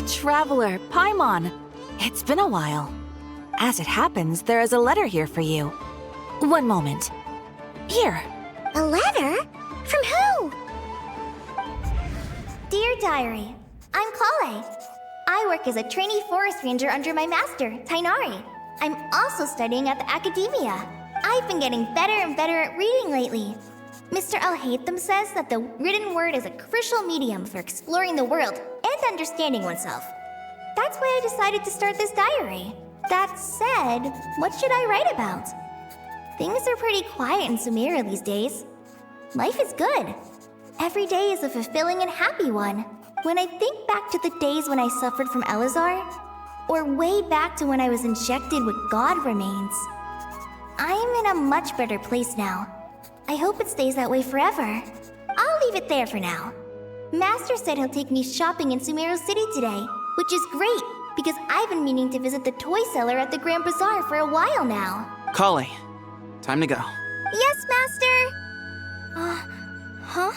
Traveler, Paimon. It's been a while. As it happens, there is a letter here for you. One moment. Here. A letter? From who? Dear Diary, I'm Kale. I work as a trainee forest ranger under my master, Tainari. I'm also studying at the academia. I've been getting better and better at reading lately. Mr. Al-Haytham says that the written word is a crucial medium for exploring the world and understanding oneself. That's why I decided to start this diary. That said, what should I write about? Things are pretty quiet in Sumeru these days. Life is good. Every day is a fulfilling and happy one. When I think back to the days when I suffered from Elazar, or way back to when I was injected with God remains, I'm in a much better place now. I hope it stays that way forever. I'll leave it there for now. Master said he'll take me shopping in Sumeru City today, which is great, because I've been meaning to visit the toy seller at the Grand Bazaar for a while now. Kale, time to go. Yes, Master! Huh?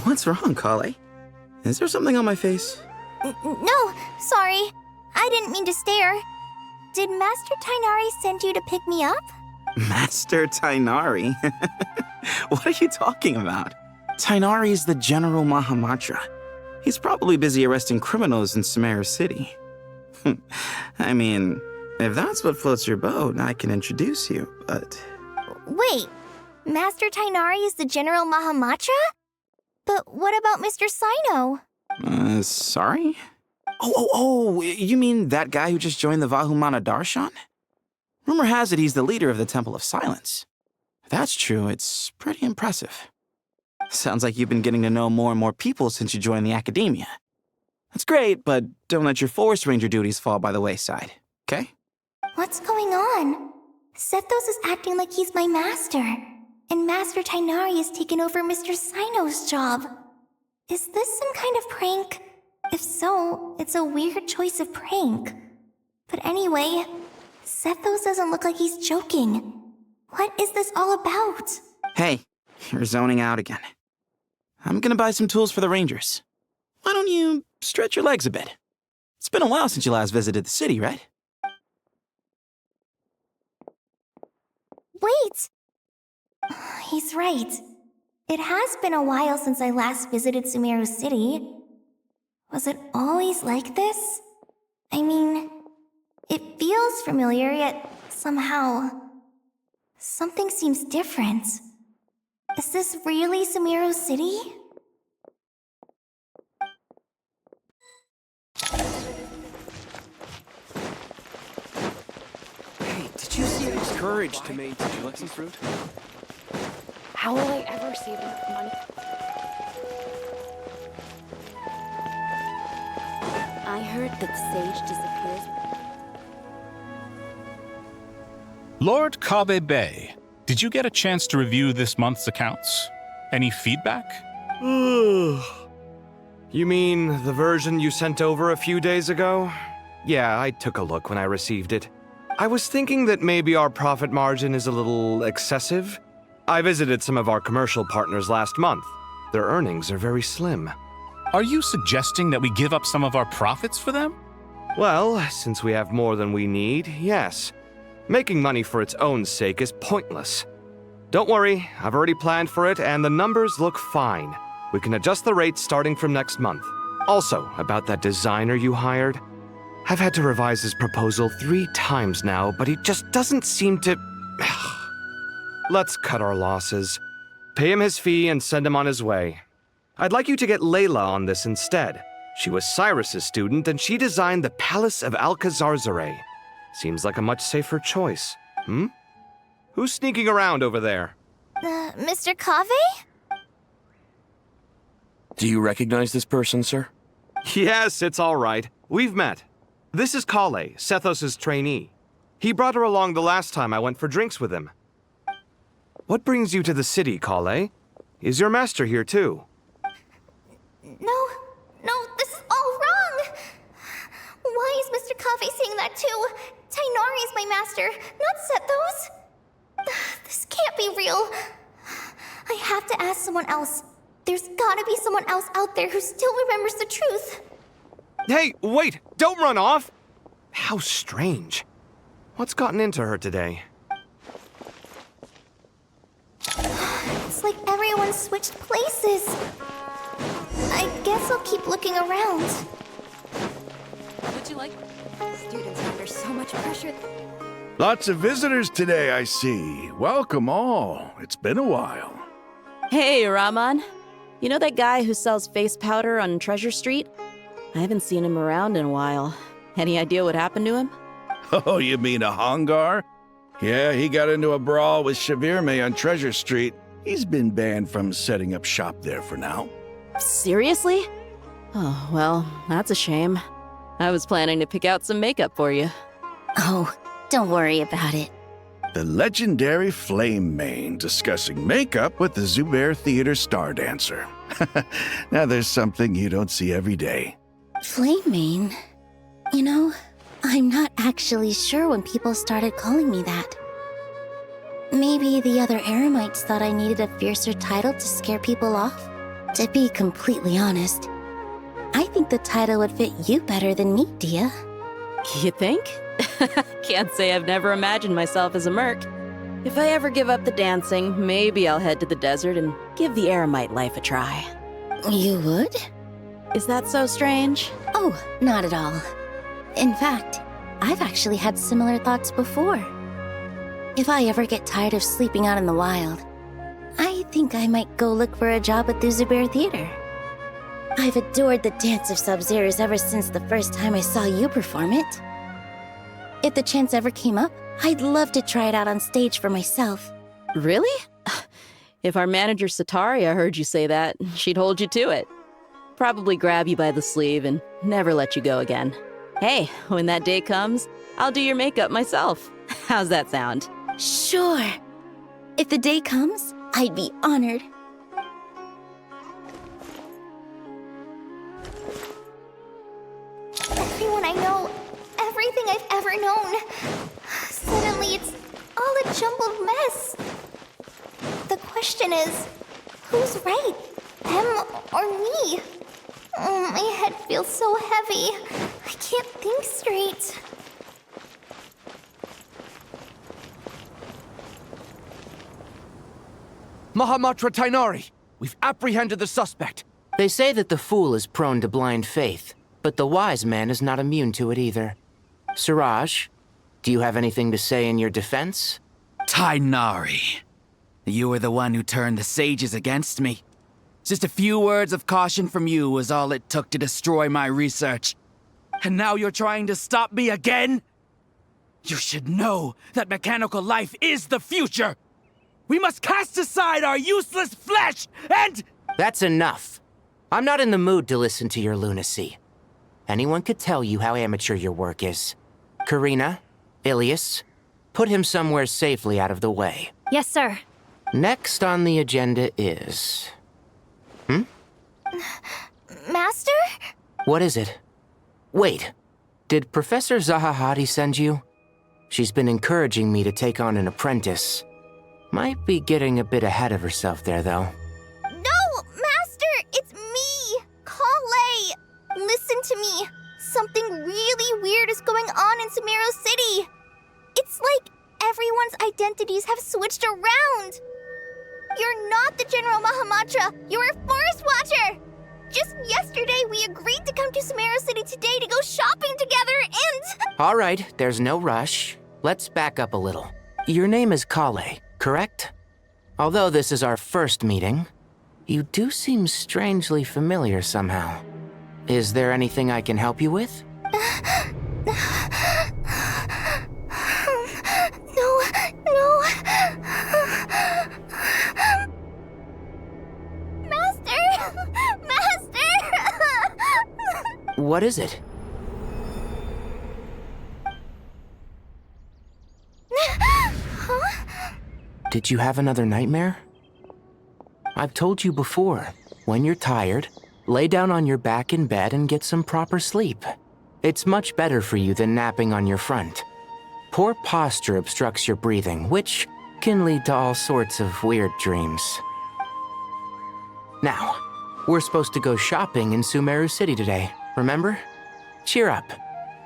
What's wrong, Kale? Is there something on my face? No, sorry. I didn't mean to stare. Did Master Tainari send you to pick me up? Master Tainari? What are you talking about? Tainari is the General Mahamatra. He's probably busy arresting criminals in Sumeru City. I mean, if that's what floats your boat, I can introduce you, but... Wait, Master Tainari is the General Mahamatra? But what about Mr. Sino? Sorry? Oh, you mean that guy who just joined the Vahumana Darshan? Rumor has it he's the leader of the Temple of Silence. If that's true, it's pretty impressive. Sounds like you've been getting to know more and more people since you joined the academia. That's great, but don't let your forest ranger duties fall by the wayside, okay? What's going on? Sethos is acting like he's my master, and Master Tainari has taken over Mr. Sino's job. Is this some kind of prank? If so, it's a weird choice of prank. But anyway, Sethos doesn't look like he's joking. What is this all about? Hey, you're zoning out again. I'm gonna buy some tools for the rangers. Why don't you stretch your legs a bit? It's been a while since you last visited the city, right? Wait! He's right. It has been a while since I last visited Sumeru City. Was it always like this? I mean, it feels familiar, yet somehow... something seems different. Is this really Sumeru City? Hey, did you see this courage to me? Did you like some fruit? How will I ever save enough money? I heard that Sage disappears. Lord Kabe Bay, did you get a chance to review this month's accounts? Any feedback? You mean the version you sent over a few days ago? Yeah, I took a look when I received it. I was thinking that maybe our profit margin is a little excessive. I visited some of our commercial partners last month. Their earnings are very slim. Are you suggesting that we give up some of our profits for them? Well, since we have more than we need, yes. Making money for its own sake is pointless. Don't worry, I've already planned for it and the numbers look fine. We can adjust the rates starting from next month. Also, about that designer you hired, I've had to revise his proposal 3 times now, but he just doesn't seem to... Let's cut our losses. Pay him his fee and send him on his way. I'd like you to get Layla on this instead. She was Cyrus's student, and she designed the Palace of Alcazarzare. Seems like a much safer choice. Who's sneaking around over there? Mr. Kave? Do you recognize this person, sir? Yes, it's all right. We've met. This is Kale, Sethos' trainee. He brought her along the last time I went for drinks with him. What brings you to the city, Kale? Is your master here too? No, this is all wrong! Why is Mr. Kave saying that too? Tainari is my master, not Sethos. This can't be real. I have to ask someone else. There's gotta be someone else out there who still remembers the truth. Hey, wait! Don't run off! How strange. What's gotten into her today? It's like everyone switched places. I guess I'll keep looking around. Would you like? Students are under so much pressure. Lots of visitors today, I see. Welcome all. It's been a while. Hey, Rahman. You know that guy who sells face powder on Treasure Street? I haven't seen him around in a while. Any idea what happened to him? Oh, you mean a Hongar? Yeah, he got into a brawl with Shavirme on Treasure Street. He's been banned from setting up shop there for now. Seriously? Oh, well, that's a shame. I was planning to pick out some makeup for you. Oh, don't worry about it. The legendary Flame Mane discussing makeup with the Zubair Theater star dancer. Now there's something you don't see every day. Flame Mane? You know, I'm not actually sure when people started calling me that. Maybe the other Eremites thought I needed a fiercer title to scare people off? To be completely honest, I think the title would fit you better than me, Dia. You think? Can't say I've never imagined myself as a merc. If I ever give up the dancing, maybe I'll head to the desert and give the Eremite life a try. You would? Is that so strange? Oh, not at all. In fact, I've actually had similar thoughts before. If I ever get tired of sleeping out in the wild, I think I might go look for a job at the Zubair Theater. I've adored the dance of Sub-Zeros ever since the first time I saw you perform it. If the chance ever came up, I'd love to try it out on stage for myself. Really? If our manager Sataria heard you say that, she'd hold you to it. Probably grab you by the sleeve and never let you go again. Hey, when that day comes, I'll do your makeup myself. How's that sound? Sure. If the day comes, I'd be honored. Everyone I know, everything I've ever known. Suddenly it's all a jumbled mess. The question is, who's right? Them or me? Oh, my head feels so heavy. I can't think straight. Mahamatra Tainari, we've apprehended the suspect. They say that the fool is prone to blind faith, but the wise man is not immune to it either. Siraj, do you have anything to say in your defense? Tainari, you were the one who turned the sages against me. Just a few words of caution from you was all it took to destroy my research. And now you're trying to stop me again? You should know that mechanical life is the future! We must cast aside our useless flesh and— That's enough. I'm not in the mood to listen to your lunacy. Anyone could tell you how amateur your work is. Karina, Ilias, put him somewhere safely out of the way. Yes, sir. Next on the agenda is... Master? What is it? Wait, did Professor Zahahati send you? She's been encouraging me to take on an apprentice. Might be getting a bit ahead of herself there, though. No, Master! It's me! Kale! Listen to me. Something really weird is going on in Sumeru City. It's like everyone's identities have switched around. You're not the General Mahamatra. You're a Forest Watcher. Just yesterday, we agreed to come to Sumeru City today to go shopping together and... All right, there's no rush. Let's back up a little. Your name is Kale, correct? Although this is our first meeting, you do seem strangely familiar somehow. Is there anything I can help you with? No. Master! What is it? Did you have another nightmare? I've told you before, when you're tired, lay down on your back in bed and get some proper sleep. It's much better for you than napping on your front. Poor posture obstructs your breathing, which can lead to all sorts of weird dreams. Now, we're supposed to go shopping in Sumeru City today, remember? Cheer up.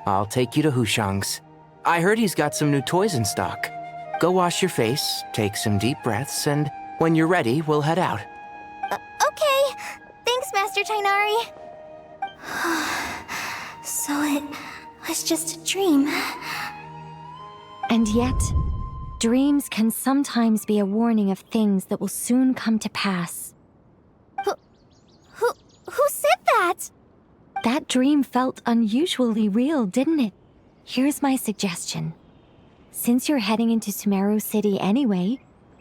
I'll take you to Hushang's. I heard he's got some new toys in stock. Go wash your face, take some deep breaths, and when you're ready, we'll head out. Okay. Thanks, Master Tainari. So it was just a dream. And yet, dreams can sometimes be a warning of things that will soon come to pass. Who said that? That dream felt unusually real, didn't it? Here's my suggestion. Since you're heading into Sumeru City anyway,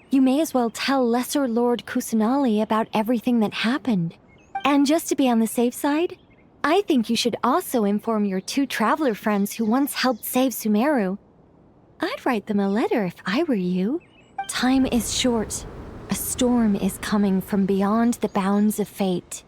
you may as well tell Lesser Lord Kusanali about everything that happened. And just to be on the safe side, I think you should also inform your 2 traveler friends who once helped save Sumeru. I'd write them a letter if I were you. Time is short. A storm is coming from beyond the bounds of fate.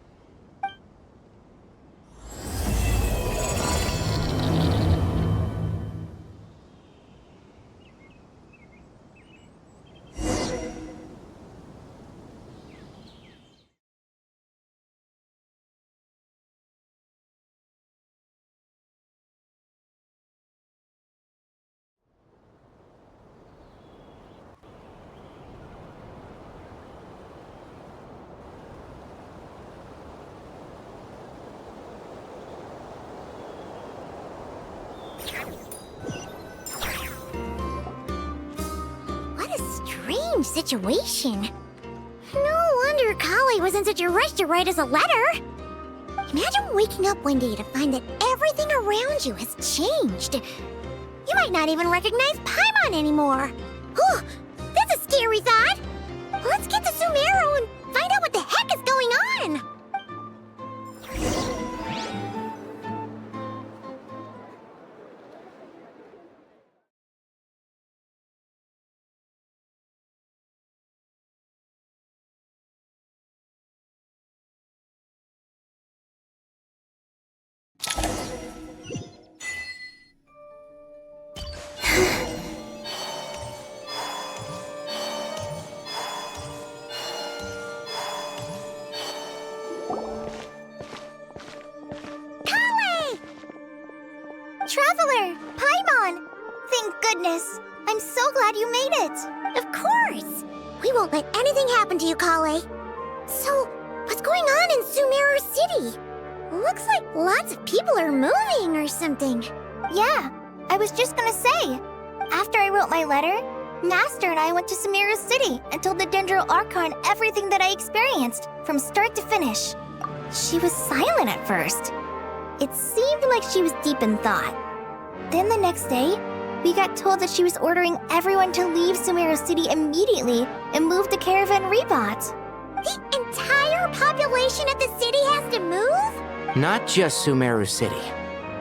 Situation. No wonder Kale was in such a rush to write us a letter. Imagine waking up one day to find that everything around you has changed. You might not even recognize Paimon anymore. Oh, that's a scary thought. Let's get to Sumeru and find out what the heck is going on. Traveler! Paimon! Thank goodness! I'm so glad you made it! Of course! We won't let anything happen to you, Kale. So, what's going on in Sumeru City? Looks like lots of people are moving or something. Yeah, I was just gonna say. After I wrote my letter, Master and I went to Sumeru City and told the Dendro Archon everything that I experienced, from start to finish. She was silent at first. It seemed like she was deep in thought. Then the next day, we got told that she was ordering everyone to leave Sumeru City immediately and move to Caravan Rebot. The entire population of the city has to move? Not just Sumeru City.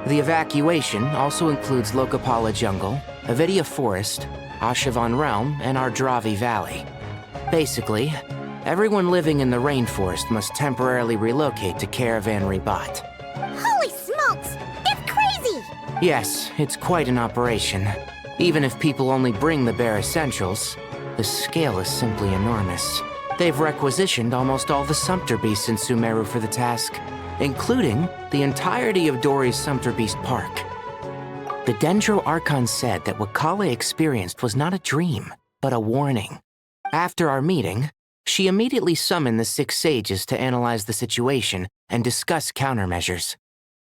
The evacuation also includes Lokapala Jungle, Avidia Forest, Ashavan Realm, and Ardravi Valley. Basically, everyone living in the rainforest must temporarily relocate to Caravan Rebot. Holy smokes! That's crazy! Yes, it's quite an operation. Even if people only bring the bare essentials, the scale is simply enormous. They've requisitioned almost all the Sumpter Beasts in Sumeru for the task, including the entirety of Dori's Sumpter Beast Park. The Dendro Archon said that what Kale experienced was not a dream, but a warning. After our meeting, she immediately summoned the 6 sages to analyze the situation and discuss countermeasures.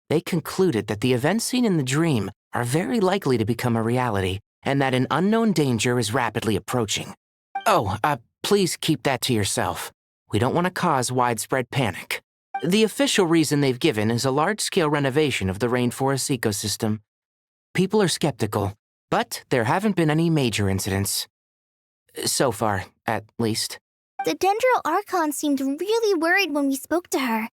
They concluded that the events seen in the dream are very likely to become a reality, and that an unknown danger is rapidly approaching. Oh, please keep that to yourself. We don't want to cause widespread panic. The official reason they've given is a large-scale renovation of the rainforest ecosystem. People are skeptical, but there haven't been any major incidents. So far, at least. The Dendro Archon seemed really worried when we spoke to her.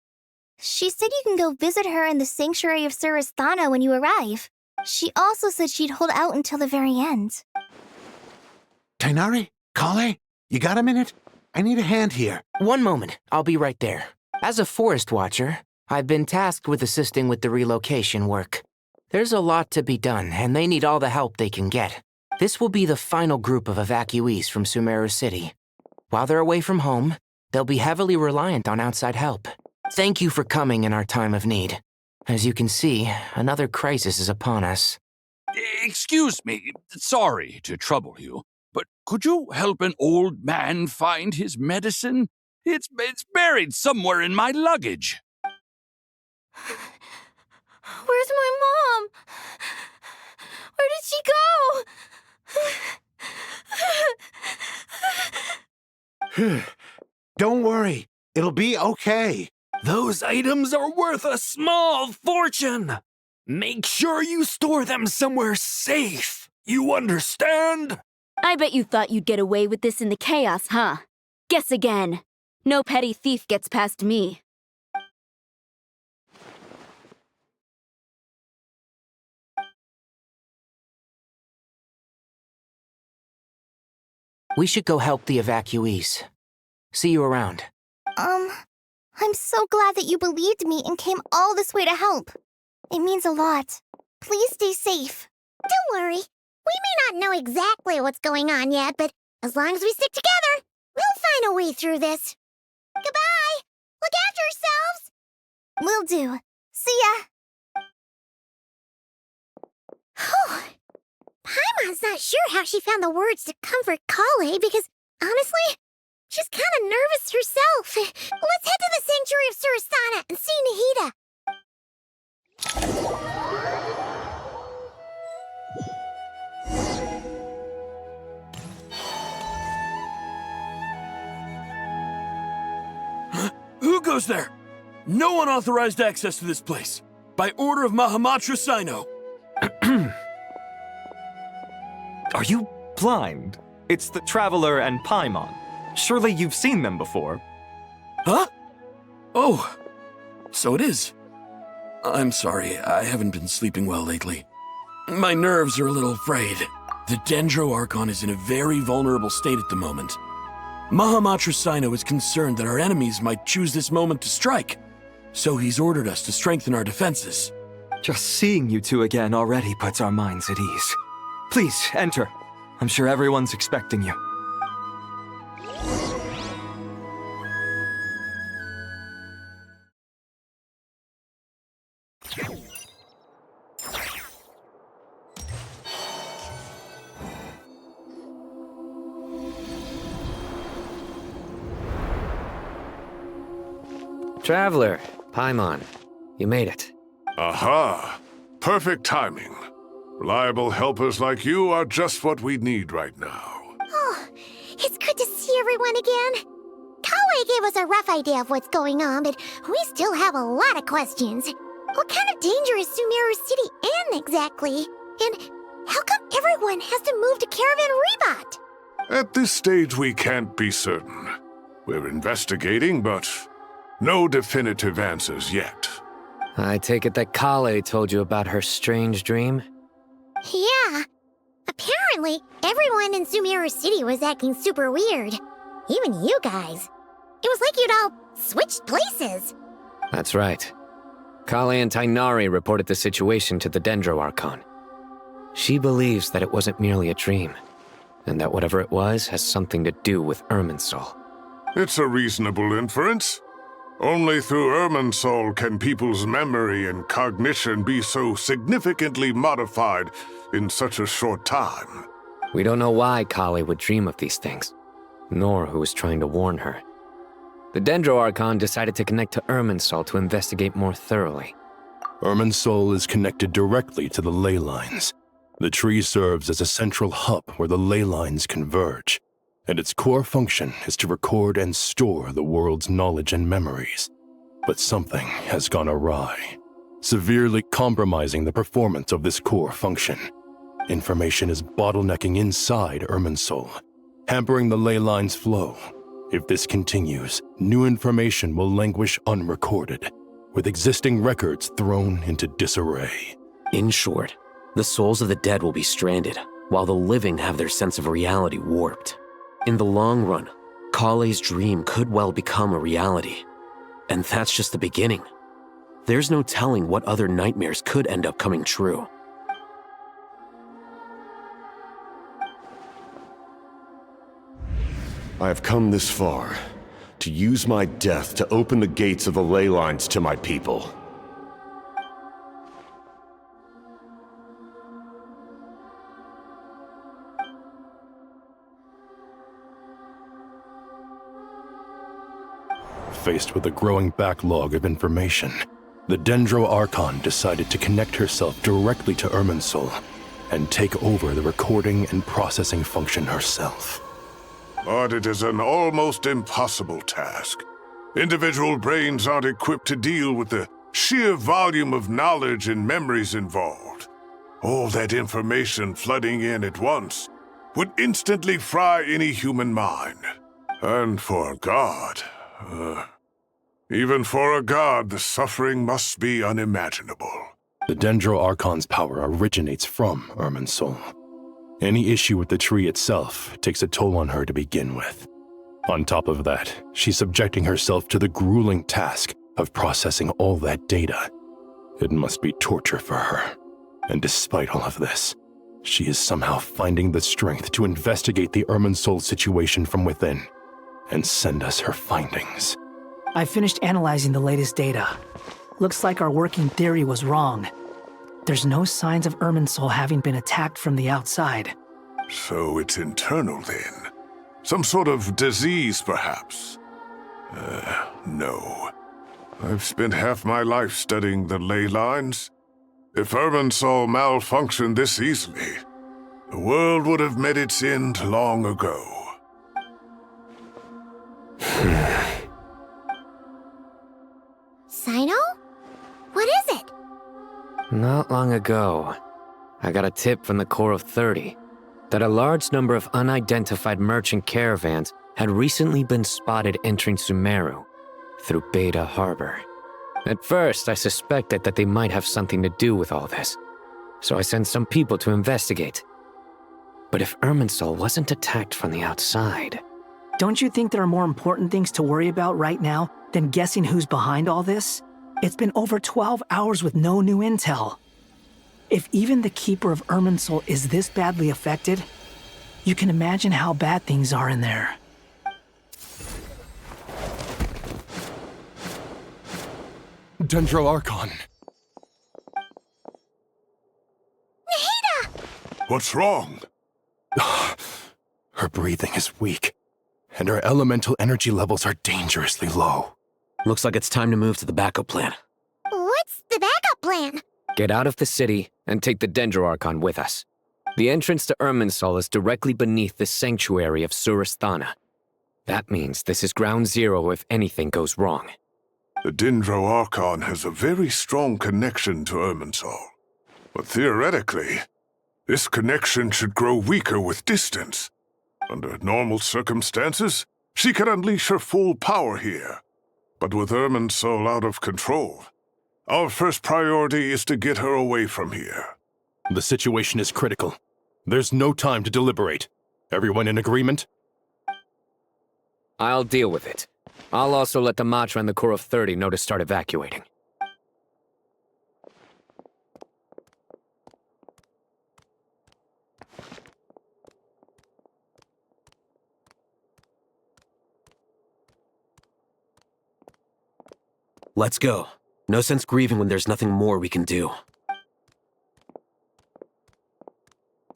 She said you can go visit her in the Sanctuary of Surasthana when you arrive. She also said she'd hold out until the very end. Tighnari? Kale? You got a minute? I need a hand here. One moment, I'll be right there. As a forest watcher, I've been tasked with assisting with the relocation work. There's a lot to be done, and they need all the help they can get. This will be the final group of evacuees from Sumeru City. While they're away from home, they'll be heavily reliant on outside help. Thank you for coming in our time of need. As you can see, another crisis is upon us. Excuse me, sorry to trouble you, but could you help an old man find his medicine? It's buried somewhere in my luggage. Where's my mom? Where did she go? Don't worry. It'll be okay. Those items are worth a small fortune. Make sure you store them somewhere safe. You understand? I bet you thought you'd get away with this in the chaos, huh? Guess again. No petty thief gets past me. We should go help the evacuees. See you around. I'm so glad that you believed me and came all this way to help. It means a lot. Please stay safe. Don't worry. We may not know exactly what's going on yet, but as long as we stick together, we'll find a way through this. Goodbye! Look after yourselves! Will do. See ya! Whew. Paimon's not sure how she found the words to comfort Kale because, honestly, she's kind of nervous herself. Let's head to the Sanctuary of Surasthana and see Nahida. Who goes there? No unauthorized access to this place. By order of Mahamatra Sino. Are you blind? It's the Traveler and Paimon. Surely you've seen them before. Huh? Oh, so it is. I'm sorry, I haven't been sleeping well lately. My nerves are a little frayed. The Dendro Archon is in a very vulnerable state at the moment. Mahamatra Sino is concerned that our enemies might choose this moment to strike, so he's ordered us to strengthen our defenses. Just seeing you two again already puts our minds at ease. Please, enter. I'm sure everyone's expecting you. Traveler, Paimon, you made it. Aha! Perfect timing. Reliable helpers like you are just what we need right now. Oh, it's good to see everyone again. Kale gave us a rough idea of what's going on, but we still have a lot of questions. What kind of danger is Sumeru City in exactly? And how come everyone has to move to Caravan Rebot? At this stage, we can't be certain. We're investigating, but no definitive answers yet. I take it that Kale told you about her strange dream? Yeah. Apparently, everyone in Sumeru City was acting super weird. Even you guys. It was like you'd all switched places. That's right. Kale and Tighnari reported the situation to the Dendro Archon. She believes that it wasn't merely a dream, and that whatever it was has something to do with Irminsul. It's a reasonable inference. Only through Irminsul can people's memory and cognition be so significantly modified in such a short time. We don't know why Kale would dream of these things, nor who was trying to warn her. The Dendro Archon decided to connect to Irminsul to investigate more thoroughly. Irminsul is connected directly to the ley lines. The tree serves as a central hub where the ley lines converge, and its core function is to record and store the world's knowledge and memories. But something has gone awry, severely compromising the performance of this core function. Information is bottlenecking inside Irminsul, hampering the ley line's flow. If this continues, new information will languish unrecorded, with existing records thrown into disarray. In short, the souls of the dead will be stranded, while the living have their sense of reality warped. In the long run, Kale's dream could well become a reality. And that's just the beginning. There's no telling what other nightmares could end up coming true. I have come this far, to use my death to open the gates of the ley lines to my people. Faced with a growing backlog of information, the Dendro Archon decided to connect herself directly to Irminsul and take over the recording and processing function herself. But it is an almost impossible task. Individual brains aren't equipped to deal with the sheer volume of knowledge and memories involved. All that information flooding in at once would instantly fry any human mind. And for a god, even for a god, the suffering must be unimaginable. The Dendro Archon's power originates from Irminsul. Any issue with the tree itself takes a toll on her to begin with. On top of that, she's subjecting herself to the grueling task of processing all that data. It must be torture for her. And despite all of this, she is somehow finding the strength to investigate the Irminsul situation from within and send us her findings. I finished analyzing the latest data. Looks like our working theory was wrong. There's no signs of Irminsul having been attacked from the outside. So it's internal then? Some sort of disease, perhaps? No. I've spent half my life studying the ley lines. If Irminsul malfunctioned this easily, the world would have met its end long ago. Sino? What is it? Not long ago, I got a tip from the Corps of 30 that a large number of unidentified merchant caravans had recently been spotted entering Sumeru through Beta Harbor. At first, I suspected that they might have something to do with all this, so I sent some people to investigate. But if Irminsul wasn't attacked from the outside... Don't you think there are more important things to worry about right now than guessing who's behind all this? It's been over 12 hours with no new intel. If even the Keeper of Irminsul is this badly affected, you can imagine how bad things are in there. Dendro Archon. Nahida! What's wrong? Her breathing is weak, and her elemental energy levels are dangerously low. Looks like it's time to move to the backup plan. What's the backup plan? Get out of the city and take the Dendro Archon with us. The entrance to Irminsul is directly beneath the sanctuary of Surasthana. That means this is ground zero if anything goes wrong. The Dendro Archon has a very strong connection to Irminsul. But theoretically, this connection should grow weaker with distance. Under normal circumstances, she could unleash her full power here. But with Irminsul out of control, our first priority is to get her away from here. The situation is critical. There's no time to deliberate. Everyone in agreement? I'll deal with it. I'll also let the Matra and the Corps of 30 know to start evacuating. Let's go. No sense grieving when there's nothing more we can do.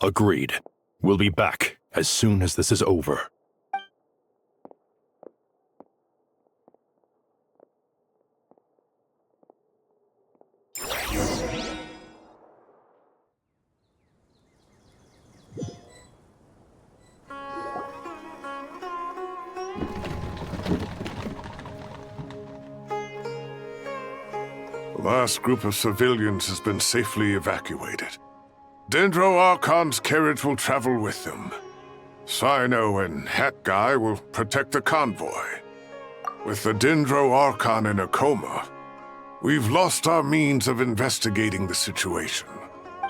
Agreed. We'll be back as soon as this is over. last group of civilians has been safely evacuated. Dendro Archon's carriage will travel with them. Sino and Hat Guy will protect the convoy. With the Dendro Archon in a coma, we've lost our means of investigating the situation.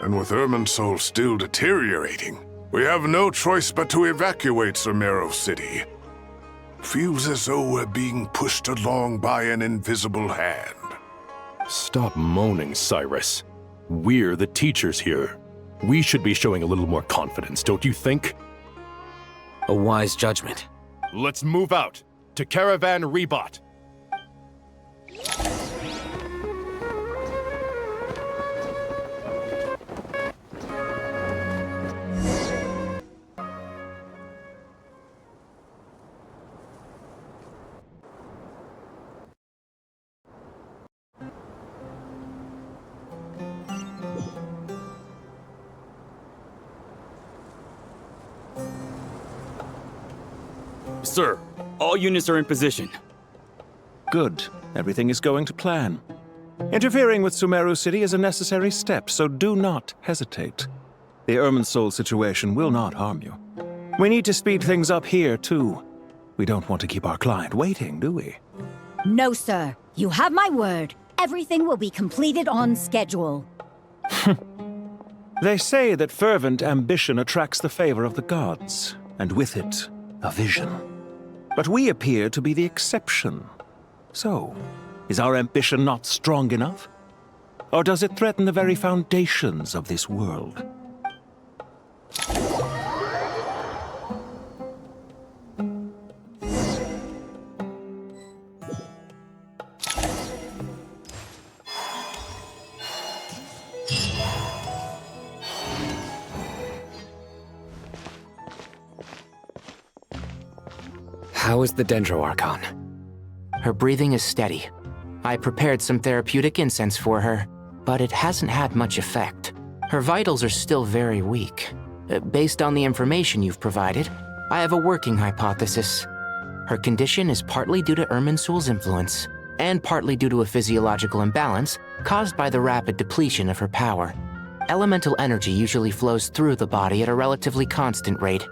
And with Irminsul still deteriorating, we have no choice but to evacuate Sumeru City. Feels as though we're being pushed along by an invisible hand. Stop moaning, Cyrus. We're the teachers here. We should be showing a little more confidence, don't you think? A wise judgment. Let's move out to Caravan Rebot. Sir, all units are in position. Good. Everything is going to plan. Interfering with Sumeru City is a necessary step, so do not hesitate. The Irminsul situation will not harm you. We need to speed things up here, too. We don't want to keep our client waiting, do we? No, sir. You have my word. Everything will be completed on schedule. They say that fervent ambition attracts the favor of the gods, and with it, a vision. But we appear to be the exception. So, is our ambition not strong enough? Or does it threaten the very foundations of this world? How is the Dendro Archon? Her breathing is steady. I prepared some therapeutic incense for her, but it hasn't had much effect. Her vitals are still very weak. Based on the information you've provided, I have a working hypothesis. Her condition is partly due to Irminsul's influence, and partly due to a physiological imbalance caused by the rapid depletion of her power. Elemental energy usually flows through the body at a relatively constant rate.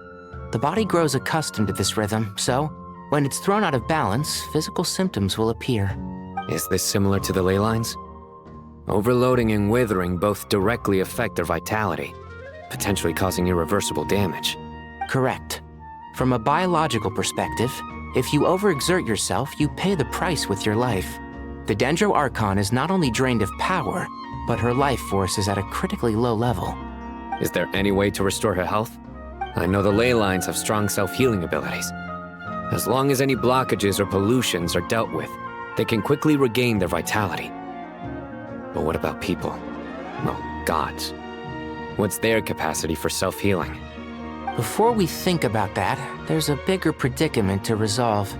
The body grows accustomed to this rhythm, so when it's thrown out of balance, physical symptoms will appear. Is this similar to the ley lines? Overloading and withering both directly affect their vitality, potentially causing irreversible damage. Correct. From a biological perspective, if you overexert yourself, you pay the price with your life. The Dendro Archon is not only drained of power, but her life force is at a critically low level. Is there any way to restore her health? I know the ley lines have strong self-healing abilities. As long as any blockages or pollutions are dealt with, they can quickly regain their vitality. But what about people? Well, gods. What's their capacity for self-healing? Before we think about that, there's a bigger predicament to resolve.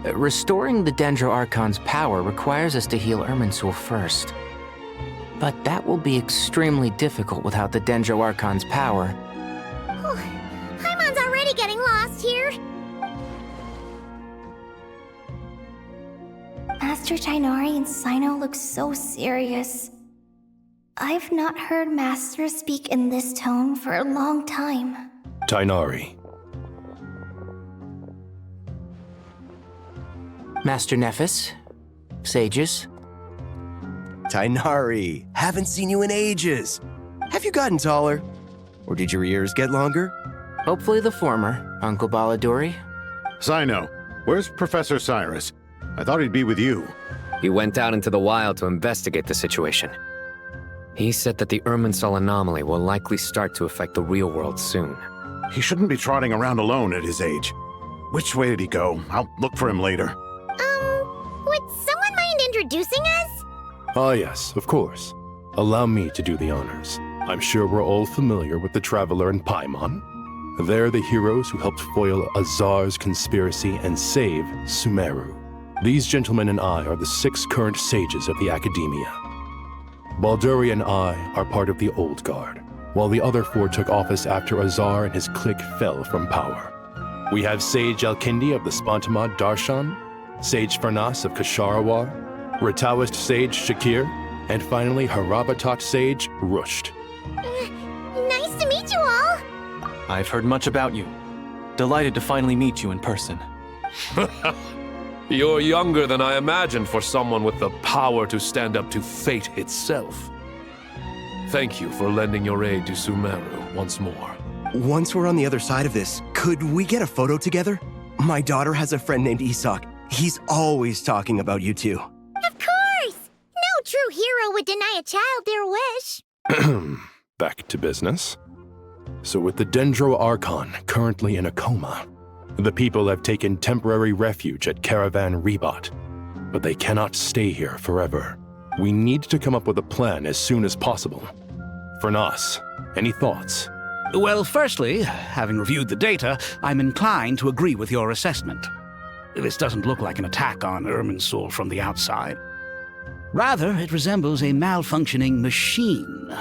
Restoring the Dendro Archon's power requires us to heal Irminsul first. But that will be extremely difficult without the Dendro Archon's power. Paimon's already getting lost here. Master Tighnari and Sino look so serious. I've not heard Master speak in this tone for a long time. Tighnari. Master Nephis? Sages? Tighnari, haven't seen you in ages. Have you gotten taller? Or did your ears get longer? Hopefully the former, Uncle Baladuri. Sino, where's Professor Cyrus? I thought he'd be with you. He went out into the wild to investigate the situation. He said that the Irminsul anomaly will likely start to affect the real world soon. He shouldn't be trotting around alone at his age. Which way did he go? I'll look for him later. Would someone mind introducing us? Ah yes, of course. Allow me to do the honors. I'm sure we're all familiar with the Traveler and Paimon. They're the heroes who helped foil Azar's conspiracy and save Sumeru. These gentlemen and I are the 6 current sages of the Academia. Balduri and I are part of the Old Guard, while the other 4 took office after Azar and his clique fell from power. We have Sage Alkindi of the Spontamod Darshan, Sage Farnas of Kasharawar, Ritaoist Sage Shakir, And finally, Harabatot sage, Rusht. Nice to meet you all. I've heard much about you. Delighted to finally meet you in person. You're younger than I imagined for someone with the power to stand up to fate itself. Thank you for lending your aid to Sumeru once more. Once we're on the other side of this, could we get a photo together? My daughter has a friend named Isak. He's always talking about you two. Of course! No true hero would deny a child their wish. Back to business. So with the Dendro Archon currently in a coma, the people have taken temporary refuge at Caravan Rebot. But they cannot stay here forever. We need to come up with a plan as soon as possible. Fernas, any thoughts? Well, firstly, having reviewed the data, I'm inclined to agree with your assessment. This doesn't look like an attack on Irminsul from the outside. Rather, it resembles a malfunctioning machine.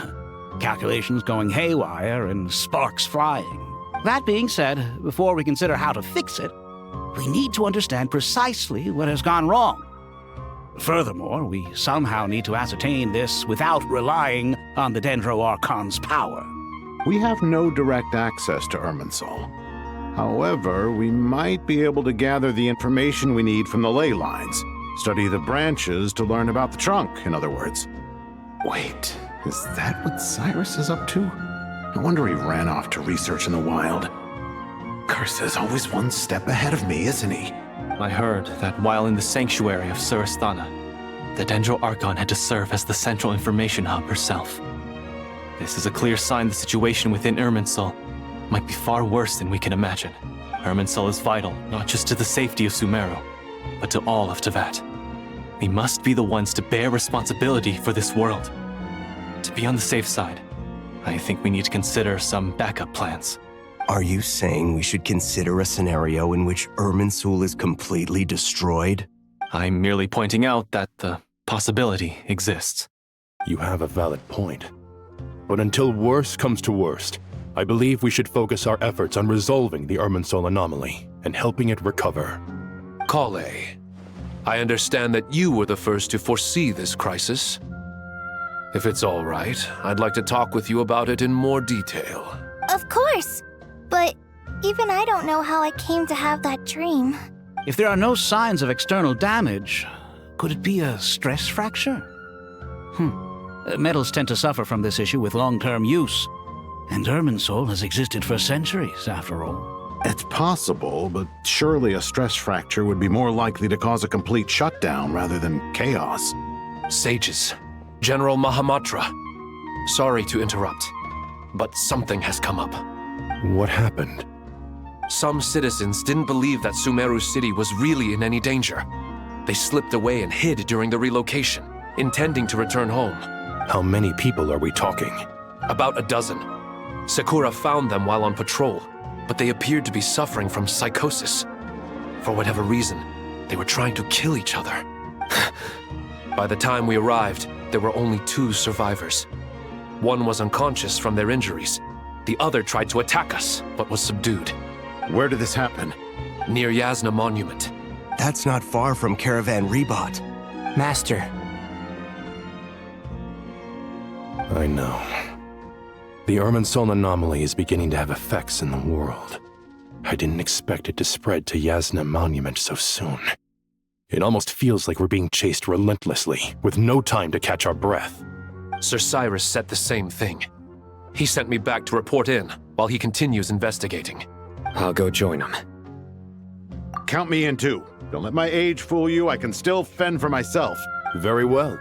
Calculations going haywire and sparks flying. That being said, before we consider how to fix it, we need to understand precisely what has gone wrong. Furthermore, we somehow need to ascertain this without relying on the Dendro Archon's power. We have no direct access to Irminsul. However, we might be able to gather the information we need from the ley lines. Study the branches to learn about the trunk, in other words. Wait, is that what Cyrus is up to? No wonder he ran off to research in the wild. Curse always one step ahead of me, isn't he? I heard that while in the sanctuary of Surasthana, the Dendro Archon had to serve as the central information hub herself. This is a clear sign the situation within Irminsul might be far worse than we can imagine. Irminsul is vital, not just to the safety of Sumeru, but to all of Teyvat. We must be the ones to bear responsibility for this world. To be on the safe side, I think we need to consider some backup plans. Are you saying we should consider a scenario in which Irminsul is completely destroyed? I'm merely pointing out that the possibility exists. You have a valid point. But until worst comes to worst, I believe we should focus our efforts on resolving the Irminsul anomaly and helping it recover. Kale, I understand that you were the first to foresee this crisis. If it's all right, I'd like to talk with you about it in more detail. Of course. But even I don't know how I came to have that dream. If there are no signs of external damage, could it be a stress fracture? Metals tend to suffer from this issue with long-term use. And Irminsul has existed for centuries, after all. It's possible, but surely a stress fracture would be more likely to cause a complete shutdown rather than chaos. Sages, General Mahamatra, sorry to interrupt, but something has come up. What happened? Some citizens didn't believe that Sumeru City was really in any danger. They slipped away and hid during the relocation, intending to return home. How many people are we talking? About a dozen. Sakura found them while on patrol, but they appeared to be suffering from psychosis. For whatever reason, they were trying to kill each other. By the time we arrived, there were only 2 survivors. One was unconscious from their injuries. The other tried to attack us, but was subdued. Where did this happen? Near Yasna Monument. That's not far from Caravan Rebot. Master. I know. The Irminsul anomaly is beginning to have effects in the world. I didn't expect it to spread to Yasna Monument so soon. It almost feels like we're being chased relentlessly, with no time to catch our breath. Sir Cyrus said the same thing. He sent me back to report in, while he continues investigating. I'll go join him. Count me in too. Don't let my age fool you, I can still fend for myself. Very well.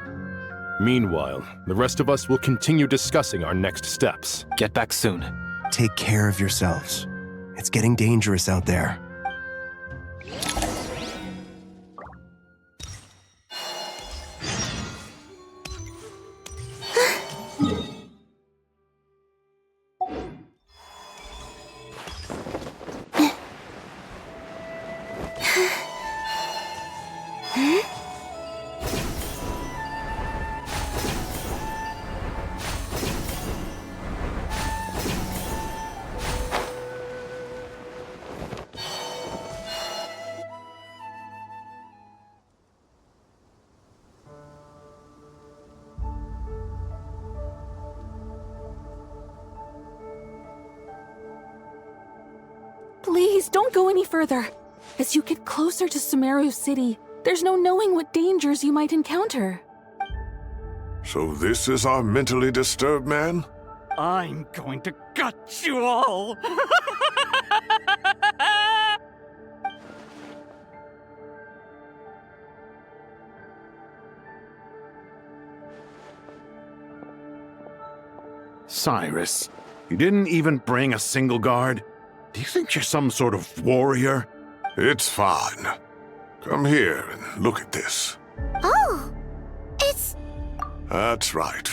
Meanwhile, the rest of us will continue discussing our next steps. Get back soon. Take care of yourselves. It's getting dangerous out there. Please, don't go any further. As you get closer to Sumeru City, there's no knowing what dangers you might encounter. So this is our mentally disturbed man? I'm going to gut you all! Cyrus, you didn't even bring a single guard? Do you think you're some sort of warrior? It's fine. Come here and look at this. Oh, it's... That's right.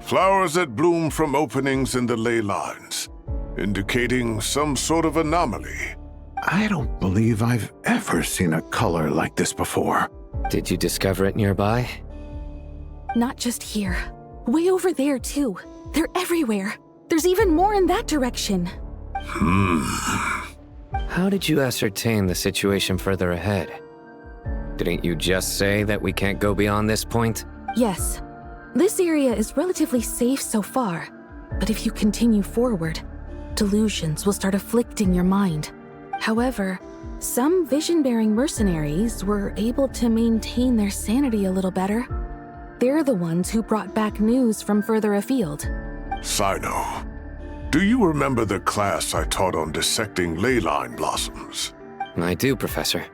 Flowers that bloom from openings in the ley lines, indicating some sort of anomaly. I don't believe I've ever seen a color like this before. Did you discover it nearby? Not just here. Way over there, too. They're everywhere. There's even more in that direction. How did you ascertain the situation further ahead? Didn't you just say that we can't go beyond this point? Yes. This area is relatively safe so far, but if you continue forward, delusions will start afflicting your mind. However, some vision-bearing mercenaries were able to maintain their sanity a little better. They're the ones who brought back news from further afield. Sino, do you remember the class I taught on dissecting ley line blossoms? I do, Professor.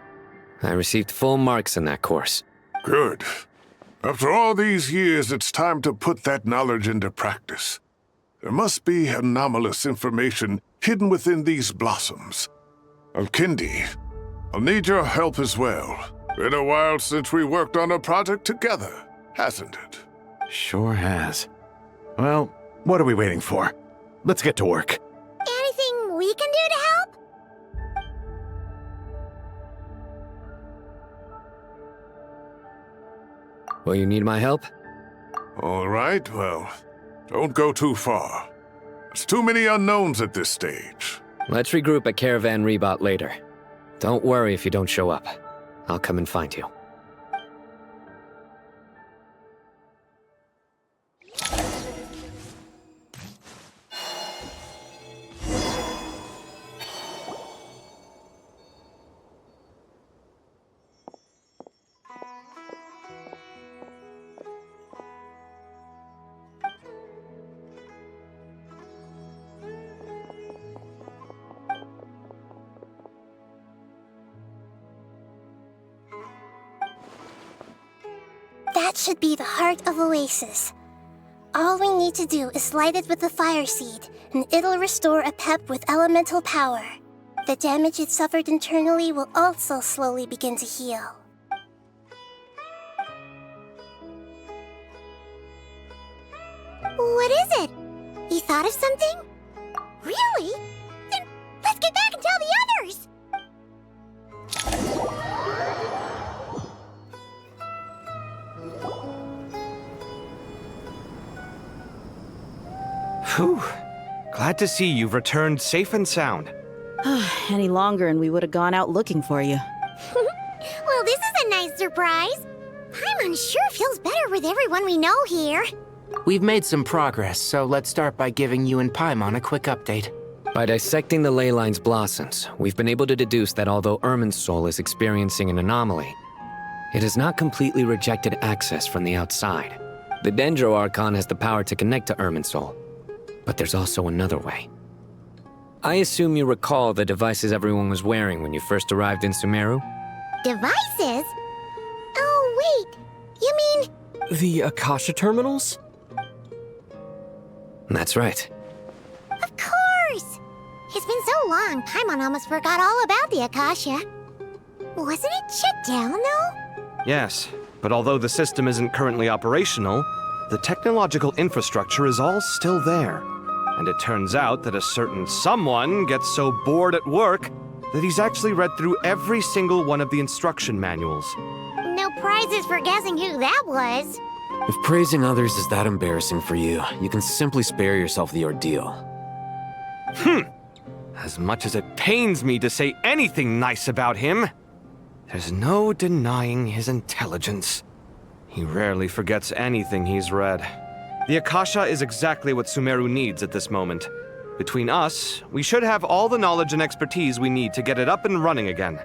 I received full marks in that course. Good. After all these years, it's time to put that knowledge into practice. There must be anomalous information hidden within these blossoms. Alkindi, I'll need your help as well. Been a while since we worked on a project together, hasn't it? Sure has. Well, what are we waiting for? Let's get to work. Anything we can do to help? Will you need my help? All right, well, don't go too far. There's too many unknowns at this stage. Let's regroup at Caravan Rebot later. Don't worry if you don't show up. I'll come and find you. That should be the heart of Oasis. All we need to do is light it with the fire seed, and it'll restore a pep with elemental power. The damage it suffered internally will also slowly begin to heal. What is it? You thought of something? Really? Then let's get back and tell the others! Whew. Glad to see you've returned safe and sound. Any longer and we would have gone out looking for you. Well, this is a nice surprise. Paimon sure feels better with everyone we know here. We've made some progress, so let's start by giving you and Paimon a quick update. By dissecting the ley line's blossoms, we've been able to deduce that although Irminsul is experiencing an anomaly, it has not completely rejected access from the outside. The Dendro Archon has the power to connect to Irminsul, but there's also another way. I assume you recall the devices everyone was wearing when you first arrived in Sumeru? Devices? Oh, wait. You mean... The Akasha terminals? That's right. Of course! It's been so long, Paimon almost forgot all about the Akasha. Wasn't it shut down, though? Yes, but although the system isn't currently operational, the technological infrastructure is all still there. And it turns out that a certain someone gets so bored at work that he's actually read through every single one of the instruction manuals. No prizes for guessing who that was. If praising others is that embarrassing for you, you can simply spare yourself the ordeal. As much as it pains me to say anything nice about him, there's no denying his intelligence. He rarely forgets anything he's read. The Akasha is exactly what Sumeru needs at this moment. Between us, we should have all the knowledge and expertise we need to get it up and running again.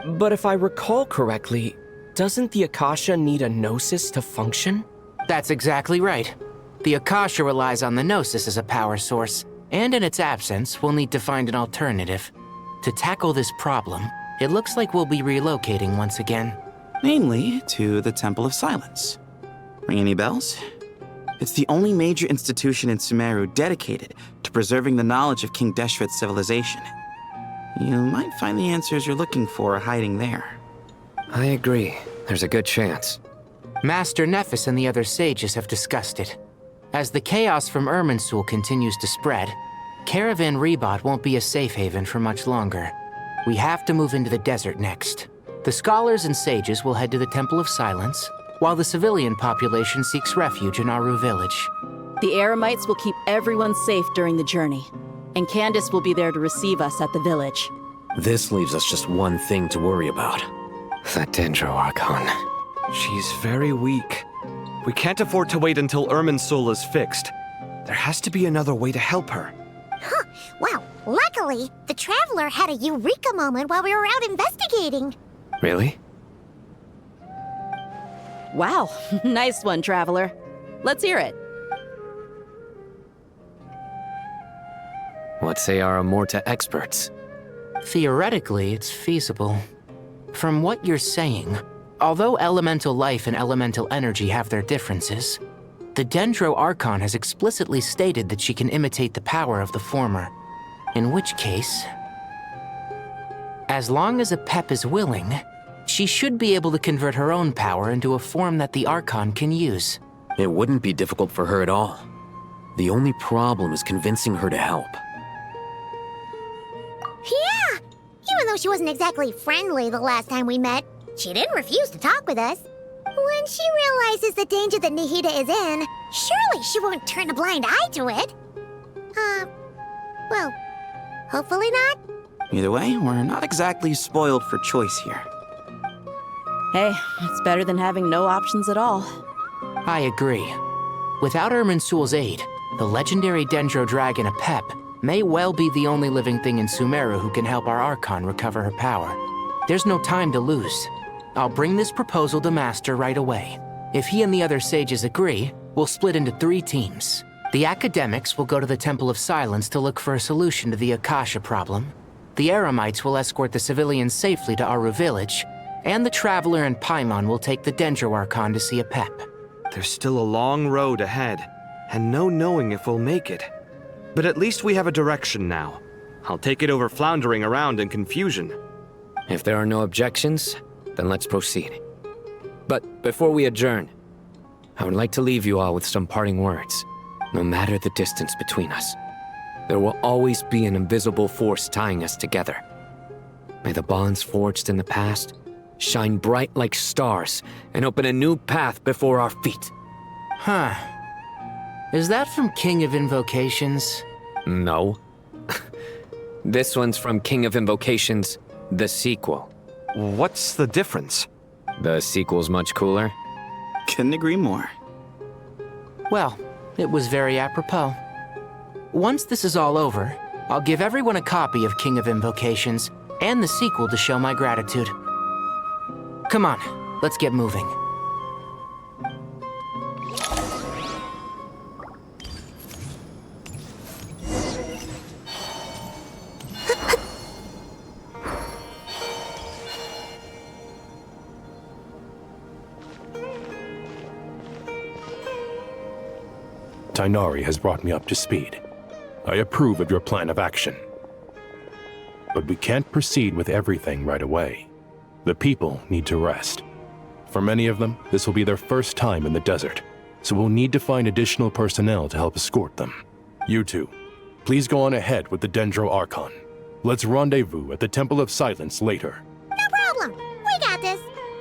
But if I recall correctly, doesn't the Akasha need a Gnosis to function? That's exactly right. The Akasha relies on the Gnosis as a power source, and in its absence, we'll need to find an alternative. To tackle this problem, it looks like we'll be relocating once again. Namely, to the Temple of Silence. Ring any bells? It's the only major institution in Sumeru dedicated to preserving the knowledge of King Deshret's civilization. You might find the answers you're looking for hiding there. I agree. There's a good chance. Master Nephis and the other sages have discussed it. As the chaos from Irminsul continues to spread, Caravan Rebot won't be a safe haven for much longer. We have to move into the desert next. The scholars and sages will head to the Temple of Silence, while the civilian population seeks refuge in Aru village. The Eremites will keep everyone safe during the journey, and Candace will be there to receive us at the village. This leaves us just one thing to worry about. That Dendro Archon. She's very weak. We can't afford to wait until Irminsul is fixed. There has to be another way to help her. Huh. Wow, luckily, the Traveler had a eureka moment while we were out investigating. Really? Wow, nice one, Traveler. Let's hear it. What say our Amorta experts? Theoretically, it's feasible. From what you're saying, although elemental life and elemental energy have their differences, the Dendro Archon has explicitly stated that she can imitate the power of the former. In which case, as long as Apep is willing, she should be able to convert her own power into a form that the Archon can use. It wouldn't be difficult for her at all. The only problem is convincing her to help. Yeah! Even though she wasn't exactly friendly the last time we met, she didn't refuse to talk with us. When she realizes the danger that Nahida is in, surely she won't turn a blind eye to it. Well, hopefully not. Either way, we're not exactly spoiled for choice here. Hey, it's better than having no options at all. I agree. Without Irminsul's aid, the legendary Dendro Dragon Apep may well be the only living thing in Sumeru who can help our Archon recover her power. There's no time to lose. I'll bring this proposal to Master right away. If he and the other sages agree, we'll split into 3 teams. The academics will go to the Temple of Silence to look for a solution to the Akasha problem. The Eremites will escort the civilians safely to Aru village, and the Traveler and Paimon will take the Dendro Archon to see Apep. There's still a long road ahead, and no knowing if we'll make it. But at least we have a direction now. I'll take it over floundering around in confusion. If there are no objections, then let's proceed. But before we adjourn, I would like to leave you all with some parting words. No matter the distance between us, there will always be an invisible force tying us together. May the bonds forged in the past shine bright like stars and open a new path before our feet. Huh. Is that from King of Invocations? No. This one's from King of Invocations, the sequel. What's the difference? The sequel's much cooler. Couldn't agree more. Well, it was very apropos. Once this is all over, I'll give everyone a copy of King of Invocations and the sequel to show my gratitude. Come on, let's get moving. Tainari has brought me up to speed. I approve of your plan of action. But we can't proceed with everything right away. The people need to rest. For many of them, this will be their first time in the desert, so we'll need to find additional personnel to help escort them. You two, please go on ahead with the Dendro Archon. Let's rendezvous at the Temple of Silence later. No problem. We got this.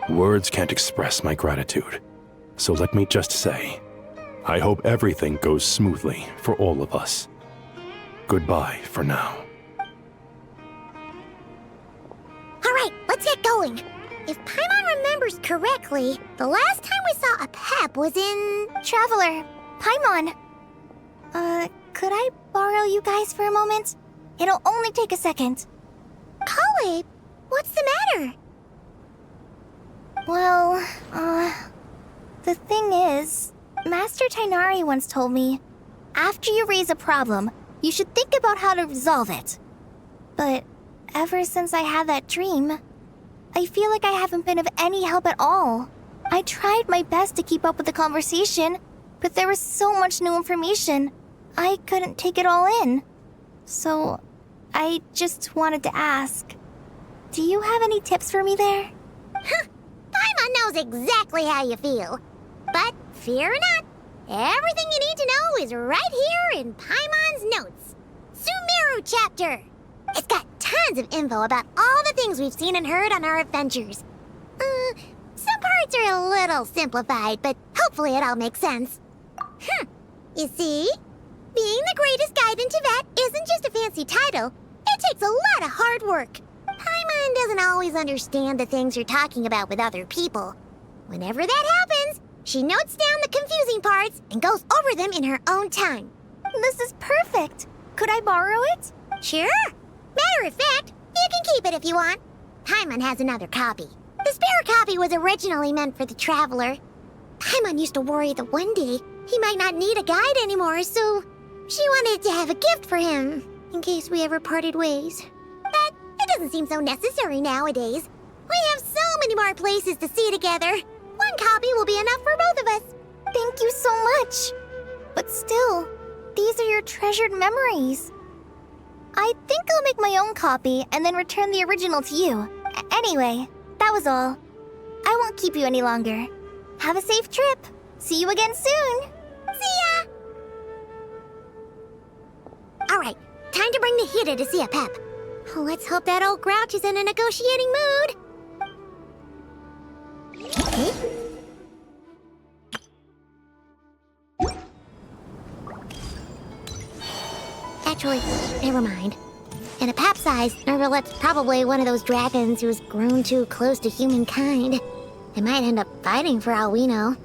Words can't express my gratitude, so let me just say, I hope everything goes smoothly for all of us. Goodbye for now. All right, let's get going. If Paimon remembers correctly, the last time we saw Apep was in... Traveler, Paimon. Could I borrow you guys for a moment? It'll only take a second. Kale, what's the matter? Well, the thing is, Master Tainari once told me, after you raise a problem, you should think about how to resolve it. But ever since I had that dream, I feel like I haven't been of any help at all. I tried my best to keep up with the conversation, but there was so much new information, I couldn't take it all in. So, I just wanted to ask, do you have any tips for me there? Paimon knows exactly how you feel. But fear not, everything you need to know is right here in Paimon's notes. Sumeru chapter. It's got tons of info about all the things we've seen and heard on our adventures. Some parts are a little simplified, but hopefully it all makes sense. You see? Being the greatest guide in Tibet isn't just a fancy title. It takes a lot of hard work. Paimon doesn't always understand the things you're talking about with other people. Whenever that happens, she notes down the confusing parts and goes over them in her own time. This is perfect. Could I borrow it? Sure. Matter of fact, you can keep it if you want. Paimon has another copy. The spare copy was originally meant for the traveler. Paimon used to worry that one day he might not need a guide anymore, so she wanted to have a gift for him, in case we ever parted ways. But it doesn't seem so necessary nowadays. We have so many more places to see together. One copy will be enough for both of us. Thank you so much. But still, these are your treasured memories. I think I'll make my own copy and then return the original to you. Anyway, that was all. I won't keep you any longer. Have a safe trip. See you again soon. See ya! Alright, time to bring the Hida to see a Pep. Let's hope that old grouch is in a negotiating mood. Okay. Actually, never mind. In a Pep size, Nervalet's probably one of those dragons who's grown too close to humankind. They might end up fighting for all we know.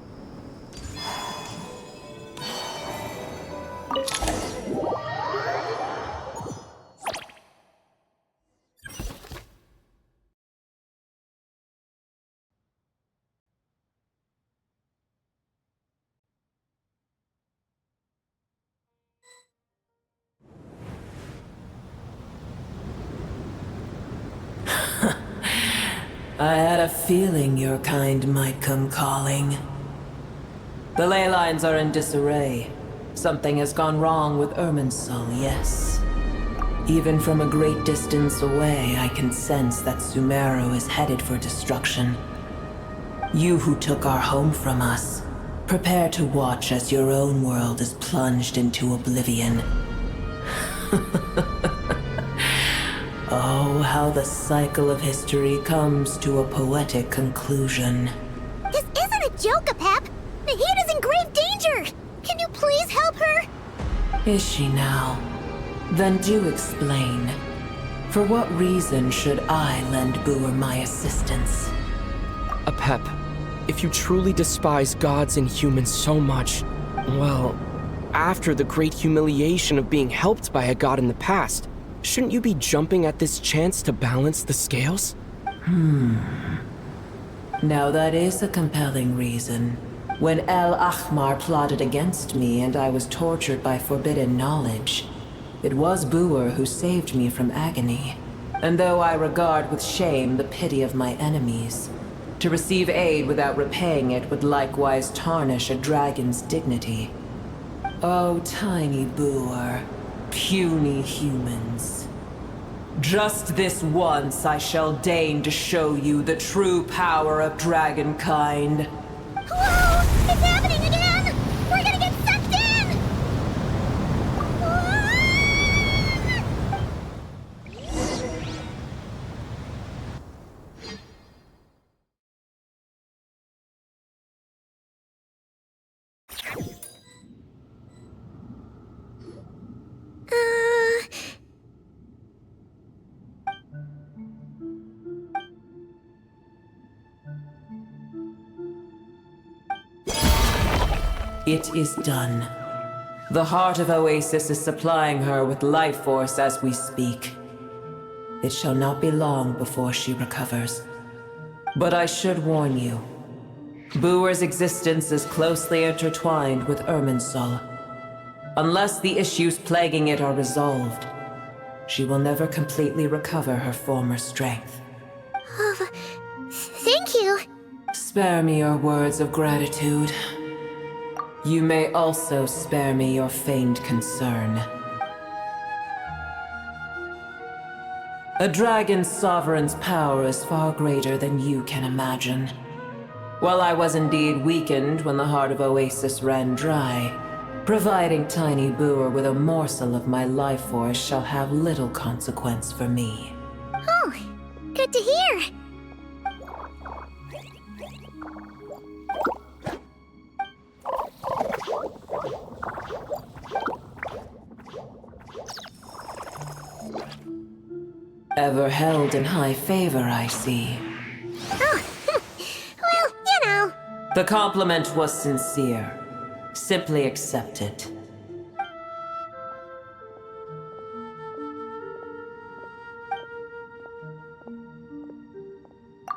I had a feeling your kind might come calling. The ley lines are in disarray. Something has gone wrong with Irminsul, yes. Even from a great distance away, I can sense that Sumeru is headed for destruction. You who took our home from us, prepare to watch as your own world is plunged into oblivion. Oh, how the cycle of history comes to a poetic conclusion. This isn't a joke, Pep. Nahida's in grave danger. Can you please help her? Is she now? Then do explain. For what reason should I lend Booer my assistance? Apep, if you truly despise gods and humans so much, well, after the great humiliation of being helped by a god in the past, shouldn't you be jumping at this chance to balance the scales? Now that is a compelling reason. When El Ahmar plotted against me and I was tortured by forbidden knowledge, it was Booer who saved me from agony. And though I regard with shame the pity of my enemies, to receive aid without repaying it would likewise tarnish a dragon's dignity. Oh, tiny Booer, puny humans. Just this once I shall deign to show you the true power of dragonkind. Whoa! It's happening again! We're gonna get sucked in! It is done. The heart of Oasis is supplying her with life force as we speak. It shall not be long before she recovers. But I should warn you, Booer's existence is closely intertwined with Irminsul. Unless the issues plaguing it are resolved, she will never completely recover her former strength. Oh, thank you. Spare me your words of gratitude. You may also spare me your feigned concern. A dragon's sovereign's power is far greater than you can imagine. While I was indeed weakened when the heart of Oasis ran dry, providing Tiny Booer with a morsel of my life force shall have little consequence for me. Oh, good to hear. Ever held in high favor, I see. Oh, well, you know. The compliment was sincere. Simply accept it.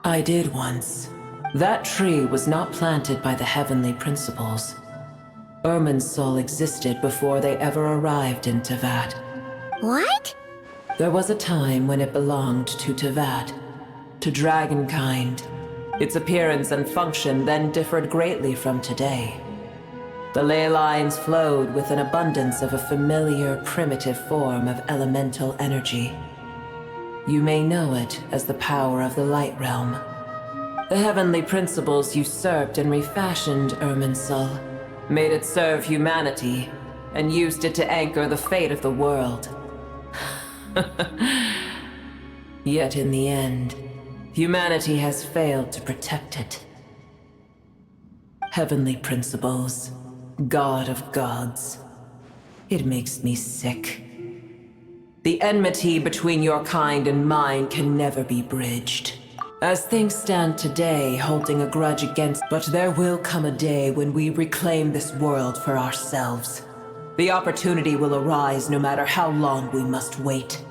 I did once. That tree was not planted by the heavenly principles. Irminsul existed before they ever arrived in Tevat. What? There was a time when it belonged to Tevat, to dragonkind. Its appearance and function then differed greatly from today. The ley lines flowed with an abundance of a familiar, primitive form of elemental energy. You may know it as the power of the Light Realm. The heavenly principles usurped and refashioned Irminsul, made it serve humanity, and used it to anchor the fate of the world. Yet in the end, humanity has failed to protect it. Heavenly principles, God of gods. It makes me sick. The enmity between your kind and mine can never be bridged. As things stand today, holding a grudge against, but there will come a day when we reclaim this world for ourselves. The opportunity will arise no matter how long we must wait.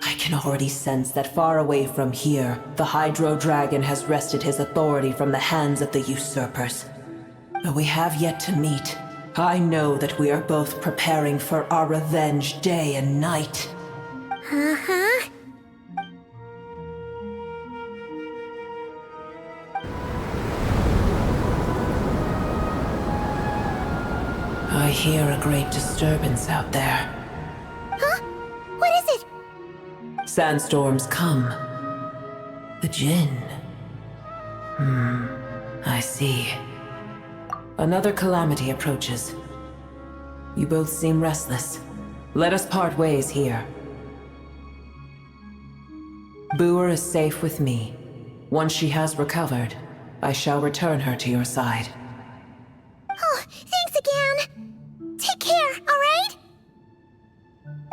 I can already sense that far away from here, the Hydro Dragon has wrested his authority from the hands of the usurpers. Though we have yet to meet, I know that we are both preparing for our revenge day and night. Uh-huh. I hear a great disturbance out there. Huh? What is it? Sandstorms come. The Jinn. I see. Another calamity approaches. You both seem restless. Let us part ways here. Booer is safe with me. Once she has recovered, I shall return her to your side. Oh, thanks again. Take care, all right?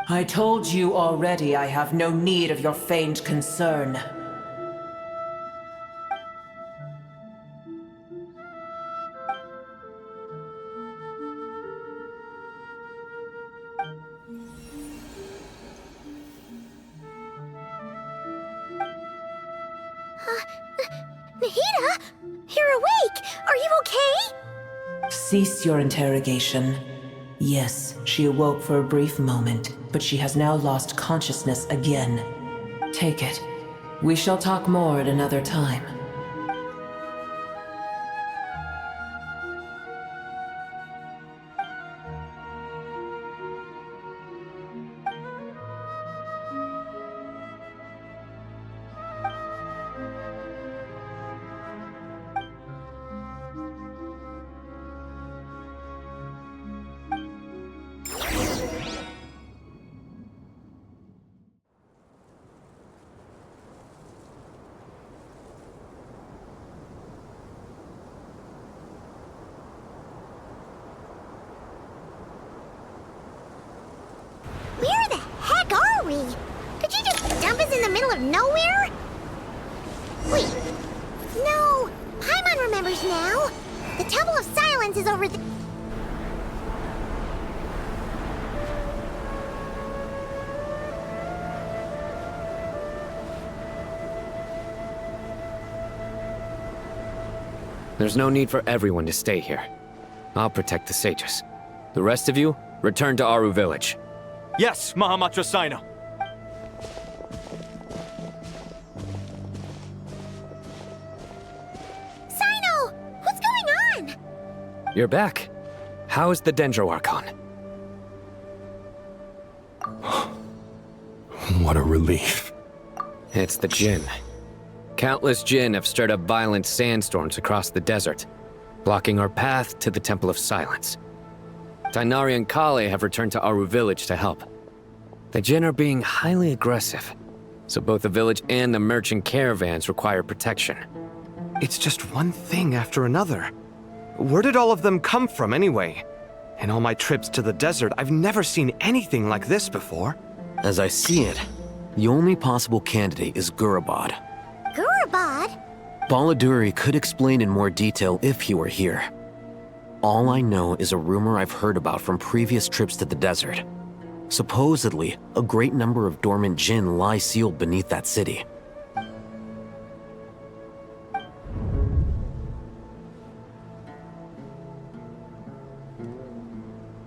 I told you already I have no need of your feigned concern. Nahida? You're awake! Are you okay? Cease your interrogation. Yes, she awoke for a brief moment, but she has now lost consciousness again. Take it. We shall talk more at another time. Where the heck are we? Did you just dump us in the middle of nowhere? Wait. No. Paimon remembers now. The Temple of Silence is over There's no need for everyone to stay here. I'll protect the sages. The rest of you, return to Aru village. Yes, Mahamatra Sino. Sino! What's going on? You're back. How is the Dendro Archon? What a relief. It's the Jinn. Countless Jinn have stirred up violent sandstorms across the desert, blocking our path to the Temple of Silence. Tainari and Kale have returned to Aru village to help. The Jinn are being highly aggressive, so both the village and the merchant caravans require protection. It's just one thing after another. Where did all of them come from anyway? In all my trips to the desert, I've never seen anything like this before. As I see it, the only possible candidate is Gurabad. Gurabad? Baladuri could explain in more detail if he were here. All I know is a rumor I've heard about from previous trips to the desert. Supposedly, a great number of dormant Jinn lie sealed beneath that city.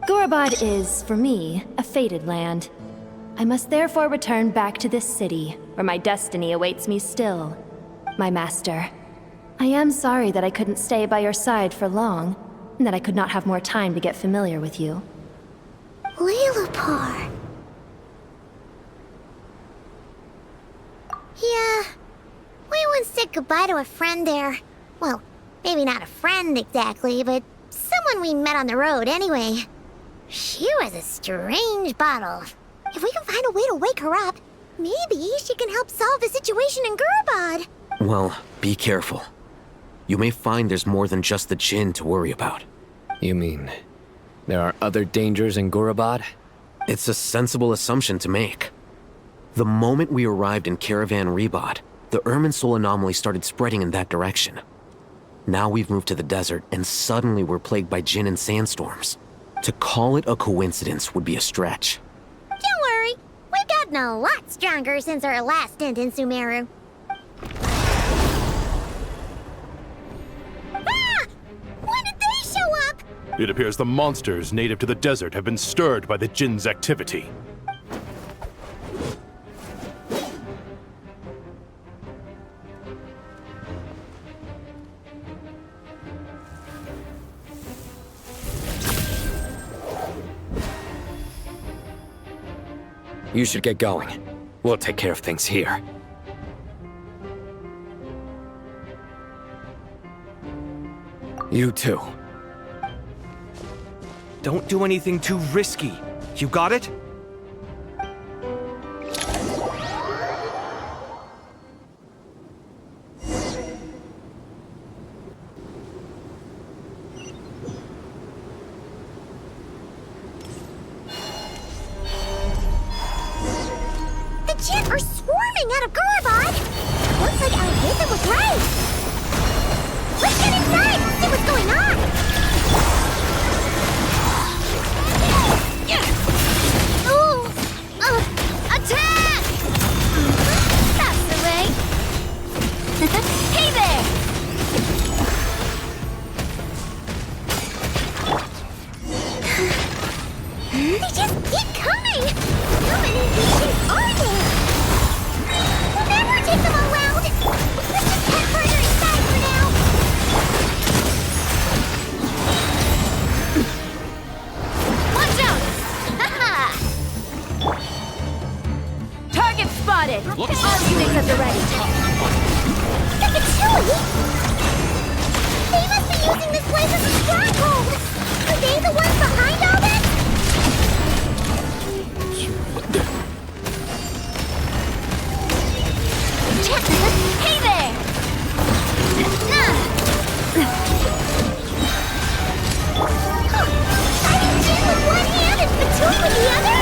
Gurabad is, for me, a fated land. I must therefore return back to this city, where my destiny awaits me still. My master. I am sorry that I couldn't stay by your side for long, and that I could not have more time to get familiar with you. Lilipar. Yeah. We once said goodbye to a friend there. Well, maybe not a friend exactly, but someone we met on the road anyway. She was a strange bottle. If we can find a way to wake her up, maybe she can help solve the situation in Gurabad. Well, be careful. You may find there's more than just the Jinn to worry about. You mean, there are other dangers in Gurabad? It's a sensible assumption to make. The moment we arrived in Caravan Rebod, the Irminsul anomaly started spreading in that direction. Now we've moved to the desert, and suddenly we're plagued by Jinn and sandstorms. To call it a coincidence would be a stretch. Don't worry, we've gotten a lot stronger since our last stint in Sumeru. Ah! When did they show up? It appears the monsters native to the desert have been stirred by the Jinn's activity. You should get going. We'll take care of things here. You too. Don't do anything too risky. You got it? The Jinn are swarming out of Gurabad! Looks like our visit was right! Let's get inside and see what's going on! Ooh! Attack! That's the way! Hey there! They just keep coming! How many legions are there? We'll never take them all out! Let's just head further inside for now! Watch out! Haha! Target spotted! All units at the ready. Chili! They must be using this place as a stronghold! Are they the ones behind all this? Hey there! Fighting Jinn with one hand and Spittoon with the other?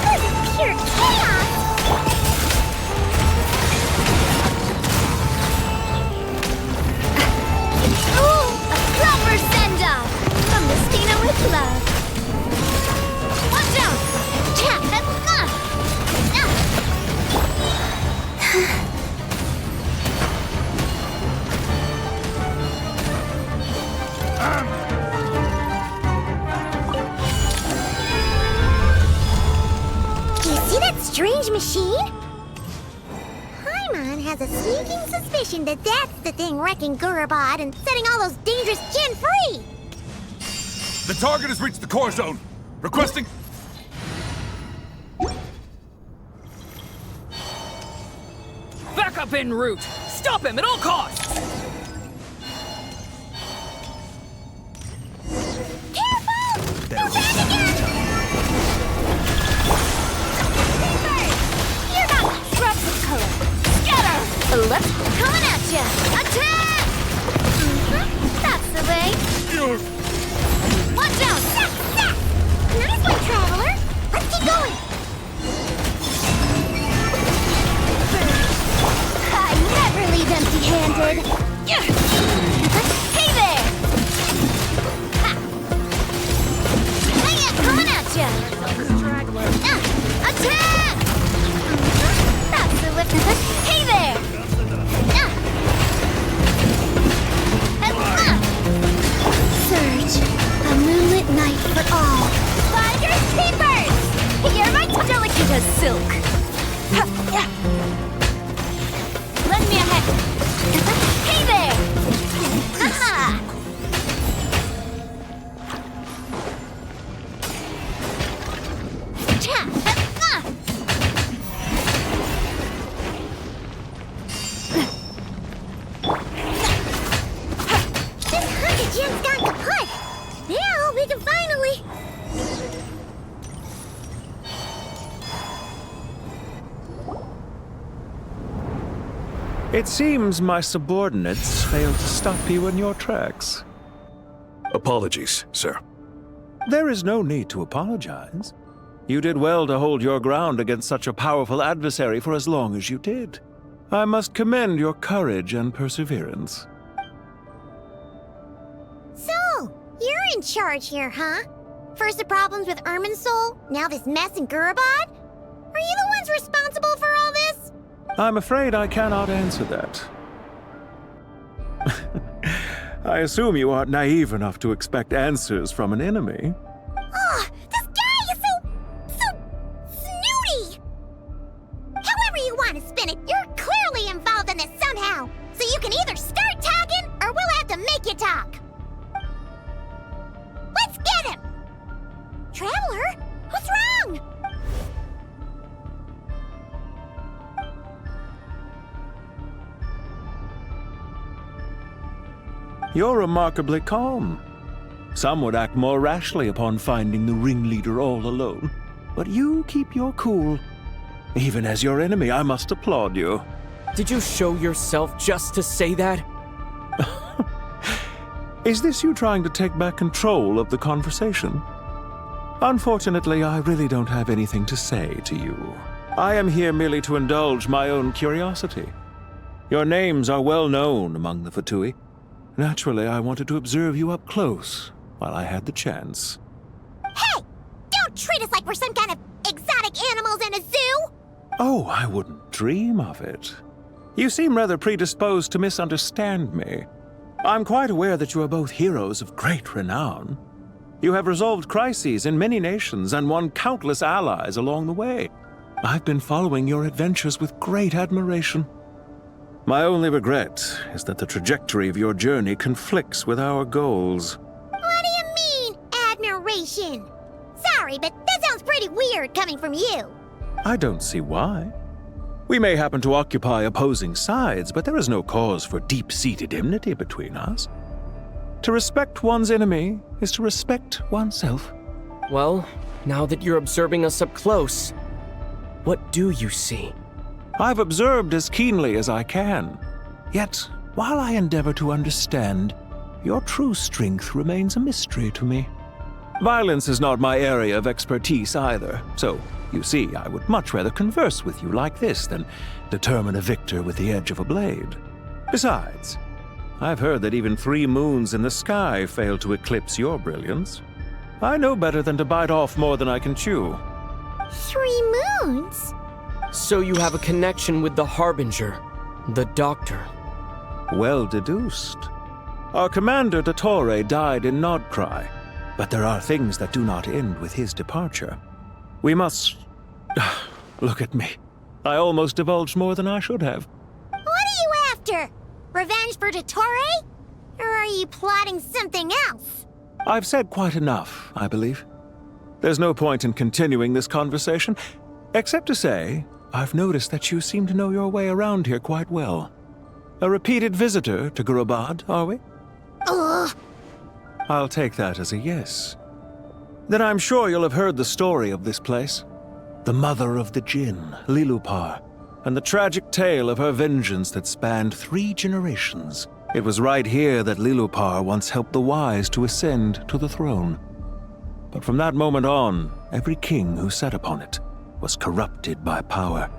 This is pure chaos! Ooh, a proper send-off from the Stina with love. strange machine? Paimon has a sneaking suspicion that that's the thing wrecking Gurabad and setting all those dangerous Jinn free! The target has reached the core zone. Requesting... Back up en route! Stop him at all costs! Careful! They're back again! You're not scrubs of color! Scatter! Let's coming at ya! Attack! That's the way! Watch out! Sack! Sack! Nice one, Traveler! Let's keep going! I never leave empty-handed! Hey there! Ha! Hey, coming at ya! Attack! That's the lift. Hey there! Surge, a moonlit night for all. Fighters, keepers! You're my delicate as silk. Lend me a hand. Hey there! Aha! This hunted gem's gone kaput! Now we can finally... It seems my subordinates failed to stop you in your tracks. Apologies, sir. There is no need to apologize. You did well to hold your ground against such a powerful adversary for as long as you did. I must commend your courage and perseverance. So, you're in charge here, huh? First the problems with Irminsul, now this mess in Gurabad? Are you the ones responsible for all this? I'm afraid I cannot answer that. I assume you aren't naive enough to expect answers from an enemy. Oh, this guy is so snooty! However you want to spin it, you're clearly involved in this somehow. So you can either start talking, or we'll have to make you talk. Let's get him! Traveler, what's wrong? You're remarkably calm. Some would act more rashly upon finding the ringleader all alone. But you keep your cool. Even as your enemy, I must applaud you. Did you show yourself just to say that? Is this you trying to take back control of the conversation? Unfortunately, I really don't have anything to say to you. I am here merely to indulge my own curiosity. Your names are well known among the Fatui. Naturally, I wanted to observe you up close while I had the chance. Hey! Don't treat us like we're some kind of exotic animals in a zoo! Oh, I wouldn't dream of it. You seem rather predisposed to misunderstand me. I'm quite aware that you are both heroes of great renown. You have resolved crises in many nations and won countless allies along the way. I've been following your adventures with great admiration. My only regret is that the trajectory of your journey conflicts with our goals. What do you mean, admiration? Sorry, but that sounds pretty weird coming from you. I don't see why. We may happen to occupy opposing sides, but there is no cause for deep-seated enmity between us. To respect one's enemy is to respect oneself. Well, now that you're observing us up close, what do you see? I've observed as keenly as I can. Yet, while I endeavor to understand, your true strength remains a mystery to me. Violence is not my area of expertise either, so, you see, I would much rather converse with you like this than determine a victor with the edge of a blade. Besides, I've heard that even 3 moons in the sky fail to eclipse your brilliance. I know better than to bite off more than I can chew. 3 moons? So you have a connection with the Harbinger, the Doctor. Well deduced. Our commander, Dottore, died in Nodcry, but there are things that do not end with his departure. We must... Look at me. I almost divulged more than I should have. What are you after? Revenge for Dottore? Or are you plotting something else? I've said quite enough, I believe. There's no point in continuing this conversation, except to say, I've noticed that you seem to know your way around here quite well. A repeated visitor to Gurabad, are we? Ugh. I'll take that as a yes. Then I'm sure you'll have heard the story of this place. The mother of the Jinn, Lilupar, and the tragic tale of her vengeance that spanned 3 generations. It was right here that Lilupar once helped the wise to ascend to the throne. But from that moment on, every king who sat upon it was corrupted by power.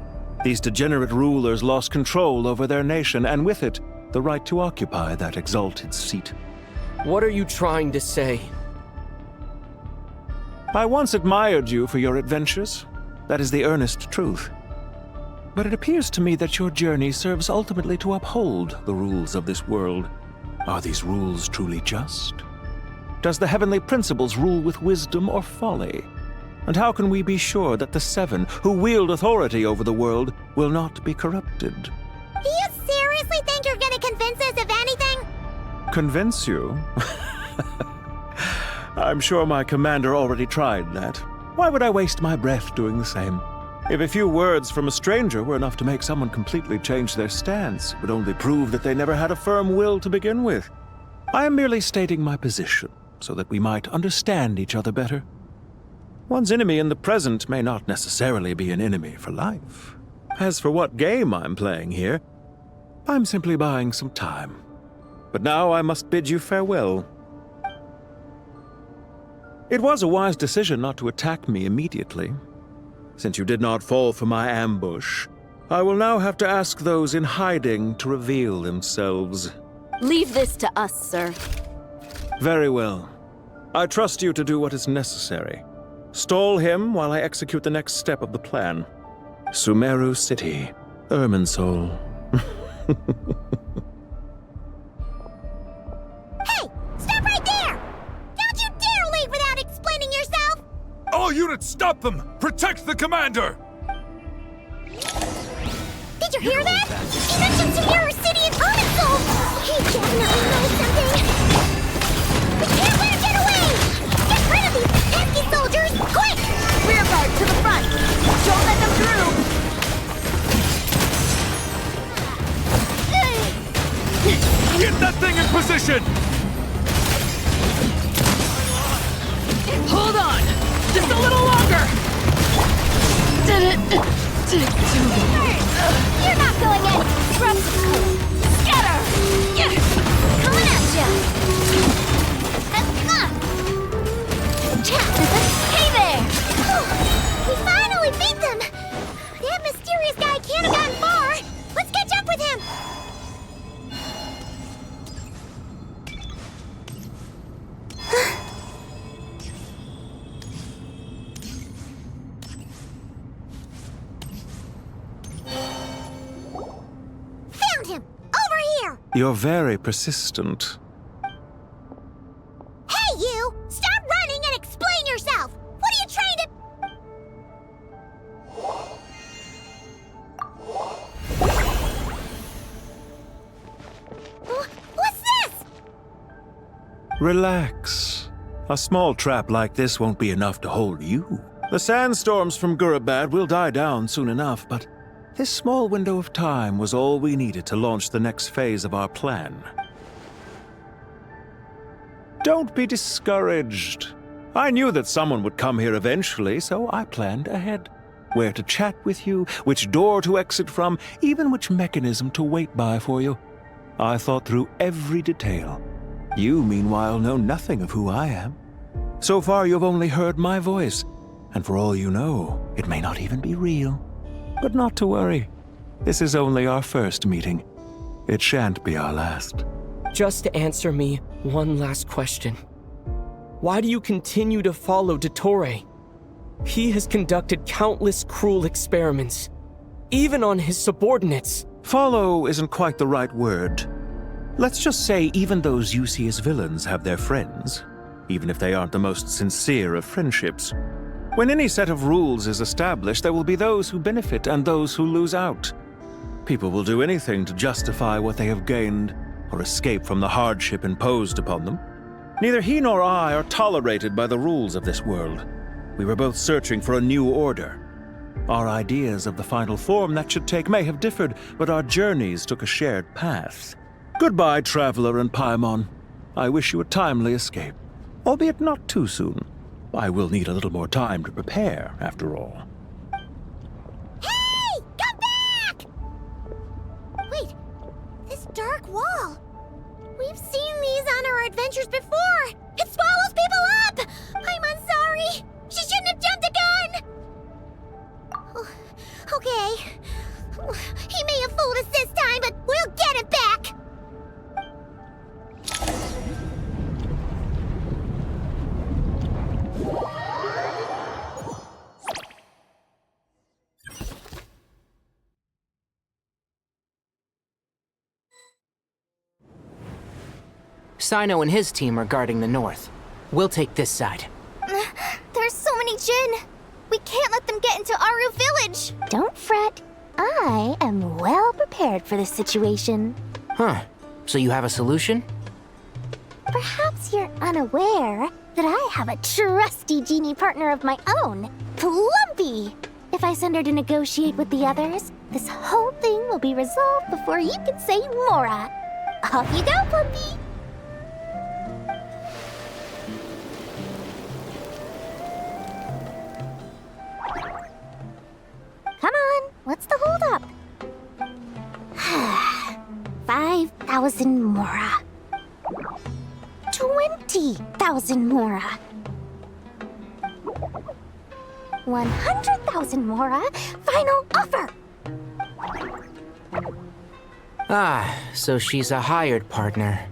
These degenerate rulers lost control over their nation, and with it, the right to occupy that exalted seat. What are you trying to say? I once admired you for your adventures. That is the earnest truth. But it appears to me that your journey serves ultimately to uphold the rules of this world. Are these rules truly just? Does the heavenly principles rule with wisdom or folly? And how can we be sure that the 7 who wield authority over the world will not be corrupted? Do you seriously think you're gonna convince us of anything? Convince you? I'm sure my commander already tried that. Why would I waste my breath doing the same? If a few words from a stranger were enough to make someone completely change their stance, it would only prove that they never had a firm will to begin with. I am merely stating my position, so that we might understand each other better. One's enemy in the present may not necessarily be an enemy for life. As for what game I'm playing here, I'm simply buying some time. But now I must bid you farewell. It was a wise decision not to attack me immediately. Since you did not fall for my ambush, I will now have to ask those in hiding to reveal themselves. Leave this to us, sir. Very well. I trust you to do what is necessary. Stall him while I execute the next step of the plan. Sumeru City, Irminsul. Hey! Stop right there! Don't you dare leave without explaining yourself! All units, stop them! Protect the commander! Did you hear that? He mentioned Sumeru City and Irminsul! He definitely knows something! We can't let him get away! Get rid of these pesky soldiers! Quick! Rear guard to the front! Don't let them through! Get that thing in position! Hold on! Just a little longer! You're not going in! Scatter! Coming at ya! Hey there! We finally beat them! That mysterious guy can't have gotten far! Let's catch up with him! Found him! Over here! You're very persistent. Hey, you! Stop running and explain yourself! What are you trying to... What's this? Relax. A small trap like this won't be enough to hold you. The sandstorms from Gurabad will die down soon enough, but this small window of time was all we needed to launch the next phase of our plan. Don't be discouraged. I knew that someone would come here eventually, so I planned ahead. Where to chat with you, which door to exit from, even which mechanism to wait by for you. I thought through every detail. You, meanwhile, know nothing of who I am. So far, you've only heard my voice, and for all you know, it may not even be real. But not to worry. This is only our first meeting. It shan't be our last. Just answer me one last question. Why do you continue to follow Dottore? He has conducted countless cruel experiments, even on his subordinates. Follow isn't quite the right word. Let's just say even those you see as villains have their friends, even if they aren't the most sincere of friendships. When any set of rules is established, there will be those who benefit and those who lose out. People will do anything to justify what they have gained or escape from the hardship imposed upon them. Neither he nor I are tolerated by the rules of this world. We were both searching for a new order. Our ideas of the final form that should take may have differed, but our journeys took a shared path. Goodbye, Traveler and Paimon. I wish you a timely escape, albeit not too soon. I will need a little more time to prepare, after all. Hey! Come back! Wait, this dark wall. We've seen these on our adventures before. It swallows people up! I'm sorry. She shouldn't have jumped the gun! Oh, okay. He may have fooled us this time, but we'll get it back! Sino and his team are guarding the north. We'll take this side. There's so many Jin. We can't let them get into Aru Village. Don't fret. I am well prepared for this situation. Huh. So you have a solution? Perhaps you're unaware that I have a trusty genie partner of my own, Plumpy. If I send her to negotiate with the others, this whole thing will be resolved before you can say Mora. Off you go, Plumpy. Come on, what's the holdup? 5,000 Mora. 20,000 Mora. 100,000 Mora. Final offer. Ah, so she's a hired partner.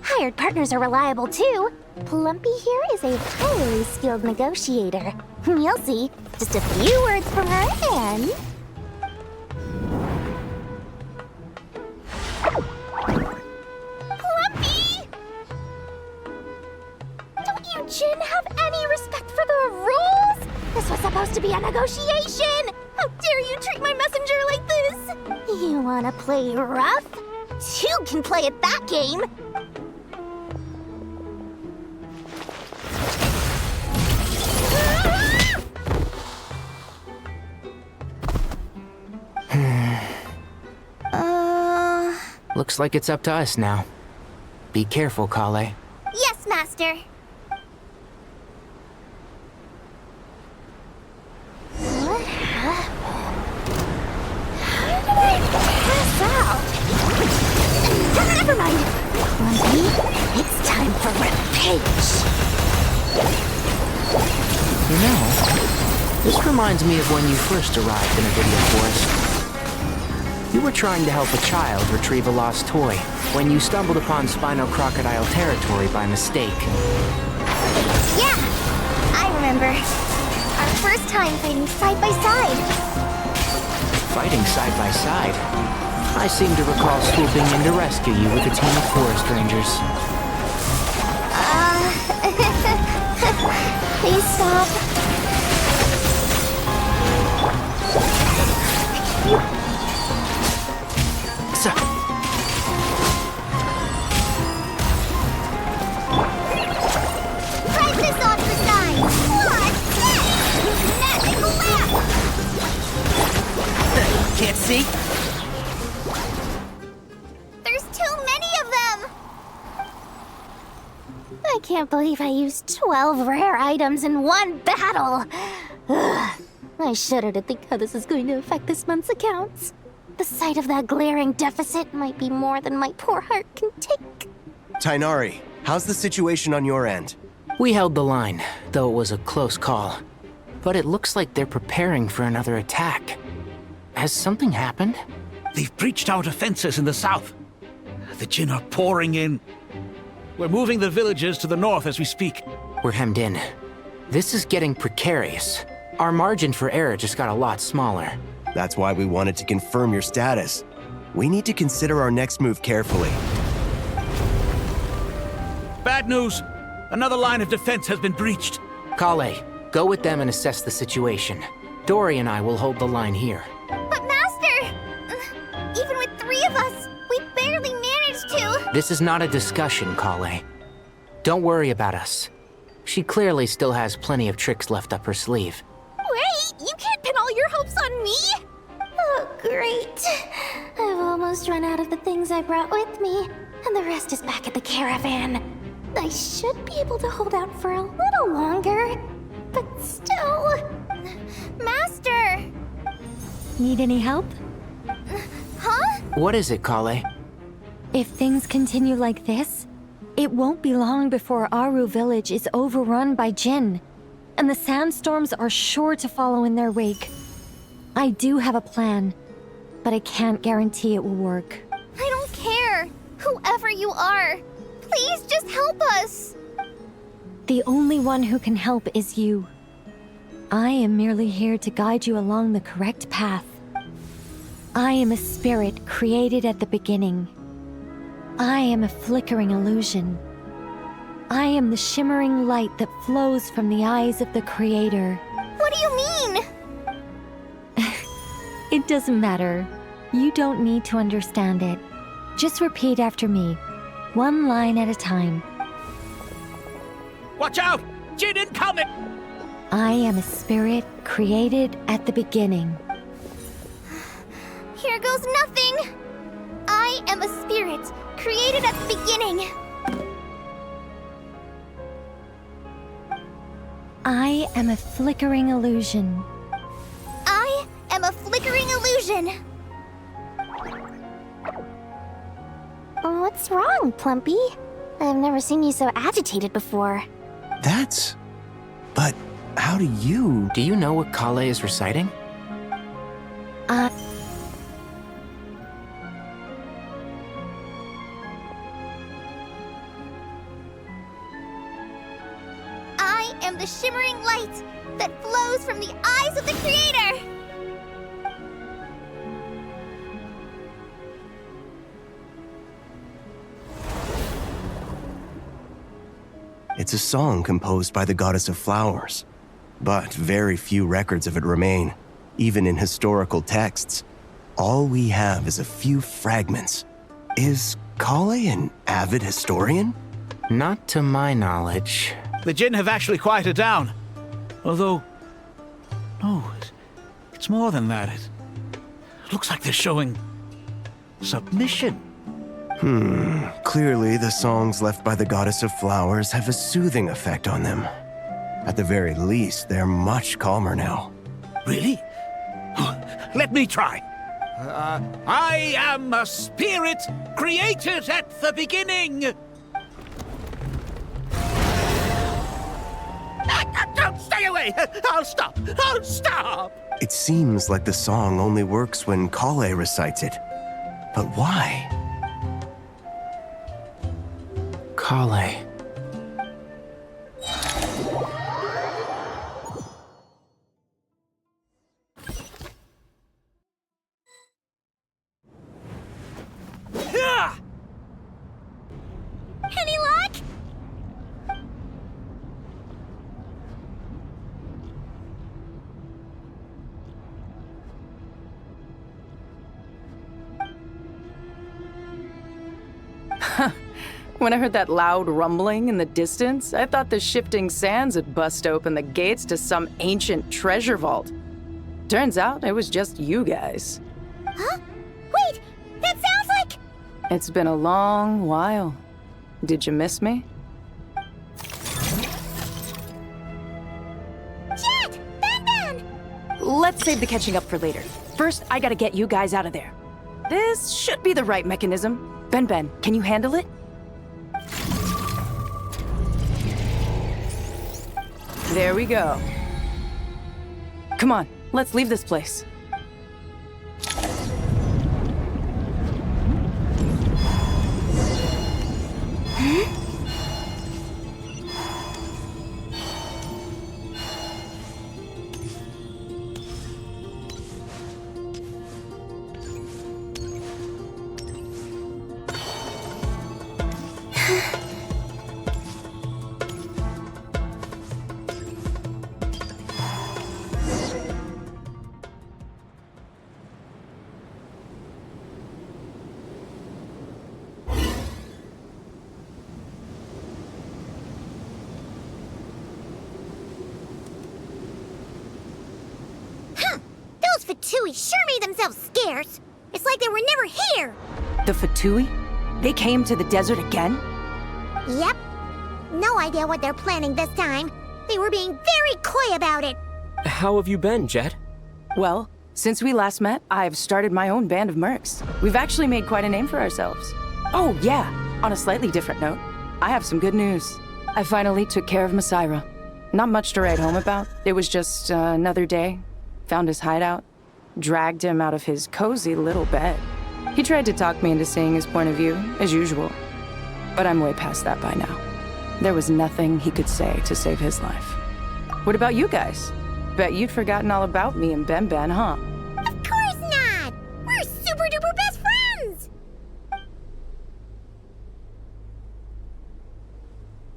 Hired partners are reliable too. Plumpy here is a highly skilled negotiator. You'll see. Just a few words from her and... Plumpy! Don't you Jin have any respect for the rules? This was supposed to be a negotiation! How dare you treat my messenger like this? You wanna play rough? You can play at that game! Looks like it's up to us now. Be careful, Kale. Yes, Master. What happened? How did I pass out? Never mind. Plumpy, it's time for revenge. You know, this reminds me of when you first arrived in Avidia Forest. You were trying to help a child retrieve a lost toy when you stumbled upon Spino Crocodile territory by mistake. Yeah, I remember. Our first time fighting side by side. Fighting side by side? I seem to recall swooping in to rescue you with a team of forest rangers. Please stop. Right this off the side! What's that? Magical lamp! Can't see? There's too many of them! I can't believe I used 12 rare items in one battle! Ugh. I shudder to think how this is going to affect this month's accounts. The sight of that glaring deficit might be more than my poor heart can take. Tainari, how's the situation on your end? We held the line, though it was a close call. But it looks like they're preparing for another attack. Has something happened? They've breached our defenses in the south. The Jin are pouring in. We're moving the villages to the north as we speak. We're hemmed in. This is getting precarious. Our margin for error just got a lot smaller. That's why we wanted to confirm your status. We need to consider our next move carefully. Bad news. Another line of defense has been breached. Kale, go with them and assess the situation. Dory and I will hold the line here. But Master! Even with 3 of us, we barely managed to. This is not a discussion, Kale. Don't worry about us. She clearly still has plenty of tricks left up her sleeve. Wait, you can't pin all your hopes on me! Oh, great. I've almost run out of the things I brought with me, and the rest is back at the caravan. I should be able to hold out for a little longer, but still... Master! Need any help? Huh? What is it, Kale? If things continue like this, it won't be long before Aru village is overrun by Jinn, and the sandstorms are sure to follow in their wake. I do have a plan, but I can't guarantee it will work. I don't care. Whoever you are, please just help us. The only one who can help is you. I am merely here to guide you along the correct path. I am a spirit created at the beginning. I am a flickering illusion. I am the shimmering light that flows from the eyes of the Creator. What do you mean? It doesn't matter. You don't need to understand it. Just repeat after me, one line at a time. Watch out! Jinn incoming! I am a spirit created at the beginning. Here goes nothing. I am a spirit created at the beginning. I am a flickering illusion. I am a flickering illusion. What's wrong, Plumpy? I've never seen you so agitated before. But how do you... Do you know what Kale is reciting? I am the shimmering light that flows from the eyes of the Creator! It's a song composed by the goddess of flowers, but very few records of it remain, even in historical texts. All we have is a few fragments. Is Kale an avid historian? Not to my knowledge. The Jinn have actually quieted down. Although... no, it's more than that. It looks like they're showing... submission. Clearly the songs left by the goddess of flowers have a soothing effect on them. At the very least, they're much calmer now. Really? Let me try. I am a spirit created at the beginning. Don't stay away! I'll stop! I'll stop! It seems like the song only works when Kale recites it. But why? Kale. Any luck? When I heard that loud rumbling in the distance, I thought the shifting sands had bust open the gates to some ancient treasure vault. Turns out it was just you guys. Huh? Wait, that sounds like... It's been a long while. Did you miss me? Jet! Ben! Let's save the catching up for later. First, I gotta get you guys out of there. This should be the right mechanism. Ben, can you handle it? There we go. Come on, let's leave this place. Fatui sure made themselves scarce. It's like they were never here. The Fatui? They came to the desert again? Yep. No idea what they're planning this time. They were being very coy about it. How have you been, Jet? Well, since we last met, I've started my own band of mercs. We've actually made quite a name for ourselves. Oh, yeah. On a slightly different note, I have some good news. I finally took care of Masaira. Not much to write home about. It was just another day. Found his hideout. Dragged him out of his cozy little bed. He tried to talk me into seeing his point of view, as usual. But I'm way past that by now. There was nothing he could say to save his life. What about you guys? Bet you'd forgotten all about me and Ben Ben, huh? Of course not! We're super duper best friends!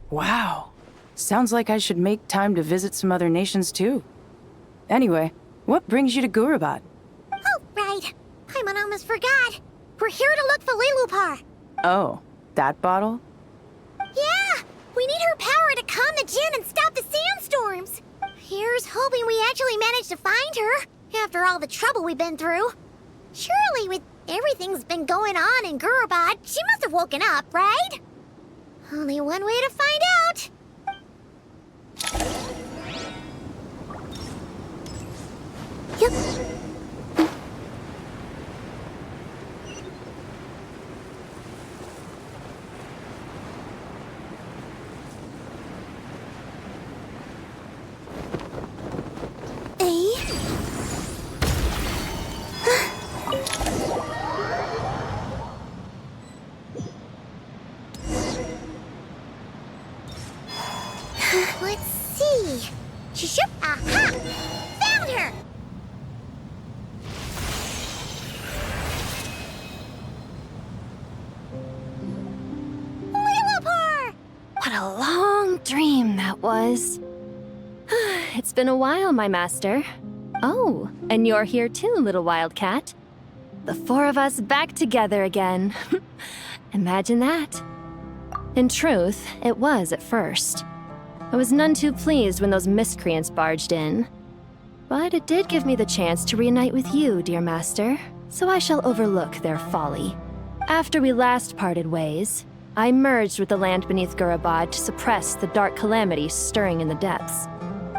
Wow. Sounds like I should make time to visit some other nations too. Anyway, what brings you to Gurabad? Oh, right. I almost forgot. We're here to look for Lilupar. Oh, that bottle? Yeah! We need her power to calm the Jinn and stop the sandstorms. Here's hoping we actually manage to find her, after all the trouble we've been through. Surely, with everything's been going on in Gurabad, she must have woken up, right? Only one way to find out. Yep. Let's see. Shoop! Aha! Found her! Lilupar! What a long dream that was. It's been a while, my master. Oh, and you're here too, little wildcat. The four of us back together again. Imagine that. In truth, it was at first. I was none too pleased when those miscreants barged in. But it did give me the chance to reunite with you, dear master, so I shall overlook their folly. After we last parted ways, I merged with the land beneath Gurabad to suppress the dark calamity stirring in the depths.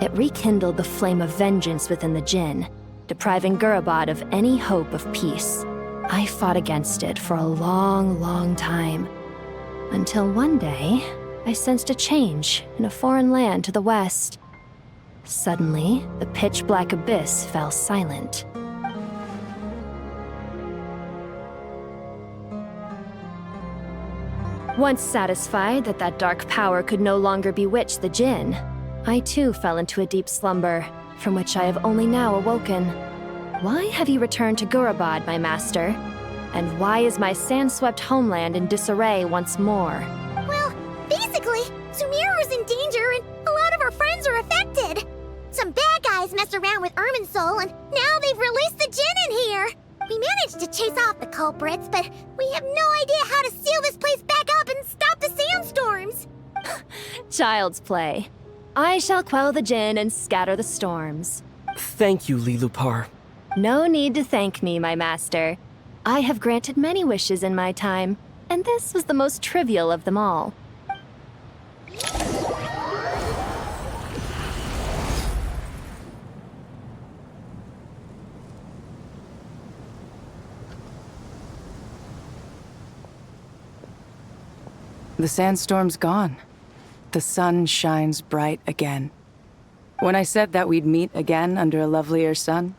It rekindled the flame of vengeance within the Jinn, depriving Gurabad of any hope of peace. I fought against it for a long, long time, until one day, I sensed a change in a foreign land to the west. Suddenly, the pitch-black abyss fell silent. Once satisfied that that dark power could no longer bewitch the Jinn, I too fell into a deep slumber, from which I have only now awoken. Why have you returned to Gurabad, my master? And why is my sand-swept homeland in disarray once more? Well, basically, Sumeru's in danger and a lot of our friends are affected. Some bad guys messed around with Irminsul and now they've released the Jinn in here. We managed to chase off the culprits, but we have no idea how to seal this place back up and stop the sandstorms. Child's play. I shall quell the Jinn and scatter the storms. Thank you, Lilupar. No need to thank me, my master. I have granted many wishes in my time, and this was the most trivial of them all. The sandstorm's gone. The sun shines bright again. When I said that we'd meet again under a lovelier sun,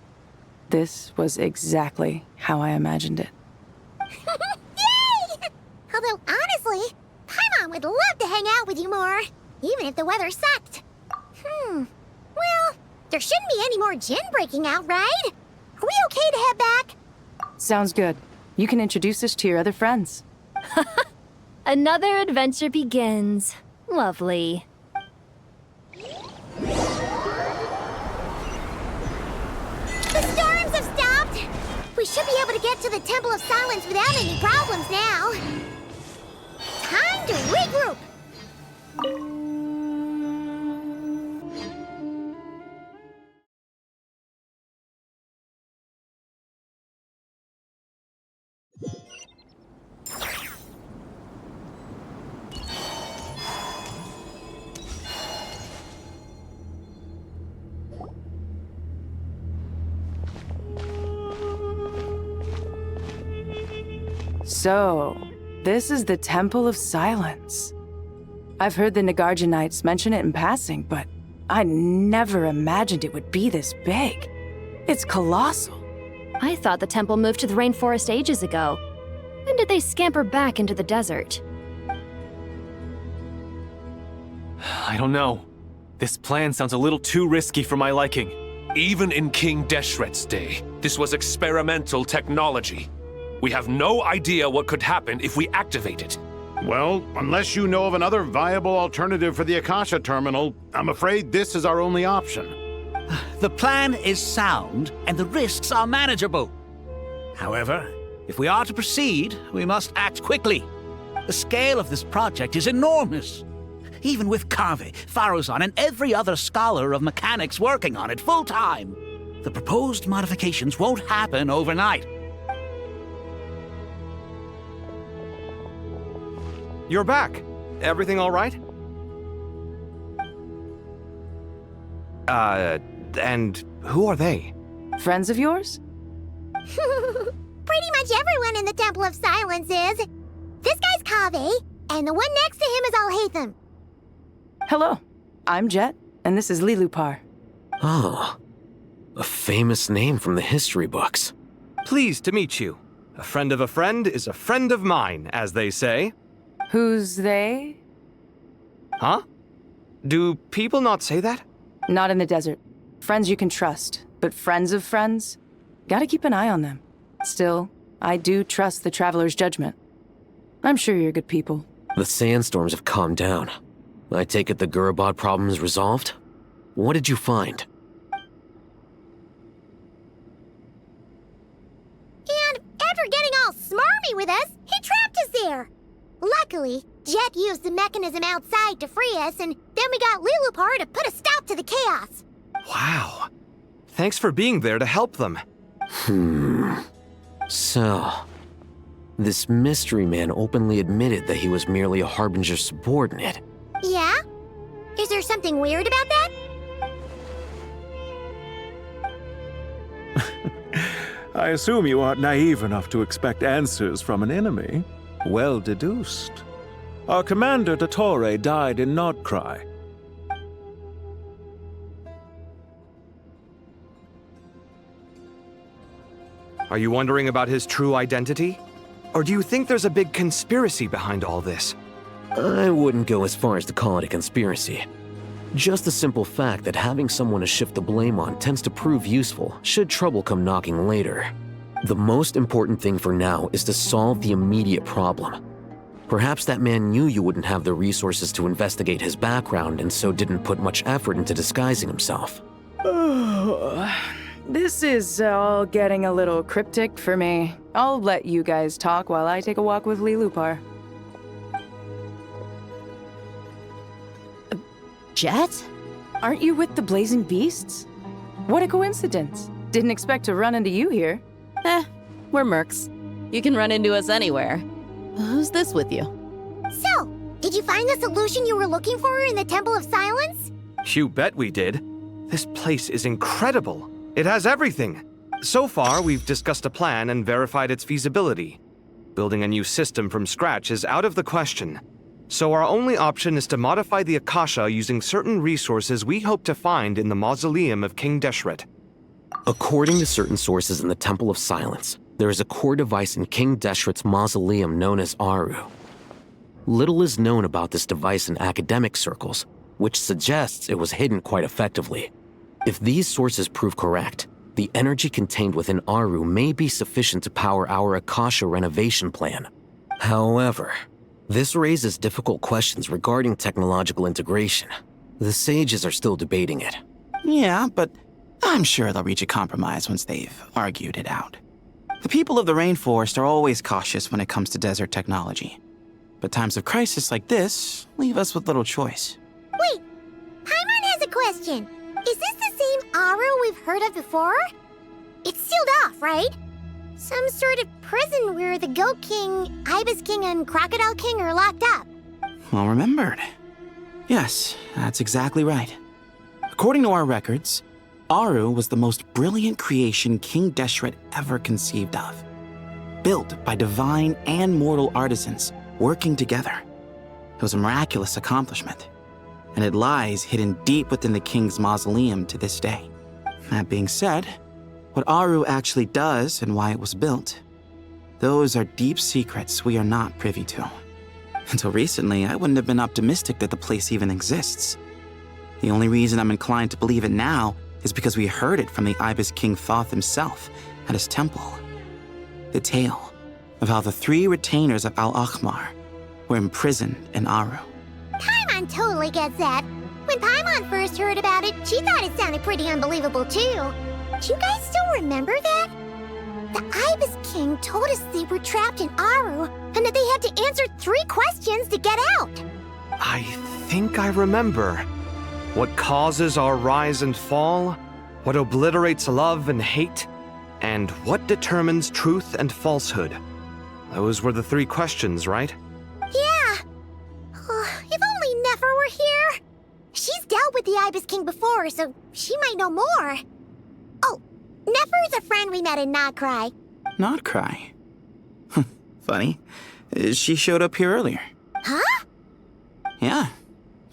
this was exactly how I imagined it. Yay! Although, honestly, Paimon would love to hang out with you more, even if the weather sucked. Well, there shouldn't be any more Jinn breaking out, right? Are we okay to head back? Sounds good. You can introduce us to your other friends. Another adventure begins. Lovely. The storms have stopped! We should be able to get to the Temple of Silence without any problems now. Time to regroup! So, this is the Temple of Silence. I've heard the Nagarjanites mention it in passing, but I never imagined it would be this big. It's colossal. I thought the temple moved to the rainforest ages ago. When did they scamper back into the desert? I don't know. This plan sounds a little too risky for my liking. Even in King Deshret's day, this was experimental technology. We have no idea what could happen if we activate it. Well, unless you know of another viable alternative for the Akasha terminal, I'm afraid this is our only option. The plan is sound, and the risks are manageable. However, if we are to proceed, we must act quickly. The scale of this project is enormous. Even with Kave, Faruzan, and every other scholar of mechanics working on it full-time, the proposed modifications won't happen overnight. You're back. Everything all right? And who are they? Friends of yours? Pretty much everyone in the Temple of Silence is. This guy's Kave, and the one next to him is Alhaitham. Hello, I'm Jet, and this is Lilupar. Oh, a famous name from the history books. Pleased to meet you. A friend of a friend is a friend of mine, as they say. Who's they? Huh? Do people not say that? Not in the desert. Friends you can trust, but friends of friends? Gotta keep an eye on them. Still, I do trust the Traveler's judgment. I'm sure you're good people. The sandstorms have calmed down. I take it the Gurabad problem is resolved? What did you find? And after getting all smarmy with us, he trapped us there. Luckily, Jet used the mechanism outside to free us, and then we got Lilupar to put a stop to the chaos. Wow. Thanks for being there to help them. So, this mystery man openly admitted that he was merely a Harbinger subordinate. Yeah? Is there something weird about that? I assume you aren't naive enough to expect answers from an enemy. Well deduced. Our commander, Dottore, died in Nordkrai. Are you wondering about his true identity? Or do you think there's a big conspiracy behind all this? I wouldn't go as far as to call it a conspiracy. Just the simple fact that having someone to shift the blame on tends to prove useful should trouble come knocking later. The most important thing for now is to solve the immediate problem. Perhaps that man knew you wouldn't have the resources to investigate his background and so didn't put much effort into disguising himself. This is all getting a little cryptic for me. I'll let you guys talk while I take a walk with Lilupar. Jet? Aren't you with the Blazing Beasts? What a coincidence. Didn't expect to run into you here. We're mercs. You can run into us anywhere. Who's this with you? So, did you find the solution you were looking for in the Temple of Silence? You bet we did. This place is incredible. It has everything. So far, we've discussed a plan and verified its feasibility. Building a new system from scratch is out of the question. So our only option is to modify the Akasha using certain resources we hope to find in the mausoleum of King Deshret. According to certain sources in the Temple of Silence, there is a core device in King Deshret's mausoleum known as Aru. Little is known about this device in academic circles, which suggests it was hidden quite effectively. If these sources prove correct, the energy contained within Aru may be sufficient to power our Akasha renovation plan. However, this raises difficult questions regarding technological integration. The sages are still debating it. Yeah, but I'm sure they'll reach a compromise once they've argued it out. The people of the rainforest are always cautious when it comes to desert technology. But times of crisis like this leave us with little choice. Wait, Paimon has a question. Is this the same Aru we've heard of before? It's sealed off, right? Some sort of prison where the Goat King, Ibis King, and Crocodile King are locked up. Well remembered. Yes, that's exactly right. According to our records, Aru was the most brilliant creation King Deshret ever conceived of. built by divine and mortal artisans working together. It was a miraculous accomplishment, and it lies hidden deep within the king's mausoleum to this day. That being said, what Aru actually does and why it was built, those are deep secrets we are not privy to. Until recently, I wouldn't have been optimistic that the place even exists. The only reason I'm inclined to believe it now is because we heard it from the Ibis King Thoth himself at his temple. The tale of how the 3 retainers of Al-Akhmar were imprisoned in Aru. Paimon totally gets that. When Paimon first heard about it, she thought it sounded pretty unbelievable too. Do you guys still remember that? The Ibis King told us they were trapped in Aru and that they had to answer 3 questions to get out. I think I remember. What causes our rise and fall? What obliterates love and hate? And what determines truth and falsehood? Those were the 3 questions, right? Yeah. If only Nefer were here. She's dealt with the Ibis King before, so she might know more. Oh, Nefer is a friend we met in Notcry. Notcry? Funny. She showed up here earlier. Huh? Yeah.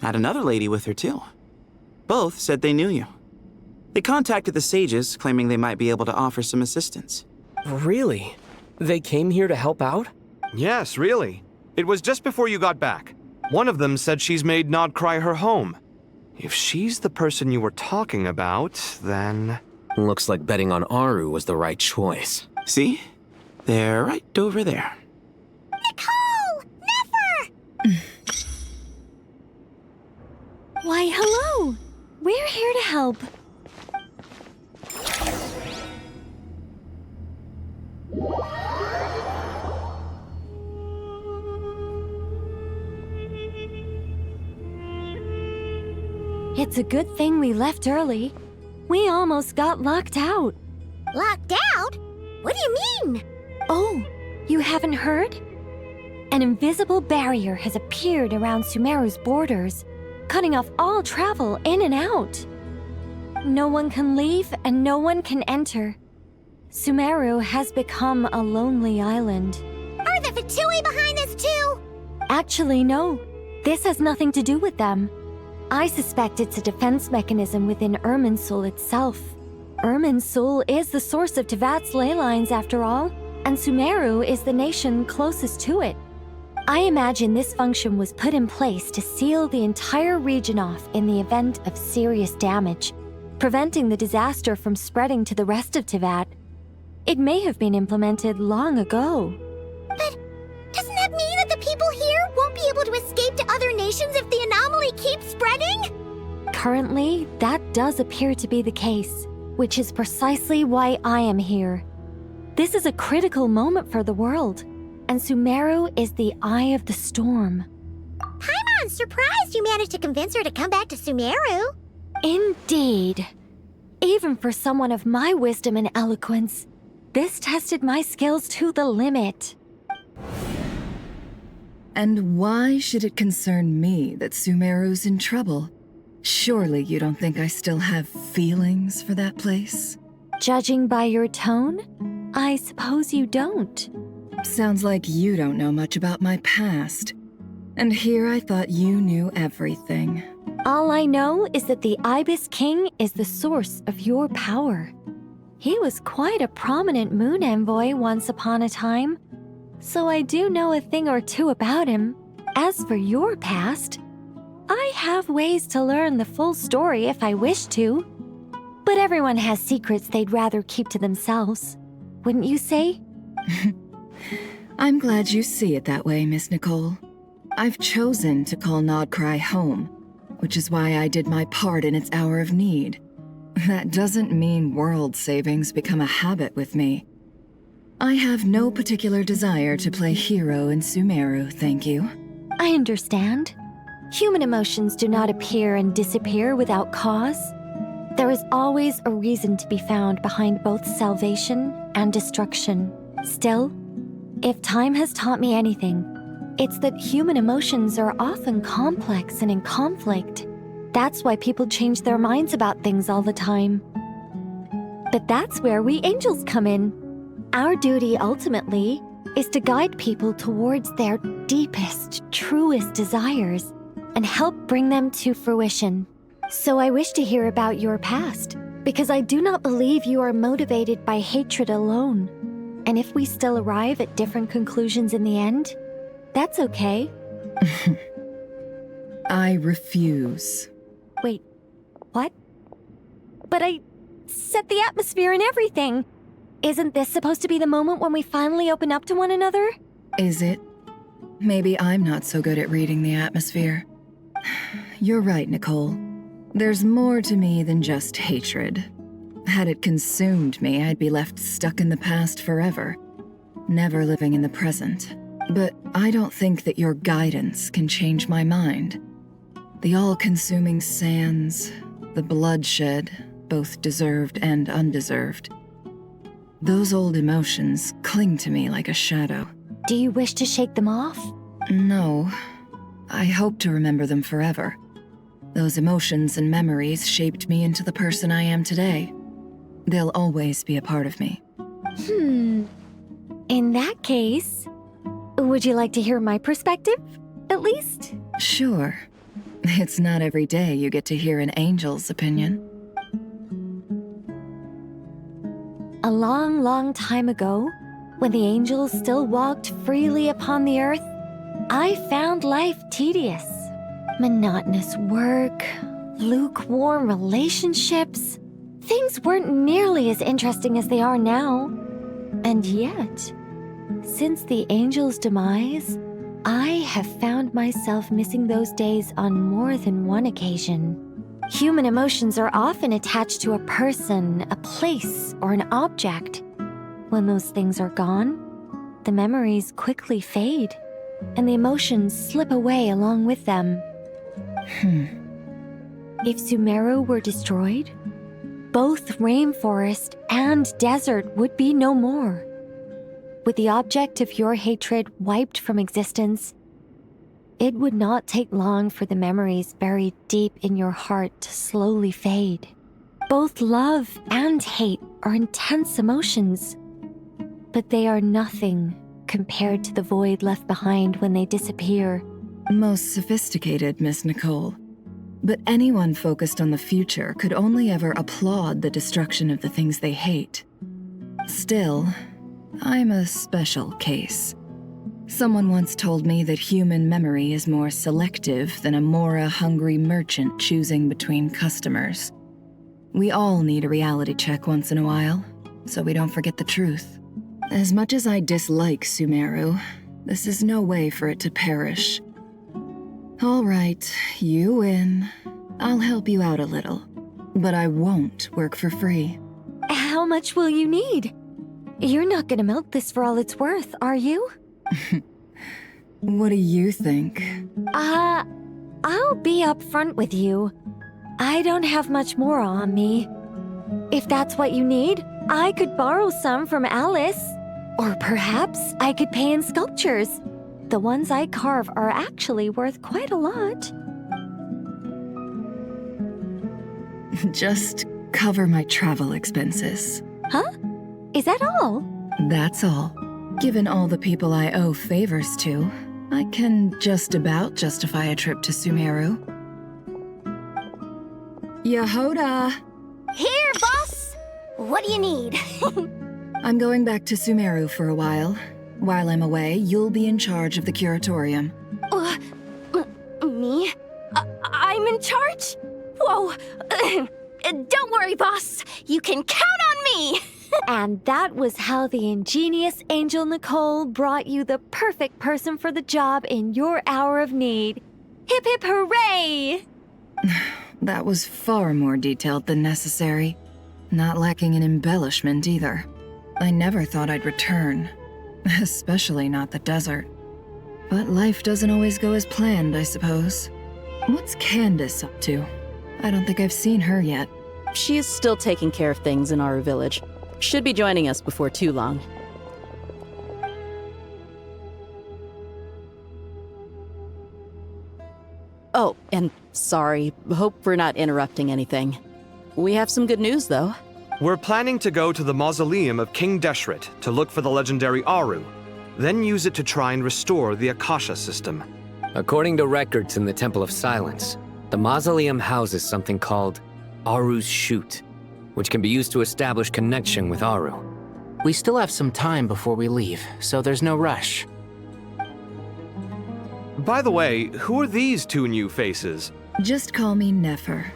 Had another lady with her, too. Both said they knew you. They contacted the sages, claiming they might be able to offer some assistance. Really? They came here to help out? Yes, really. It was just before you got back. One of them said she's made Nodcry her home. If she's the person you were talking about, then... Looks like betting on Aru was the right choice. See? They're right over there. Nicole! Nefer! Why, hello! We're here to help. It's a good thing we left early. We almost got locked out. Locked out? What do you mean? Oh, you haven't heard? An invisible barrier has appeared around Sumeru's borders, cutting off all travel in and out. No one can leave and no one can enter. Sumeru has become a lonely island. Are the Fatui behind this too? Actually, no. This has nothing to do with them. I suspect it's a defense mechanism within Irminsul itself. Irminsul is the source of Tevat's ley lines after all, and Sumeru is the nation closest to it. I imagine this function was put in place to seal the entire region off in the event of serious damage, preventing the disaster from spreading to the rest of Tevat. It may have been implemented long ago. But doesn't that mean that the people here won't be able to escape to other nations if the anomaly keeps spreading? Currently, that does appear to be the case, which is precisely why I am here. This is a critical moment for the world, and Sumeru is the eye of the storm. Paimon's surprised you managed to convince her to come back to Sumeru. Indeed. Even for someone of my wisdom and eloquence, this tested my skills to the limit. And why should it concern me that Sumeru's in trouble? Surely you don't think I still have feelings for that place? Judging by your tone, I suppose you don't. Sounds like you don't know much about my past. And here I thought you knew everything. All I know is that the Ibis King is the source of your power. He was quite a prominent moon envoy once upon a time, so I do know a thing or two about him. As for your past, I have ways to learn the full story if I wish to. But everyone has secrets they'd rather keep to themselves, wouldn't you say? I'm glad you see it that way, Miss Nicole. I've chosen to call Nodcry home, which is why I did my part in its hour of need. That doesn't mean world savings become a habit with me. I have no particular desire to play hero in Sumeru, thank you. I understand. Human emotions do not appear and disappear without cause. There is always a reason to be found behind both salvation and destruction. Still, if time has taught me anything, it's that human emotions are often complex and in conflict. That's why people change their minds about things all the time. But that's where we angels come in. Our duty ultimately is to guide people towards their deepest, truest desires and help bring them to fruition. So I wish to hear about your past, because I do not believe you are motivated by hatred alone. And if we still arrive at different conclusions in the end, that's okay. I refuse. Wait, what? But I set the atmosphere and everything. Isn't this supposed to be the moment when we finally open up to one another? Is it? Maybe I'm not so good at reading the atmosphere. You're right, Nicole. There's more to me than just hatred. Had it consumed me, I'd be left stuck in the past forever, never living in the present. But I don't think that your guidance can change my mind. The all-consuming sands, the bloodshed, both deserved and undeserved. Those old emotions cling to me like a shadow. Do you wish to shake them off? No. I hope to remember them forever. Those emotions and memories shaped me into the person I am today. They'll always be a part of me. In that case, would you like to hear my perspective, at least? Sure. It's not every day you get to hear an angel's opinion. A long, long time ago, when the angels still walked freely upon the earth, I found life tedious. Monotonous work, lukewarm relationships. Things weren't nearly as interesting as they are now. And yet, since the angels' demise, I have found myself missing those days on more than one occasion. Human emotions are often attached to a person, a place, or an object. When those things are gone, the memories quickly fade, and the emotions slip away along with them. If Sumeru were destroyed, both rainforest and desert would be no more. With the object of your hatred wiped from existence, it would not take long for the memories buried deep in your heart to slowly fade. Both love and hate are intense emotions, but they are nothing compared to the void left behind when they disappear. Most sophisticated, Miss Nicole. But anyone focused on the future could only ever applaud the destruction of the things they hate. Still, I'm a special case. Someone once told me that human memory is more selective than a Mora-hungry merchant choosing between customers. We all need a reality check once in a while, so we don't forget the truth. As much as I dislike Sumeru, this is no way for it to perish. All right, you win. I'll help you out a little, but I won't work for free. How much will you need? You're not gonna milk this for all it's worth, are you? What do you think? I'll be upfront with you. I don't have much more on me. If that's what you need, I could borrow some from Alice. Or perhaps I could pay in sculptures. The ones I carve are actually worth quite a lot. Just cover my travel expenses. Huh? Is that all? That's all. Given all the people I owe favors to, I can just about justify a trip to Sumeru. Yehoda! Here, boss! What do you need? I'm going back to Sumeru for a while. While I'm away, you'll be in charge of the curatorium. Me? I'm in charge? Whoa! Don't worry, boss. You can count on me! And that was how the ingenious Angel Nicole brought you the perfect person for the job in your hour of need. Hip hip hooray! That was far more detailed than necessary. Not lacking in embellishment either. I never thought I'd return. Especially not the desert. But life doesn't always go as planned, I suppose. What's Candace up to? I don't think I've seen her yet. She is still taking care of things in our village. Should be joining us before too long. Oh, and sorry. Hope we're not interrupting anything. We have some good news, though. We're planning to go to the mausoleum of King Deshret to look for the legendary Aru. then use it to try and restore the Akasha system. According to records in the Temple of Silence, the mausoleum houses something called Aru's Chute, which can be used to establish connection with Aru. We still have some time before we leave, so there's no rush. By the way, who are these two new faces? Just call me Nefer.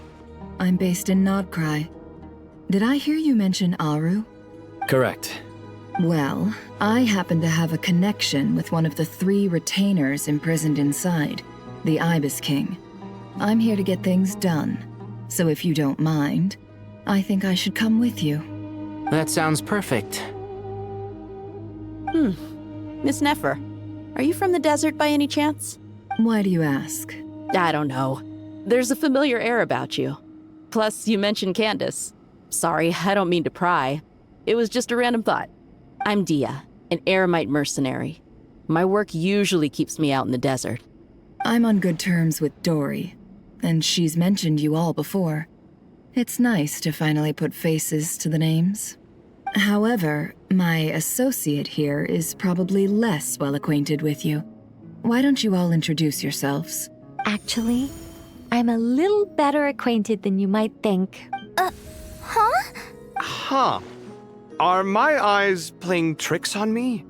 I'm based in Nodcry. Did I hear you mention Aru? Correct. Well, I happen to have a connection with one of the 3 retainers imprisoned inside, the Ibis King. I'm here to get things done, so if you don't mind, I think I should come with you. That sounds perfect. Miss Nefer, are you from the desert by any chance? Why do you ask? I don't know. There's a familiar air about you. Plus, you mentioned Candace. Sorry, I don't mean to pry. It was just a random thought. I'm Dia, an Eremite mercenary. My work usually keeps me out in the desert. I'm on good terms with Dory, and she's mentioned you all before. It's nice to finally put faces to the names. However, my associate here is probably less well acquainted with you. Why don't you all introduce yourselves? Actually, I'm a little better acquainted than you might think. Huh. Are my eyes playing tricks on me?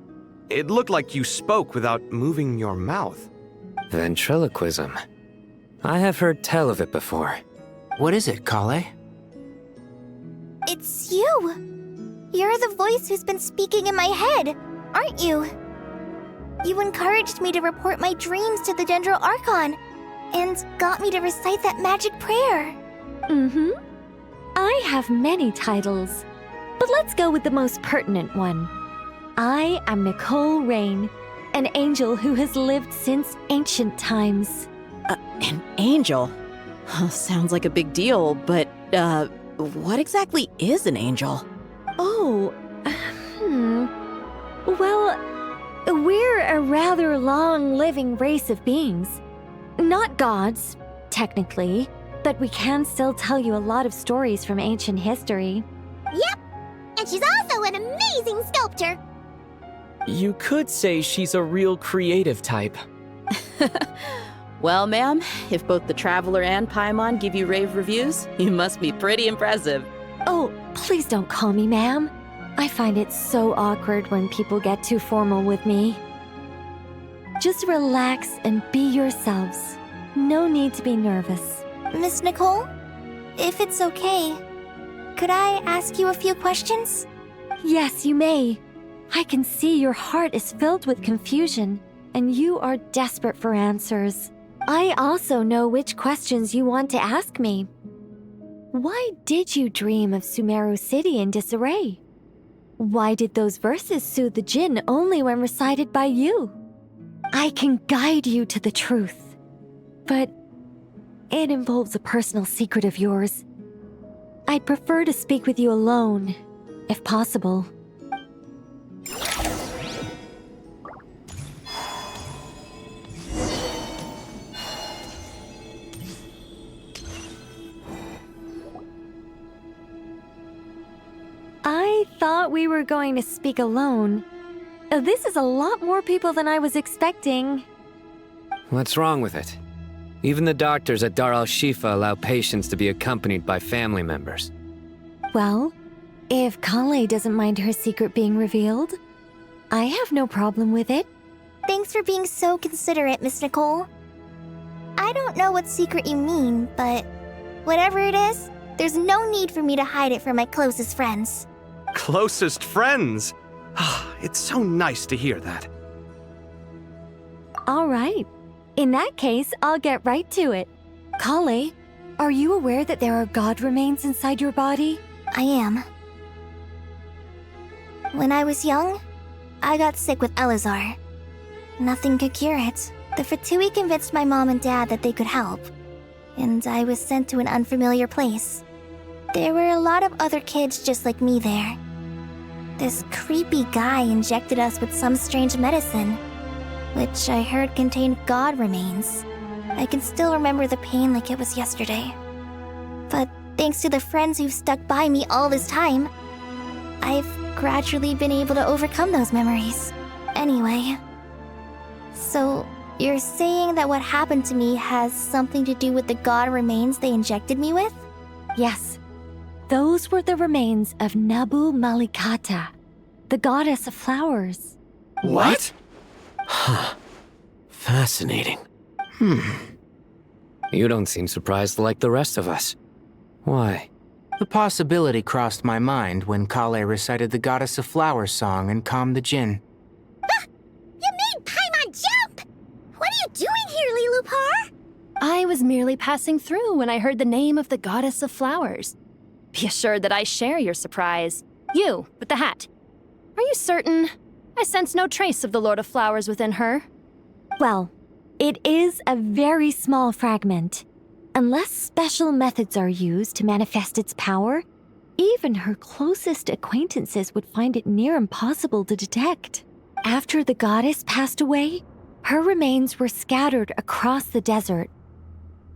It looked like you spoke without moving your mouth. Ventriloquism. I have heard tell of it before. What is it, Kale? It's you! You're the voice who's been speaking in my head, aren't you? You encouraged me to report my dreams to the General Archon, and got me to recite that magic prayer. Mm-hmm. I have many titles, but let's go with the most pertinent one. I am Nicole Rain, an angel who has lived since ancient times. An angel? Sounds like a big deal, but, what exactly is an angel? Oh, Well, we're a rather long-living race of beings. Not gods, technically, but we can still tell you a lot of stories from ancient history. Yep, and she's also an amazing sculptor. You could say she's a real creative type. Well, ma'am, if both the Traveler and Paimon give you rave reviews, you must be pretty impressive. Oh, please don't call me ma'am. I find it so awkward when people get too formal with me. Just relax and be yourselves. No need to be nervous. Miss Nicole, if it's okay, could I ask you a few questions? Yes, you may. I can see your heart is filled with confusion, and you are desperate for answers. I also know which questions you want to ask me. Why did you dream of Sumeru City in disarray? Why did those verses soothe the Jinn only when recited by you? I can guide you to the truth, but it involves a personal secret of yours. I'd prefer to speak with you alone, if possible. I thought we were going to speak alone. This is a lot more people than I was expecting. What's wrong with it? Even the doctors at Dar al-Shifa allow patients to be accompanied by family members. Well, if Kale doesn't mind her secret being revealed, I have no problem with it. Thanks for being so considerate, Miss Nicole. I don't know what secret you mean, but whatever it is, there's no need for me to hide it from my closest friends. Closest friends? It's so nice to hear that. All right. In that case, I'll get right to it. Kale, are you aware that there are god remains inside your body? I am. When I was young, I got sick with Elazar. Nothing could cure it. The Fatui convinced my mom and dad that they could help, and I was sent to an unfamiliar place. There were a lot of other kids just like me there. This creepy guy injected us with some strange medicine, which I heard contained god remains. I can still remember the pain like it was yesterday. But thanks to the friends who've stuck by me all this time, I've gradually been able to overcome those memories. Anyway, so you're saying that what happened to me has something to do with the god remains they injected me with? Yes. Those were the remains of Nabu Malikata, the goddess of flowers. What? Huh. Fascinating. You don't seem surprised like the rest of us. Why? The possibility crossed my mind when Kale recited the Goddess of Flowers song and calmed the Jinn. You made Paimon jump! What are you doing here, Lilupar? I was merely passing through when I heard the name of the Goddess of Flowers. Be assured that I share your surprise. You, with the hat. Are you certain? I sense no trace of the Lord of Flowers within her. Well, it is a very small fragment. Unless special methods are used to manifest its power, even her closest acquaintances would find it near impossible to detect. After the goddess passed away, her remains were scattered across the desert.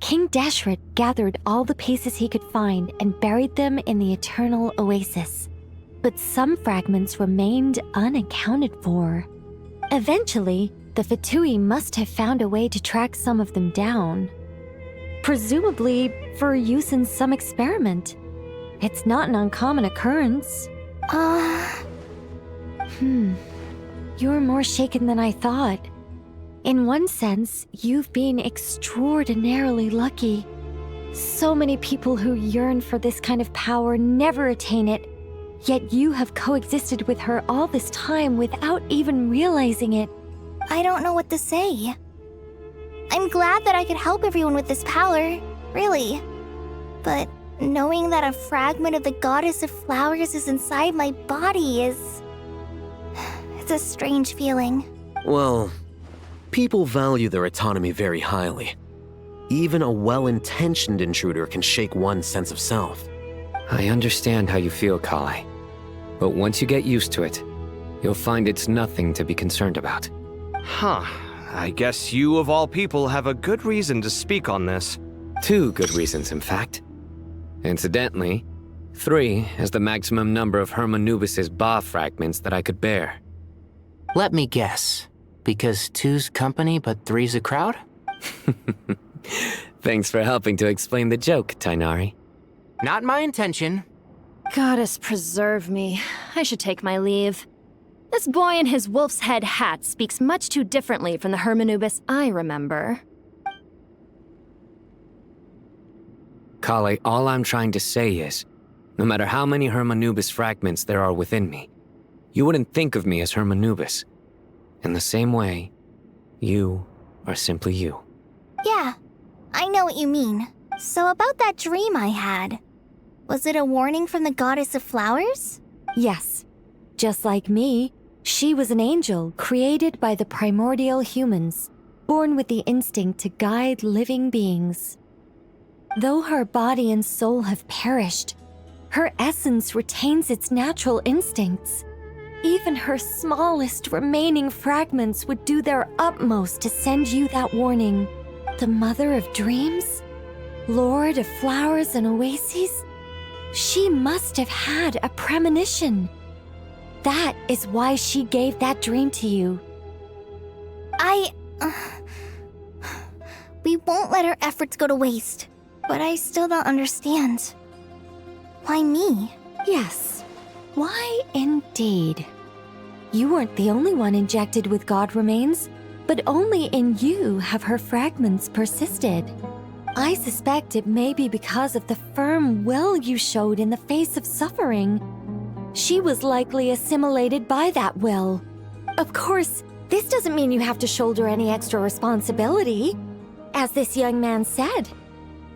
King Deshret gathered all the pieces he could find and buried them in the Eternal Oasis. But some fragments remained unaccounted for. Eventually, the Fatui must have found a way to track some of them down. Presumably for use in some experiment. It's not an uncommon occurrence. You're more shaken than I thought. In one sense, you've been extraordinarily lucky. So many people who yearn for this kind of power never attain it, yet you have coexisted with her all this time without even realizing it. I don't know what to say. I'm glad that I could help everyone with this power, really. But knowing that a fragment of the Goddess of Flowers is inside my body is... it's a strange feeling. Well, people value their autonomy very highly. Even a well-intentioned intruder can shake one's sense of self. I understand how you feel, Kale. But once you get used to it, you'll find it's nothing to be concerned about. Huh. I guess you, of all people, have a good reason to speak on this. 2 good reasons, in fact. Incidentally, 3 is the maximum number of Hermanubis' Ba fragments that I could bear. Let me guess. Because 2's company, but 3's a crowd? Thanks for helping to explain the joke, Tainari. Not my intention. Goddess preserve me. I should take my leave. This boy in his wolf's head hat speaks much too differently from the Hermanubis I remember. Kale, all I'm trying to say is, no matter how many Hermanubis fragments there are within me, you wouldn't think of me as Hermanubis. In the same way, you are simply you. Yeah, I know what you mean. So about that dream I had, was it a warning from the Goddess of Flowers? Yes. Just like me, she was an angel created by the primordial humans, born with the instinct to guide living beings. Though her body and soul have perished, her essence retains its natural instincts. Even her smallest remaining fragments would do their utmost to send you that warning. The Mother of Dreams? Lord of Flowers and Oases? She must have had a premonition. That is why she gave that dream to you. We won't let our efforts go to waste. But I still don't understand. Why me? Yes. Why indeed? You weren't the only one injected with god remains, but only in you have her fragments persisted. I suspect it may be because of the firm will you showed in the face of suffering. She was likely assimilated by that will. Of course, this doesn't mean you have to shoulder any extra responsibility. As this young man said,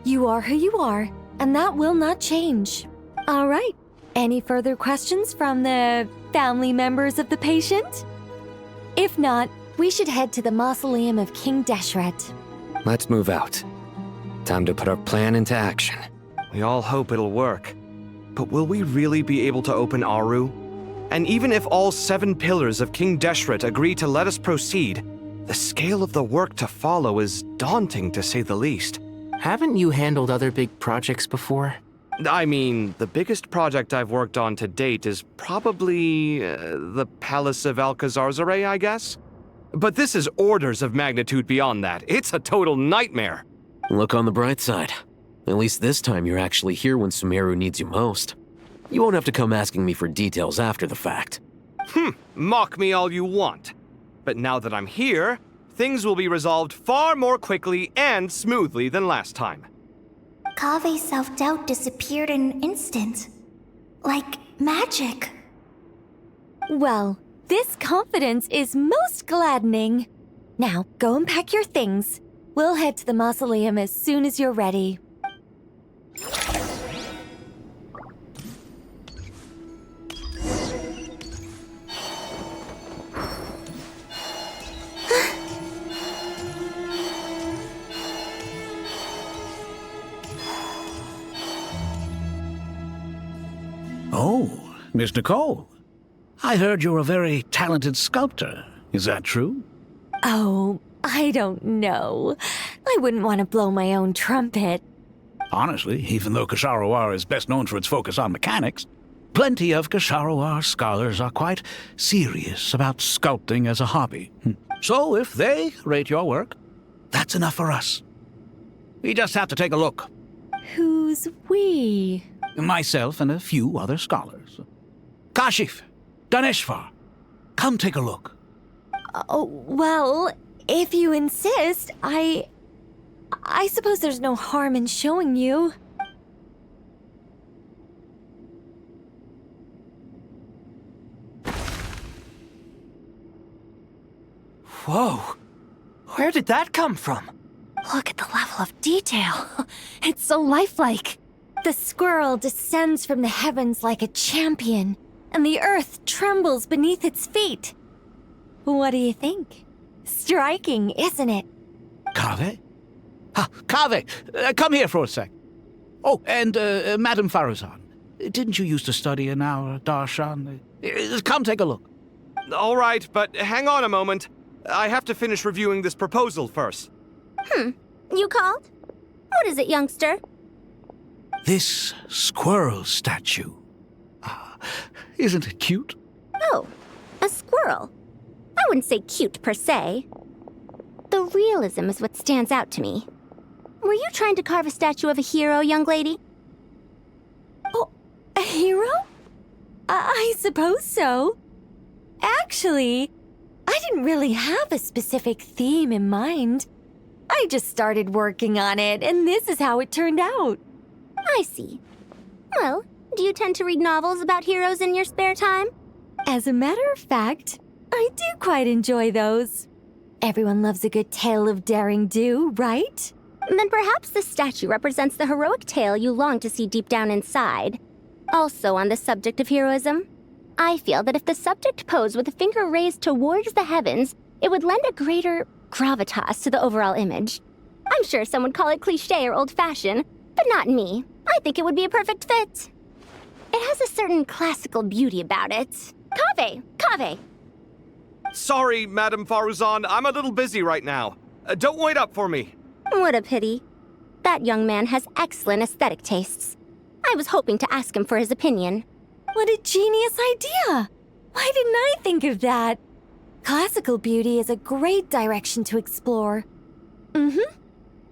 you are who you are, and that will not change. All right, any further questions from the family members of the patient? If not, we should head to the mausoleum of King Deshret. Let's move out. Time to put our plan into action. We all hope it'll work. But will we really be able to open Aru? And even if all 7 pillars of King Deshret agree to let us proceed, the scale of the work to follow is daunting to say the least. Haven't you handled other big projects before? I mean, the biggest project I've worked on to date is probably the Palace of Alcazarzaray, I guess? But this is orders of magnitude beyond that. It's a total nightmare. Look on the bright side. At least this time you're actually here when Sumeru needs you most. You won't have to come asking me for details after the fact. Mock me all you want. But now that I'm here, things will be resolved far more quickly and smoothly than last time. Kave's self-doubt disappeared in an instant. Like magic. Well, this confidence is most gladdening. Now, go and pack your things. We'll head to the mausoleum as soon as you're ready. Oh, Miss Nicole. I heard you're a very talented sculptor. Is that true? Oh, I don't know. I wouldn't want to blow my own trumpet. Honestly, even though Ksharoar is best known for its focus on mechanics, plenty of Ksharoar scholars are quite serious about sculpting as a hobby. So if they rate your work, that's enough for us. We just have to take a look. Who's we? Myself and a few other scholars. Kashif, Daneshvar, come take a look. Oh, well, if you insist, I suppose there's no harm in showing you. Whoa! Where did that come from? Look at the level of detail. It's so lifelike. The squirrel descends from the heavens like a champion, and the earth trembles beneath its feet. What do you think? Striking, isn't it? Kaveh? Kaveh, come here for a sec. Oh, and Madame Faruzan, didn't you used to study in our darshan? Come take a look. All right, but hang on a moment. I have to finish reviewing this proposal first. You called? What is it, youngster? This squirrel statue. Isn't it cute? Oh, a squirrel. I wouldn't say cute per se. The realism is what stands out to me. Were you trying to carve a statue of a hero, young lady? Oh, a hero? I suppose so. Actually, I didn't really have a specific theme in mind. I just started working on it, and this is how it turned out. I see. Well, do you tend to read novels about heroes in your spare time? As a matter of fact, I do quite enjoy those. Everyone loves a good tale of daring do, right? Then perhaps the statue represents the heroic tale you long to see deep down inside. Also on the subject of heroism, I feel that if the subject posed with a finger raised towards the heavens, it would lend a greater gravitas to the overall image. I'm sure some would call it cliché or old-fashioned, but not me. I think it would be a perfect fit. It has a certain classical beauty about it. Kaveh! Sorry, Madame Faruzan, I'm a little busy right now. Don't wait up for me. What a pity. That young man has excellent aesthetic tastes. I was hoping to ask him for his opinion. What a genius idea! Why didn't I think of that? Classical beauty is a great direction to explore.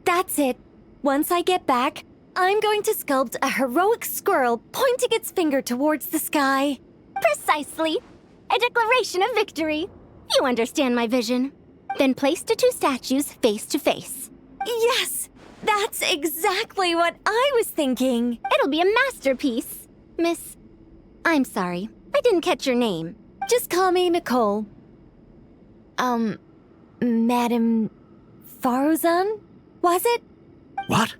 That's it. Once I get back, I'm going to sculpt a heroic squirrel pointing its finger towards the sky. Precisely. A declaration of victory. You understand my vision. Then place the two statues face to face. Yes! That's exactly what I was thinking. It'll be a masterpiece. Miss... I'm sorry. I didn't catch your name. Just call me Nicole. Madame Faruzan? Was it? What?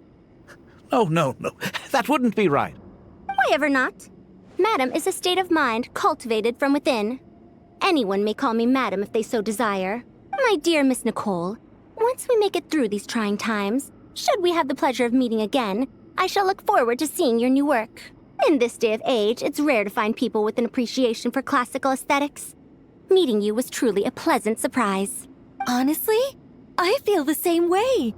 Oh, no. That wouldn't be right. Why ever not? Madam is a state of mind cultivated from within. Anyone may call me Madam if they so desire. My dear Miss Nicole, once we make it through these trying times, should we have the pleasure of meeting again, I shall look forward to seeing your new work. In this day of age, it's rare to find people with an appreciation for classical aesthetics. Meeting you was truly a pleasant surprise. Honestly, I feel the same way.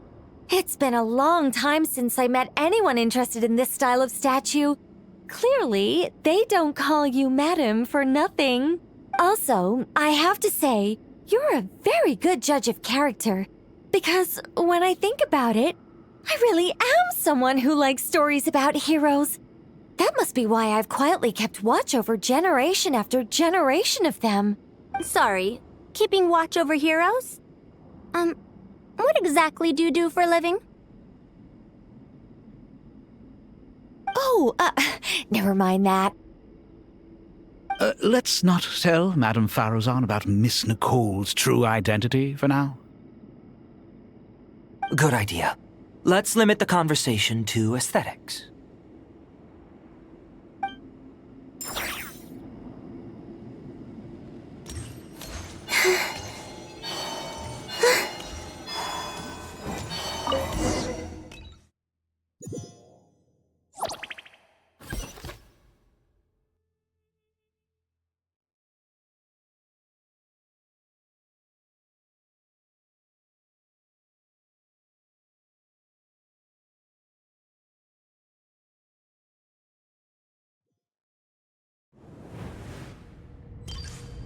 It's been a long time since I met anyone interested in this style of statue. Clearly, they don't call you Madam for nothing. Also, I have to say, you're a very good judge of character. Because when I think about it, I really am someone who likes stories about heroes. That must be why I've quietly kept watch over generation after generation of them. Sorry, keeping watch over heroes? What exactly do you do for a living? Oh, never mind that. Let's not tell Madame Faruzan about Miss Nicole's true identity for now. Good idea. Let's limit the conversation to aesthetics.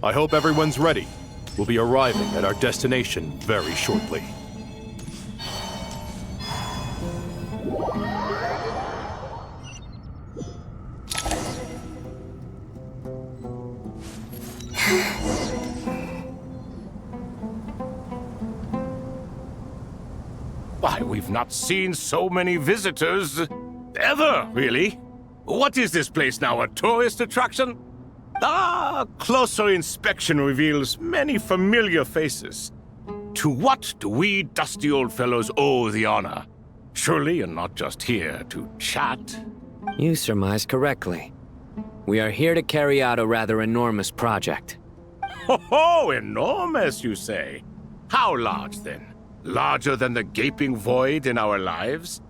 I hope everyone's ready. We'll be arriving at our destination very shortly. Why, we've not seen so many visitors ever, really. What is this place now, a tourist attraction? Closer inspection reveals many familiar faces. To what do we dusty old fellows owe the honor? Surely you're not just here to chat. You surmise correctly. We are here to carry out a rather enormous project. Ho, enormous, you say? How large, then? Larger than the gaping void in our lives?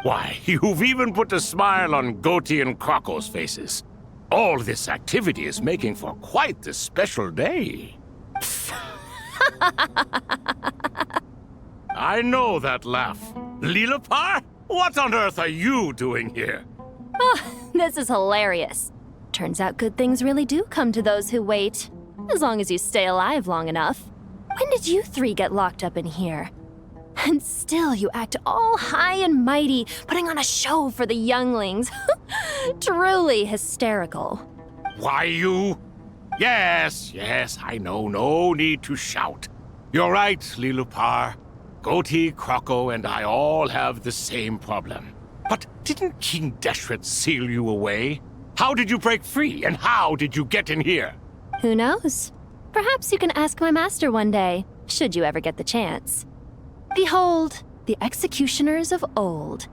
Why, you've even put a smile on Goatee and Crocco's faces. All this activity is making for quite the special day. I know that laugh. Lilipar? What on earth are you doing here? Oh, this is hilarious. Turns out good things really do come to those who wait. As long as you stay alive long enough. When did you three get locked up in here? And still you act all high and mighty, putting on a show for the younglings. Truly hysterical. Why, you? Yes, I know. No need to shout. You're right, Lilipar. Goatee, Crocco, and I all have the same problem. But didn't King Deshret seal you away? How did you break free, and how did you get in here? Who knows? Perhaps you can ask my master one day, should you ever get the chance. Behold, the executioners of old.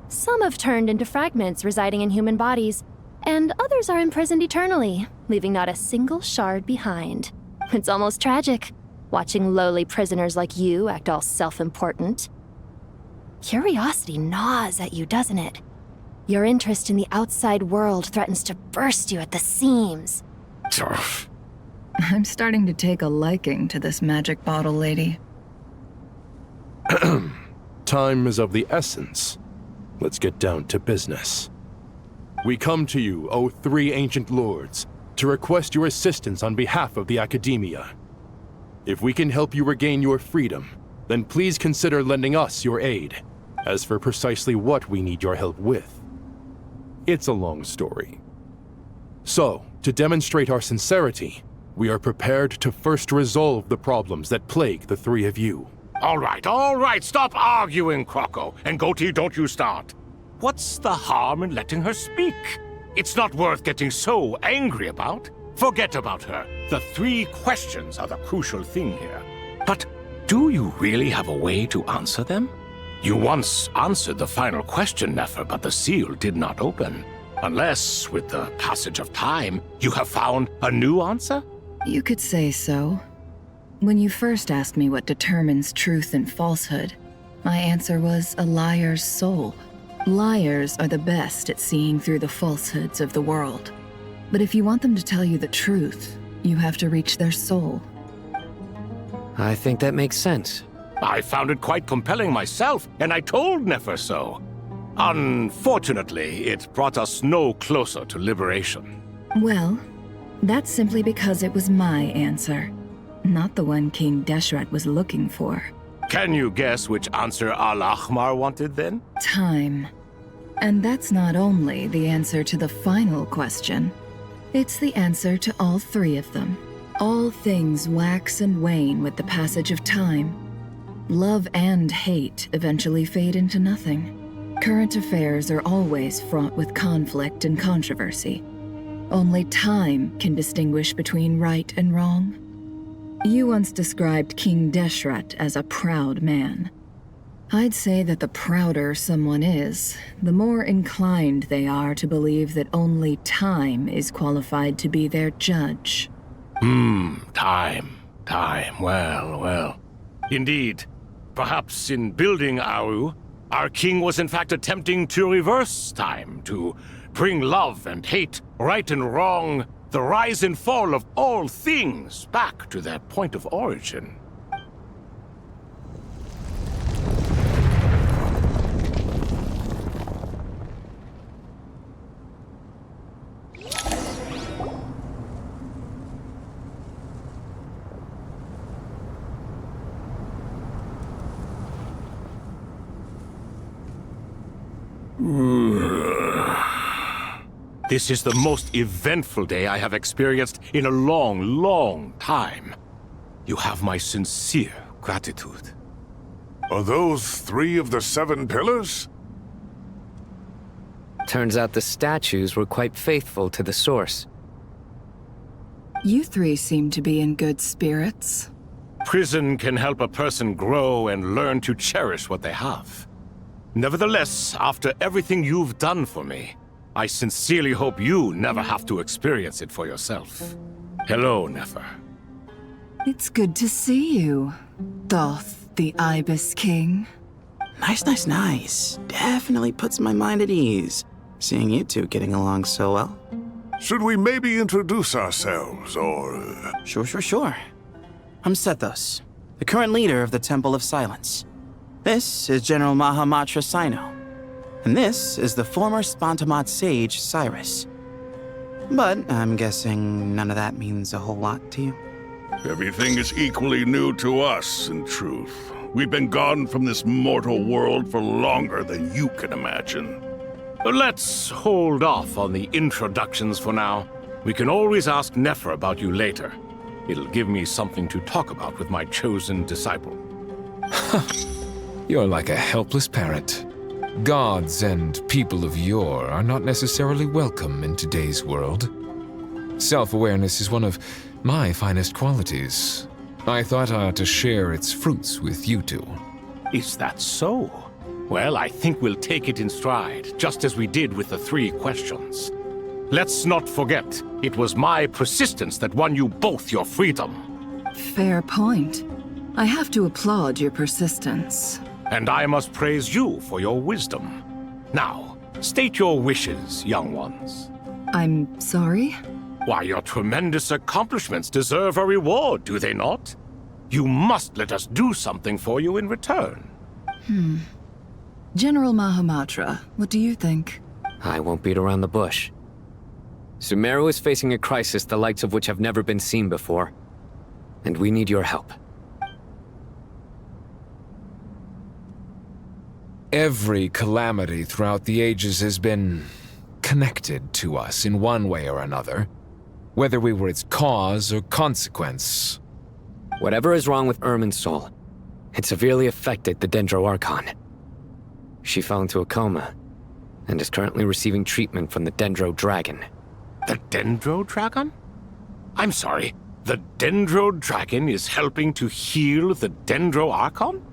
Some have turned into fragments residing in human bodies, and others are imprisoned eternally, leaving not a single shard behind. It's almost tragic, watching lowly prisoners like you act all self-important. Curiosity gnaws at you, doesn't it? Your interest in the outside world threatens to burst you at the seams. I'm starting to take a liking to this magic bottle lady. Time is of the essence. Let's get down to business. We come to you, O three ancient lords, to request your assistance on behalf of the Academia. If we can help you regain your freedom, then please consider lending us your aid. As for precisely what we need your help with, it's a long story. So, to demonstrate our sincerity, we are prepared to first resolve the problems that plague the three of you. All right, stop arguing, Crocco. And Goatee, don't you start. What's the harm in letting her speak? It's not worth getting so angry about. Forget about her. The three questions are the crucial thing here. But do you really have a way to answer them? You once answered the final question, Nefer, but the seal did not open. Unless, with the passage of time, you have found a new answer? You could say so. When you first asked me what determines truth and falsehood, my answer was a liar's soul. Liars are the best at seeing through the falsehoods of the world. But if you want them to tell you the truth, you have to reach their soul. I think that makes sense. I found it quite compelling myself, and I told Nefer so. Unfortunately, it brought us no closer to liberation. Well, that's simply because it was my answer, not the one King Deshret was looking for. Can you guess which answer Al-Ahmar wanted then? Time. And that's not only the answer to the final question, it's the answer to all three of them. All things wax and wane with the passage of time. Love and hate eventually fade into nothing. Current affairs are always fraught with conflict and controversy. Only time can distinguish between right and wrong. You once described King Deshret as a proud man. I'd say that the prouder someone is, the more inclined they are to believe that only time is qualified to be their judge. Time. Well. Indeed. Perhaps in building Aru, our king was in fact attempting to reverse time, to bring love and hate, right and wrong, the rise and fall of all things back to their point of origin. This is the most eventful day I have experienced in a long time. You have my sincere gratitude. Are those 3 of the 7 pillars? Turns out the statues were quite faithful to the source. You 3 seem to be in good spirits. Prison can help a person grow and learn to cherish what they have. Nevertheless, after everything you've done for me, I sincerely hope you never have to experience it for yourself. Hello, Nefer. It's good to see you, Thoth, the Ibis King. Nice. Definitely puts my mind at ease, seeing you 2 getting along so well. Should we maybe introduce ourselves, or... Sure. I'm Sethos, the current leader of the Temple of Silence. This is General Mahamatra Sino. And this is the former Spantamat sage, Cyrus. But I'm guessing none of that means a whole lot to you. Everything is equally new to us, in truth. We've been gone from this mortal world for longer than you can imagine. Let's hold off on the introductions for now. We can always ask Nefer about you later. It'll give me something to talk about with my chosen disciple. You're like a helpless parrot. Gods and people of yore are not necessarily welcome in today's world. Self-awareness is one of my finest qualities. I thought I ought to share its fruits with you 2. Is that so? Well, I think we'll take it in stride, just as we did with the 3 questions. Let's not forget, it was my persistence that won you both your freedom. Fair point. I have to applaud your persistence. And I must praise you for your wisdom. Now, state your wishes, young ones. I'm sorry? Why, your tremendous accomplishments deserve a reward, do they not? You must let us do something for you in return. General Mahamatra, what do you think? I won't beat around the bush. Sumeru is facing a crisis the likes of which have never been seen before. And we need your help. Every calamity throughout the ages has been connected to us in one way or another, whether we were its cause or consequence. Whatever is wrong with Irminsul, it severely affected the Dendro Archon. She fell into a coma and is currently receiving treatment from the Dendro Dragon. The Dendro Dragon? I'm sorry, the Dendro Dragon is helping to heal the Dendro Archon?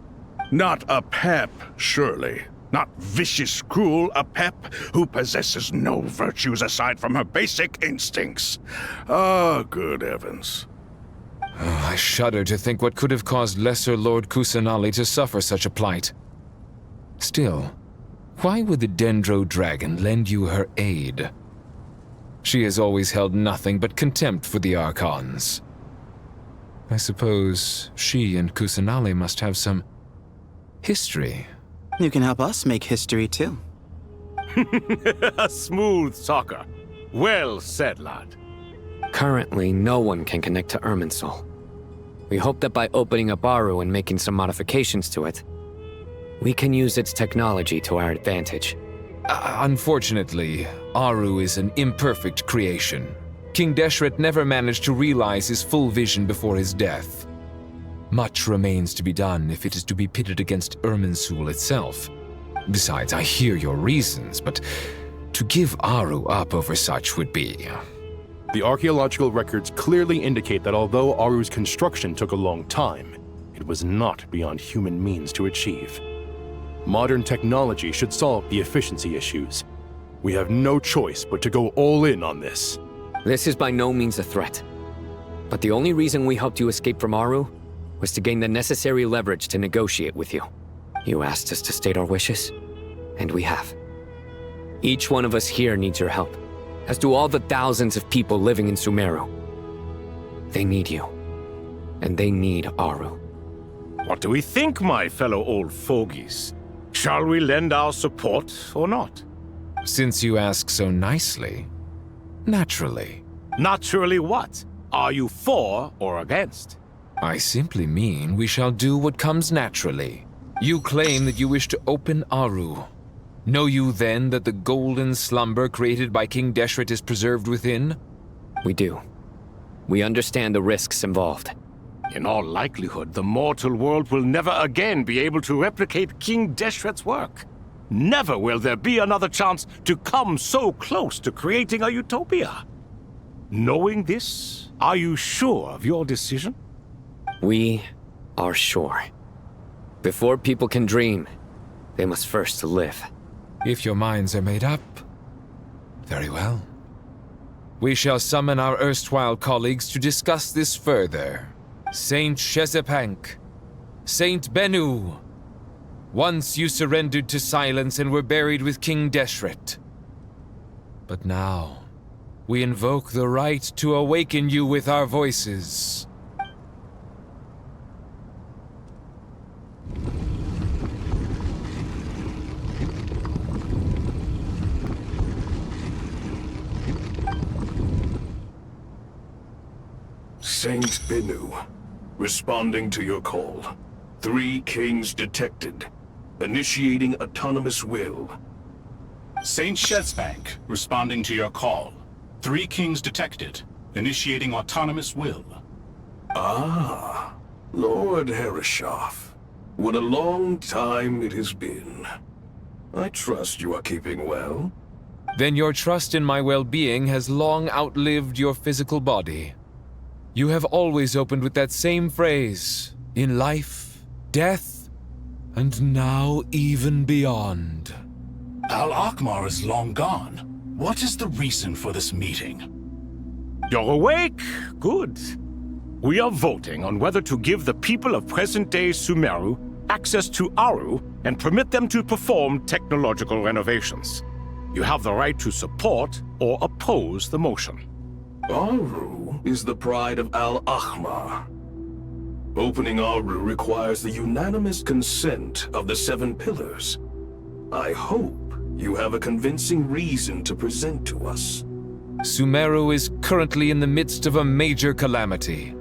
Not a pep, surely. Not vicious, cruel a pep who possesses no virtues aside from her basic instincts. Ah, good heavens. Oh, I shudder to think what could have caused Lesser Lord Kusanali to suffer such a plight. Still, why would the Dendro Dragon lend you her aid? She has always held nothing but contempt for the Archons. I suppose she and Kusanali must have some History. You can help us make history too. A smooth talker. Well said, lad. Currently, no one can connect to Irminsul. We hope that by opening up Aru and making some modifications to it, we can use its technology to our advantage. Unfortunately, Aru is an imperfect creation. King Deshret never managed to realize his full vision before his death. Much remains to be done if it is to be pitted against Irminsul itself. Besides, I hear your reasons, but to give Aru up over such would be... The archaeological records clearly indicate that although Aru's construction took a long time, it was not beyond human means to achieve. Modern technology should solve the efficiency issues. We have no choice but to go all in on this. This is by no means a threat. But the only reason we helped you escape from Aru was to gain the necessary leverage to negotiate with you. You asked us to state our wishes, and we have. Each one of us here needs your help, as do all the thousands of people living in Sumeru. They need you, and they need Aru. What do we think, my fellow old fogies? Shall we lend our support or not? Since you ask so nicely, naturally. Naturally what? Are you for or against? I simply mean we shall do what comes naturally. You claim that you wish to open Aru. Know you then that the golden slumber created by King Deshret is preserved within? We do. We understand the risks involved. In all likelihood, the mortal world will never again be able to replicate King Deshret's work. Never will there be another chance to come so close to creating a utopia. Knowing this, are you sure of your decision? We are sure. Before people can dream, they must first live. If your minds are made up, very well. We shall summon our erstwhile colleagues to discuss this further. Saint Shezepank, Saint Bennu. Once you surrendered to silence and were buried with King Deshret. But now, we invoke the right to awaken you with our voices. Saint Bennu, responding to your call. 3 kings detected. Initiating autonomous will. Saint Shezbank, responding to your call. 3 kings detected. Initiating autonomous will. Ah, Lord Herreshoff. What a long time it has been. I trust you are keeping well. Then your trust in my well-being has long outlived your physical body. You have always opened with that same phrase, in life, death, and now even beyond. Al-Akhmar is long gone. What is the reason for this meeting? You're awake? Good. We are voting on whether to give the people of present-day Sumeru access to Aru and permit them to perform technological renovations. You have the right to support or oppose the motion. Aru is the pride of Al-Akhmar. Opening Aru requires the unanimous consent of the 7 pillars. I hope you have a convincing reason to present to us. Sumeru is currently in the midst of a major calamity.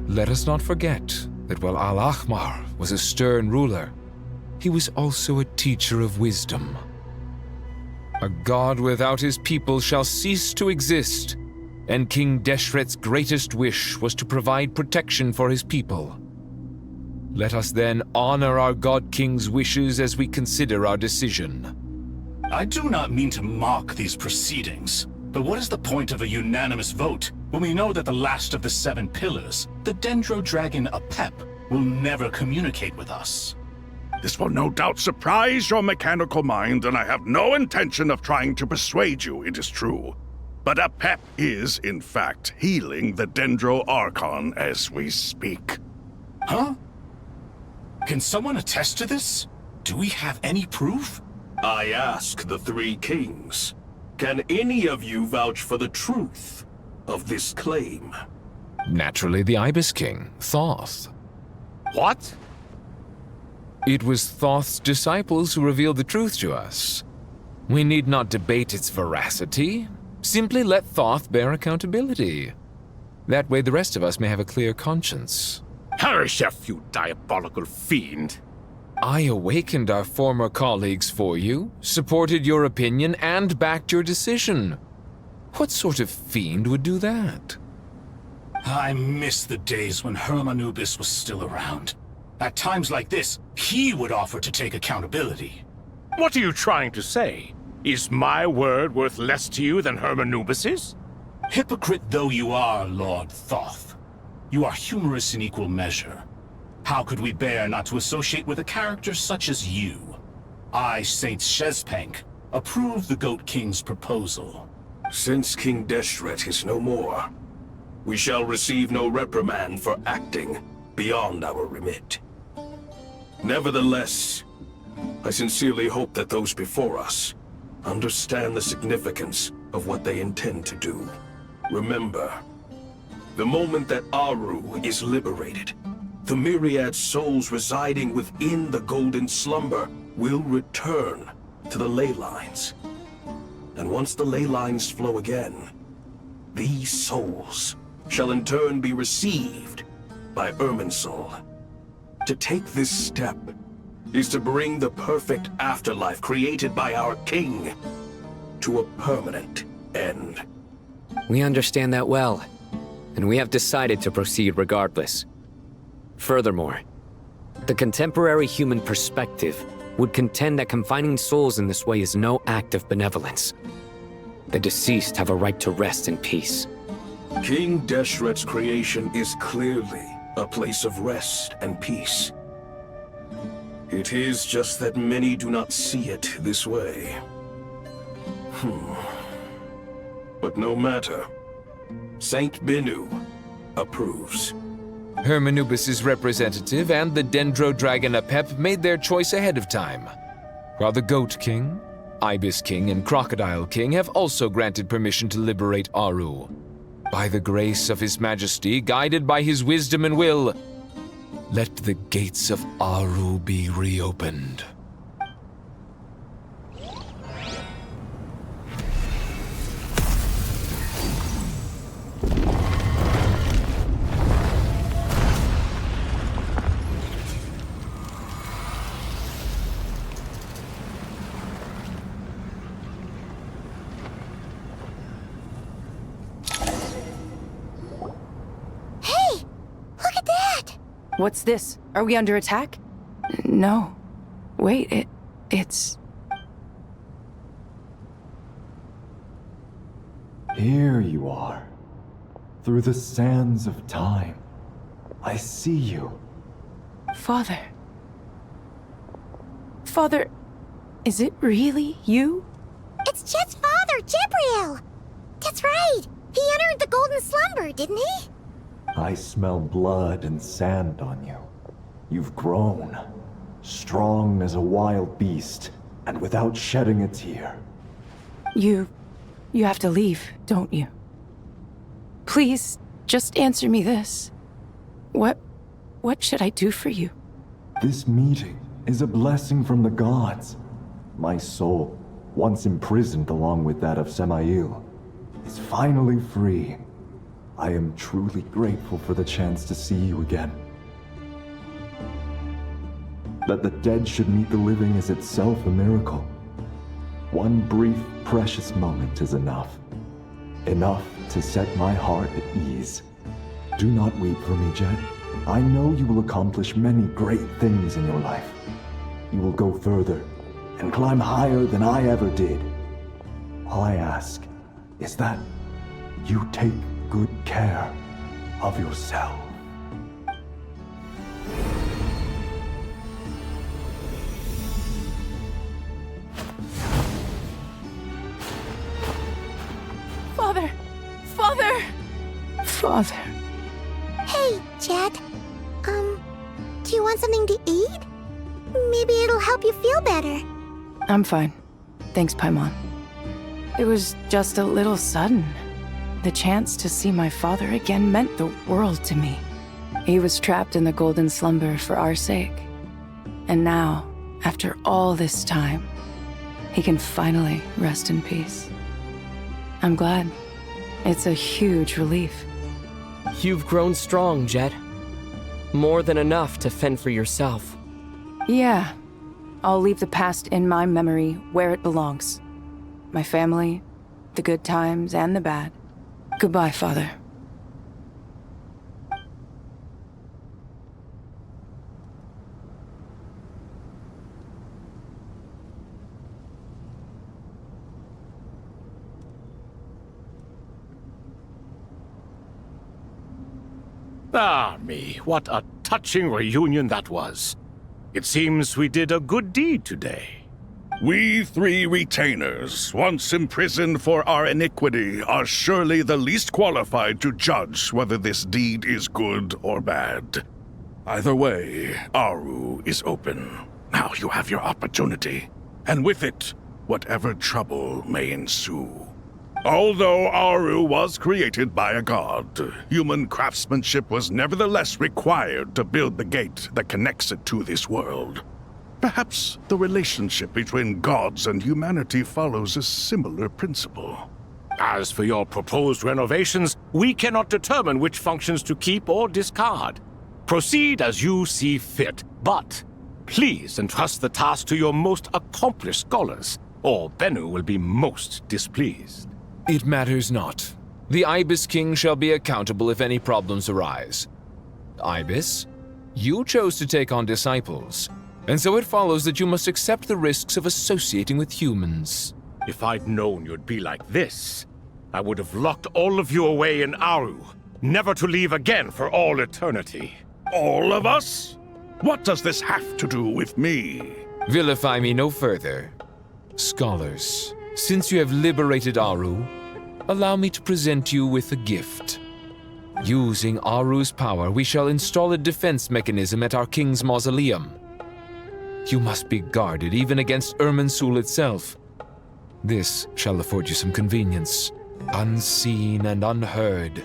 Let us not forget that while Al-Akhmar was a stern ruler, he was also a teacher of wisdom. A god without his people shall cease to exist, and King Deshret's greatest wish was to provide protection for his people. Let us then honor our God King's wishes as we consider our decision. I do not mean to mock these proceedings, but what is the point of a unanimous vote when we know that the last of the 7 pillars, the Dendro Dragon Apep, will never communicate with us? This will no doubt surprise your mechanical mind, and I have no intention of trying to persuade you it is true. But Apep is, in fact, healing the Dendro Archon as we speak. Huh? Can someone attest to this? Do we have any proof? I ask the 3 kings. Can any of you vouch for the truth of this claim? Naturally, the Ibis King, Thoth. What? It was Thoth's disciples who revealed the truth to us. We need not debate its veracity. Simply let Thoth bear accountability. That way the rest of us may have a clear conscience. Harishef, you diabolical fiend! I awakened our former colleagues for you, supported your opinion, and backed your decision. What sort of fiend would do that? I miss the days when Hermanubis was still around. At times like this, he would offer to take accountability. What are you trying to say? Is my word worth less to you than Hermanubis's? Hypocrite though you are, Lord Thoth, you are humorous in equal measure. How could we bear not to associate with a character such as you? I, Saint Shezpank, approve the Goat King's proposal. Since King Deshret is no more, we shall receive no reprimand for acting beyond our remit. Nevertheless, I sincerely hope that those before us understand the significance of what they intend to do. Remember, the moment that Aru is liberated, the myriad souls residing within the Golden Slumber will return to the ley lines. And once the ley lines flow again, these souls shall in turn be received by Irminsul. To take this step is to bring the perfect afterlife created by our king to a permanent end. We understand that well, and we have decided to proceed regardless. Furthermore, the contemporary human perspective would contend that confining souls in this way is no act of benevolence. The deceased have a right to rest in peace. King Deshret's creation is clearly a place of rest and peace. It is just that many do not see it this way. But no matter. Saint Binu approves. Hermanubis' representative and the Dendro Dragon Apep made their choice ahead of time, while the Goat King, Ibis King, and Crocodile King have also granted permission to liberate Aru. By the grace of His Majesty, guided by his wisdom and will, let the gates of Aru be reopened. What's this? Are we under attack? No. Wait, it's... Here you are. Through the sands of time. I see you. Father. Father, is it really you? It's Jet's father, Jibriel! That's right! He entered the Golden Slumber, didn't he? I smell blood and sand on you. You've grown. Strong as a wild beast, and without shedding a tear. You have to leave, don't you? Please, just answer me this. What should I do for you? This meeting is a blessing from the gods. My soul, once imprisoned along with that of Semail, is finally free. I am truly grateful for the chance to see you again. That the dead should meet the living is itself a miracle. One brief, precious moment is enough. Enough to set my heart at ease. Do not weep for me, Jet. I know you will accomplish many great things in your life. You will go further and climb higher than I ever did. All I ask is that you take good care of yourself. Father! Father! Father. Hey, Jet. Do you want something to eat? Maybe it'll help you feel better. I'm fine. Thanks, Paimon. It was just a little sudden. The chance to see my father again meant the world to me. He was trapped in the Golden Slumber for our sake. And now, after all this time, he can finally rest in peace. I'm glad. It's a huge relief. You've grown strong, Jet. More than enough to fend for yourself. Yeah. I'll leave the past in my memory where it belongs. My family, the good times and the bad. Goodbye, Father. Ah, me, what a touching reunion that was. It seems we did a good deed today. We three retainers, once imprisoned for our iniquity, are surely the least qualified to judge whether this deed is good or bad. Either way, Aru is open. Now you have your opportunity, and with it, whatever trouble may ensue. Although Aru was created by a god, human craftsmanship was nevertheless required to build the gate that connects it to this world. Perhaps the relationship between gods and humanity follows a similar principle. As for your proposed renovations, we cannot determine which functions to keep or discard. Proceed as you see fit, but please entrust the task to your most accomplished scholars, or Bennu will be most displeased. It matters not. The Ibis King shall be accountable if any problems arise. Ibis, you chose to take on disciples, and so it follows that you must accept the risks of associating with humans. If I'd known you'd be like this, I would have locked all of you away in Aru, never to leave again for all eternity. All of us? What does this have to do with me? Vilify me no further. Scholars, since you have liberated Aru, allow me to present you with a gift. Using Aru's power, we shall install a defense mechanism at our king's mausoleum. You must be guarded even against Irminsul itself. This shall afford you some convenience, unseen and unheard.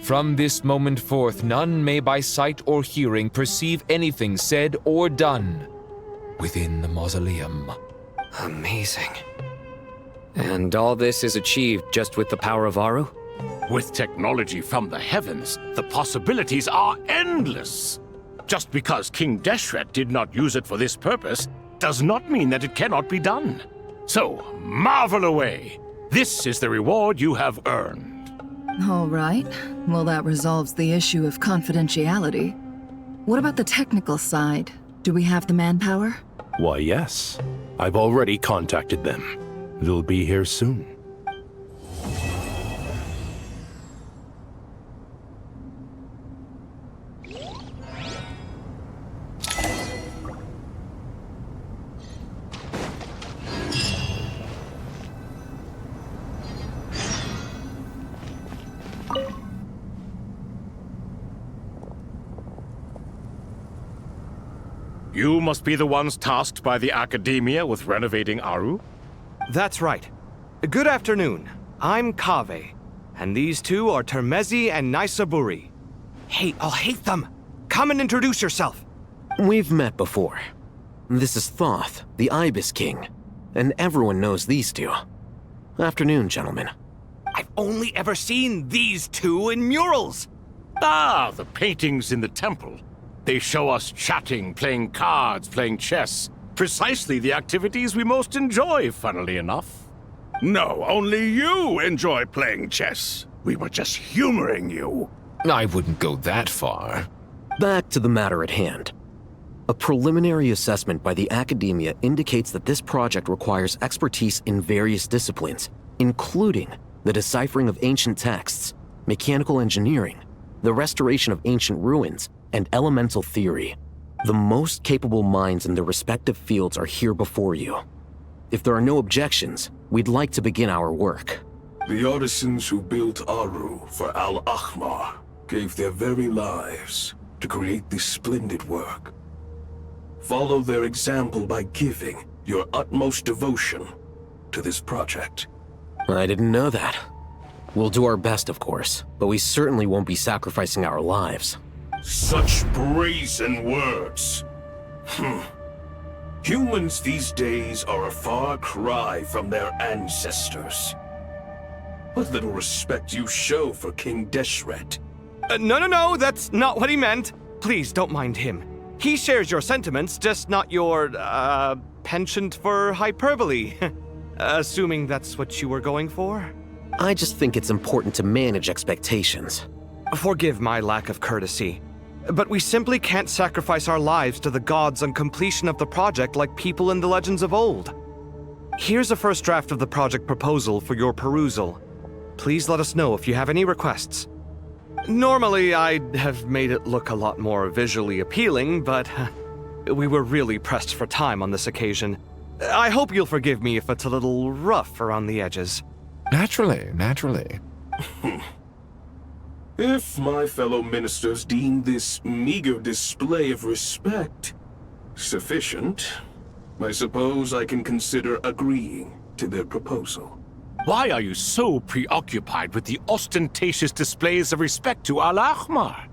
From this moment forth, none may by sight or hearing perceive anything said or done within the mausoleum. Amazing. And all this is achieved just with the power of Aru? With technology from the heavens, the possibilities are endless. Just because King Deshret did not use it for this purpose does not mean that it cannot be done. So, marvel away. This is the reward you have earned. All right. Well, that resolves the issue of confidentiality. What about the technical side? Do we have the manpower? Why, yes. I've already contacted them. They'll be here soon. You must be the ones tasked by the Academia with renovating Aru? That's right. Good afternoon. I'm Kaveh, and these two are Termezi and Naisaburi. Hey, I'll hate them! Come and introduce yourself! We've met before. This is Thoth, the Ibis King, and everyone knows these two. Afternoon, gentlemen. I've only ever seen these two in murals! Ah, the paintings in the temple. They show us chatting, playing cards, playing chess. Precisely the activities we most enjoy, funnily enough. No, only you enjoy playing chess. We were just humoring you. I wouldn't go that far. Back to the matter at hand. A preliminary assessment by the Academia indicates that this project requires expertise in various disciplines, including the deciphering of ancient texts, mechanical engineering, the restoration of ancient ruins, and elemental theory. The most capable minds in their respective fields are here before you. If there are no objections, we'd like to begin our work. The artisans who built Aru for Al-Ahmar gave their very lives to create this splendid work. Follow their example by giving your utmost devotion to this project. I didn't know that. We'll do our best, of course, but we certainly won't be sacrificing our lives. Such brazen words. Humans these days are a far cry from their ancestors. What little respect you show for King Deshret. No, that's not what he meant. Please, don't mind him. He shares your sentiments, just not your, penchant for hyperbole. Assuming that's what you were going for? I just think it's important to manage expectations. Forgive my lack of courtesy, but we simply can't sacrifice our lives to the gods on completion of the project like people in the legends of old. Here's a first draft of the project proposal for your perusal. Please let us know if you have any requests. Normally, I'd have made it look a lot more visually appealing, but we were really pressed for time on this occasion. I hope you'll forgive me if it's a little rough around the edges. Naturally. If my fellow ministers deem this meager display of respect sufficient, I suppose I can consider agreeing to their proposal. Why are you so preoccupied with the ostentatious displays of respect to Al-Ahmar?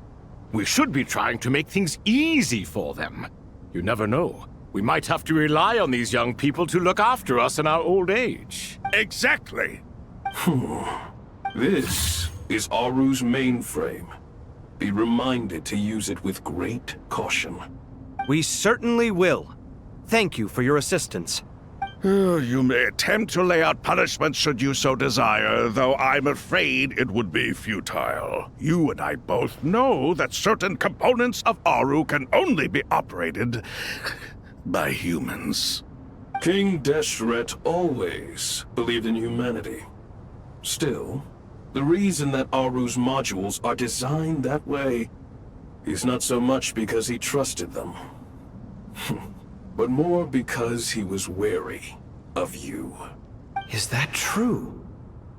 We should be trying to make things easy for them. You never know. We might have to rely on these young people to look after us in our old age. Exactly. This is Aru's mainframe. Be reminded to use it with great caution. We certainly will. Thank you for your assistance. You may attempt to lay out punishment should you so desire, though I'm afraid it would be futile. You and I both know that certain components of Aru can only be operated by humans. King Deshret always believed in humanity. Still, the reason that Aru's modules are designed that way is not so much because he trusted them, but more because he was wary of you. Is that true?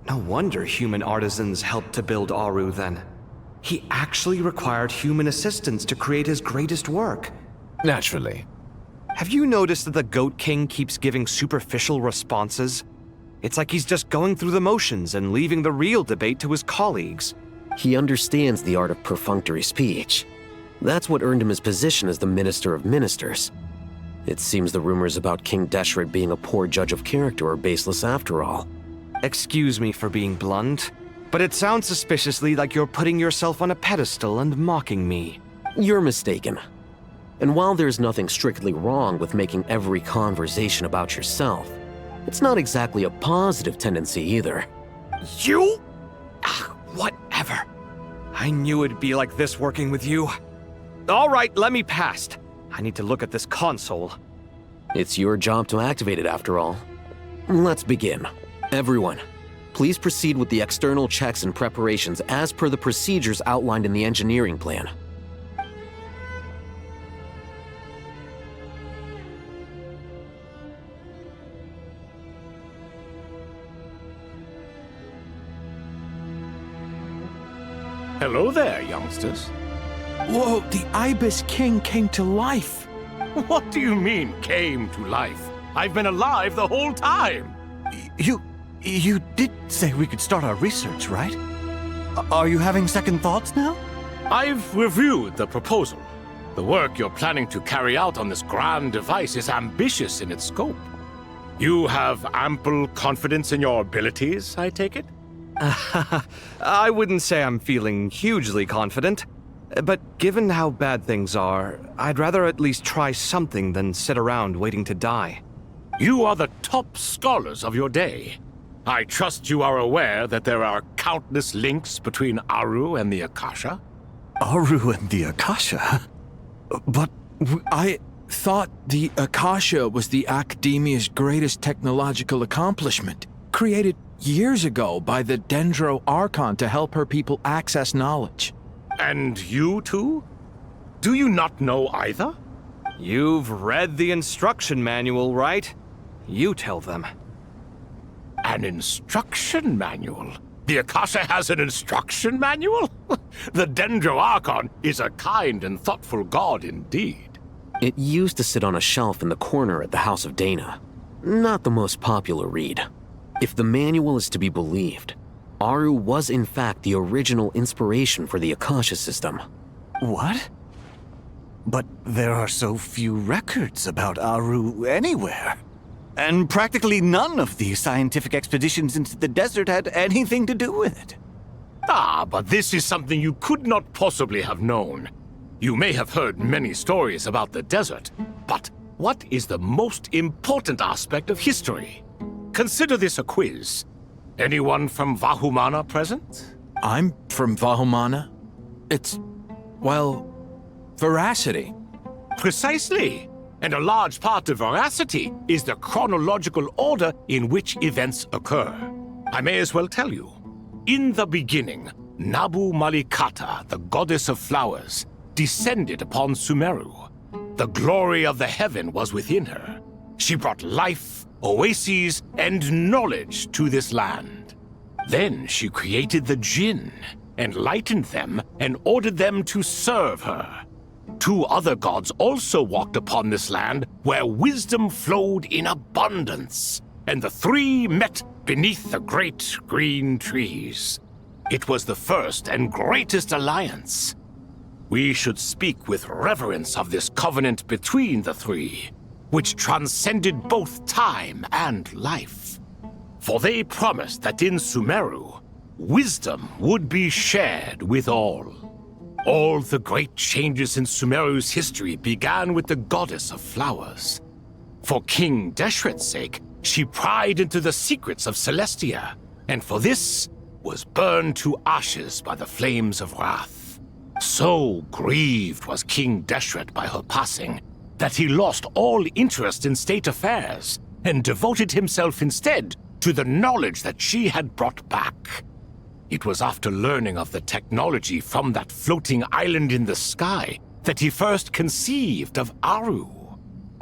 No wonder human artisans helped to build Aru then. He actually required human assistance to create his greatest work. Naturally. Have you noticed that the Goat King keeps giving superficial responses? It's like he's just going through the motions and leaving the real debate to his colleagues. He understands the art of perfunctory speech. That's what earned him his position as the Minister of Ministers. It seems the rumors about King Deshret being a poor judge of character are baseless after all. Excuse me for being blunt, but it sounds suspiciously like you're putting yourself on a pedestal and mocking me. You're mistaken. And while there's nothing strictly wrong with making every conversation about yourself, it's not exactly a positive tendency either. You? Whatever. I knew it'd be like this working with you. All right, let me past. I need to look at this console. It's your job to activate it after all. Let's begin. Everyone, please proceed with the external checks and preparations as per the procedures outlined in the engineering plan. Hello there, youngsters. Whoa, the Ibis King came to life. What do you mean, came to life? I've been alive the whole time. You did say we could start our research, right? Are you having second thoughts now? I've reviewed the proposal. The work you're planning to carry out on this grand device is ambitious in its scope. You have ample confidence in your abilities, I take it? I wouldn't say I'm feeling hugely confident, but given how bad things are, I'd rather at least try something than sit around waiting to die. You are the top scholars of your day. I trust you are aware that there are countless links between Aru and the Akasha? Aru and the Akasha? But I thought the Akasha was the Academia's greatest technological accomplishment, created years ago by the Dendro Archon to help her people access knowledge. And you too? Do you not know either? You've read the instruction manual, right? You tell them. An instruction manual? The Akasha has an instruction manual? The Dendro Archon is a kind and thoughtful god indeed. It used to sit on a shelf in the corner at the House of Dana. Not the most popular read. If the manual is to be believed, Aru was in fact the original inspiration for the Akasha system. What? But there are so few records about Aru anywhere. And practically none of the scientific expeditions into the desert had anything to do with it. Ah, but this is something you could not possibly have known. You may have heard many stories about the desert, but what is the most important aspect of history? Consider this a quiz. Anyone from Vahumana present? I'm from Vahumana. It's, well, veracity. Precisely. And a large part of veracity is the chronological order in which events occur. I may as well tell you. In the beginning, Nabu Malikata, the goddess of flowers, descended upon Sumeru. The glory of the heaven was within her. She brought life, oases, and knowledge to this land. Then she created the Jinn, enlightened them, and ordered them to serve her. 2 other gods also walked upon this land where wisdom flowed in abundance, and the 3 met beneath the great green trees. It was the first and greatest alliance. We should speak with reverence of this covenant between the 3, which transcended both time and life. For they promised that in Sumeru, wisdom would be shared with all. All the great changes in Sumeru's history began with the goddess of flowers. For King Deshret's sake, she pried into the secrets of Celestia, and for this was burned to ashes by the flames of wrath. So grieved was King Deshret by her passing that he lost all interest in state affairs and devoted himself instead to the knowledge that she had brought back. It was after learning of the technology from that floating island in the sky that he first conceived of Aru.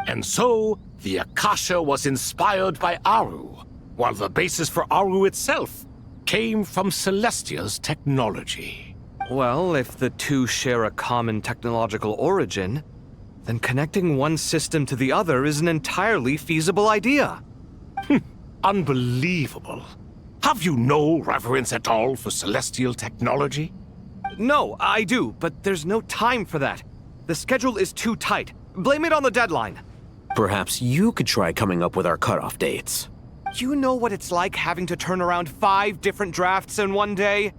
And so, the Akasha was inspired by Aru, while the basis for Aru itself came from Celestia's technology. Well, if the 2 share a common technological origin, then connecting one system to the other is an entirely feasible idea. Unbelievable. Have you no reverence at all for celestial technology? No, I do, but there's no time for that. The schedule is too tight. Blame it on the deadline. Perhaps you could try coming up with our cutoff dates. You know what it's like having to turn around 5 different drafts in one day?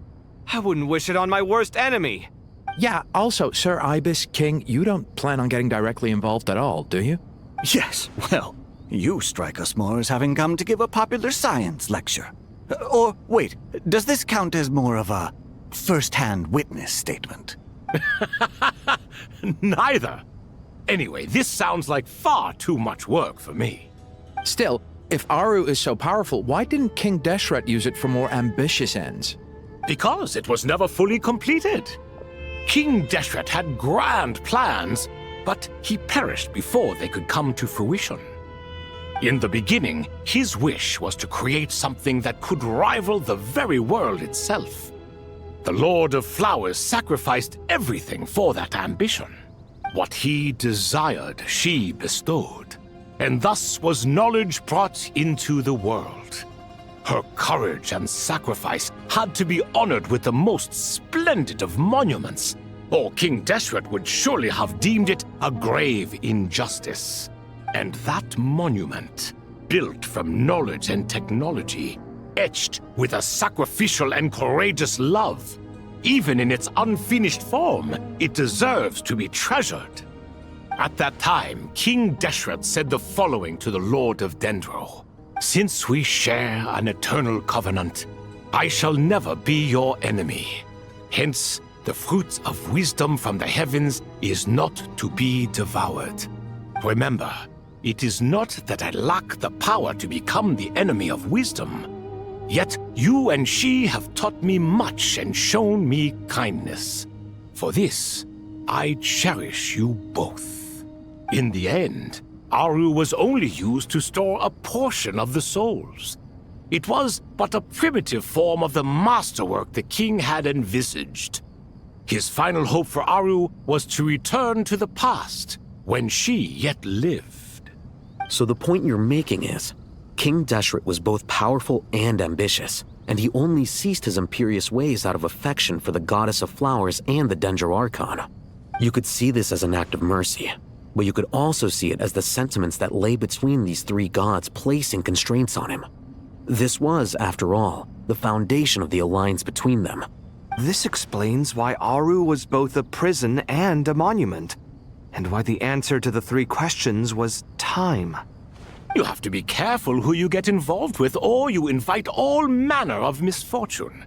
I wouldn't wish it on my worst enemy. Yeah, also, Sir Ibis, King, you don't plan on getting directly involved at all, do you? Yes, well, you strike us more as having come to give a popular science lecture. Or, wait, does this count as more of a first-hand witness statement? Neither. Anyway, this sounds like far too much work for me. Still, if Aru is so powerful, why didn't King Deshret use it for more ambitious ends? Because it was never fully completed. King Deshret had grand plans, but he perished before they could come to fruition. In the beginning, his wish was to create something that could rival the very world itself. The Lord of Flowers sacrificed everything for that ambition. What he desired, she bestowed, and thus was knowledge brought into the world. Her courage and sacrifice had to be honored with the most splendid of monuments, or King Deshret would surely have deemed it a grave injustice. And that monument, built from knowledge and technology, etched with a sacrificial and courageous love, even in its unfinished form, it deserves to be treasured. At that time, King Deshret said the following to the Lord of Dendro. Since we share an eternal covenant, I shall never be your enemy. Hence, the fruit of wisdom from the heavens is not to be devoured. Remember, it is not that I lack the power to become the enemy of wisdom. Yet you and she have taught me much and shown me kindness. For this, I cherish you both. In the end, Aru was only used to store a portion of the souls. It was but a primitive form of the masterwork the king had envisaged. His final hope for Aru was to return to the past, when she yet lived. So the point you're making is, King Deshret was both powerful and ambitious, and he only ceased his imperious ways out of affection for the goddess of flowers and the Dendro Archon. You could see this as an act of mercy, but you could also see it as the sentiments that lay between these three gods placing constraints on him. This was, after all, the foundation of the alliance between them. This explains why Aru was both a prison and a monument, and why the answer to the three questions was time. You have to be careful who you get involved with, or you invite all manner of misfortune.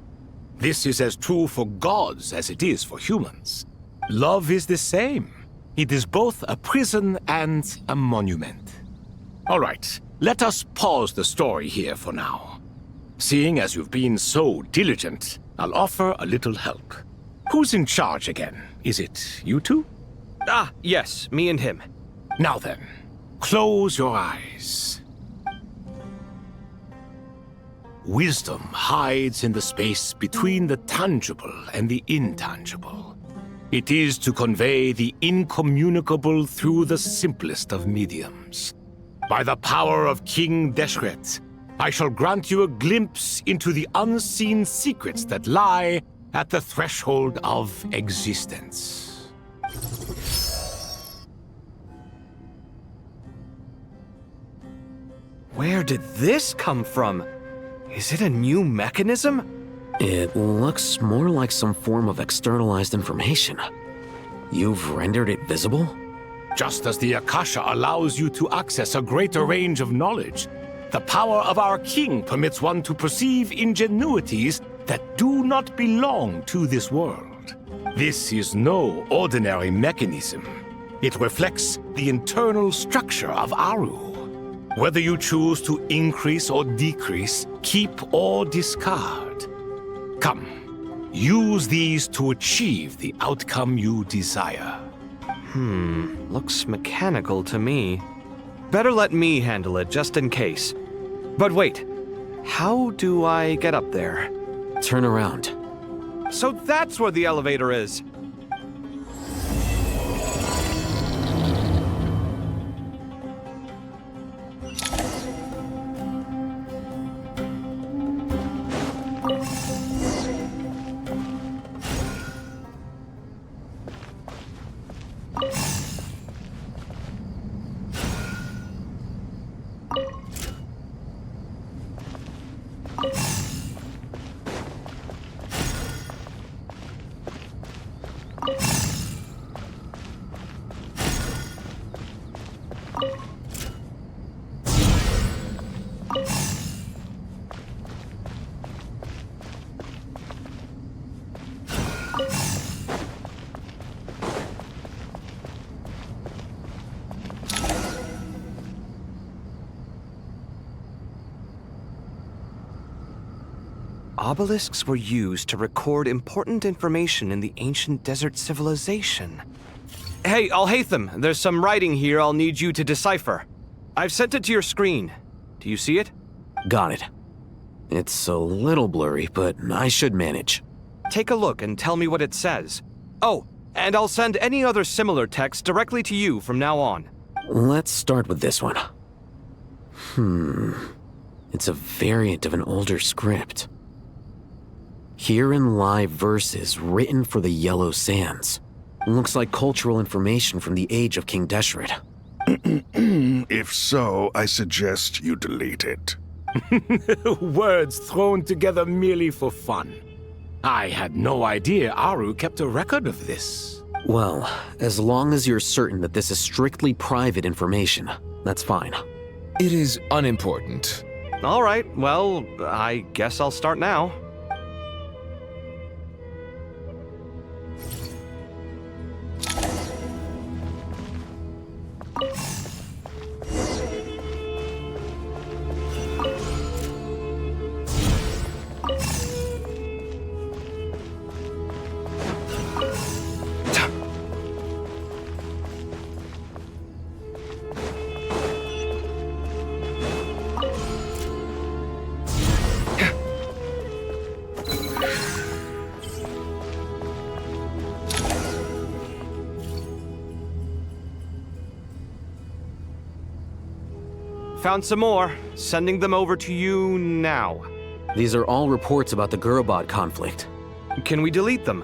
This is as true for gods as it is for humans. Love is the same. It is both a prison and a monument. All right, let us pause the story here for now. Seeing as you've been so diligent, I'll offer a little help. Who's in charge again? Is it you two? Ah, yes, me and him. Now then, close your eyes. Wisdom hides in the space between the tangible and the intangible. It is to convey the incommunicable through the simplest of mediums. By the power of King Deshret, I shall grant you a glimpse into the unseen secrets that lie at the threshold of existence. Where did this come from? Is it a new mechanism? It looks more like some form of externalized information. You've rendered it visible? Just as the Akasha allows you to access a greater range of knowledge, the power of our king permits one to perceive ingenuities that do not belong to this world. This is no ordinary mechanism. It reflects the internal structure of Aru. Whether you choose to increase or decrease, keep or discard. Come, use these to achieve the outcome you desire. Looks mechanical to me. Better let me handle it, just in case. But wait, how do I get up there? Turn around. So that's where the elevator is. Obelisks were used to record important information in the ancient desert civilization. Hey, Al-Haytham, there's some writing here I'll need you to decipher. I've sent it to your screen. Do you see it? Got it. It's a little blurry, but I should manage. Take a look and tell me what it says. Oh, and I'll send any other similar text directly to you from now on. Let's start with this one. It's a variant of an older script. Herein lie verses written for the Yellow Sands. Looks like cultural information from the age of King Deshret. If so, I suggest you delete it. Words thrown together merely for fun. I had no idea Aru kept a record of this. Well, as long as you're certain that this is strictly private information, that's fine. It is unimportant. All right, well, I guess I'll start now. Found some more. Sending them over to you now. These are all reports about the Gurubad conflict. Can we delete them?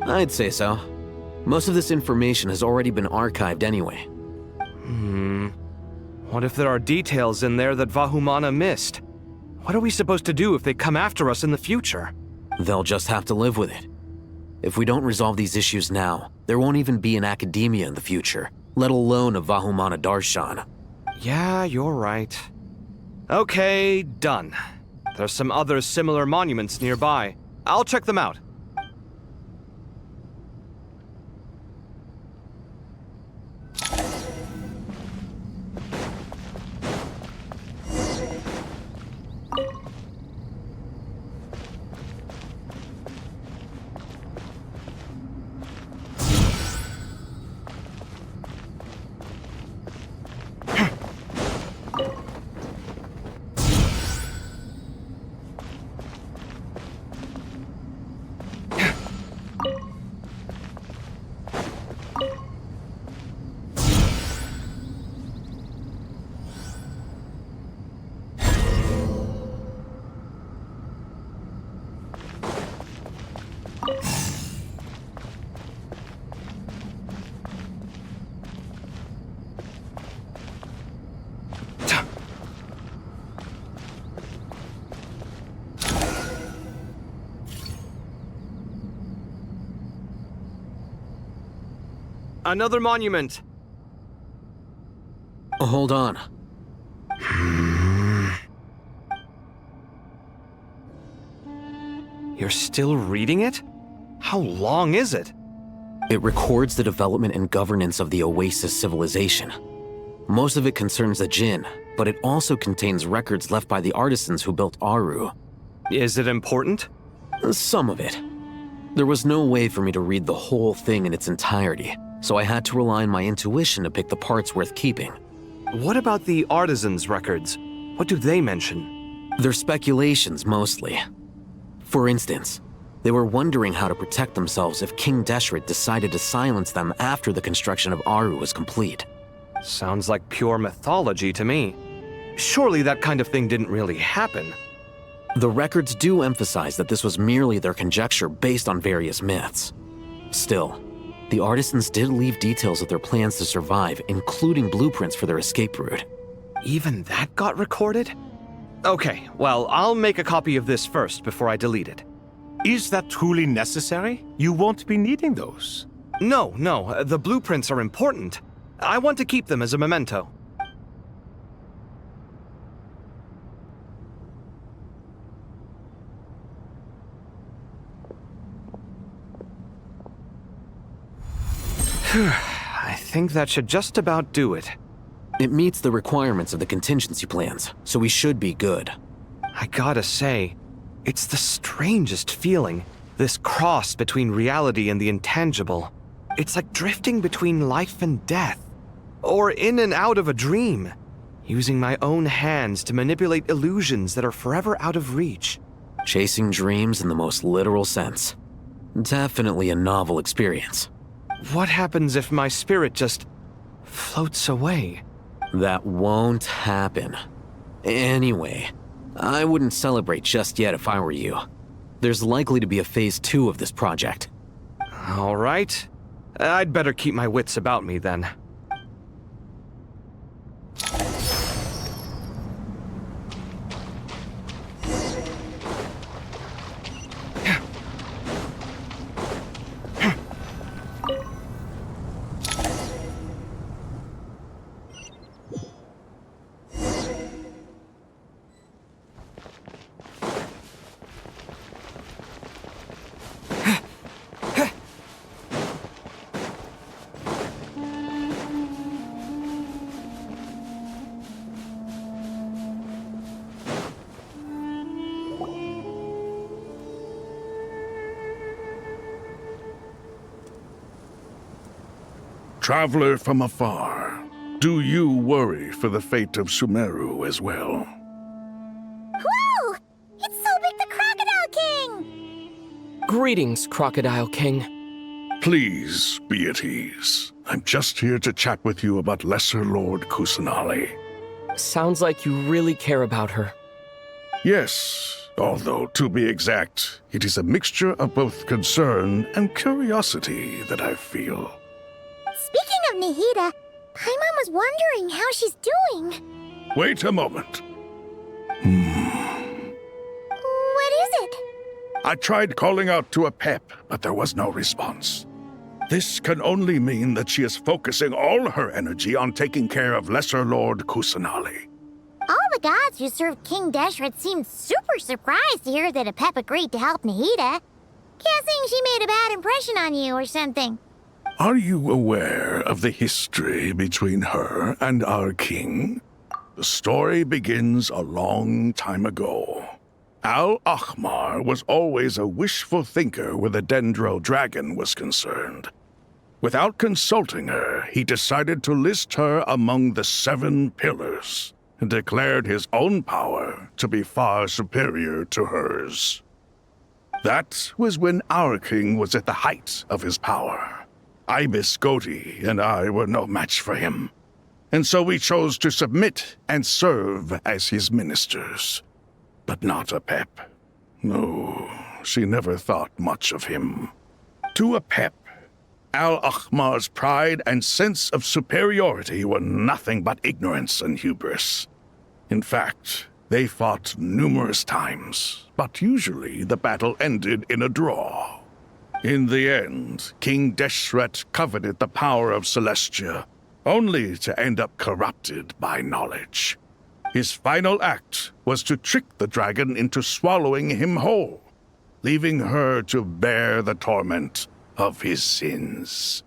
I'd say so. Most of this information has already been archived anyway. What if there are details in there that Vahumana missed? What are we supposed to do if they come after us in the future? They'll just have to live with it. If we don't resolve these issues now, there won't even be an academia in the future, let alone a Vahumana Darshan. Yeah, you're right. Okay, done. There's some other similar monuments nearby. I'll check them out. Another monument. Hold on. You're still reading it? How long is it? It records the development and governance of the Oasis civilization. Most of it concerns the Jinn, but it also contains records left by the artisans who built Aru. Is it important? Some of it. There was no way for me to read the whole thing in its entirety, so I had to rely on my intuition to pick the parts worth keeping. What about the artisans' records? What do they mention? They're speculations, mostly. For instance, they were wondering how to protect themselves if King Deshret decided to silence them after the construction of Aru was complete. Sounds like pure mythology to me. Surely that kind of thing didn't really happen. The records do emphasize that this was merely their conjecture based on various myths. Still, the artisans did leave details of their plans to survive, including blueprints for their escape route. Even that got recorded? Okay, well, I'll make a copy of this first before I delete it. Is that truly necessary? You won't be needing those. No, the blueprints are important. I want to keep them as a memento. I think that should just about do it. It meets the requirements of the contingency plans, so we should be good. I gotta say, it's the strangest feeling, this cross between reality and the intangible. It's like drifting between life and death, or in and out of a dream, using my own hands to manipulate illusions that are forever out of reach. Chasing dreams in the most literal sense. Definitely a novel experience. What happens if my spirit just floats away? That won't happen. Anyway, I wouldn't celebrate just yet if I were you. There's likely to be a phase 2 of this project. All right. I'd better keep my wits about me then. Traveler from afar, do you worry for the fate of Sumeru as well? Whoa! It's Sobek the Crocodile King! Greetings, Crocodile King. Please be at ease. I'm just here to chat with you about Lesser Lord Kusanali. Sounds like you really care about her. Yes, Although, to be exact, it is a mixture of both concern and curiosity that I feel. Speaking of Nahida, Paimon was wondering how she's doing. Wait a moment. What is it? I tried calling out to Apep, but there was no response. This can only mean that she is focusing all her energy on taking care of Lesser Lord Kusanali. All the gods who served King Deshret seemed super surprised to hear that Apep agreed to help Nahida. Guessing she made a bad impression on you or something. Are you aware of the history between her and our king? The story begins a long time ago. Al-Ahmar was always a wishful thinker where the Dendro dragon was concerned. Without consulting her, he decided to list her among the 7 pillars and declared his own power to be far superior to hers. That was when our king was at the height of his power. Ibis Goti and I were no match for him, and so we chose to submit and serve as his ministers. But not Apep. No, she never thought much of him. To Apep, Al-Ahmar's pride and sense of superiority were nothing but ignorance and hubris. In fact, they fought numerous times, but usually the battle ended in a draw. In the end, King Deshret coveted the power of Celestia, only to end up corrupted by knowledge. His final act was to trick the dragon into swallowing him whole, leaving her to bear the torment of his sins.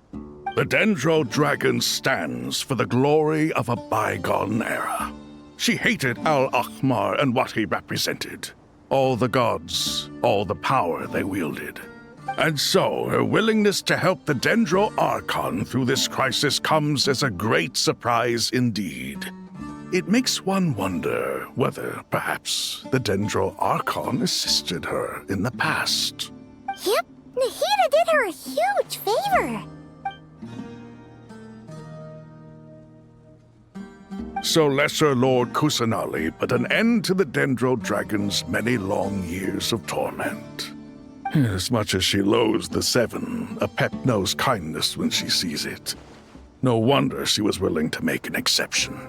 The Dendro dragon stands for the glory of a bygone era. She hated Al-Ahmar and what he represented. All the gods, all the power they wielded. And so, her willingness to help the Dendro Archon through this crisis comes as a great surprise indeed. It makes one wonder whether, perhaps, the Dendro Archon assisted her in the past. Yep, Nahida did her a huge favor. So Lesser Lord Kusanali put an end to the Dendro Dragon's many long years of torment. As much as she loathes the 7, Apep knows kindness when she sees it. No wonder she was willing to make an exception.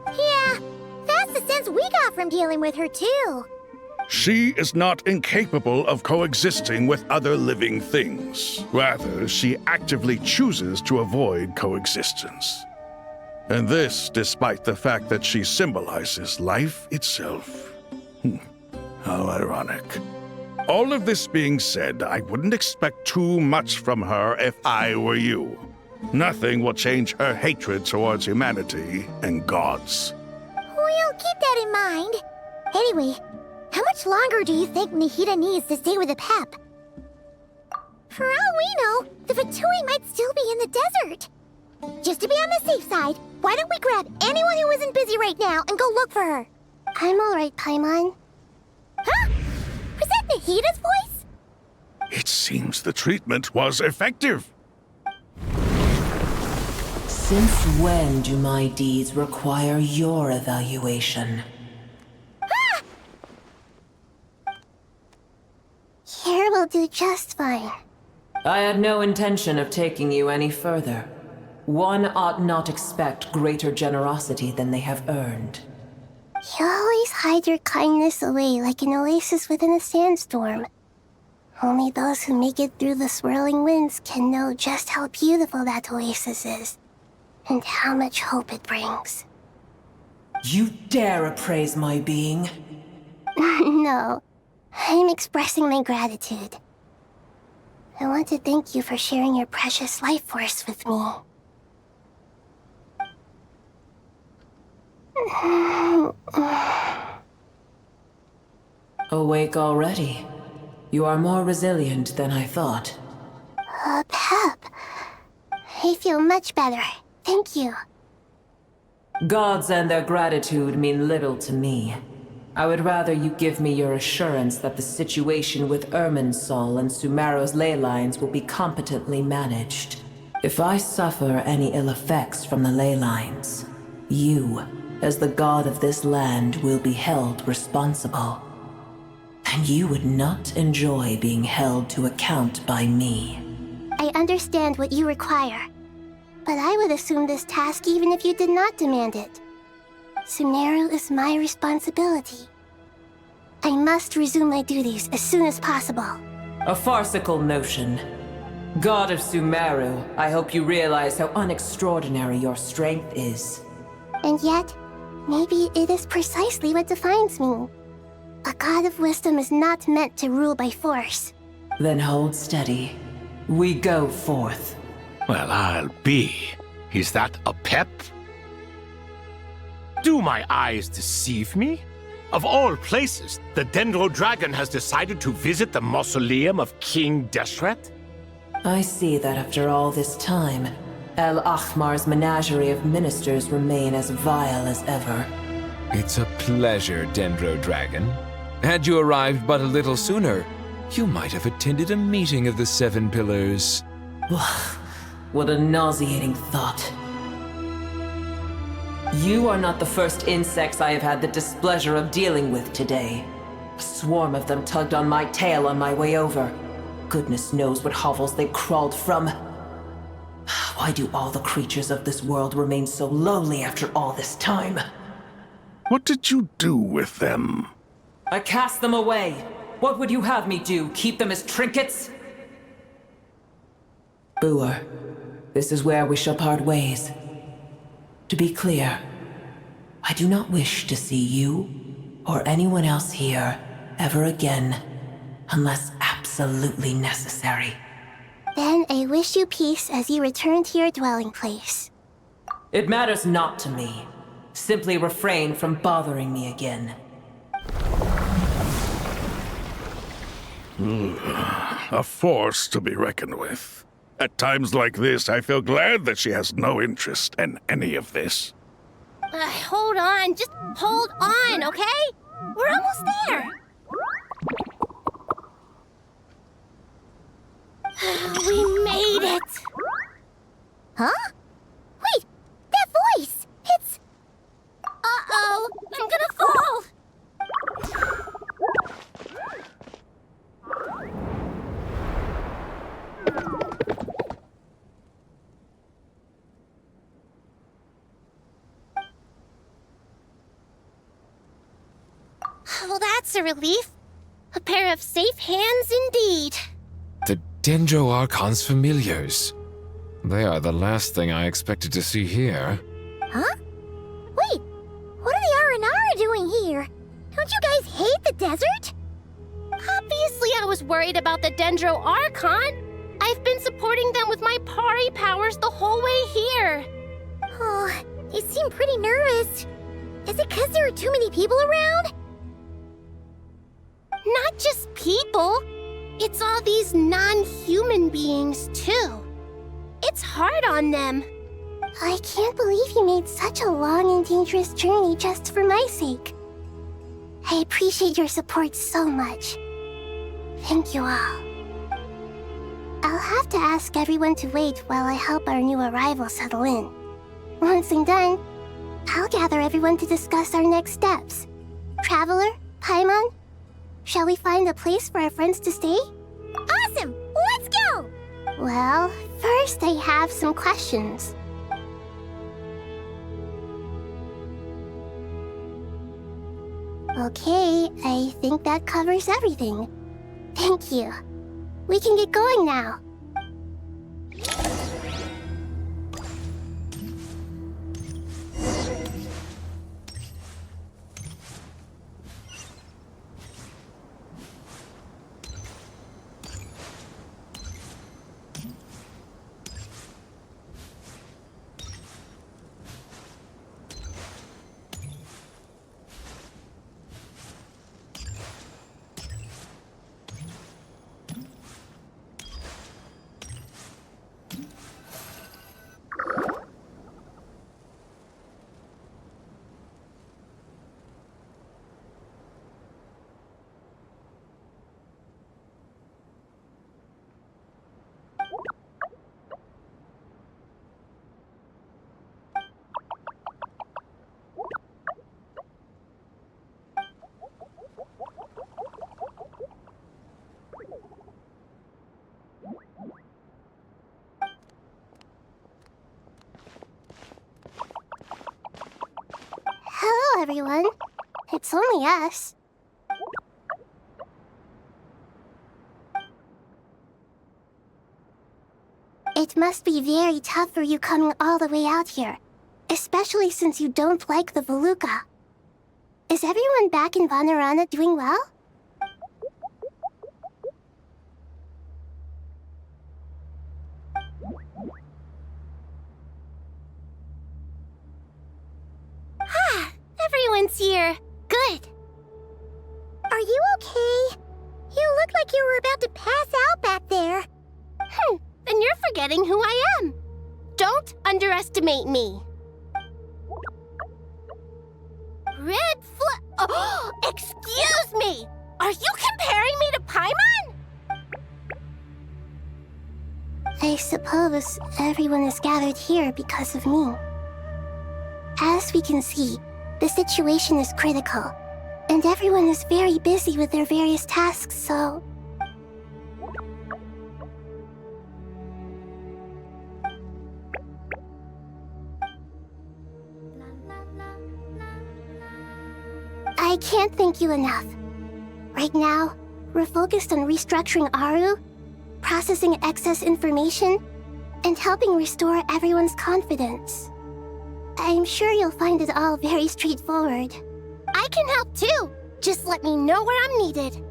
Yeah, that's the sense we got from dealing with her, too. She is not incapable of coexisting with other living things. Rather, she actively chooses to avoid coexistence. And this despite the fact that she symbolizes life itself. How ironic. All of this being said, I wouldn't expect too much from her if I were you. Nothing will change her hatred towards humanity and gods. We'll keep that in mind. Anyway, how much longer do you think Nahida needs to stay with Apep? For all we know, the Fatui might still be in the desert. Just to be on the safe side, why don't we grab anyone who isn't busy right now and go look for her? I'm alright, Paimon. Huh? Was that Nahida's voice? It seems the treatment was effective. Since when do my deeds require your evaluation? Here will do just fine. I had no intention of taking you any further. One ought not expect greater generosity than they have earned. You always hide your kindness away like an oasis within a sandstorm. Only those who make it through the swirling winds can know just how beautiful that oasis is, and how much hope it brings. You dare appraise my being? No, I'm expressing my gratitude. I want to thank you for sharing your precious life force with me. Awake already? You are more resilient than I thought. Pep. I feel much better. Thank you. Gods and their gratitude mean little to me. I would rather you give me your assurance that the situation with Irminsul and Sumeru's ley lines will be competently managed. If I suffer any ill effects from the ley lines, you, as the god of this land, will be held responsible. And you would not enjoy being held to account by me. I understand what you require, but I would assume this task even if you did not demand it. Sumeru is my responsibility. I must resume my duties as soon as possible. A farcical notion. God of Sumeru, I hope you realize how unextraordinary your strength is. And yet, maybe it is precisely what defines me. A god of wisdom is not meant to rule by force. Then hold steady. We go forth. Well, I'll be. Is that a pep? Do my eyes deceive me? Of all places, the Dendro Dragon has decided to visit the mausoleum of King Deshret? I see that after all this time, El Ahmar's menagerie of ministers remain as vile as ever. It's a pleasure, Dendro Dragon. Had you arrived but a little sooner, you might have attended a meeting of the Seven Pillars. What a nauseating thought. You are not the first insects I have had the displeasure of dealing with today. A swarm of them tugged on my tail on my way over. Goodness knows what hovels they crawled from. Why do all the creatures of this world remain so lowly after all this time? What did you do with them? I cast them away. What would you have me do? Keep them as trinkets? Boer, this is where we shall part ways. To be clear, I do not wish to see you or anyone else here ever again, unless absolutely necessary. Then I wish you peace as you return to your dwelling place. It matters not to me. Simply refrain from bothering me again. A force to be reckoned with. At times like this, I feel glad that she has no interest in any of this. Hold on, just hold on, okay? We're almost there. We made it! Huh? Wait, that voice! It's... Uh-oh, I'm gonna fall! Well, that's a relief. A pair of safe hands indeed. The Dendro Archon's familiars. They are the last thing I expected to see here. Huh? Wait, what are the Aranara doing here? Don't you guys hate the desert? Obviously I was worried about the Dendro Archon. I've been supporting them with my Pari powers the whole way here. Oh, they seem pretty nervous. Is it because there are too many people around? Not just people. It's all these non-human beings, too. It's hard on them. I can't believe you made such a long and dangerous journey just for my sake. I appreciate your support so much. Thank you all. I'll have to ask everyone to wait while I help our new arrival settle in. Once I'm done, I'll gather everyone to discuss our next steps. Traveler, Paimon, shall we find a place for our friends to stay? Awesome! Let's go! Well, first I have some questions. Okay, I think that covers everything. Thank you. We can get going now. everyone. It's only us. It must be very tough for you coming all the way out here, especially since you don't like the Voluka. Is everyone back in Vanarana doing well? Everyone's here. Good. Are you okay? You look like you were about to pass out back there. Then you're forgetting who I am. Don't underestimate me. Oh, excuse me! Are you comparing me to Paimon? I suppose everyone is gathered here because of me. As we can see, the situation is critical, and everyone is very busy with their various tasks, so... I can't thank you enough. Right now, we're focused on restructuring Aru, processing excess information, and helping restore everyone's confidence. I'm sure you'll find it all very straightforward. I can help too! Just let me know where I'm needed.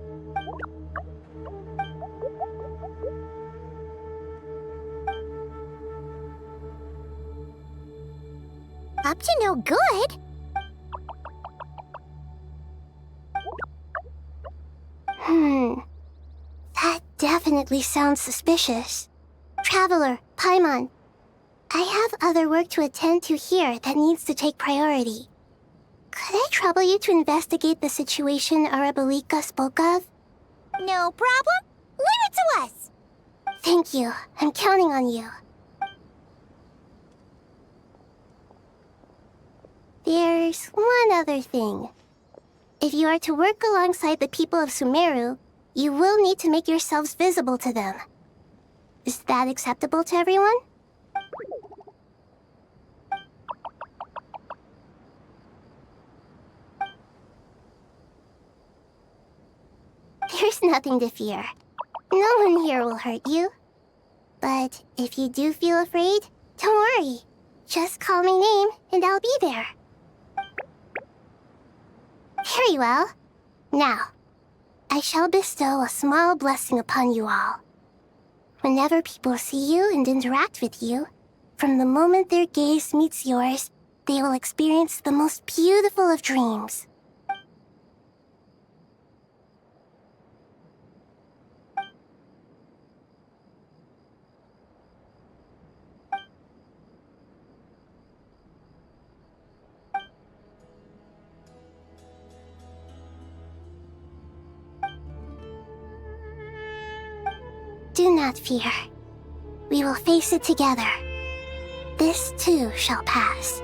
Up to no good? That definitely sounds suspicious. Traveler, Paimon, I have other work to attend to here that needs to take priority. Could I trouble you to investigate the situation Arabalika spoke of? No problem. Leave it to us. Thank you. I'm counting on you. There's one other thing. If you are to work alongside the people of Sumeru, you will need to make yourselves visible to them. Is that acceptable to everyone? There's nothing to fear. No one here will hurt you. But if you do feel afraid, don't worry. Just call my name and I'll be there. Very well. Now, I shall bestow a small blessing upon you all. Whenever people see you and interact with you, from the moment their gaze meets yours, they will experience the most beautiful of dreams. Do not fear. We will face it together. This too shall pass.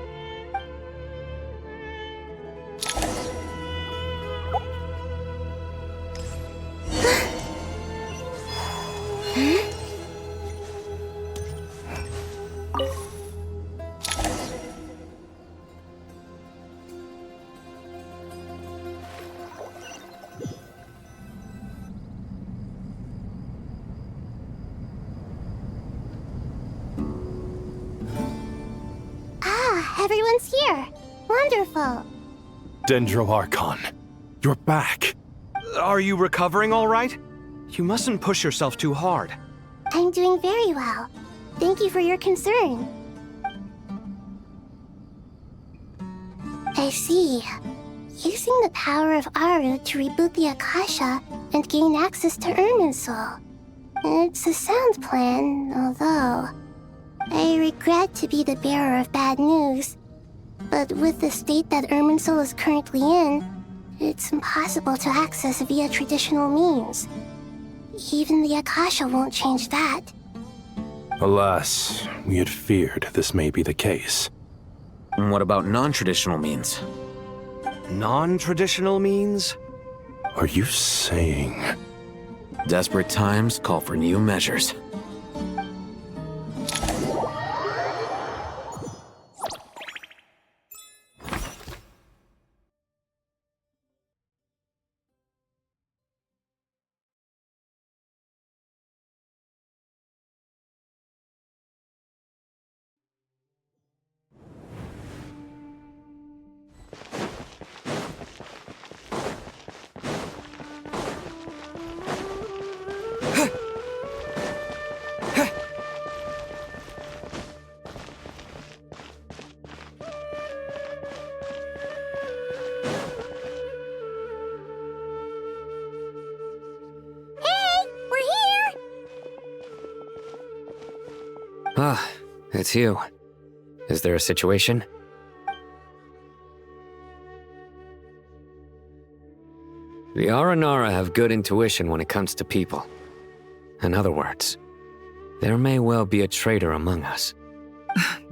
Everyone's here. Wonderful. Dendro Archon, you're back. Are you recovering all right? You mustn't push yourself too hard. I'm doing very well. Thank you for your concern. I see. Using the power of Aru to reboot the Akasha and gain access to Irminsul. It's a sound plan, although... I regret to be the bearer of bad news, but with the state that Irminsul is currently in, it's impossible to access via traditional means. Even the Akasha won't change that. Alas, we had feared this may be the case. And what about non-traditional means? Non-traditional means? Are you saying... Desperate times call for new measures. Ah, it's you. Is there a situation? The Aranara have good intuition when it comes to people. In other words, there may well be a traitor among us.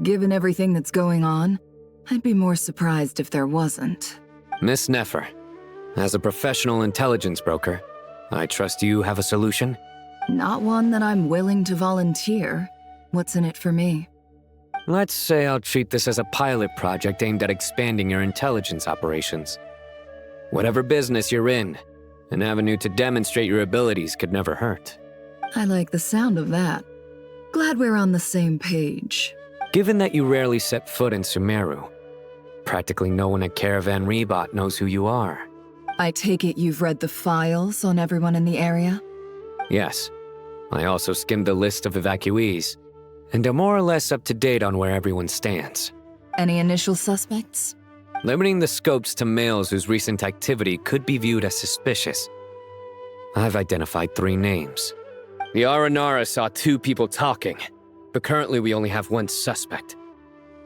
Given everything that's going on, I'd be more surprised if there wasn't. Miss Nefer, as a professional intelligence broker, I trust you have a solution? Not one that I'm willing to volunteer. What's in it for me? Let's say I'll treat this as a pilot project aimed at expanding your intelligence operations. Whatever business you're in, an avenue to demonstrate your abilities could never hurt. I like the sound of that. Glad we're on the same page. Given that you rarely set foot in Sumeru, practically no one at Caravan Rebot knows who you are. I take it you've read the files on everyone in the area? Yes. I also skimmed the list of evacuees, and am more or less up to date on where everyone stands. Any initial suspects? Limiting the scopes to males whose recent activity could be viewed as suspicious, I've identified 3 names. The Aranara saw 2 people talking, but currently we only have 1 suspect.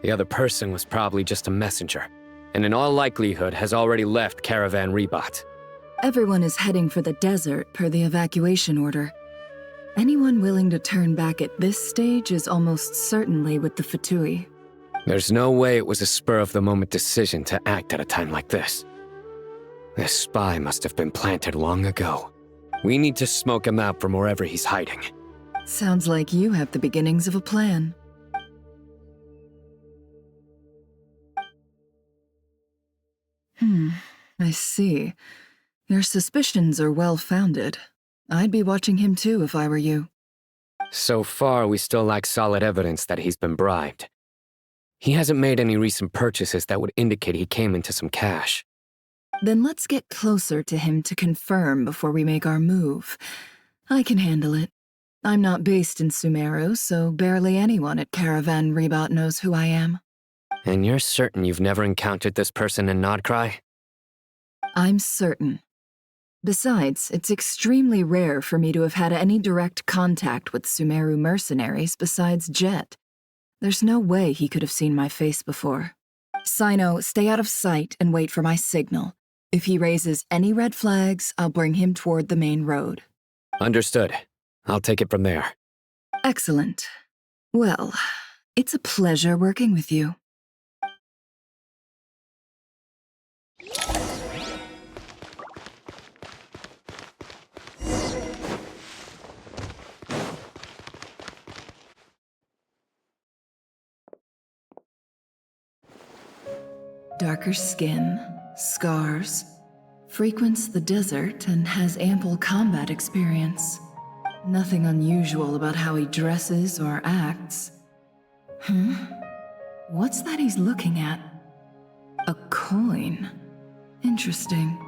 The other person was probably just a messenger, and in all likelihood has already left Caravan Rebot. Everyone is heading for the desert per the evacuation order. Anyone willing to turn back at this stage is almost certainly with the Fatui. There's no way it was a spur-of-the-moment decision to act at a time like this. This spy must have been planted long ago. We need to smoke him out from wherever he's hiding. Sounds like you have the beginnings of a plan. I see. Your suspicions are well-founded. I'd be watching him too if I were you. So far, we still lack solid evidence that he's been bribed. He hasn't made any recent purchases that would indicate he came into some cash. Then let's get closer to him to confirm before we make our move. I can handle it. I'm not based in Sumeru, so barely anyone at Caravan Rebot knows who I am. And you're certain you've never encountered this person in Nodcry? I'm certain. Besides, it's extremely rare for me to have had any direct contact with Sumeru mercenaries besides Jet. There's no way he could have seen my face before. Sino, stay out of sight and wait for my signal. If he raises any red flags, I'll bring him toward the main road. Understood. I'll take it from there. Excellent. Well, it's a pleasure working with you. Darker skin, scars, frequents the desert and has ample combat experience. Nothing unusual about how he dresses or acts. What's that he's looking at? A coin. Interesting.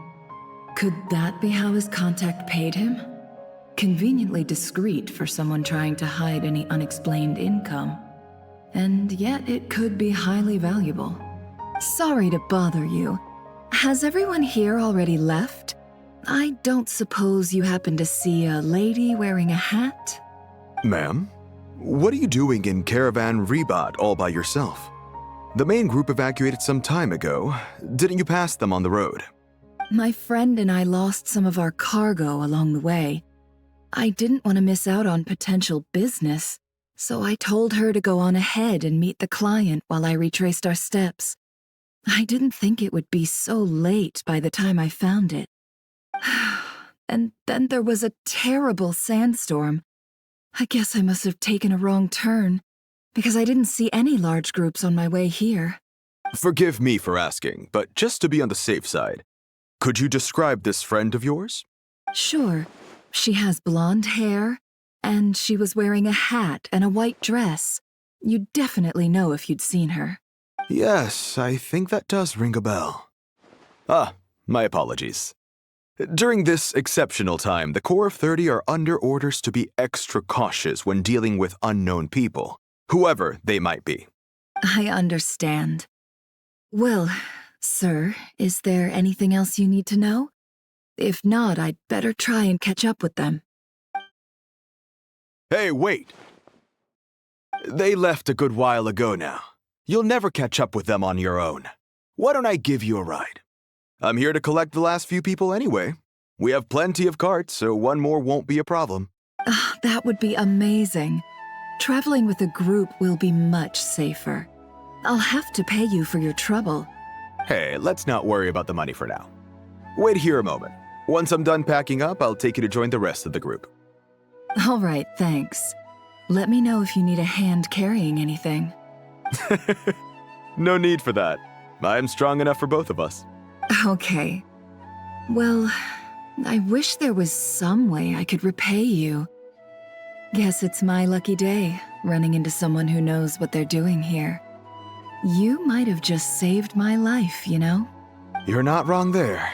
Could that be how his contact paid him? Conveniently discreet for someone trying to hide any unexplained income. And yet it could be highly valuable. Sorry to bother you. Has everyone here already left? I don't suppose you happen to see a lady wearing a hat? Ma'am, what are you doing in Caravan Rebot all by yourself? The main group evacuated some time ago. Didn't you pass them on the road? My friend and I lost some of our cargo along the way. I didn't want to miss out on potential business, so I told her to go on ahead and meet the client while I retraced our steps. I didn't think it would be so late by the time I found it. And then there was a terrible sandstorm. I guess I must have taken a wrong turn, because I didn't see any large groups on my way here. Forgive me for asking, but just to be on the safe side, could you describe this friend of yours? Sure. She has blonde hair, and she was wearing a hat and a white dress. You'd definitely know if you'd seen her. Yes, I think that does ring a bell. My apologies. During this exceptional time, the Corps of 30 are under orders to be extra cautious when dealing with unknown people, whoever they might be. I understand. Well, sir, is there anything else you need to know? If not, I'd better try and catch up with them. Hey, wait! They left a good while ago now. You'll never catch up with them on your own. Why don't I give you a ride? I'm here to collect the last few people anyway. We have plenty of carts, so one more won't be a problem. That would be amazing. Traveling with a group will be much safer. I'll have to pay you for your trouble. Hey, let's not worry about the money for now. Wait here a moment. Once I'm done packing up, I'll take you to join the rest of the group. All right, thanks. Let me know if you need a hand carrying anything. No need for that. I'm strong enough for both of us. Okay. Well, I wish there was some way I could repay you. Guess it's my lucky day, running into someone who knows what they're doing here. You might have just saved my life, you know? You're not wrong there.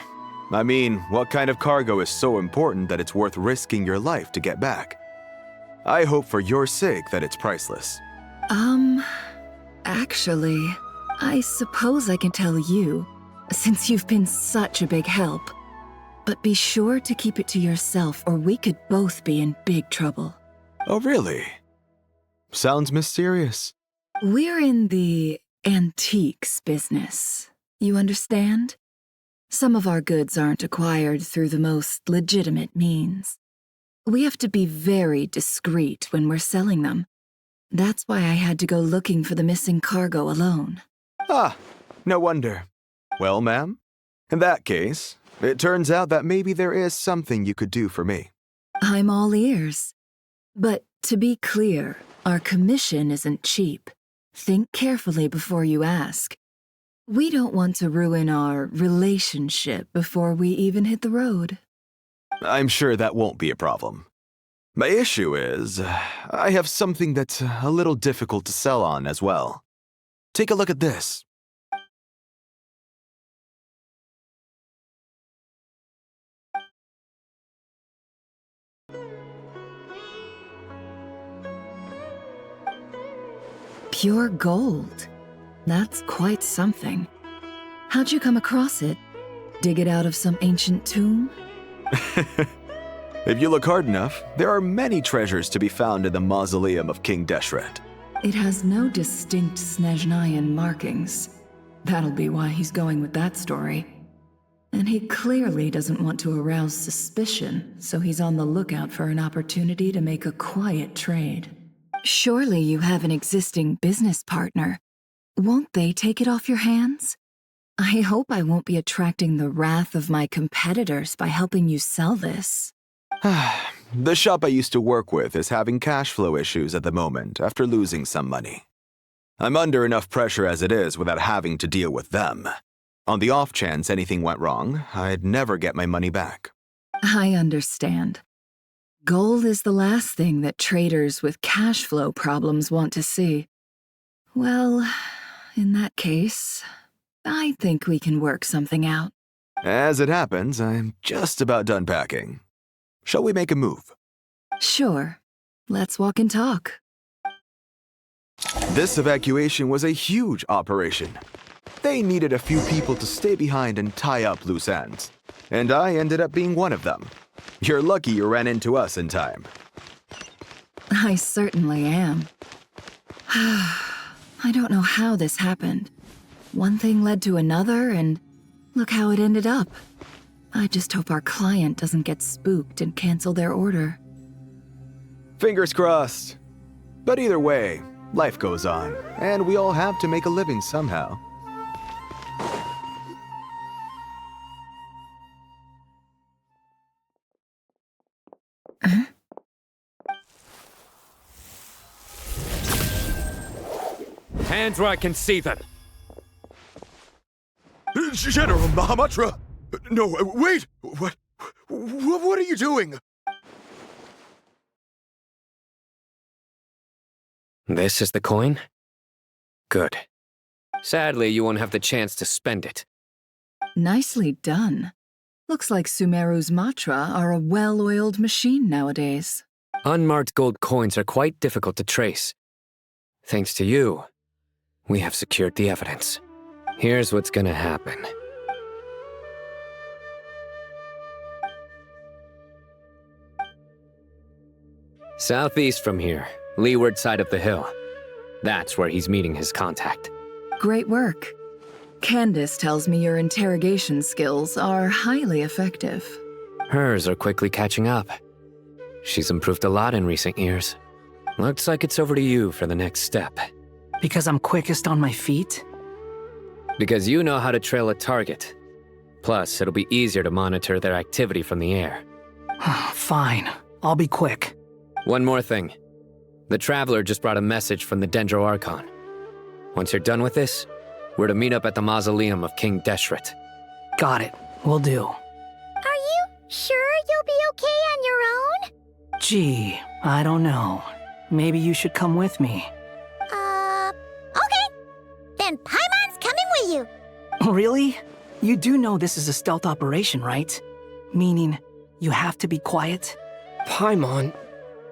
I mean, what kind of cargo is so important that it's worth risking your life to get back? I hope for your sake that it's priceless. Actually, I suppose I can tell you, since you've been such a big help. But be sure to keep it to yourself or we could both be in big trouble. Oh, really? Sounds mysterious. We're in the antiques business. You understand? Some of our goods aren't acquired through the most legitimate means. We have to be very discreet when we're selling them. That's why I had to go looking for the missing cargo alone. Ah, no wonder. Well, ma'am, in that case, it turns out that maybe there is something you could do for me. I'm all ears. But to be clear, our commission isn't cheap. Think carefully before you ask. We don't want to ruin our relationship before we even hit the road. I'm sure that won't be a problem. My issue is, I have something that's a little difficult to sell on as well. Take a look at this. Pure gold. That's quite something. How'd you come across it? Dig it out of some ancient tomb? If you look hard enough, there are many treasures to be found in the mausoleum of King Deshret. It has no distinct Snezhnayan markings. That'll be why he's going with that story. And he clearly doesn't want to arouse suspicion, so he's on the lookout for an opportunity to make a quiet trade. Surely you have an existing business partner. Won't they take it off your hands? I hope I won't be attracting the wrath of my competitors by helping you sell this. The shop I used to work with is having cash flow issues at the moment after losing some money. I'm under enough pressure as it is without having to deal with them. On the off chance anything went wrong, I'd never get my money back. I understand. Gold is the last thing that traders with cash flow problems want to see. Well, in that case, I think we can work something out. As it happens, I'm just about done packing. Shall we make a move? Sure. Let's walk and talk. This evacuation was a huge operation. They needed a few people to stay behind and tie up loose ends. And I ended up being one of them. You're lucky you ran into us in time. I certainly am. I don't know how this happened. One thing led to another, and look how it ended up. I just hope our client doesn't get spooked and cancel their order. Fingers crossed. But either way, life goes on, and we all have to make a living somehow. Hands where I can see them. General Mahamatra! No, wait! What are you doing? This is the coin? Good. Sadly, you won't have the chance to spend it. Nicely done. Looks like Sumeru's Matra are a well-oiled machine nowadays. Unmarked gold coins are quite difficult to trace. Thanks to you, we have secured the evidence. Here's what's gonna happen. Southeast from here, leeward side of the hill. That's where he's meeting his contact. Great work. Candace tells me your interrogation skills are highly effective. Hers are quickly catching up. She's improved a lot in recent years. Looks like it's over to you for the next step. Because I'm quickest on my feet? Because you know how to trail a target. Plus, it'll be easier to monitor their activity from the air. Fine. I'll be quick. One more thing. The Traveler just brought a message from the Dendro Archon. Once you're done with this, we're to meet up at the mausoleum of King Deshret. Got it. Will do. Are you sure you'll be okay on your own? Gee, I don't know. Maybe you should come with me. Okay. Then Paimon's coming with you. Really? You do know this is a stealth operation, right? Meaning, you have to be quiet? Paimon,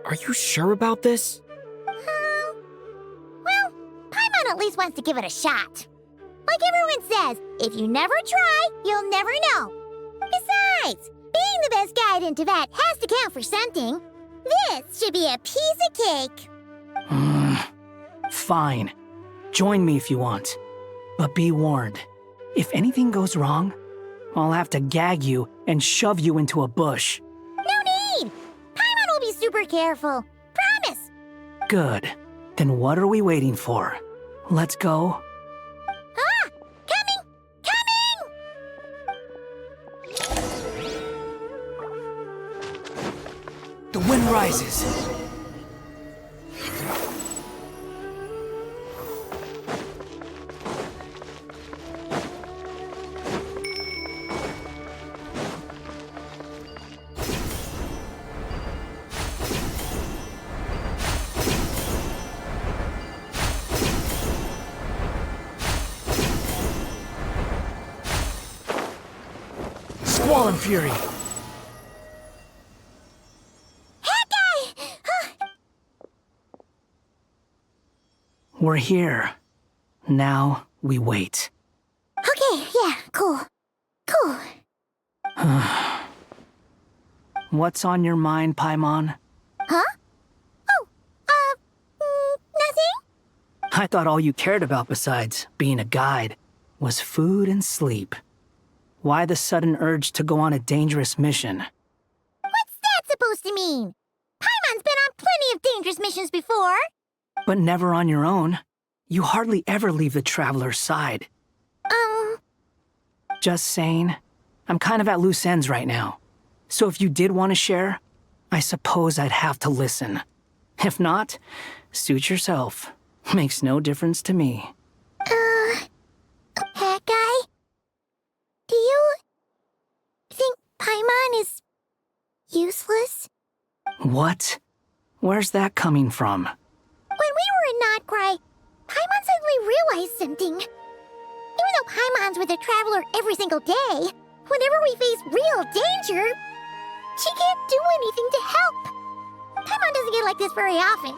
are you sure about this? Well, Paimon at least wants to give it a shot. Like everyone says, if you never try, you'll never know. Besides, being the best guide into that has to count for something. This should be a piece of cake. Fine. Join me if you want. But be warned. If anything goes wrong, I'll have to gag you and shove you into a bush. No need! Paimon will be super careful. Promise! Good. Then what are we waiting for? Let's go. Ah! Coming! The wind rises. Squall and fury. We're here. Now we wait. Okay, yeah, cool. Cool. What's on your mind, Paimon? Huh? Nothing? I thought all you cared about besides being a guide was food and sleep. Why the sudden urge to go on a dangerous mission? What's that supposed to mean? Paimon's been on plenty of dangerous missions before. But never on your own. You hardly ever leave the Traveler's side. Just saying. I'm kind of at loose ends right now. So if you did want to share, I suppose I'd have to listen. If not, suit yourself. Makes no difference to me. That guy? Do you think Paimon is useless? What? Where's that coming from? When we were in Notcry, Paimon suddenly realized something. Even though Paimon's with the Traveler every single day, whenever we face real danger, she can't do anything to help. Paimon doesn't get like this very often.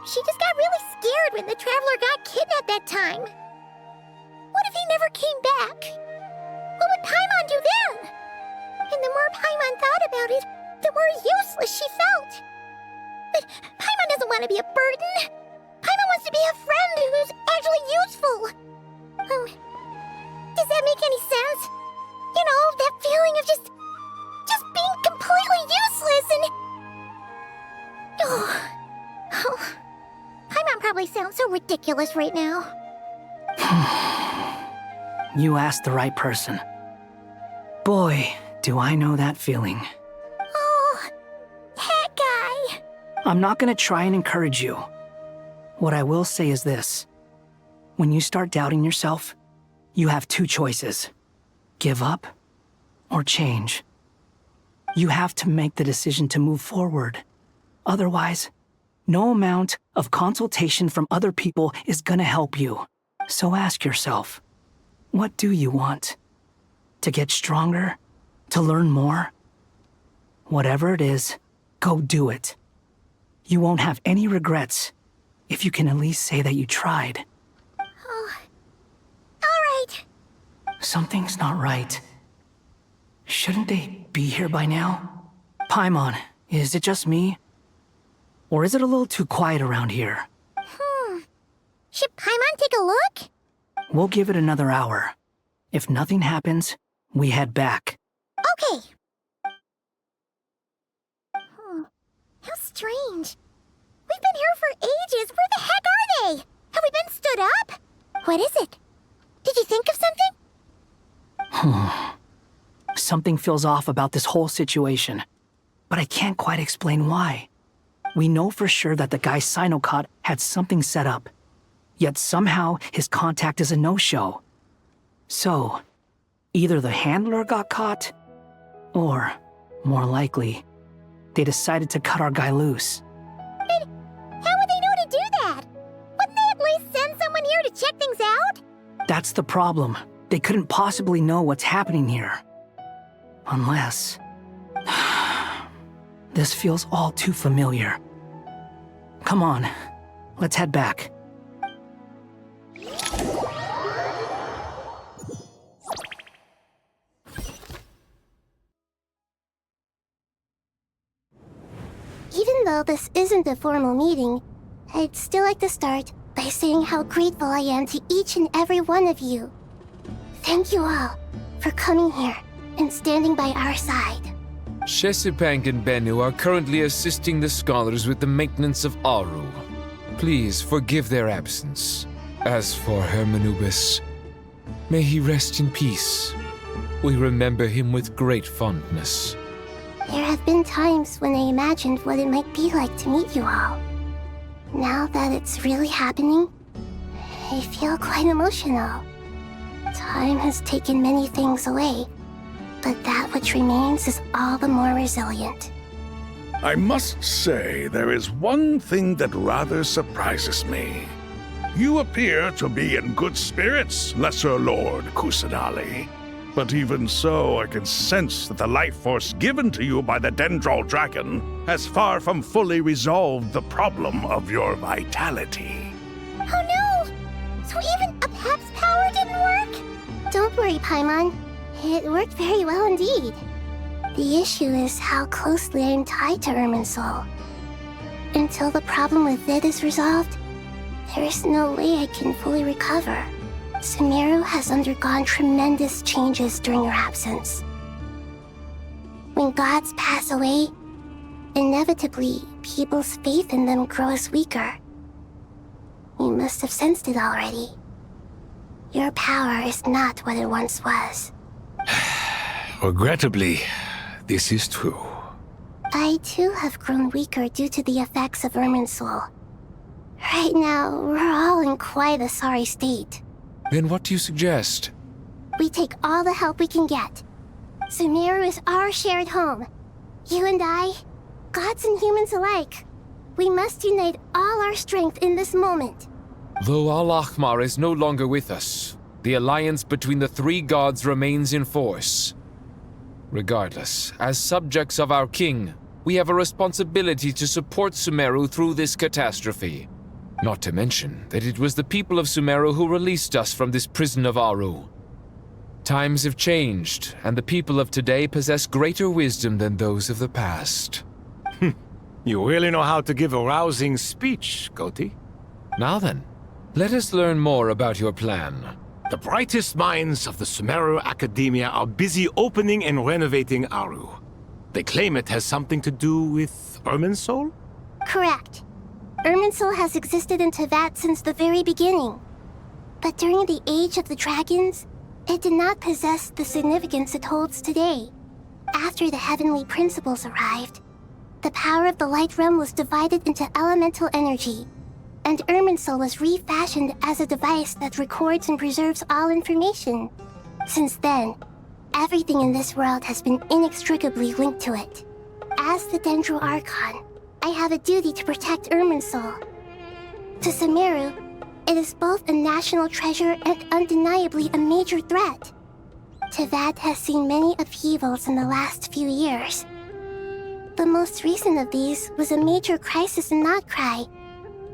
She just got really scared when the Traveler got kidnapped that time. What if he never came back? What would Paimon do then? And the more Paimon thought about it, the more useless she felt. But Paimon doesn't want to be a burden. Paimon wants to be a friend who's actually useful. Does that make any sense? You know, that feeling of just being completely useless and... Oh. Paimon probably sounds so ridiculous right now. You asked the right person. Boy, do I know that feeling. Oh, that guy. I'm not gonna try and encourage you. What I will say is this. When you start doubting yourself, you have two choices. Give up or change. You have to make the decision to move forward. Otherwise, no amount of consultation from other people is gonna help you. So ask yourself, what do you want? To get stronger? To learn more? Whatever it is, go do it. You won't have any regrets if you can at least say that you tried. Oh. All right. Something's not right. Shouldn't they be here by now? Paimon, is it just me? Or is it a little too quiet around here? Should Paimon take a look? We'll give it another hour. If nothing happens, we head back. Okay. How strange. We've been here for ages. Where the heck are they? Have we been stood up? What is it? Did you think of something? Something feels off about this whole situation, but I can't quite explain why. We know for sure that the guy Sinocot had something set up, yet somehow his contact is a no-show. So, either the handler got caught, or, more likely, they decided to cut our guy loose. But how would they know to do that? Wouldn't they at least send someone here to check things out? That's the problem. They couldn't possibly know what's happening here. Unless... This feels all too familiar. Come on, let's head back. Even though this isn't a formal meeting, I'd still like to start by saying how grateful I am to each and every one of you. Thank you all for coming here and standing by our side. Shesipank and Bennu are currently assisting the scholars with the maintenance of Aru. Please forgive their absence. As for Hermanubis, may he rest in peace. We remember him with great fondness. There have been times when I imagined what it might be like to meet you all. Now that it's really happening, I feel quite emotional. Time has taken many things away, but that which remains is all the more resilient. I must say, there is one thing that rather surprises me. You appear to be in good spirits, Lesser Lord Kusanali. But even so, I can sense that the life force given to you by the Dendral Dragon has far from fully resolved the problem of your vitality. Oh no! So even a Pep's power didn't work? Don't worry, Paimon. It worked very well indeed. The issue is how closely I am tied to Irminsul. Until the problem with Vid is resolved, there is no way I can fully recover. Sumeru has undergone tremendous changes during your absence. When gods pass away, inevitably, people's faith in them grows weaker. You must have sensed it already. Your power is not what it once was. Regrettably, this is true. I too have grown weaker due to the effects of Irminsul. Right now, we're all in quite a sorry state. Then what do you suggest? We take all the help we can get. Sumeru is our shared home. You and I, gods and humans alike. We must unite all our strength in this moment. Though Al-Ahmar is no longer with us, the alliance between the three gods remains in force. Regardless, as subjects of our king, we have a responsibility to support Sumeru through this catastrophe. Not to mention that it was the people of Sumeru who released us from this prison of Aru. Times have changed, and the people of today possess greater wisdom than those of the past. You really know how to give a rousing speech, Goti. Now then, let us learn more about your plan. The brightest minds of the Sumeru Academia are busy opening and renovating Aru. They claim it has something to do with Irminsul? Correct. Irminsul has existed in Teyvat since the very beginning. But during the Age of the Dragons, it did not possess the significance it holds today. After the Heavenly Principles arrived, the power of the Light Realm was divided into elemental energy, and Irminsul was refashioned as a device that records and preserves all information. Since then, everything in this world has been inextricably linked to it. As the Dendro Archon, I have a duty to protect Irminsul. To Sumeru, it is both a national treasure and undeniably a major threat. Teyvat has seen many upheavals in the last few years. The most recent of these was a major crisis in Nodcry,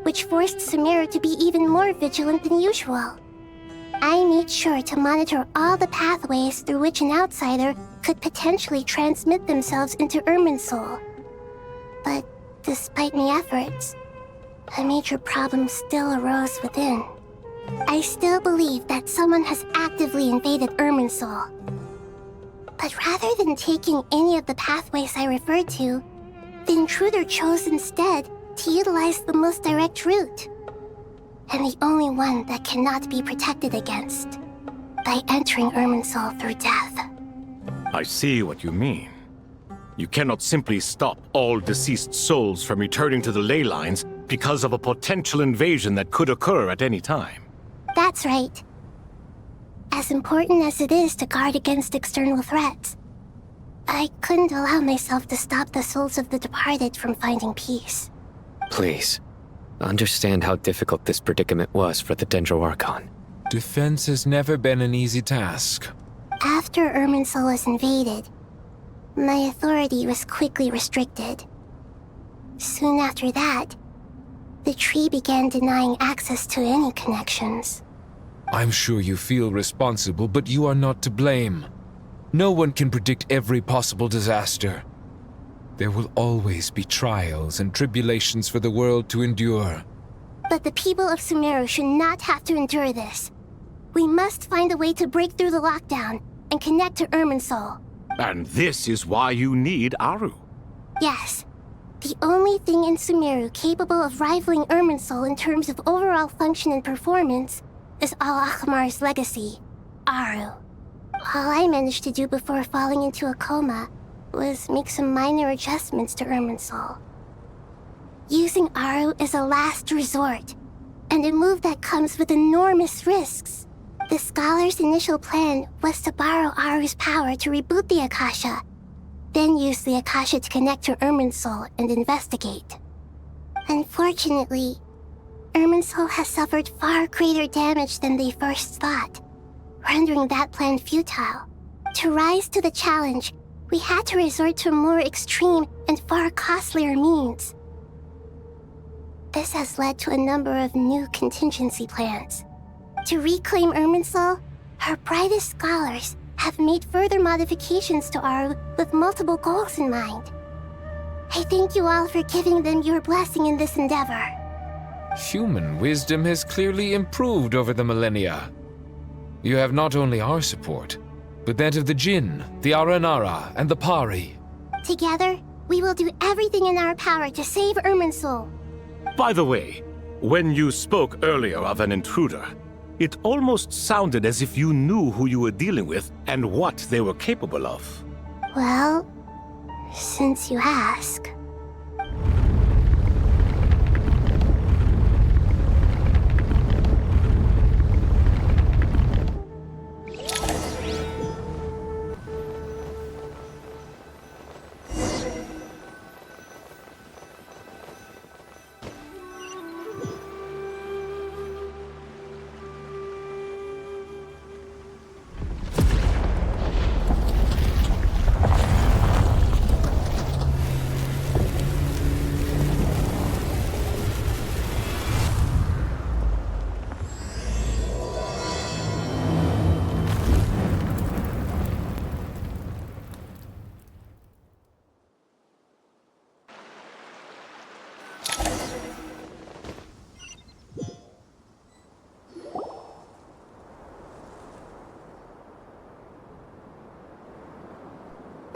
which forced Sumeru to be even more vigilant than usual. I made sure to monitor all the pathways through which an outsider could potentially transmit themselves into Irminsul. But despite my efforts, a major problem still arose within. I still believe that someone has actively invaded Irminsul. But rather than taking any of the pathways I referred to, the intruder chose instead to utilize the most direct route. And the only one that cannot be protected against, by entering Irminsul through death. I see what you mean. You cannot simply stop all deceased souls from returning to the ley lines because of a potential invasion that could occur at any time. That's right. As important as it is to guard against external threats, I couldn't allow myself to stop the souls of the departed from finding peace. Please, understand how difficult this predicament was for the Dendro Archon. Defense has never been an easy task. After Irminsul was invaded, my authority was quickly restricted. Soon after that, the tree began denying access to any connections. I'm sure you feel responsible, but you are not to blame. No one can predict every possible disaster. There will always be trials and tribulations for the world to endure. But the people of Sumeru should not have to endure this. We must find a way to break through the lockdown and connect to Irminsul. And this is why you need Aru. Yes. The only thing in Sumeru capable of rivaling Irminsul in terms of overall function and performance is Al-Akhmar's legacy, Aru. All I managed to do before falling into a coma was make some minor adjustments to Irminsul. Using Aru is a last resort, and a move that comes with enormous risks. The Scholar's initial plan was to borrow Aru's power to reboot the Akasha, then use the Akasha to connect to Irminsul and investigate. Unfortunately, Irminsul has suffered far greater damage than they first thought, rendering that plan futile. To rise to the challenge, we had to resort to a more extreme and far costlier means. This has led to a number of new contingency plans. To reclaim Irminsul, our brightest scholars have made further modifications to Aru with multiple goals in mind. I thank you all for giving them your blessing in this endeavor. Human wisdom has clearly improved over the millennia. You have not only our support, but that of the Jinn, the Aranara, and the Pari. Together, we will do everything in our power to save Irminsul. By the way, when you spoke earlier of an intruder, it almost sounded as if you knew who you were dealing with and what they were capable of. Well, since you ask.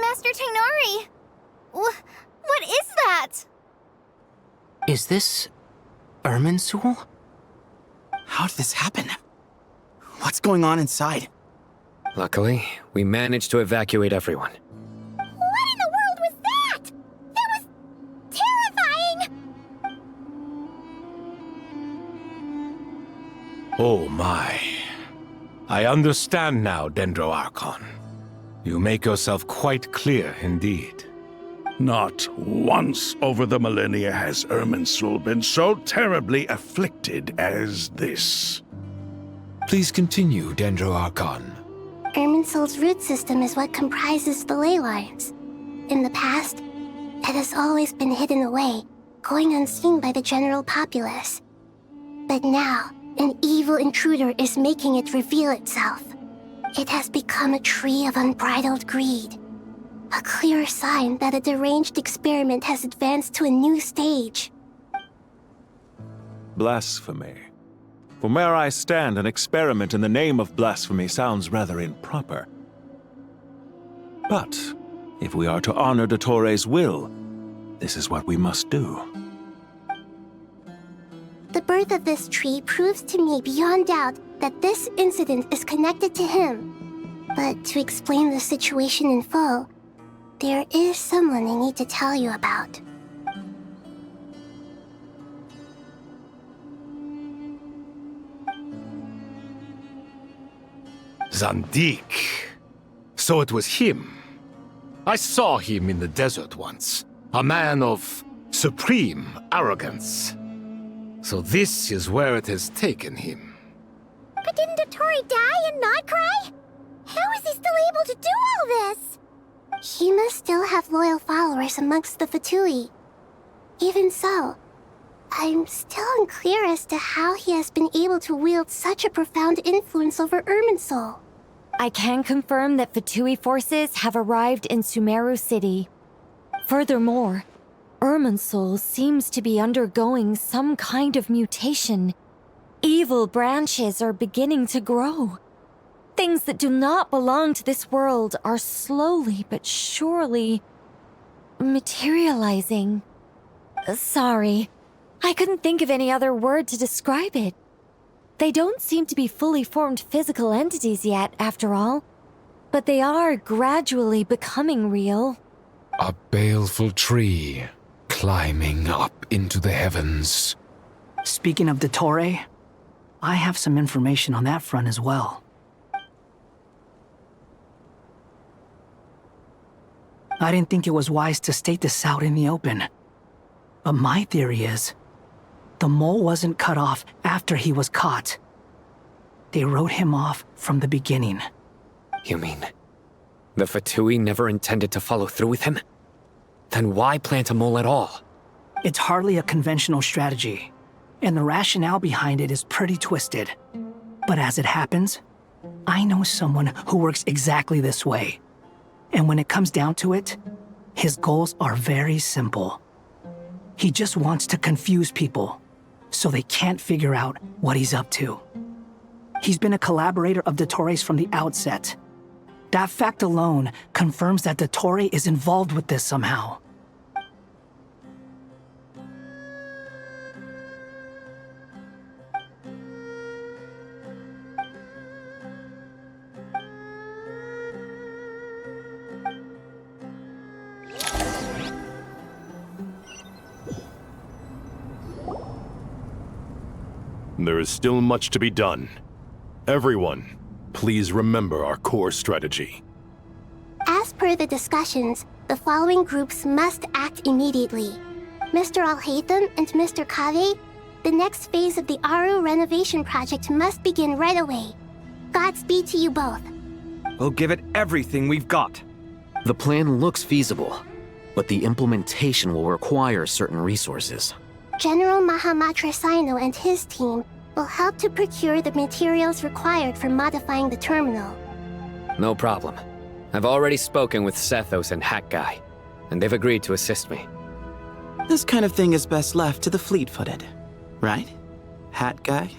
Master Tainari! What is that? Is this Irminsul? How did this happen? What's going on inside? Luckily, we managed to evacuate everyone. What in the world was that? That was terrifying! Oh my. I understand now, Dendro Archon. You make yourself quite clear indeed. Not once over the millennia has Irminsul been so terribly afflicted as this. Please continue, Dendro Archon. Irminsul's root system is what comprises the ley lines. In the past, it has always been hidden away, going unseen by the general populace. But now, an evil intruder is making it reveal itself. It has become a tree of unbridled greed. A clear sign that a deranged experiment has advanced to a new stage. blasphemy. From where I stand, an experiment in the name of blasphemy sounds rather improper. But if we are to honor Dottore's will, this is what we must do. The birth of this tree proves to me beyond doubt that this incident is connected to him. But to explain the situation in full, there is someone I need to tell you about. Zandik. So it was him. I saw him in the desert once. A man of supreme arrogance. So this is where it has taken him. But didn't Dottore die and not cry? How is he still able to do all this? He must still have loyal followers amongst the Fatui. Even so, I'm still unclear as to how he has been able to wield such a profound influence over Irminsul. I can confirm that Fatui forces have arrived in Sumeru City. Furthermore, Irminsul seems to be undergoing some kind of mutation. Evil branches are beginning to grow. Things that do not belong to this world are slowly but surely materializing. Sorry, I couldn't think of any other word to describe it. They don't seem to be fully formed physical entities yet, after all, but they are gradually becoming real. A baleful tree climbing up into the heavens. Speaking of Dottore, I have some information on that front as well. I didn't think it was wise to state this out in the open. But my theory is, the mole wasn't cut off after he was caught. They wrote him off from the beginning. You mean, the Fatui never intended to follow through with him? Then why plant a mole at all? It's hardly a conventional strategy, and the rationale behind it is pretty twisted. But as it happens, I know someone who works exactly this way. And when it comes down to it, his goals are very simple. He just wants to confuse people, so they can't figure out what he's up to. He's been a collaborator of Dottore's from the outset. That fact alone confirms that Dottore is involved with this somehow. There is still much to be done. Everyone, please remember our core strategy. As per the discussions, the following groups must act immediately. Mr. Alhaitham and Mr. Kave, the next phase of the Aru renovation project must begin right away. Godspeed to you both. We'll give it everything we've got. The plan looks feasible, but the implementation will require certain resources. General Mahamatra Sino and his team will help to procure the materials required for modifying the terminal. No problem. I've already spoken with Sethos and Hat Guy, and they've agreed to assist me. This kind of thing is best left to the fleet-footed, right? Hat Guy?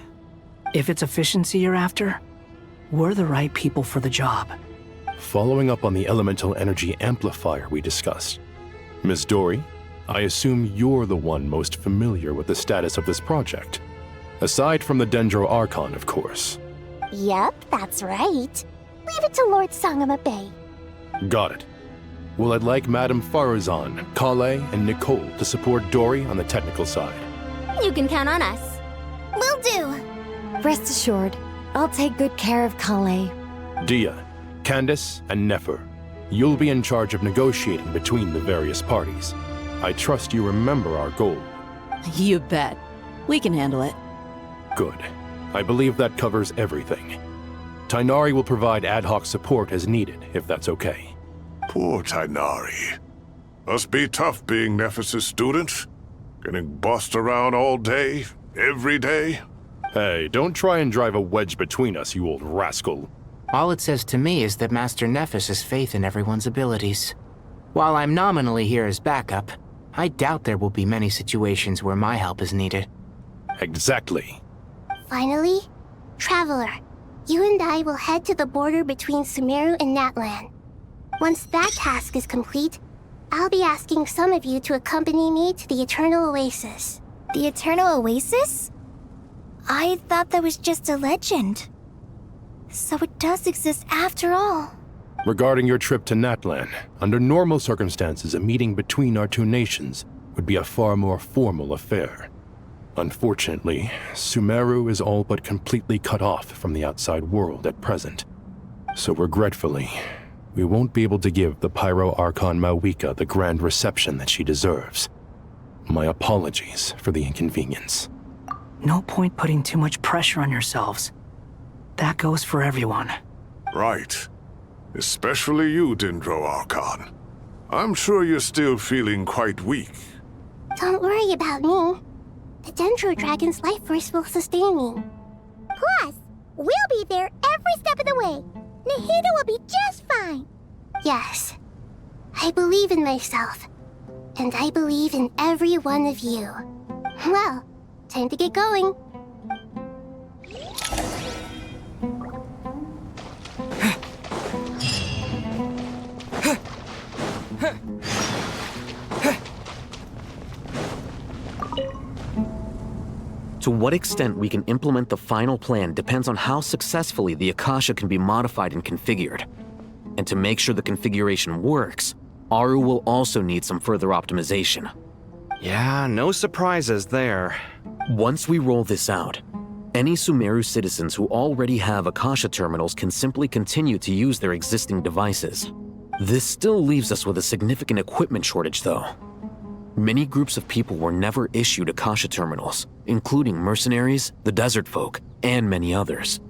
If it's efficiency you're after, we're the right people for the job. Following up on the elemental energy amplifier we discussed, Ms. Dory, I assume you're the one most familiar with the status of this project. Aside from the Dendro Archon, of course. Yep, that's right. Leave it to Lord Sangamabe. Got it. Well, I'd like Madame Farazan, Kale, and Nicole to support Dory on the technical side. You can count on us. Will do. Rest assured, I'll take good care of Kale. Dia, Candace, and Nefer, you'll be in charge of negotiating between the various parties. I trust you remember our goal. You bet. We can handle it. Good. I believe that covers everything. Tainari will provide ad hoc support as needed, if that's okay. Poor Tainari. Must be tough being Nephis' student. Getting bossed around all day, every day. Hey, don't try and drive a wedge between us, you old rascal. All it says to me is that Master Nephis has faith in everyone's abilities. While I'm nominally here as backup, I doubt there will be many situations where my help is needed. Exactly. Finally, Traveler, you and I will head to the border between Sumeru and Natlan. Once that task is complete, I'll be asking some of you to accompany me to the Eternal Oasis. The Eternal Oasis? I thought that was just a legend. So it does exist after all. Regarding your trip to Natlan, under normal circumstances, a meeting between our two nations would be a far more formal affair. Unfortunately, Sumeru is all but completely cut off from the outside world at present. So regretfully, we won't be able to give the Pyro Archon Mawika the grand reception that she deserves. My apologies for the inconvenience. No point putting too much pressure on yourselves. That goes for everyone. Right. Especially you, Dendro Archon. I'm sure you're still feeling quite weak. Don't worry about me. The Dendro Dragon's life force will sustain me. Plus, we'll be there every step of the way. Nahida will be just fine. Yes. I believe in myself. And I believe in every one of you. Well, time to get going. To what extent we can implement the final plan depends on how successfully the Akasha can be modified and configured. And to make sure the configuration works, Aru will also need some further optimization. Yeah, no surprises there. Once we roll this out, any Sumeru citizens who already have Akasha terminals can simply continue to use their existing devices. This still leaves us with a significant equipment shortage, though. Many groups of people were never issued Akasha terminals, including mercenaries, the desert folk, and many others.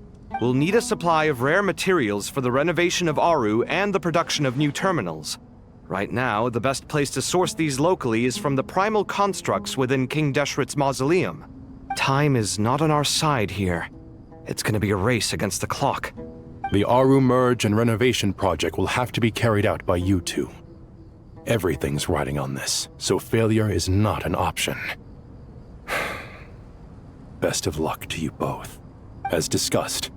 We'll need a supply of rare materials for the renovation of Aru and the production of new terminals. Right now, the best place to source these locally is from the primal constructs within King Deshret's mausoleum. Time is not on our side here. It's gonna be a race against the clock. The Aru merge and renovation project will have to be carried out by you two. Everything's riding on this, so failure is not an option. Best of luck to you both. As discussed,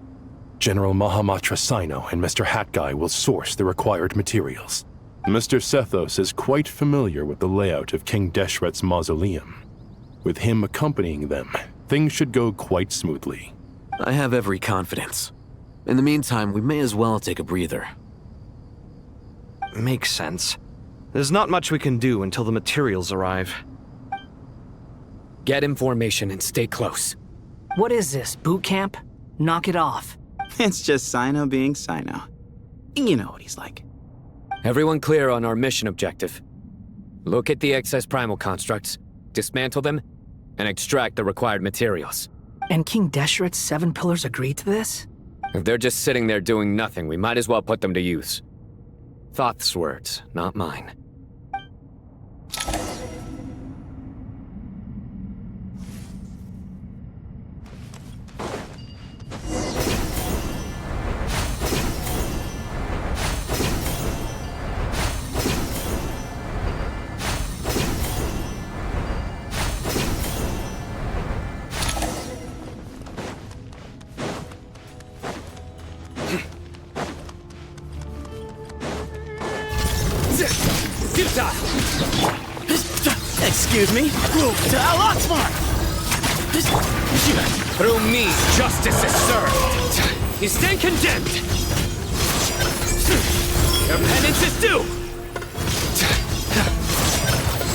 General Mahamatra Sino and Mr. Hatguy will source the required materials. Mr. Sethos is quite familiar with the layout of King Deshret's mausoleum. With him accompanying them, things should go quite smoothly. I have every confidence. In the meantime, we may as well take a breather. Makes sense. There's not much we can do until the materials arrive. Get information and stay close. What is this, boot camp? Knock it off. It's just Sino being Sino. You know what he's like. Everyone clear on our mission objective. Look at the excess primal constructs, dismantle them, and extract the required materials. And King Deshret's 7 pillars agreed to this? If they're just sitting there doing nothing, we might as well put them to use. Thoth's words, not mine. Excuse me? Through me, justice is served. You stand condemned. Your penance is due.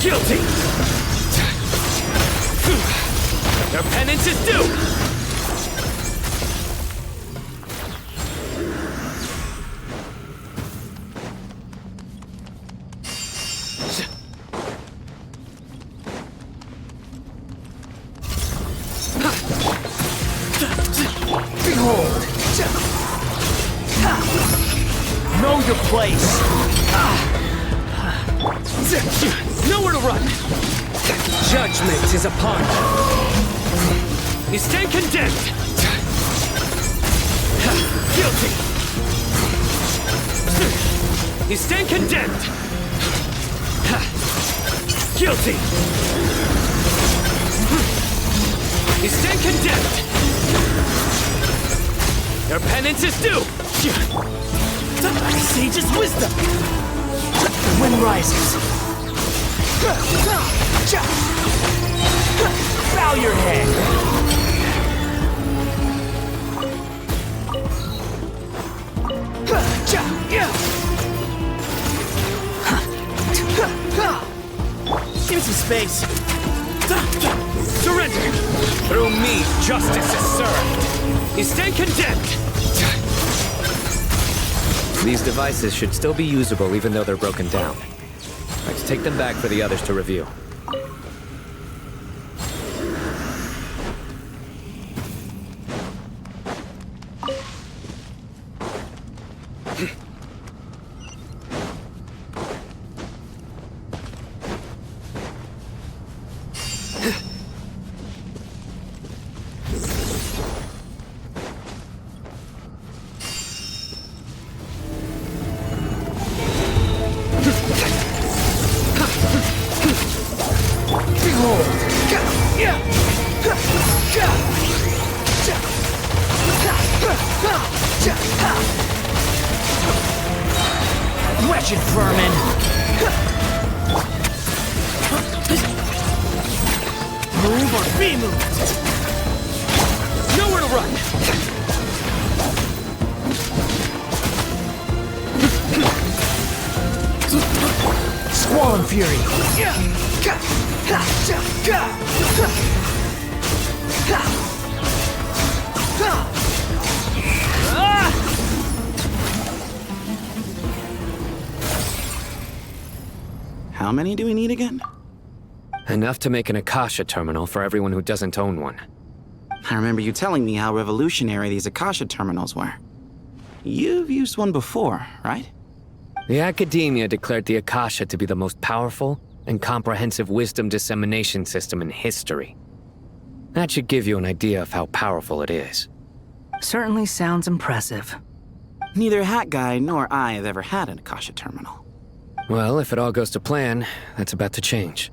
Guilty. Your penance is due. Know your place. Nowhere to run. Judgment is upon you. You stand condemned. Guilty. You stand condemned. Guilty. You stand condemned! Your penance is due! The sage's wisdom! The wind rises. Bow your head! Give me some space. Surrender! Through me, justice is served! You stand condemned! These devices should still be usable even though they're broken down. Let's take them back for the others to review. Wretched vermin! Move or be moved! Nowhere to run! Squall and fury! How many do we need again? Enough to make an Akasha terminal for everyone who doesn't own one. I remember you telling me how revolutionary these Akasha terminals were. You've used one before, right? The Academia declared the Akasha to be the most powerful and comprehensive wisdom dissemination system in history. That should give you an idea of how powerful it is. Certainly sounds impressive. Neither Hat Guy nor I have ever had an Akasha terminal. Well, if it all goes to plan, that's about to change.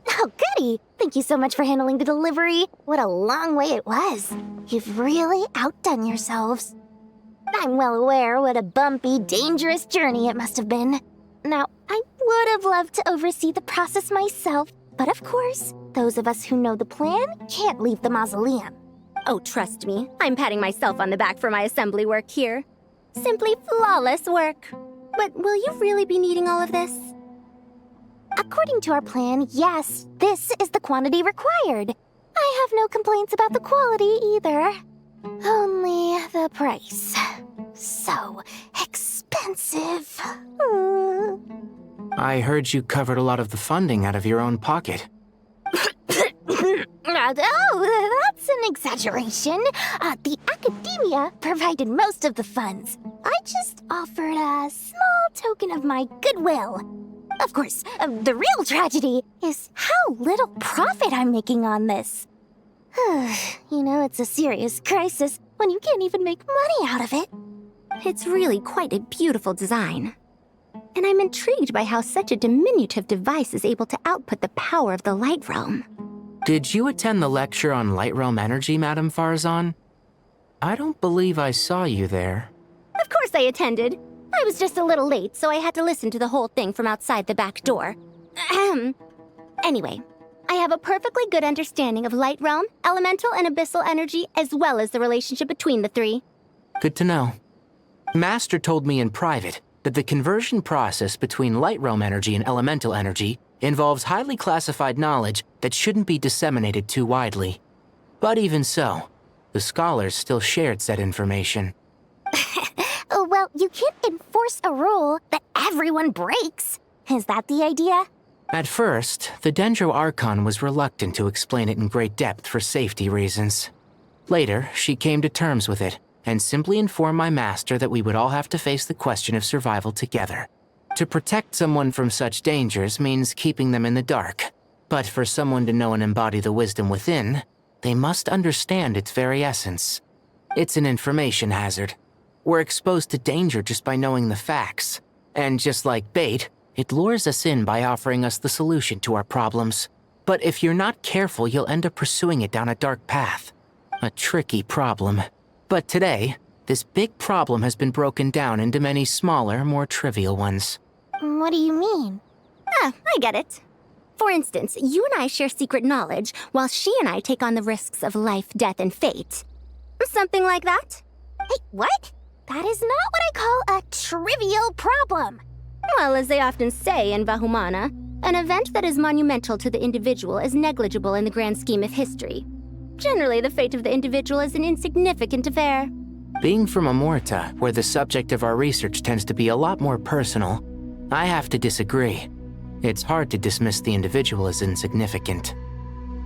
Oh, goody! Thank you so much for handling the delivery. What a long way it was. You've really outdone yourselves. I'm well aware what a bumpy, dangerous journey it must have been. Now, I would have loved to oversee the process myself, but of course, those of us who know the plan can't leave the mausoleum. Oh, trust me, I'm patting myself on the back for my assembly work here. Simply flawless work. But will you really be needing all of this? According to our plan, yes, this is the quantity required. I have no complaints about the quality either. Only the price. So expensive. I heard you covered a lot of the funding out of your own pocket. Oh, that's an exaggeration. The Academia provided most of the funds. I just offered a small token of my goodwill. Of course, the real tragedy is how little profit I'm making on this. You know, it's a serious crisis when you can't even make money out of it. It's really quite a beautiful design. And I'm intrigued by how such a diminutive device is able to output the power of the Light Realm. Did you attend the lecture on Light Realm energy, Madame Farzan? I don't believe I saw you there. Of course I attended. I was just a little late, so I had to listen to the whole thing from outside the back door. Anyway, I have a perfectly good understanding of Light Realm, elemental and abyssal energy, as well as the relationship between the three. Good to know. Master told me in private that the conversion process between Light Realm energy and elemental energy involves highly classified knowledge that shouldn't be disseminated too widely. But even so, the scholars still shared said information. Well, you can't enforce a rule that everyone breaks. Is that the idea? At first, the Dendro Archon was reluctant to explain it in great depth for safety reasons. Later, she came to terms with it, and simply informed my master that we would all have to face the question of survival together. To protect someone from such dangers means keeping them in the dark. But for someone to know and embody the wisdom within, they must understand its very essence. It's an information hazard. We're exposed to danger just by knowing the facts. And just like bait, it lures us in by offering us the solution to our problems. But if you're not careful, you'll end up pursuing it down a dark path. A tricky problem. But today, this big problem has been broken down into many smaller, more trivial ones. What do you mean? Ah, I get it. For instance, you and I share secret knowledge, while she and I take on the risks of life, death, and fate. Something like that? Hey, what? That is not what I call a trivial problem. Well, as they often say in Vahumana, an event that is monumental to the individual is negligible in the grand scheme of history. Generally, the fate of the individual is an insignificant affair. Being from Amorta, where the subject of our research tends to be a lot more personal, I have to disagree. It's hard to dismiss the individual as insignificant.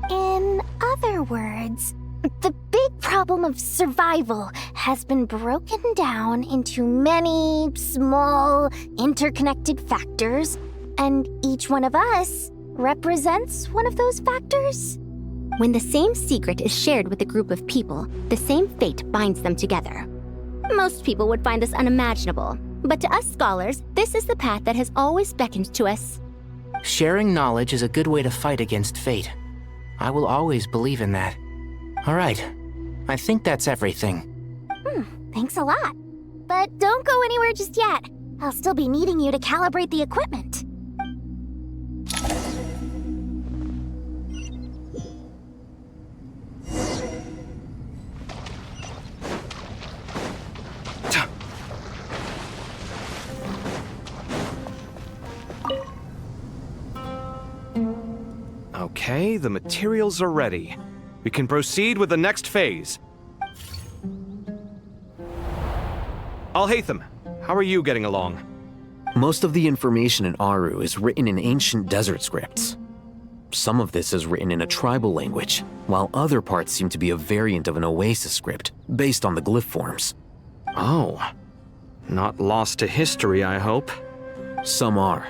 In other words, the big problem of survival has been broken down into many small, interconnected factors, and each one of us represents one of those factors. When the same secret is shared with a group of people, the same fate binds them together. Most people would find this unimaginable, but to us scholars, this is the path that has always beckoned to us. Sharing knowledge is a good way to fight against fate. I will always believe in that. All right, I think that's everything. Thanks a lot. But don't go anywhere just yet. I'll still be needing you to calibrate the equipment. Okay, the materials are ready. We can proceed with the next phase. Alhaitham, how are you getting along? Most of the information in Aru is written in ancient desert scripts. Some of this is written in a tribal language, while other parts seem to be a variant of an Oasis script, based on the glyph forms. Oh. Not lost to history, I hope. Some are.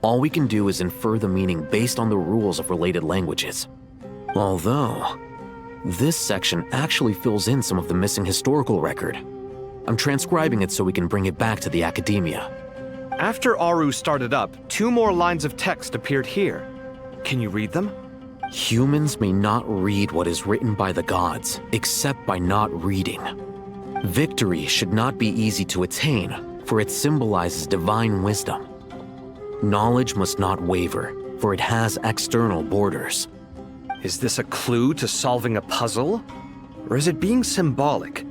All we can do is infer the meaning based on the rules of related languages. Although, this section actually fills in some of the missing historical record. I'm transcribing it so we can bring it back to the academia. After Aru started up, 2 more lines of text appeared here. Can you read them? Humans may not read what is written by the gods, except by not reading. Victory should not be easy to attain, for it symbolizes divine wisdom. Knowledge must not waver, for it has external borders. Is this a clue to solving a puzzle? Or is it being symbolic?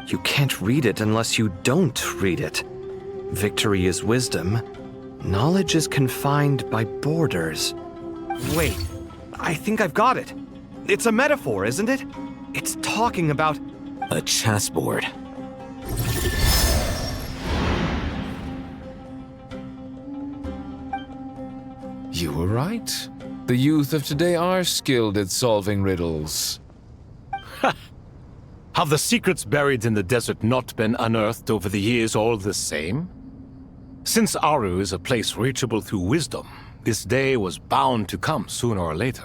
You can't read it unless you don't read it. Victory is wisdom. Knowledge is confined by borders. Wait, I think I've got it. It's a metaphor, isn't it? It's talking about... a chessboard. You were right. The youth of today are skilled at solving riddles. Have the secrets buried in the desert not been unearthed over the years all the same? Since Aru is a place reachable through wisdom, this day was bound to come sooner or later.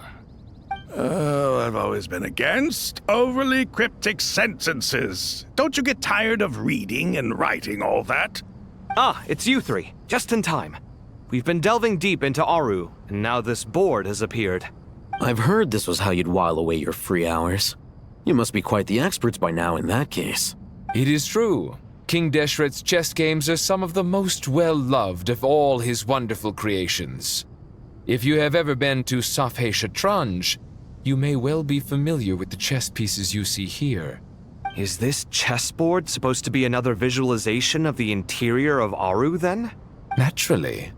Oh, I've always been against overly cryptic sentences. Don't you get tired of reading and writing all that? Ah, it's you 3. Just in time. We've been delving deep into Aru, and now this board has appeared. I've heard this was how you'd while away your free hours. You must be quite the experts by now in that case. It is true. King Deshret's chess games are some of the most well-loved of all his wonderful creations. If you have ever been to Safhe Shatranj, you may well be familiar with the chess pieces you see here. Is this chessboard supposed to be another visualization of the interior of Aru, then? Naturally.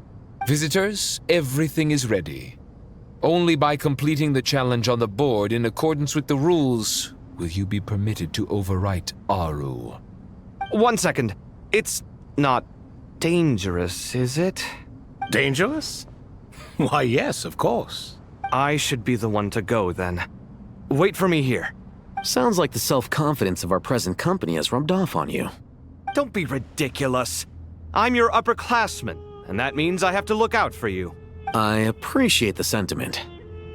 Visitors, everything is ready. Only by completing the challenge on the board in accordance with the rules will you be permitted to overwrite Aru. 1 second. It's not dangerous, is it? Dangerous? Why, yes, of course. I should be the one to go, then. Wait for me here. Sounds like the self-confidence of our present company has rubbed off on you. Don't be ridiculous. I'm your upperclassman, and that means I have to look out for you. I appreciate the sentiment,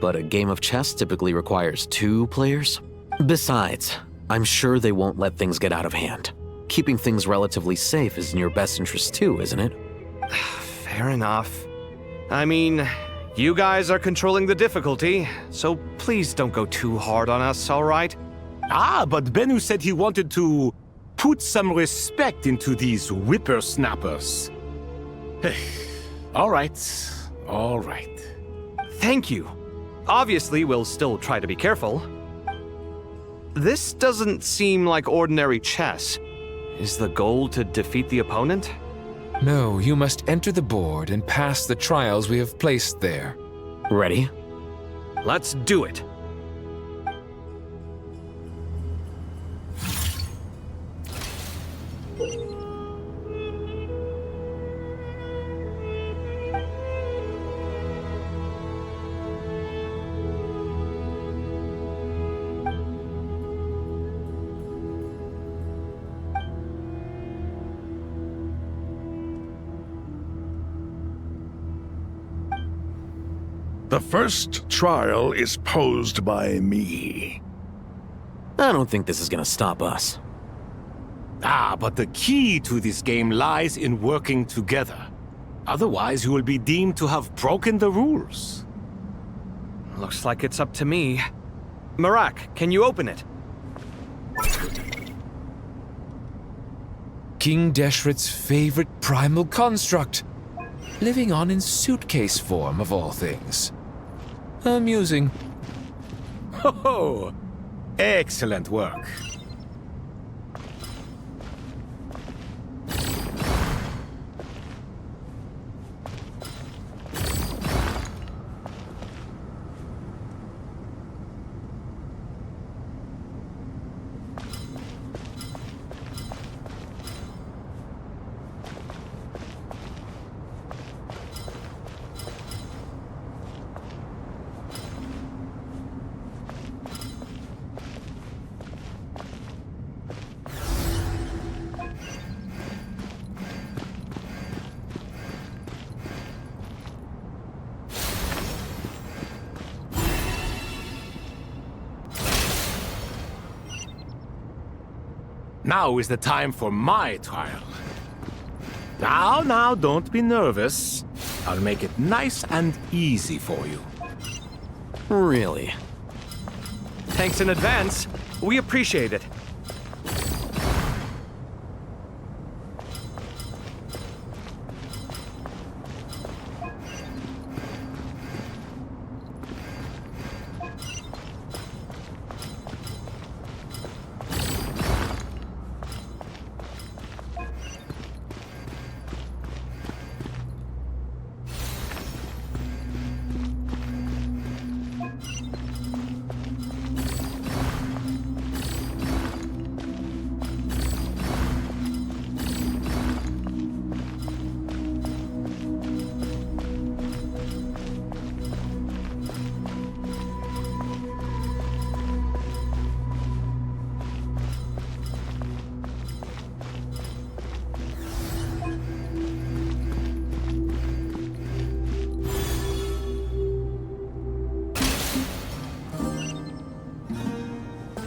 but a game of chess typically requires 2 players. Besides, I'm sure they won't let things get out of hand. Keep keeping things relatively safe is in your best interest too, isn't it? Fair enough. I mean, you guys are controlling the difficulty, so please don't go too hard on us, all right? Ah, but Bennu said he wanted to put some respect into these whippersnappers. All right, all right. Thank you. Obviously, we'll still try to be careful. This doesn't seem like ordinary chess. Is the goal to defeat the opponent? No, you must enter the board and pass the trials we have placed there. Ready? Let's do it. The first trial is posed by me. I don't think this is gonna stop us. Ah, but the key to this game lies in working together. Otherwise, you will be deemed to have broken the rules. Looks like it's up to me. Marak, can you open it? King Deshret's favorite primal construct. Living on in suitcase form, of all things. Amusing. Ho-ho! Excellent work. Now is the time for my trial. Now, don't be nervous. I'll make it nice and easy for you. Really? Thanks in advance. We appreciate it.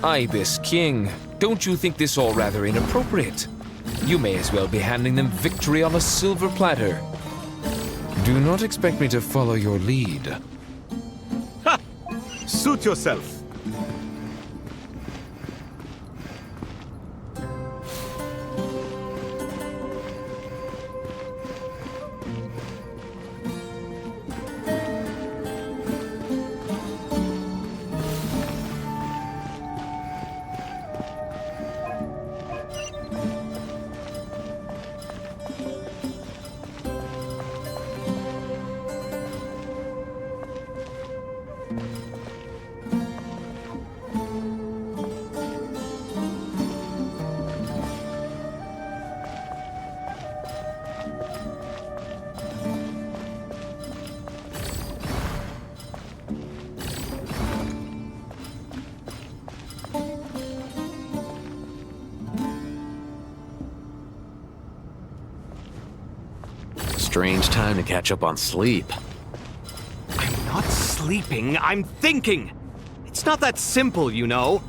Ibis King, don't you think this all rather inappropriate? You may as well be handing them victory on a silver platter. Do not expect me to follow your lead. Ha! Suit yourself. Strange time to catch up on sleep. I'm not sleeping, I'm thinking! It's not that simple, you know.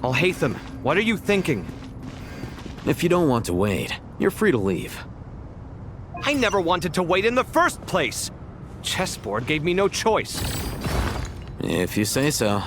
Alhaitham, what are you thinking? If you don't want to wait, you're free to leave. I never wanted to wait in the first place! Chessboard gave me no choice. If you say so.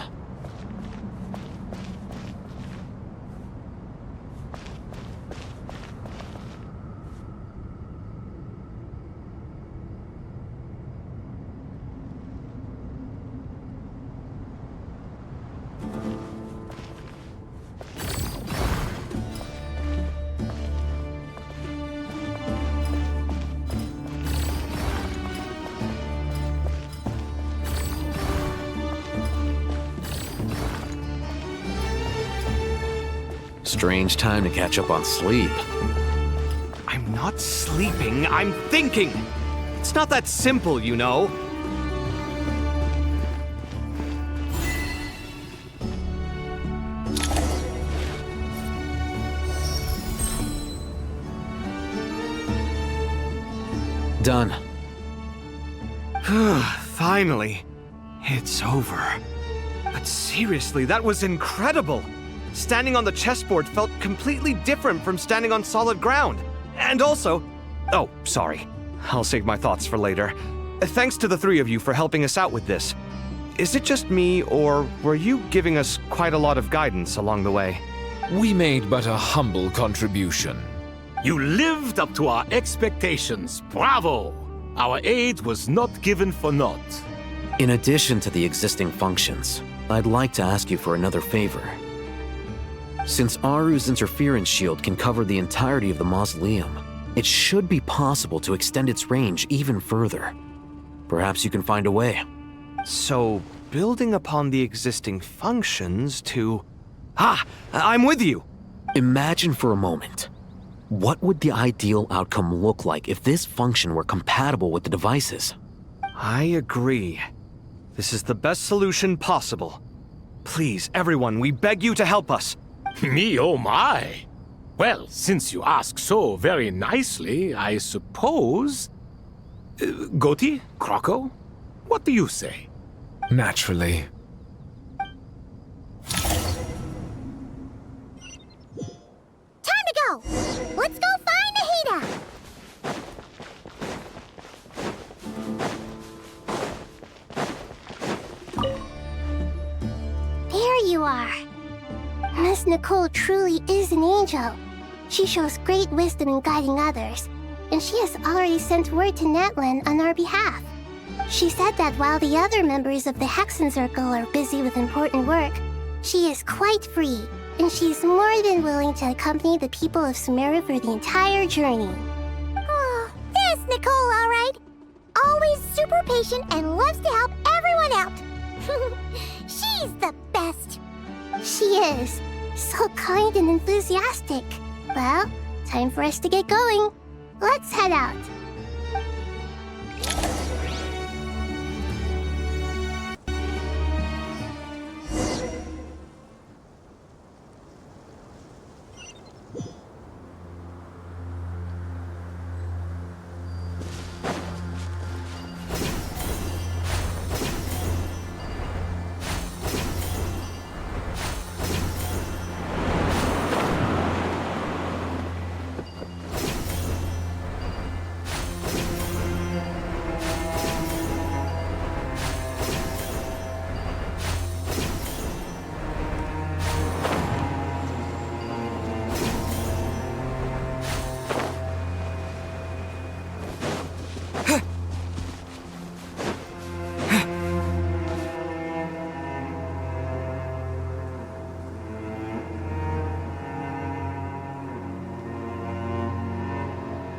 Strange time to catch up on sleep. I'm not sleeping, I'm thinking! It's not that simple, you know. Done. Finally. It's over. But seriously, that was incredible! Standing on the chessboard felt completely different from standing on solid ground. And also... Oh, sorry. I'll save my thoughts for later. Thanks to the three of you for helping us out with this. Is it just me, or were you giving us quite a lot of guidance along the way? We made but a humble contribution. You lived up to our expectations. Bravo! Our aid was not given for naught. In addition to the existing functions, I'd like to ask you for another favor. Since Aru's interference shield can cover the entirety of the mausoleum, it should be possible to extend its range even further. Perhaps you can find a way. So, building upon the existing functions to... I'm with you! Imagine for a moment. What would the ideal outcome look like if this function were compatible with the devices? I agree. This is the best solution possible. Please, everyone, we beg you to help us. Me, oh my! Well, since you ask so very nicely, I suppose... Goti? Kroko? What do you say? Naturally. Time to go! Let's go find Nahida! There you are. Miss Nicole truly is an angel. She shows great wisdom in guiding others, and she has already sent word to Natlan on our behalf. She said that while the other members of the Hexen Circle are busy with important work, she is quite free, and she's more than willing to accompany the people of Sumeru for the entire journey. Oh, there's Nicole, all right. Always super patient and loves to help everyone out. She's the best. She is. So kind and enthusiastic. Well, time for us to get going. Let's head out.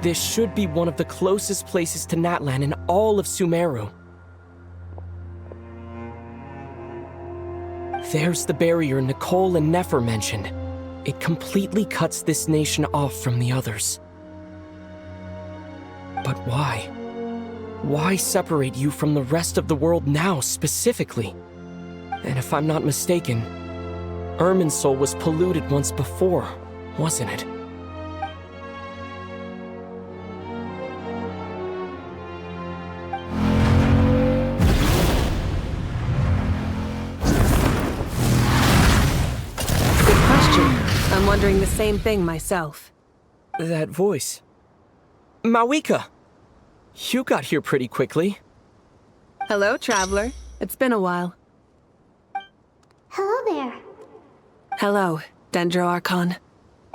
This should be one of the closest places to Natlan in all of Sumeru. There's the barrier Nicole and Nefer mentioned. It completely cuts this nation off from the others. But why? Why separate you from the rest of the world now, specifically? And if I'm not mistaken, Irminsul was polluted once before, wasn't it? wondering the same thing myself. That voice. Mawika! You got here pretty quickly. Hello, traveler. It's been a while. Hello there. Hello, Dendro Archon.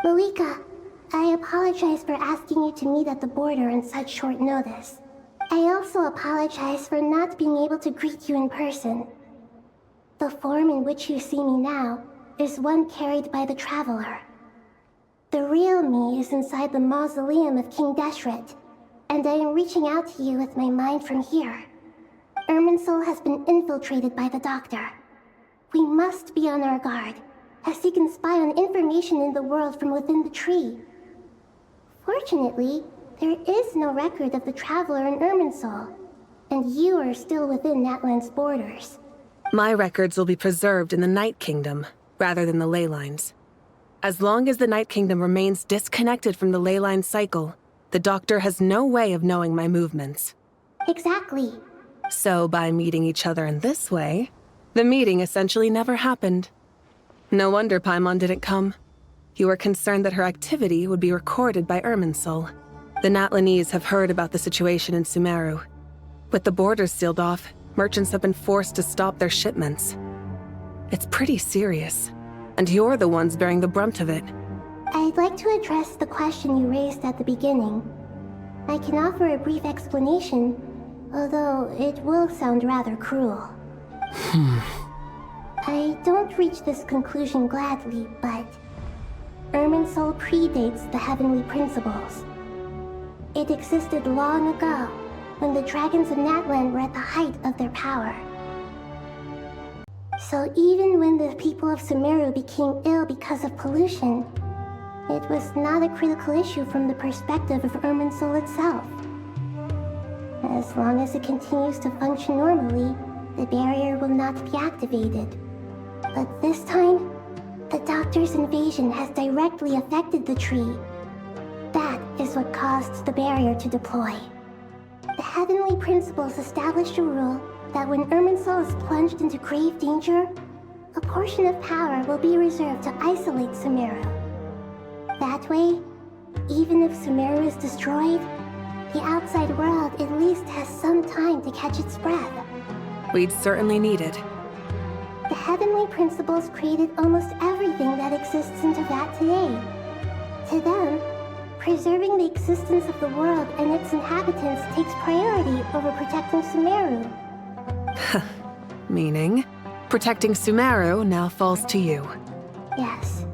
Malika, I apologize for asking you to meet at the border on such short notice. I also apologize for not being able to greet you in person. The form in which you see me now is one carried by the Traveler. The real me is inside the mausoleum of King Deshret, and I am reaching out to you with my mind from here. Irminsul has been infiltrated by the Doctor. We must be on our guard, as he can spy on information in the world from within the tree. Fortunately, there is no record of the Traveler in Irminsul, and you are still within Natlan's borders. My records will be preserved in the Night Kingdom, rather than the ley lines. As long as the Night Kingdom remains disconnected from the ley line cycle, the Doctor has no way of knowing my movements. Exactly. So by meeting each other in this way, the meeting essentially never happened. No wonder Paimon didn't come. You were concerned that her activity would be recorded by Irminsul. The Natlanese have heard about the situation in Sumeru. With the borders sealed off, merchants have been forced to stop their shipments. It's pretty serious, and you're the ones bearing the brunt of it. I'd like to address the question you raised at the beginning. I can offer a brief explanation, although it will sound rather cruel. I don't reach this conclusion gladly, but Irminsul predates the Heavenly Principles. It existed long ago, when the dragons of Natlan were at the height of their power. So even when the people of Sumeru became ill because of pollution, it was not a critical issue from the perspective of Irminsul itself. As long as it continues to function normally, the barrier will not be activated. But this time, the Doctor's invasion has directly affected the tree. That is what caused the barrier to deploy. The Heavenly Principles established a rule that when Irminsul is plunged into grave danger, a portion of power will be reserved to isolate Sumeru. That way, even if Sumeru is destroyed, the outside world at least has some time to catch its breath. We'd certainly need it. The Heavenly Principles created almost everything that exists in Teyvat today. To them, preserving the existence of the world and its inhabitants takes priority over protecting Sumeru. Meaning, protecting Sumeru now falls to you. Yes.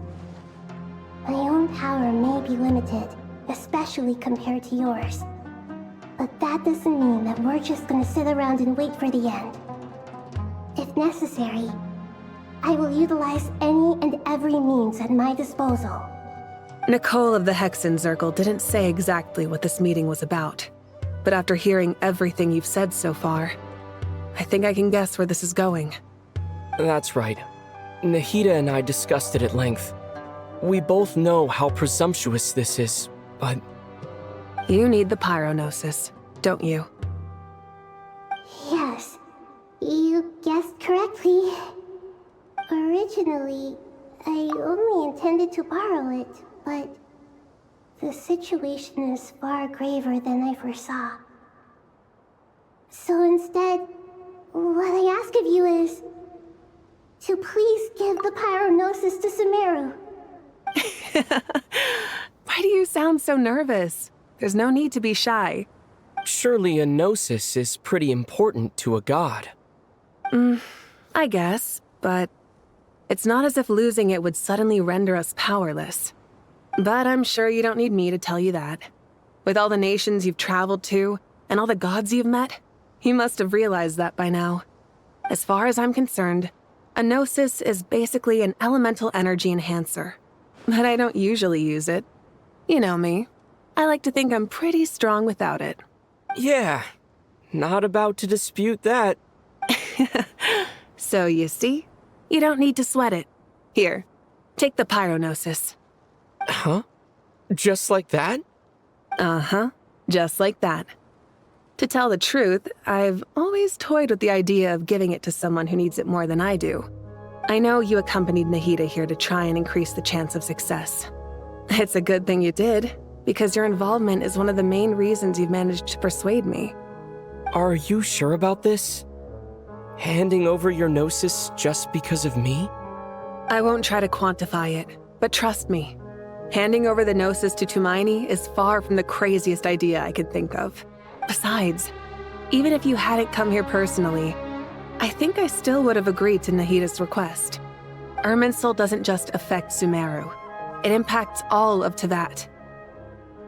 My own power may be limited, especially compared to yours. But that doesn't mean that we're just gonna sit around and wait for the end. If necessary, I will utilize any and every means at my disposal. Nicole of the Hexen Circle didn't say exactly what this meeting was about, but after hearing everything you've said so far, I think I can guess where this is going. That's right. Nahida and I discussed it at length. We both know how presumptuous this is, but... You need the Pyronosis, don't you? Yes, you guessed correctly. Originally, I only intended to borrow it, but the situation is far graver than I foresaw. So instead, what I ask of you is to please give the Pyronosis to Sumeru. Why do you sound so nervous? There's no need to be shy. Surely a gnosis is pretty important to a god. I guess, but it's not as if losing it would suddenly render us powerless. But I'm sure you don't need me to tell you that. With all the nations you've traveled to, and all the gods you've met, you must have realized that by now. As far as I'm concerned, a gnosis is basically an elemental energy enhancer. But I don't usually use it. You know me. I like to think I'm pretty strong without it. Yeah, not about to dispute that. So you see, you don't need to sweat it. Here, take the Pyronosis. Huh? Just like that? Uh-huh, just like that. To tell the truth, I've always toyed with the idea of giving it to someone who needs it more than I do. I know you accompanied Nahida here to try and increase the chance of success. It's a good thing you did, because your involvement is one of the main reasons you've managed to persuade me. Are you sure about this? Handing over your Gnosis just because of me? I won't try to quantify it, but trust me, handing over the Gnosis to Tumaini is far from the craziest idea I could think of. Besides, even if you hadn't come here personally, I think I still would have agreed to Nahida's request. Irminsul doesn't just affect Sumeru. It impacts all of Teyvat.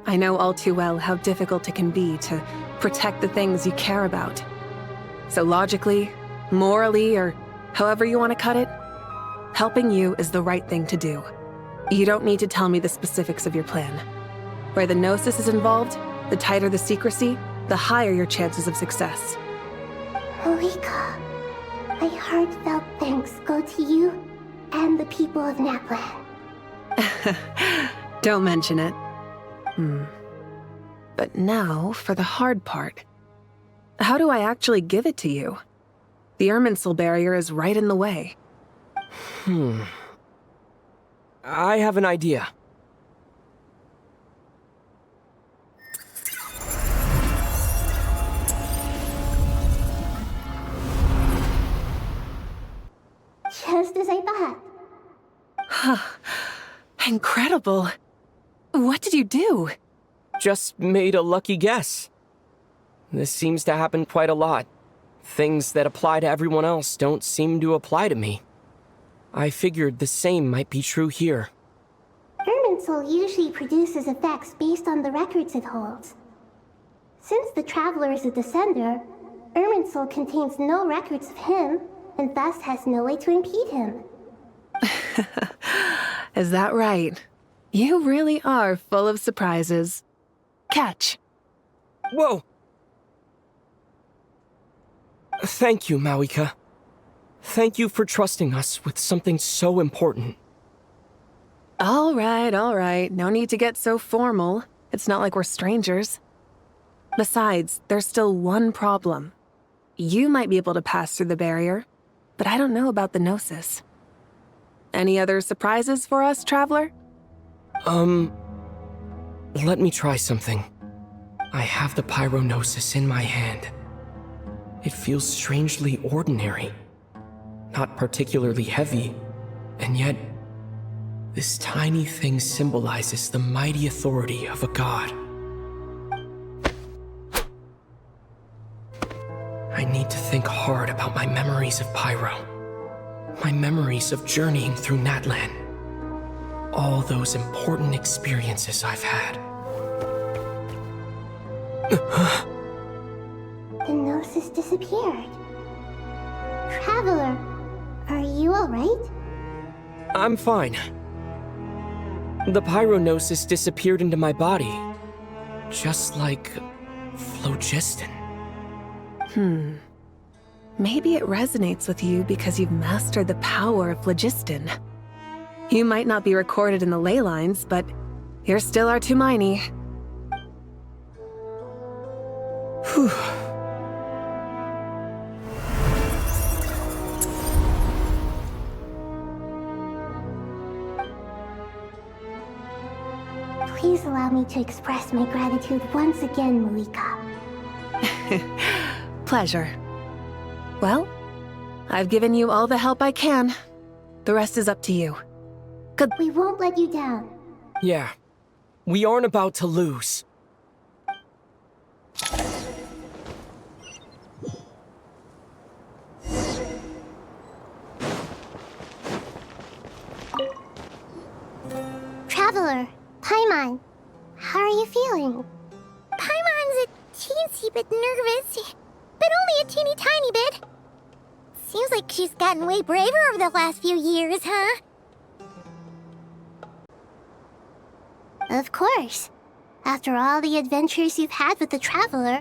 I know all too well how difficult it can be to protect the things you care about. So logically, morally, or however you want to cut it, helping you is the right thing to do. You don't need to tell me the specifics of your plan. Where the Gnosis is involved, the tighter the secrecy, the higher your chances of success. Malika, my heartfelt thanks go to you and the people of Naplan. Don't mention it. But now for the hard part. How do I actually give it to you? The Irminsul barrier is right in the way. I have an idea. Just as I thought. Incredible. What did you do? Just made a lucky guess. This seems to happen quite a lot. Things that apply to everyone else don't seem to apply to me. I figured the same might be true here. Irminsul usually produces effects based on the records it holds. Since the Traveler is a descender, Irminsul contains no records of him, and thus has no way to impede him. Is that right? You really are full of surprises. Catch. Whoa! Thank you, Mawika. Thank you for trusting us with something so important. All right. No need to get so formal. It's not like we're strangers. Besides, there's still one problem. You might be able to pass through the barrier, but I don't know about the Gnosis. Any other surprises for us, Traveler? Let me try something. I have the Pyrognosis in my hand. It feels strangely ordinary. Not particularly heavy, and yet, this tiny thing symbolizes the mighty authority of a god. I need to think hard about my memories of Pyro. My memories of journeying through Natlan. All those important experiences I've had. The Gnosis disappeared. Traveler, are you alright? I'm fine. The Pyrognosis disappeared into my body. Just like phlogiston. Maybe it resonates with you because you've mastered the power of phlogiston. You might not be recorded in the ley lines, but you're still our Tumaini. Whew. Please allow me to express my gratitude once again, Malika. Pleasure. Well, I've given you all the help I can. The rest is up to you. Good. We won't let you down. Yeah. We aren't about to lose. Traveler, Paimon, how are you feeling? Paimon's a teensy bit nervous, but only a teeny tiny bit. Seems like she's gotten way braver over the last few years, huh? Of course. After all the adventures you've had with the Traveler,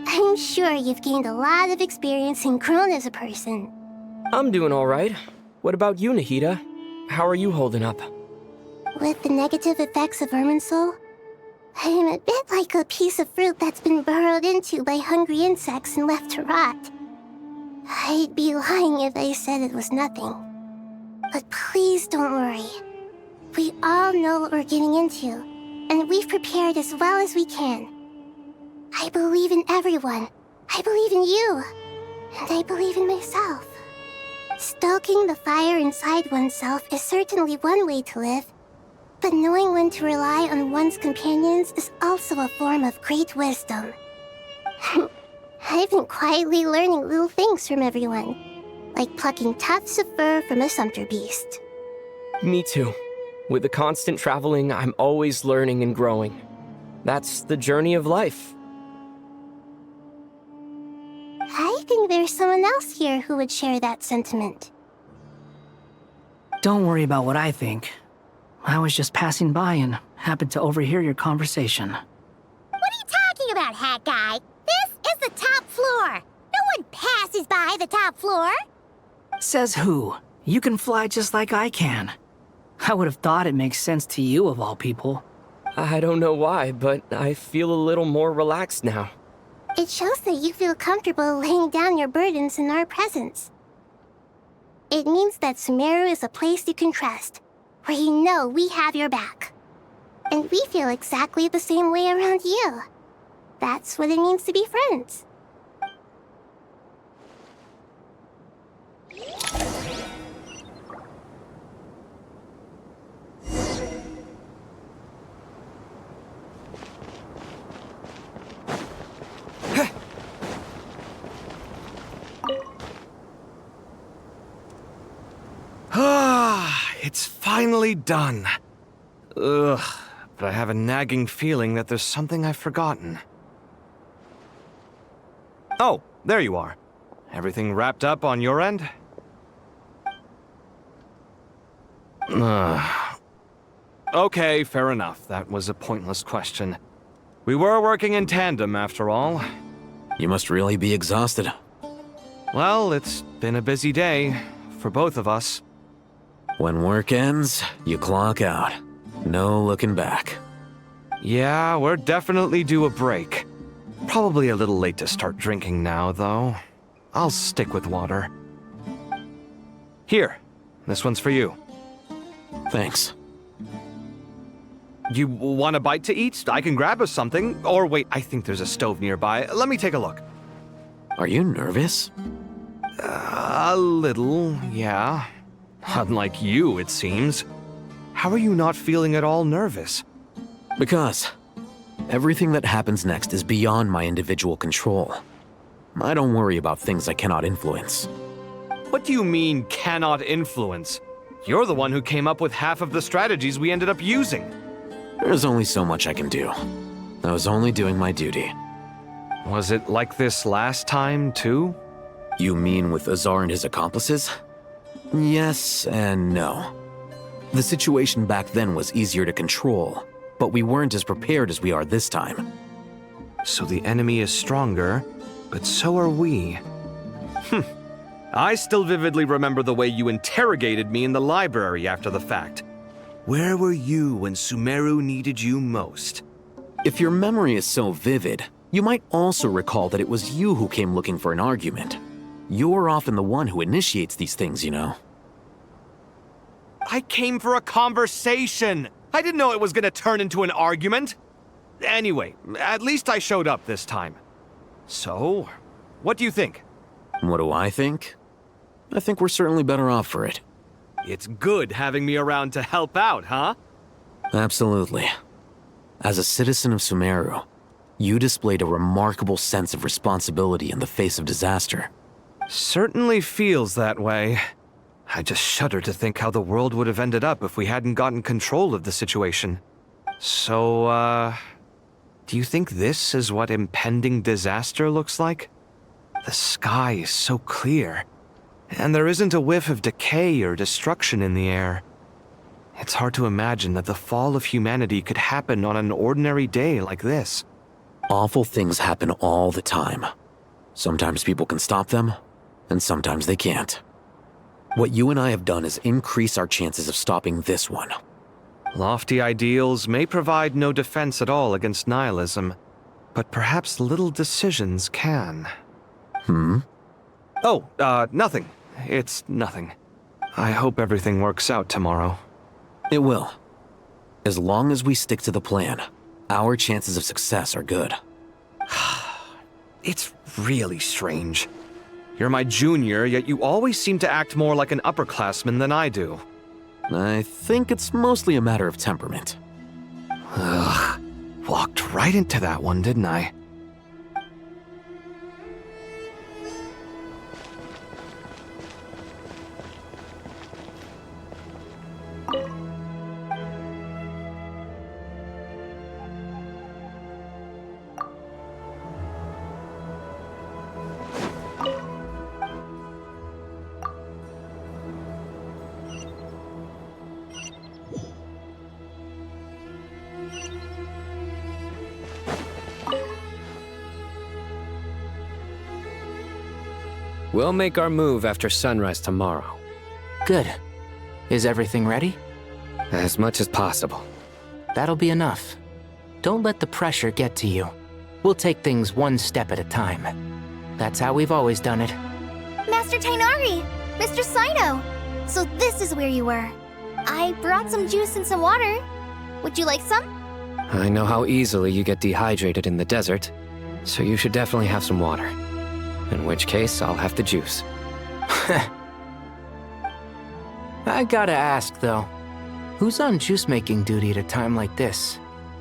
I'm sure you've gained a lot of experience and grown as a person. I'm doing all right. What about you, Nahida? How are you holding up? With the negative effects of Irminsul, I'm a bit like a piece of fruit that's been burrowed into by hungry insects and left to rot. I'd be lying if I said it was nothing. But please don't worry. We all know what we're getting into, and we've prepared as well as we can. I believe in everyone. I believe in you. And I believe in myself. Stoking the fire inside oneself is certainly one way to live, but knowing when to rely on one's companions is also a form of great wisdom. I've been quietly learning little things from everyone, like plucking tufts of fur from a sumpter beast. Me too. With the constant traveling, I'm always learning and growing. That's the journey of life. I think there's someone else here who would share that sentiment. Don't worry about what I think. I was just passing by and happened to overhear your conversation. What are you talking about, hat guy? This is the top floor. No one passes by the top floor. Says who? You can fly just like I can. I would have thought it makes sense to you of all people. I don't know why, but I feel a little more relaxed now. It shows that you feel comfortable laying down your burdens in our presence. It means that Sumeru is a place you can trust, where you know we have your back. And we feel exactly the same way around you. That's what it means to be friends. It's finally done. Ugh, but I have a nagging feeling that there's something I've forgotten. Oh, there you are. Everything wrapped up on your end? Okay, fair enough. That was a pointless question. We were working in tandem, after all. You must really be exhausted. Well, it's been a busy day for both of us. When work ends, you clock out. No looking back. Yeah, we're definitely due a break. Probably a little late to start drinking now, though. I'll stick with water. Here, this one's for you. Thanks. You want a bite to eat? I can grab us something. Or wait, I think there's a stove nearby. Let me take a look. Are you nervous? A little, yeah. Unlike you, it seems. How are you not feeling at all nervous? Because everything that happens next is beyond my individual control. I don't worry about things I cannot influence. What do you mean, cannot influence? You're the one who came up with half of the strategies we ended up using. There's only so much I can do. I was only doing my duty. Was it like this last time, too? You mean with Azar and his accomplices? Yes and no. The situation back then was easier to control, but we weren't as prepared as we are this time. So the enemy is stronger, but so are we. I still vividly remember the way you interrogated me in the library after the fact. Where were you when Sumeru needed you most? If your memory is so vivid, you might also recall that it was you who came looking for an argument. You're often the one who initiates these things, you know. I came for a conversation! I didn't know it was gonna turn into an argument! Anyway, at least I showed up this time. So, what do you think? What do I think? I think we're certainly better off for it. It's good having me around to help out, huh? Absolutely. As a citizen of Sumeru, you displayed a remarkable sense of responsibility in the face of disaster. Certainly feels that way. I just shudder to think how the world would have ended up if we hadn't gotten control of the situation. So, do you think this is what impending disaster looks like? The sky is so clear, and there isn't a whiff of decay or destruction in the air. It's hard to imagine that the fall of humanity could happen on an ordinary day like this. Awful things happen all the time. Sometimes people can stop them, and sometimes they can't. What you and I have done is increase our chances of stopping this one. Lofty ideals may provide no defense at all against nihilism, but perhaps little decisions can. Hmm? Oh, nothing. It's nothing. I hope everything works out tomorrow. It will. As long as we stick to the plan, our chances of success are good. It's really strange. You're my junior, yet you always seem to act more like an upperclassman than I do. I think it's mostly a matter of temperament. Ugh. Walked right into that one, didn't I? We'll make our move after sunrise tomorrow. Good. Is everything ready? As much as possible. That'll be enough. Don't let the pressure get to you. We'll take things one step at a time. That's how we've always done it. Master Tainari! Mr. Saito! So this is where you were. I brought some juice and some water. Would you like some? I know how easily you get dehydrated in the desert, so you should definitely have some water. In which case, I'll have the juice. I gotta ask, though. Who's on juice-making duty at a time like this?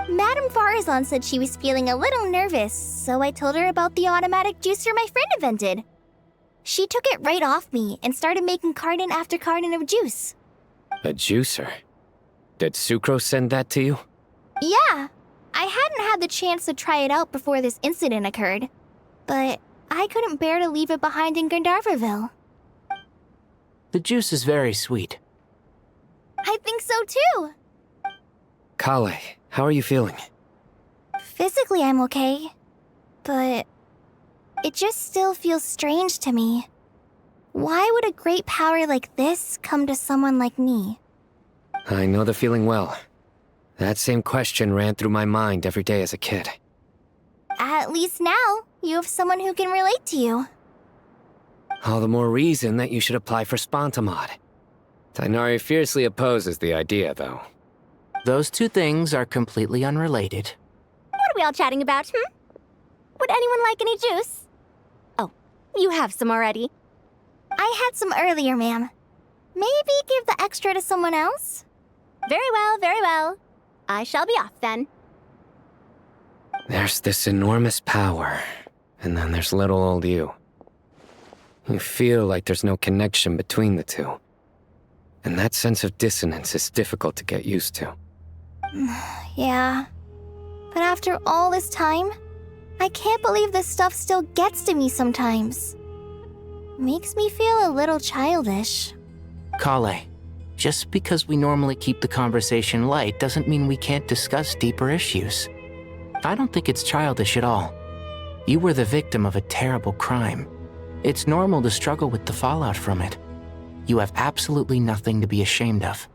Madame Farazan said she was feeling a little nervous, so I told her about the automatic juicer my friend invented. She took it right off me and started making carton after carton of juice. A juicer? Did Sucrose send that to you? Yeah. I hadn't had the chance to try it out before this incident occurred, but I couldn't bear to leave it behind in Gandharvaville. The juice is very sweet. I think so too. Kale, how are you feeling? Physically, I'm okay, but it just still feels strange to me. Why would a great power like this come to someone like me? I know the feeling well. That same question ran through my mind every day as a kid. At least now, you have someone who can relate to you. All the more reason that you should apply for Spantamod. Tainari fiercely opposes the idea, though. Those two things are completely unrelated. What are we all chatting about, Would anyone like any juice? Oh, you have some already. I had some earlier, ma'am. Maybe give the extra to someone else? Very well, very well. I shall be off then. There's this enormous power, and then there's little old you. You feel like there's no connection between the two. And that sense of dissonance is difficult to get used to. Yeah. But after all this time, I can't believe this stuff still gets to me sometimes. Makes me feel a little childish. Kale, just because we normally keep the conversation light doesn't mean we can't discuss deeper issues. I don't think it's childish at all. You were the victim of a terrible crime. It's normal to struggle with the fallout from it. You have absolutely nothing to be ashamed of.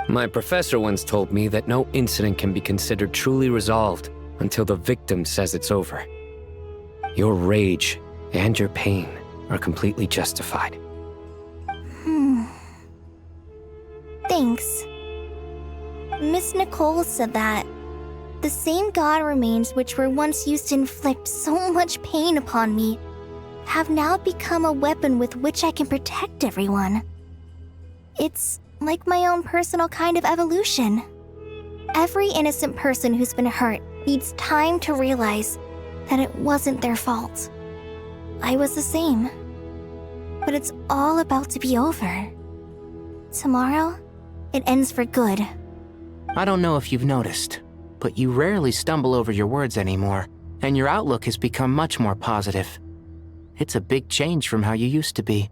My professor once told me that no incident can be considered truly resolved until the victim says it's over. Your rage and your pain are completely justified. Thanks. Miss Nicole said that the same god remains which were once used to inflict so much pain upon me have now become a weapon with which I can protect everyone. It's like my own personal kind of evolution. Every innocent person who's been hurt needs time to realize that it wasn't their fault. I was the same. But it's all about to be over. Tomorrow, it ends for good. I don't know if you've noticed, but you rarely stumble over your words anymore, and your outlook has become much more positive. It's a big change from how you used to be.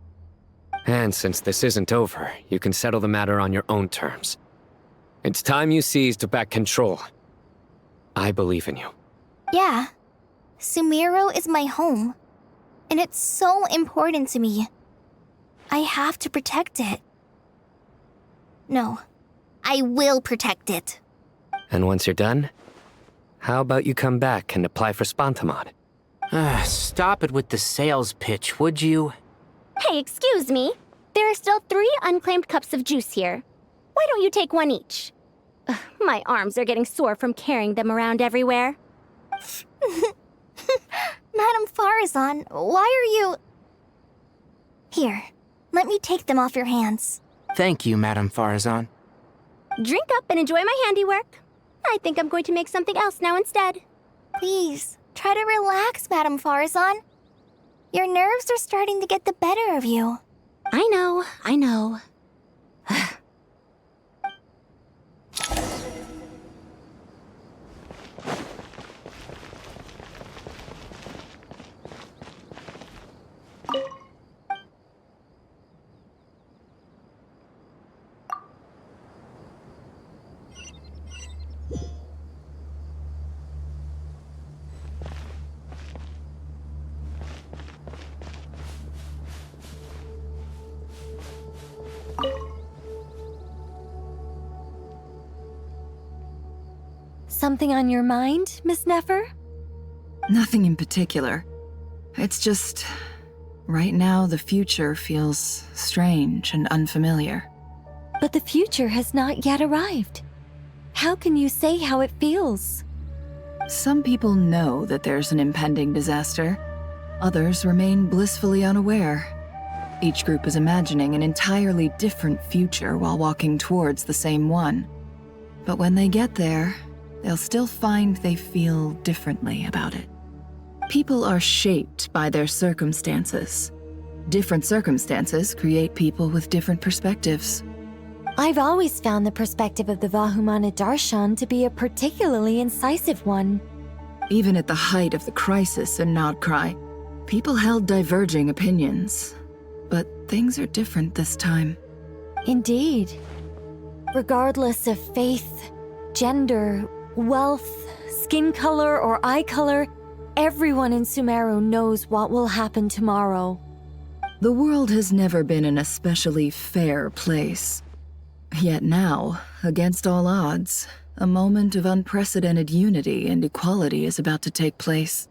And since this isn't over, you can settle the matter on your own terms. It's time you seized back control. I believe in you. Yeah. Sumeru is my home. And it's so important to me. I have to protect it. No. I will protect it. And once you're done, how about you come back and apply for Spantamod? Stop it with the sales pitch, would you? Hey, excuse me. There are still 3 unclaimed cups of juice here. Why don't you take one each? Ugh, my arms are getting sore from carrying them around everywhere. Madame Farazan, why are you... Here, let me take them off your hands. Thank you, Madame Farazan. Drink up and enjoy my handiwork. I think I'm going to make something else now instead. Please, try to relax, Madame Farazan. Your nerves are starting to get the better of you. I know. Something on your mind, Miss Nefer? Nothing in particular. It's just... right now, the future feels strange and unfamiliar. But the future has not yet arrived. How can you say how it feels? Some people know that there's an impending disaster. Others remain blissfully unaware. Each group is imagining an entirely different future while walking towards the same one. But when they get there, they'll still find they feel differently about it. People are shaped by their circumstances. Different circumstances create people with different perspectives. I've always found the perspective of the Vahumana Darshan to be a particularly incisive one. Even at the height of the crisis in Nodcry, people held diverging opinions. But things are different this time. Indeed. Regardless of faith, gender, wealth, skin color, or eye color, everyone in Sumeru knows what will happen tomorrow. The world has never been an especially fair place. Yet now, against all odds, a moment of unprecedented unity and equality is about to take place.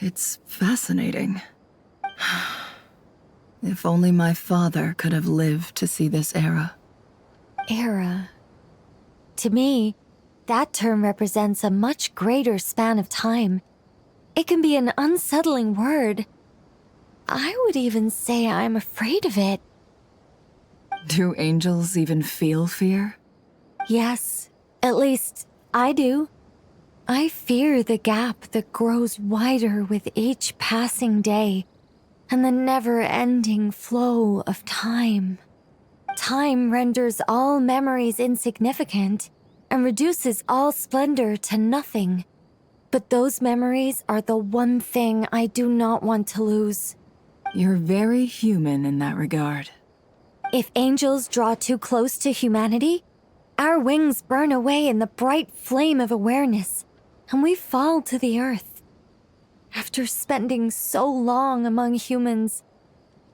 It's fascinating. If only my father could have lived to see this era. Era. To me, that term represents a much greater span of time. It can be an unsettling word. I would even say I'm afraid of it. Do angels even feel fear? Yes, at least I do. I fear the gap that grows wider with each passing day, and the never-ending flow of time. Time renders all memories insignificant and reduces all splendor to nothing. But those memories are the one thing I do not want to lose. You're very human in that regard. If angels draw too close to humanity, our wings burn away in the bright flame of awareness, and we fall to the earth. After spending so long among humans,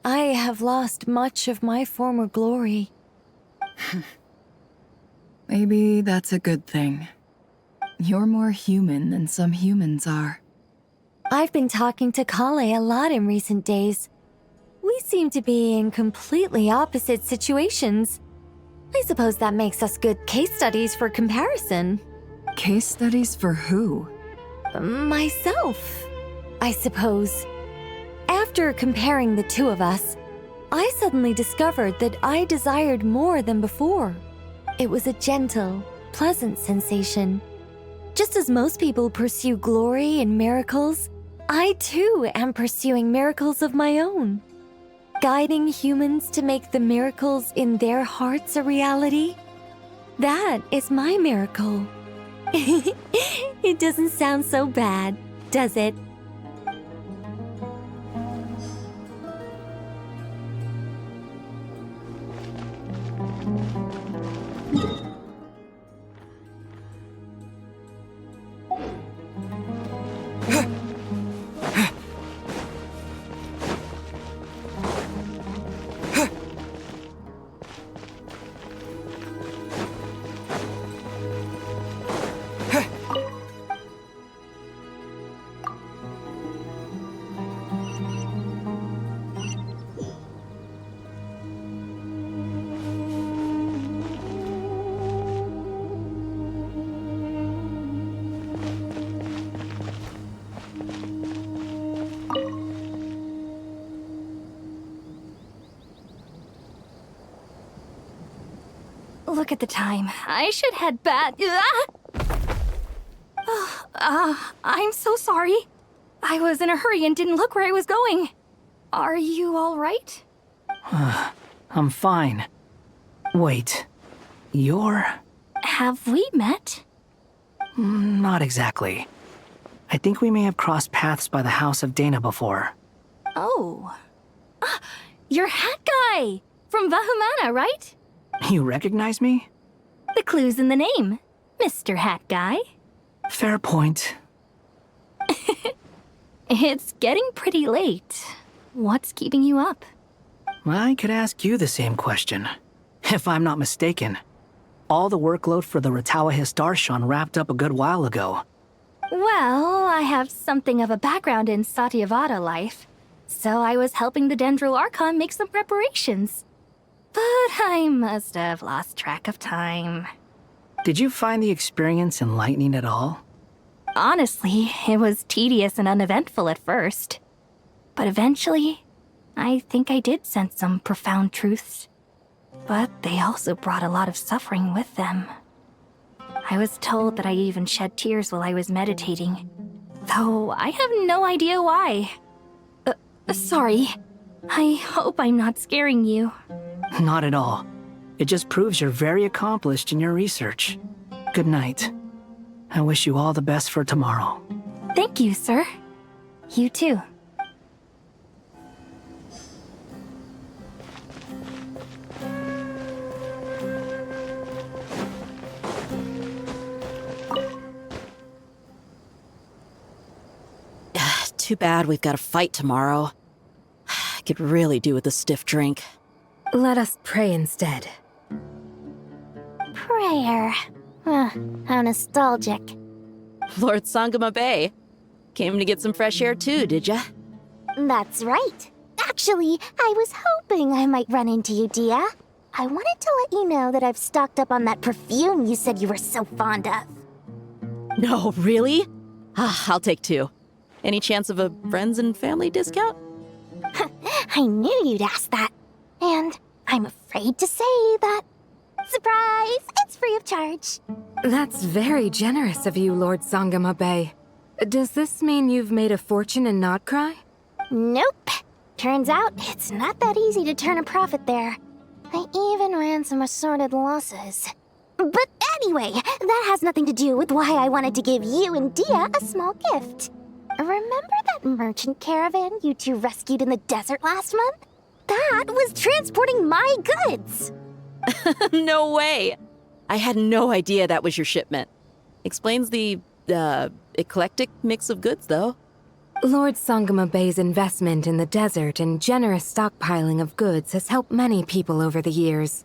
I have lost much of my former glory. Maybe that's a good thing. You're more human than some humans are. I've been talking to Kale a lot in recent days. We seem to be in completely opposite situations. I suppose that makes us good case studies for comparison. Case studies for who? Myself, I suppose. After comparing the two of us, I suddenly discovered that I desired more than before. It was a gentle, pleasant sensation. Just as most people pursue glory and miracles, I too am pursuing miracles of my own. Guiding humans to make the miracles in their hearts a reality. That is my miracle. It doesn't sound so bad, does it? look at the time. I should head back. I'm so sorry. I was in a hurry and didn't look where I was going. Are you all right? I'm fine. Wait, you're... Have we met? Not exactly. I think we may have crossed paths by the house of Dana before. Oh. You're Hat Guy! From Vahumana, right? You recognize me? The clue's in the name. Mr. Hat Guy. Fair point. It's getting pretty late. What's keeping you up? I could ask you the same question. If I'm not mistaken, all the workload for the Ratawahist Archon wrapped up a good while ago. Well, I have something of a background in Satyavada life, so I was helping the Dendro Archon make some preparations. But I must have lost track of time. Did you find the experience enlightening at all? Honestly, it was tedious and uneventful at first. But eventually, I think I did sense some profound truths. But they also brought a lot of suffering with them. I was told that I even shed tears while I was meditating, though I have no idea why. Sorry. I hope I'm not scaring you. Not at all. It just proves you're very accomplished in your research. Good night. I wish you all the best for tomorrow. Thank you, sir. You too. Too bad we've got a fight tomorrow. I could really do with a stiff drink. Let us pray instead. Prayer. How nostalgic. Lord Sangama Bay. Came to get some fresh air too, did ya? That's right. Actually, I was hoping I might run into you, Dia. I wanted to let you know that I've stocked up on that perfume you said you were so fond of. No, really? I'll take 2. Any chance of a friends and family discount? I knew you'd ask that. And I'm afraid to say that. Surprise! It's free of charge. That's very generous of you, Lord Sangama Bay. Does this mean you've made a fortune in Notcry? Nope. Turns out it's not that easy to turn a profit there. I even ran some assorted losses. But anyway, that has nothing to do with why I wanted to give you and Dia a small gift. Remember that merchant caravan you two rescued in the desert last month? That was transporting my goods! No way! I had no idea that was your shipment. Explains the, eclectic mix of goods, though. Lord Sangama Bay's investment in the desert and generous stockpiling of goods has helped many people over the years.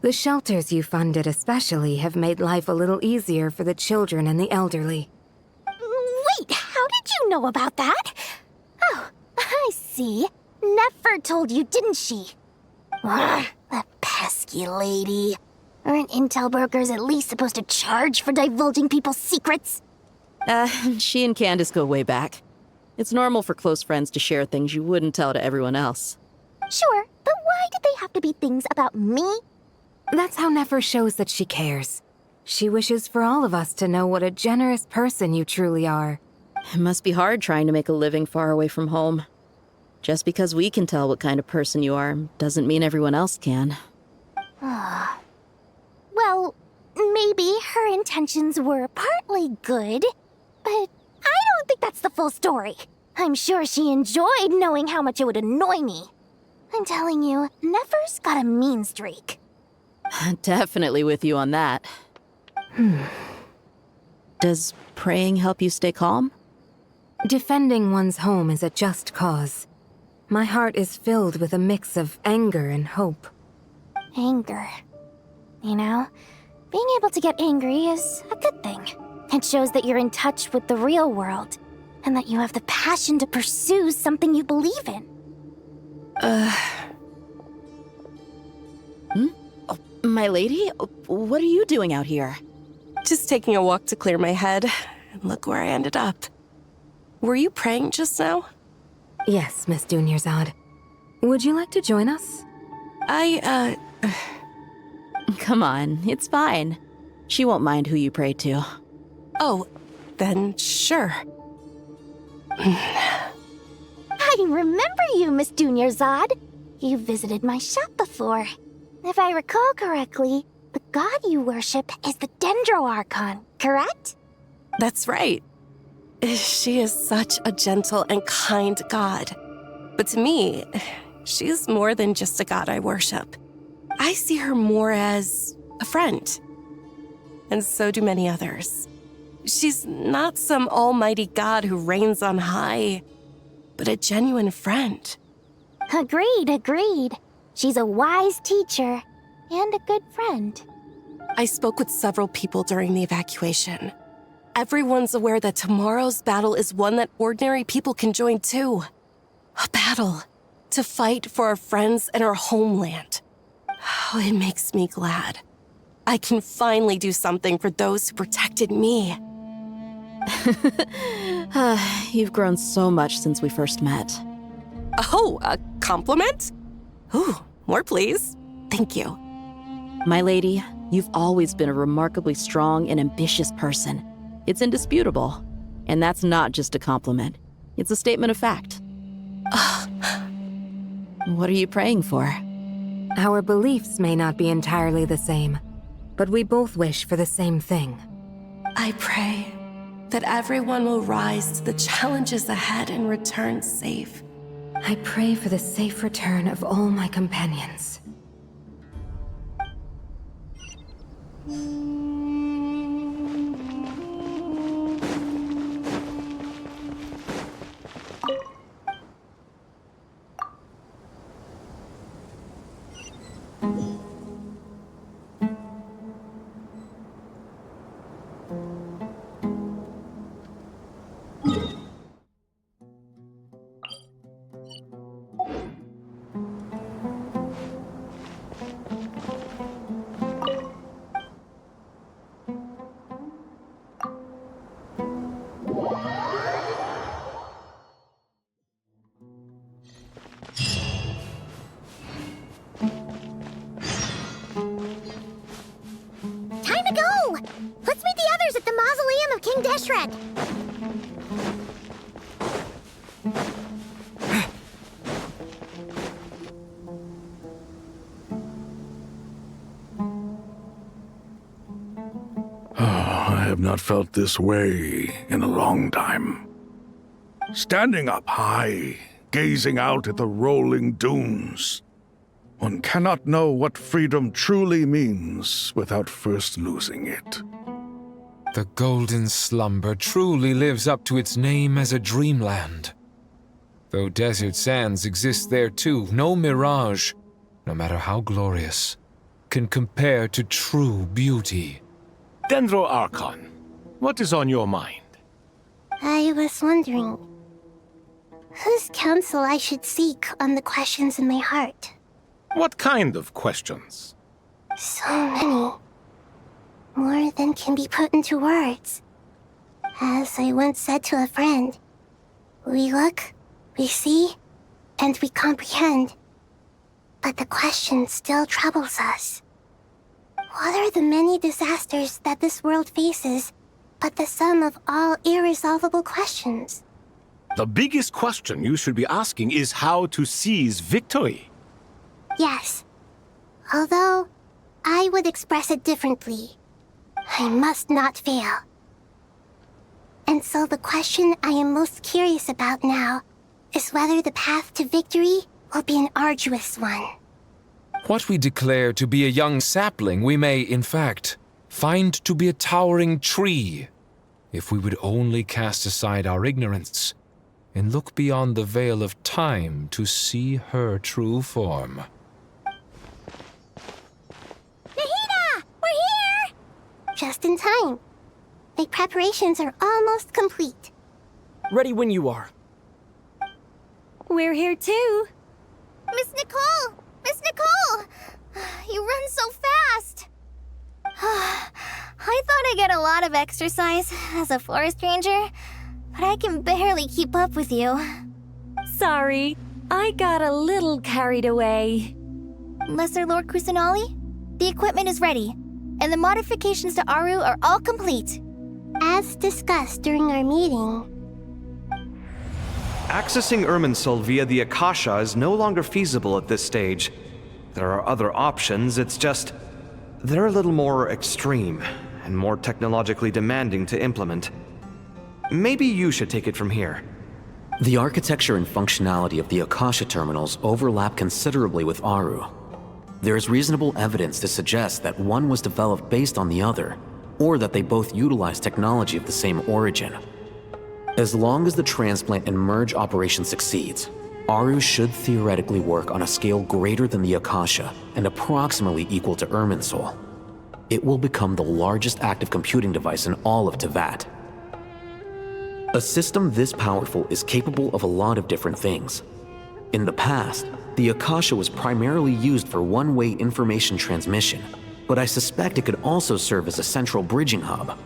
The shelters you funded especially have made life a little easier for the children and the elderly. Wait, how did you know about that? Oh, I see. Nefer told you, didn't she? Ugh, that pesky lady. Aren't intel brokers at least supposed to charge for divulging people's secrets? She and Candace go way back. It's normal for close friends to share things you wouldn't tell to everyone else. Sure, but why did they have to be things about me? That's how Nefer shows that she cares. She wishes for all of us to know what a generous person you truly are. It must be hard trying to make a living far away from home. Just because we can tell what kind of person you are doesn't mean everyone else can. Well, maybe her intentions were partly good, but I don't think that's the full story. I'm sure she enjoyed knowing how much it would annoy me. I'm telling you, Nefer's got a mean streak. Definitely with you on that. Does praying help you stay calm? Defending one's home is a just cause. My heart is filled with a mix of anger and hope. Anger. You know, being able to get angry is a good thing. It shows that you're in touch with the real world, and that you have the passion to pursue something you believe in. Oh, my lady? What are you doing out here? Just taking a walk to clear my head. And look where I ended up. Were you praying just now? Yes, Miss Dunyarzad. Would you like to join us? Come on, it's fine. She won't mind who you pray to. Oh, then sure. I remember you, Miss Dunyarzad. You visited my shop before. If I recall correctly, the god you worship is the Dendro Archon, correct? That's right. She is such a gentle and kind god. But to me, she's more than just a god I worship. I see her more as a friend. And so do many others. She's not some almighty god who reigns on high, but a genuine friend. Agreed. She's a wise teacher and a good friend. I spoke with several people during the evacuation. Everyone's aware that tomorrow's battle is one that ordinary people can join too. A battle to fight for our friends and our homeland. Oh, it makes me glad. I can finally do something for those who protected me. You've grown so much since we first met. Oh, a compliment? Ooh, more please. Thank you. My lady, you've always been a remarkably strong and ambitious person. It's indisputable. And that's not just a compliment. It's a statement of fact. What are you praying for? Our beliefs may not be entirely the same, but we both wish for the same thing. I pray that everyone will rise to the challenges ahead and return safe. I pray for the safe return of all my companions. Time to go! Let's meet the others at the mausoleum of King Deshret. I have not felt this way in a long time. Standing up high, gazing out at the rolling dunes. One cannot know what freedom truly means without first losing it. The Golden Slumber truly lives up to its name as a dreamland. Though desert sands exist there too, no mirage, no matter how glorious, can compare to true beauty. Dendro Archon, what is on your mind? I was wondering whose counsel I should seek on the questions in my heart. What kind of questions? So many. More than can be put into words. As I once said to a friend, we look, we see, and we comprehend. But the question still troubles us. What are the many disasters that this world faces, but the sum of all irresolvable questions? The biggest question you should be asking is how to seize victory. Yes. Although, I would express it differently. I must not fail. And so the question I am most curious about now is whether the path to victory will be an arduous one. What we declare to be a young sapling, we may, in fact, find to be a towering tree, if we would only cast aside our ignorance and look beyond the veil of time to see her true form. Nahida! We're here! Just in time. The preparations are almost complete. Ready when you are. We're here too. Miss Nicole! Miss Nicole! You run so fast! I thought I'd get a lot of exercise as a forest ranger, but I can barely keep up with you. Sorry, I got a little carried away. Lesser Lord Kusanali? The equipment is ready, and the modifications to Aru are all complete. As discussed during our meeting, Accessing Irminsul via the Akasha is no longer feasible at this stage. There are other options, it's just... they're a little more extreme, and more technologically demanding to implement. Maybe you should take it from here. The architecture and functionality of the Akasha terminals overlap considerably with Aru. There is reasonable evidence to suggest that one was developed based on the other, or that they both utilize technology of the same origin. As long as the transplant and merge operation succeeds, Aru should theoretically work on a scale greater than the Akasha and approximately equal to Irminsul. It will become the largest active computing device in all of Teyvat. A system this powerful is capable of a lot of different things. In the past, the Akasha was primarily used for one-way information transmission, but I suspect it could also serve as a central bridging hub.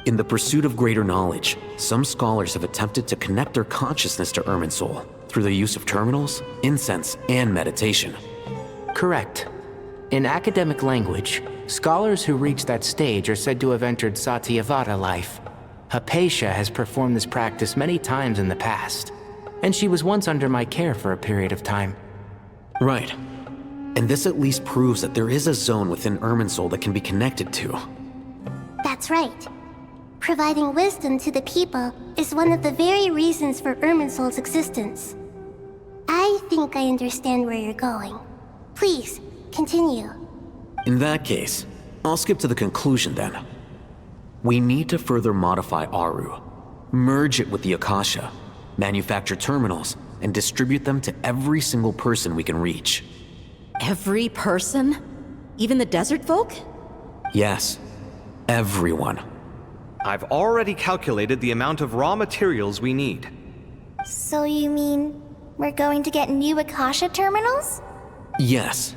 In the pursuit of greater knowledge, some scholars have attempted to connect their consciousness to Irminsul through the use of terminals, incense, and meditation. Correct. In academic language, scholars who reach that stage are said to have entered Satyavada life. Hypatia has performed this practice many times in the past, and she was once under my care for a period of time. Right. And this at least proves that there is a zone within Irminsul that can be connected to. that's right. Providing wisdom to the people is one of the very reasons for Irminsul's existence. I think I understand where you're going. Please, continue. In that case, I'll skip to the conclusion then. We need to further modify Aru, merge it with the Akasha, manufacture terminals, and distribute them to every single person we can reach. Every person? Even the desert folk? Yes, everyone. I've already calculated the amount of raw materials we need. So you mean we're going to get new Akasha terminals? Yes,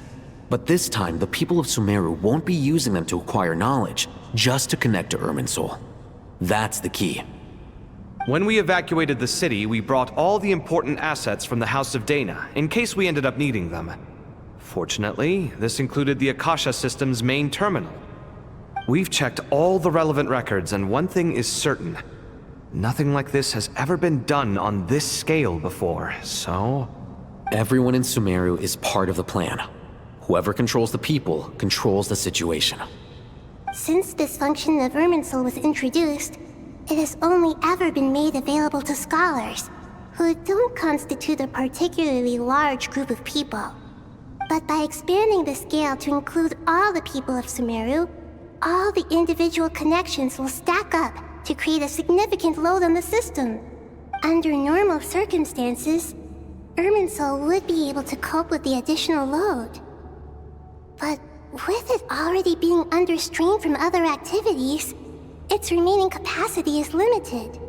but this time the people of Sumeru won't be using them to acquire knowledge, just to connect to Irminsul. That's the key. When we evacuated the city, we brought all the important assets from the House of Dana, in case we ended up needing them. Fortunately, this included the Akasha system's main terminal. We've checked all the relevant records, and one thing is certain. Nothing like this has ever been done on this scale before, so... Everyone in Sumeru is part of the plan. Whoever controls the people controls the situation. Since this function of Irminsul was introduced, it has only ever been made available to scholars, who don't constitute a particularly large group of people. But by expanding the scale to include all the people of Sumeru, all the individual connections will stack up to create a significant load on the system. Under normal circumstances, Irminsul would be able to cope with the additional load. But with it already being under strain from other activities, its remaining capacity is limited.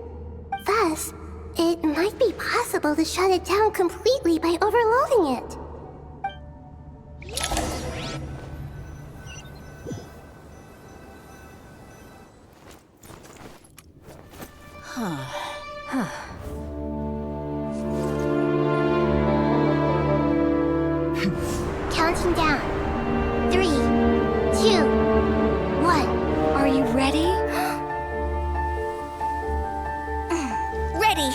Thus, it might be possible to shut it down completely by overloading it. Counting down. 3, 2, 1. Are you ready? Ready!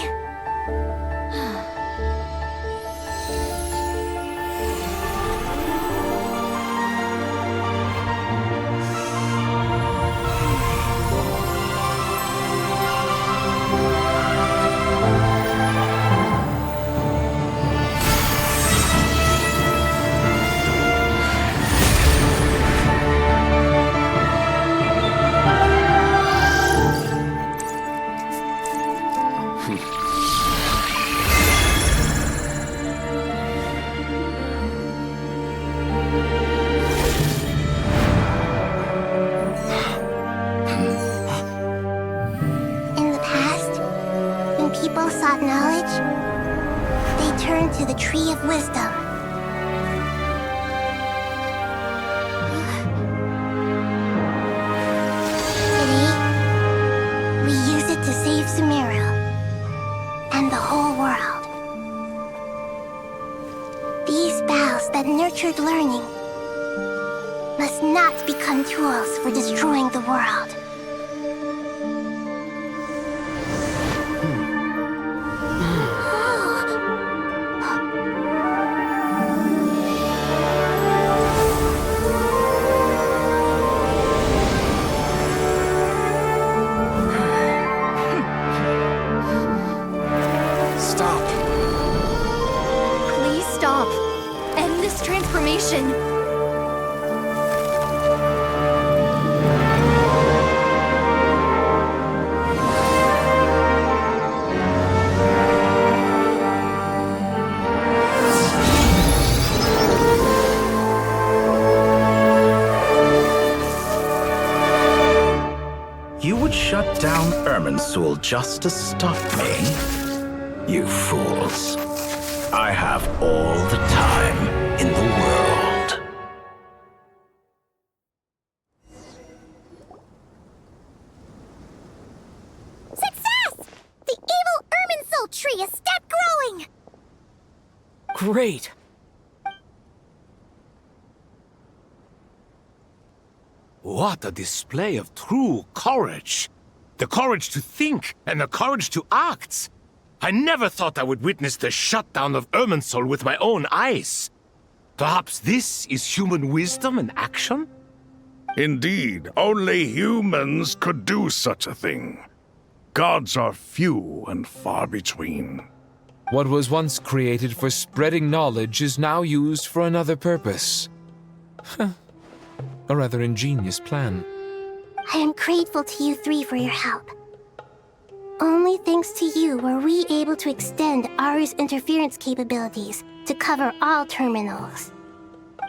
In the past, when people sought knowledge, they turned to the Tree of Wisdom. Today, we use it to save Sumeru and the whole world. These boughs that nurtured learning must not become tools for destroying the world. Please stop. End this transformation. You would shut down Irminsul just to stop me? You fools. I have all the time in the world. Success! The evil Irminsul tree has stopped growing! Great! What a display of true courage! The courage to think and the courage to act! I never thought I would witness the shutdown of Irminsul with my own eyes. Perhaps this is human wisdom in action? Indeed, only humans could do such a thing. Gods are few and far between. What was once created for spreading knowledge is now used for another purpose. A rather ingenious plan. I am grateful to you three for your help. Only thanks to you were we able to extend Aru's interference capabilities to cover all terminals.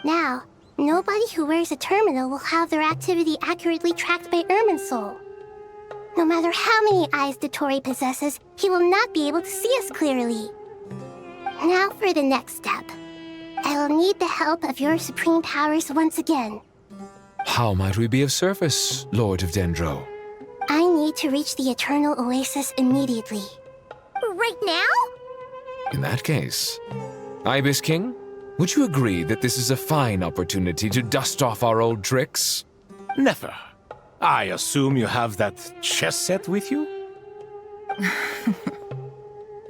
Now, nobody who wears a terminal will have their activity accurately tracked by Irminsul. No matter how many eyes Dotori possesses, he will not be able to see us clearly. Now for the next step. I will need the help of your supreme powers once again. How might we be of service, Lord of Dendro? I need to reach the Eternal Oasis immediately. Right now? In that case, Ibis King, would you agree that this is a fine opportunity to dust off our old tricks? Never. I assume you have that chess set with you?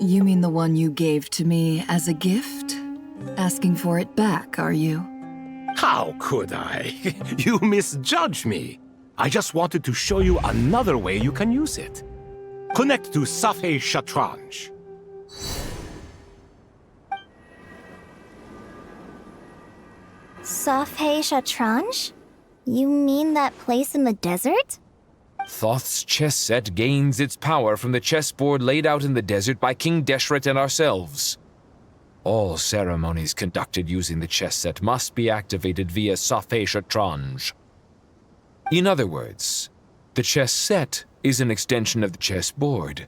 You mean the one you gave to me as a gift? Asking for it back, are you? How could I? You misjudge me. I just wanted to show you another way you can use it. Connect to Safei Shatranj. Safei Shatranj? You mean that place in the desert? Thoth's chess set gains its power from the chessboard laid out in the desert by King Deshret and ourselves. All ceremonies conducted using the chess set must be activated via Safei Shatranj. In other words, the chess set is an extension of the chessboard.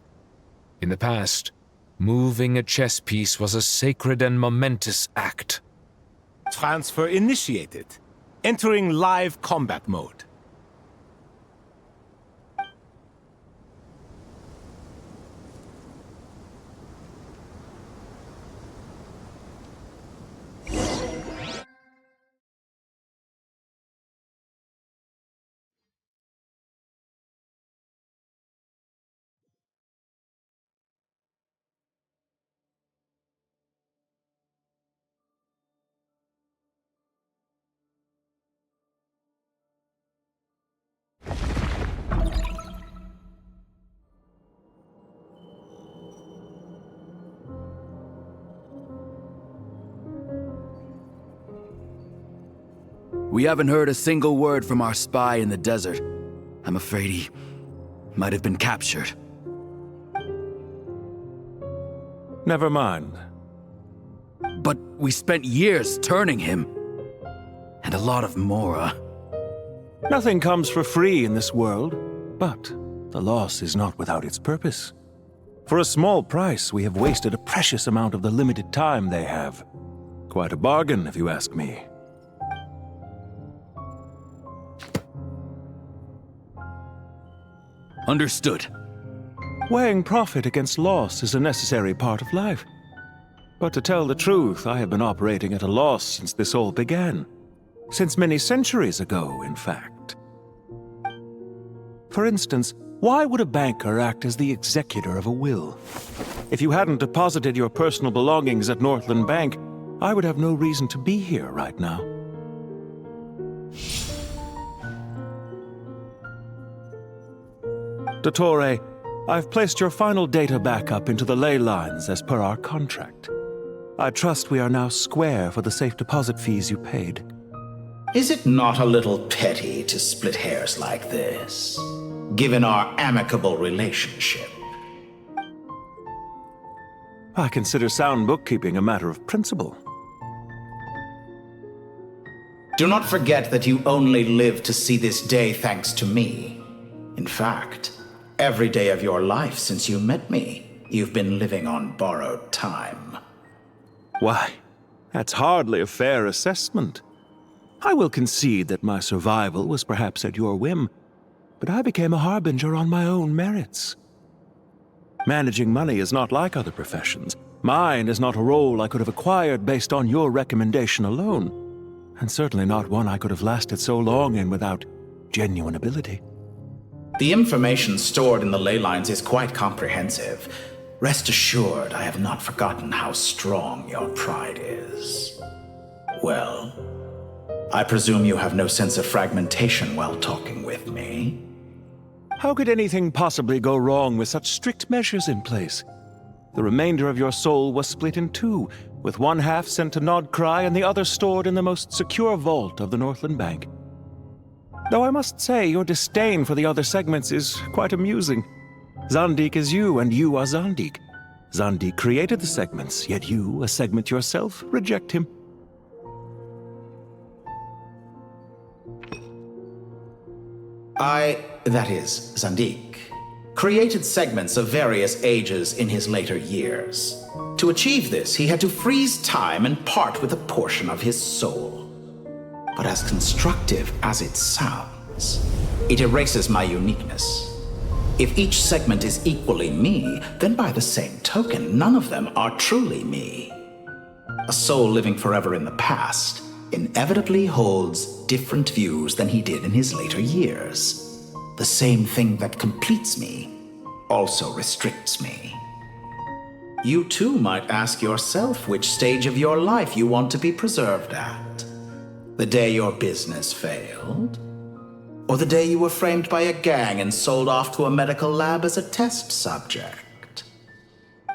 In the past, moving a chess piece was a sacred and momentous act. Transfer initiated. Entering live combat mode. We haven't heard a single word from our spy in the desert. I'm afraid he might have been captured. Never mind. But we spent years turning him. And a lot of Mora. Nothing comes for free in this world, but the loss is not without its purpose. For a small price, we have wasted a precious amount of the limited time they have. Quite a bargain, if you ask me. Understood. Weighing profit against loss is a necessary part of life. But to tell the truth, I have been operating at a loss since this all began. Since many centuries ago, in fact. For instance, why would a banker act as the executor of a will? If you hadn't deposited your personal belongings at Northland Bank, I would have no reason to be here right now. Dottore, I've placed your final data backup into the ley lines as per our contract. I trust we are now square for the safe deposit fees you paid. Is it not a little petty to split hairs like this, given our amicable relationship? I consider sound bookkeeping a matter of principle. Do not forget that you only live to see this day thanks to me. In fact, every day of your life since you met me, you've been living on borrowed time. Why, that's hardly a fair assessment. I will concede that my survival was perhaps at your whim, but I became a harbinger on my own merits. Managing money is not like other professions. Mine is not a role I could have acquired based on your recommendation alone, and certainly not one I could have lasted so long in without genuine ability. The information stored in the ley lines is quite comprehensive. Rest assured, I have not forgotten how strong your pride is. Well, I presume you have no sense of fragmentation while talking with me. How could anything possibly go wrong with such strict measures in place? The remainder of your soul was split in two, with one half sent to Nodcry and the other stored in the most secure vault of the Northland Bank. Though I must say, your disdain for the other segments is quite amusing. Zandik is you, and you are Zandik. Zandik created the segments, yet you, a segment yourself, reject him. That is, Zandik, created segments of various ages in his later years. To achieve this, he had to freeze time and part with a portion of his soul. But as constructive as it sounds, it erases my uniqueness. If each segment is equally me, then by the same token, none of them are truly me. A soul living forever in the past inevitably holds different views than he did in his later years. The same thing that completes me also restricts me. You too might ask yourself which stage of your life you want to be preserved at. The day your business failed? Or the day you were framed by a gang and sold off to a medical lab as a test subject?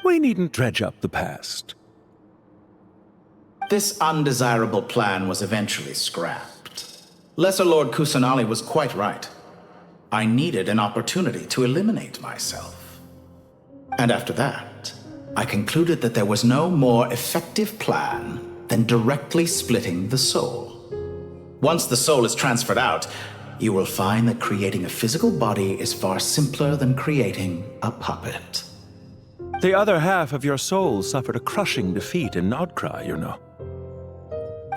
We needn't dredge up the past. This undesirable plan was eventually scrapped. Lesser Lord Kusanali was quite right. I needed an opportunity to eliminate myself. And after that, I concluded that there was no more effective plan than directly splitting the soul. Once the soul is transferred out, you will find that creating a physical body is far simpler than creating a puppet. The other half of your soul suffered a crushing defeat in Nodcry, you know.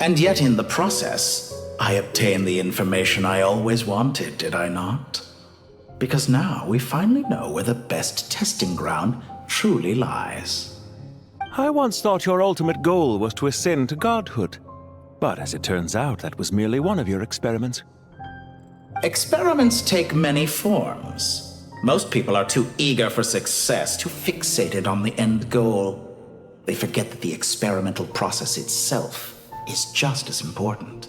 And yet in the process, I obtained the information I always wanted, did I not? Because now we finally know where the best testing ground truly lies. I once thought your ultimate goal was to ascend to godhood. But as it turns out, that was merely one of your experiments. Experiments take many forms. Most people are too eager for success, too fixated on the end goal. They forget that the experimental process itself is just as important.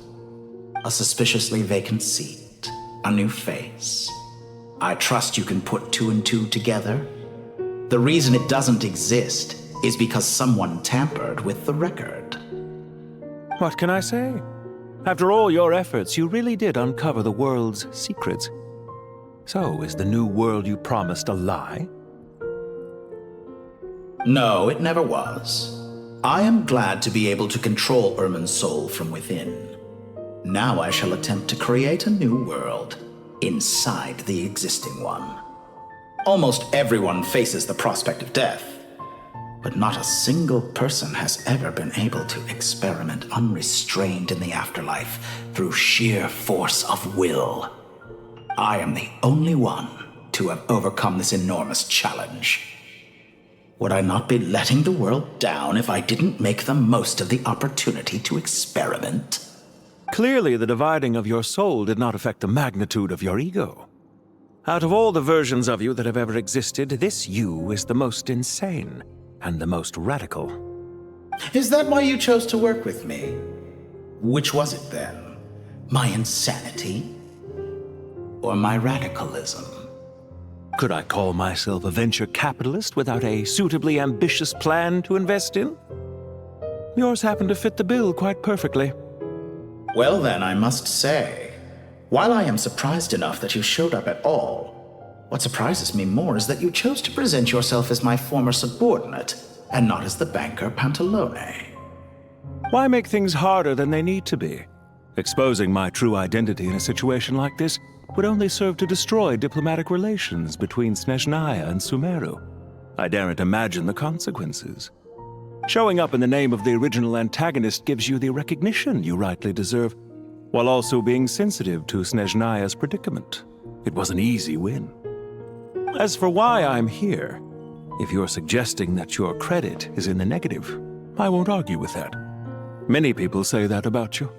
A suspiciously vacant seat, a new face. I trust you can put two and two together. The reason it doesn't exist is because someone tampered with the record. What can I say? After all your efforts, you really did uncover the world's secrets. So, is the new world you promised a lie? No, it never was. I am glad to be able to control Irmin's soul from within. Now I shall attempt to create a new world inside the existing one. Almost everyone faces the prospect of death, but not a single person has ever been able to experiment unrestrained in the afterlife through sheer force of will. I am the only one to have overcome this enormous challenge. Would I not be letting the world down if I didn't make the most of the opportunity to experiment? Clearly, the dividing of your soul did not affect the magnitude of your ego. Out of all the versions of you that have ever existed, this you is the most insane and the most radical. Is that why you chose to work with me? Which was it then? My insanity? Or my radicalism? Could I call myself a venture capitalist without a suitably ambitious plan to invest in? Yours happened to fit the bill quite perfectly. Well then, I must say, while I am surprised enough that you showed up at all, what surprises me more is that you chose to present yourself as my former subordinate, and not as the banker Pantalone. Why make things harder than they need to be? Exposing my true identity in a situation like this would only serve to destroy diplomatic relations between Snezhnaya and Sumeru. I daren't imagine the consequences. Showing up in the name of the original antagonist gives you the recognition you rightly deserve, while also being sensitive to Snezhnaya's predicament. It was an easy win. As for why I'm here, if you're suggesting that your credit is in the negative, I won't argue with that. Many people say that about you.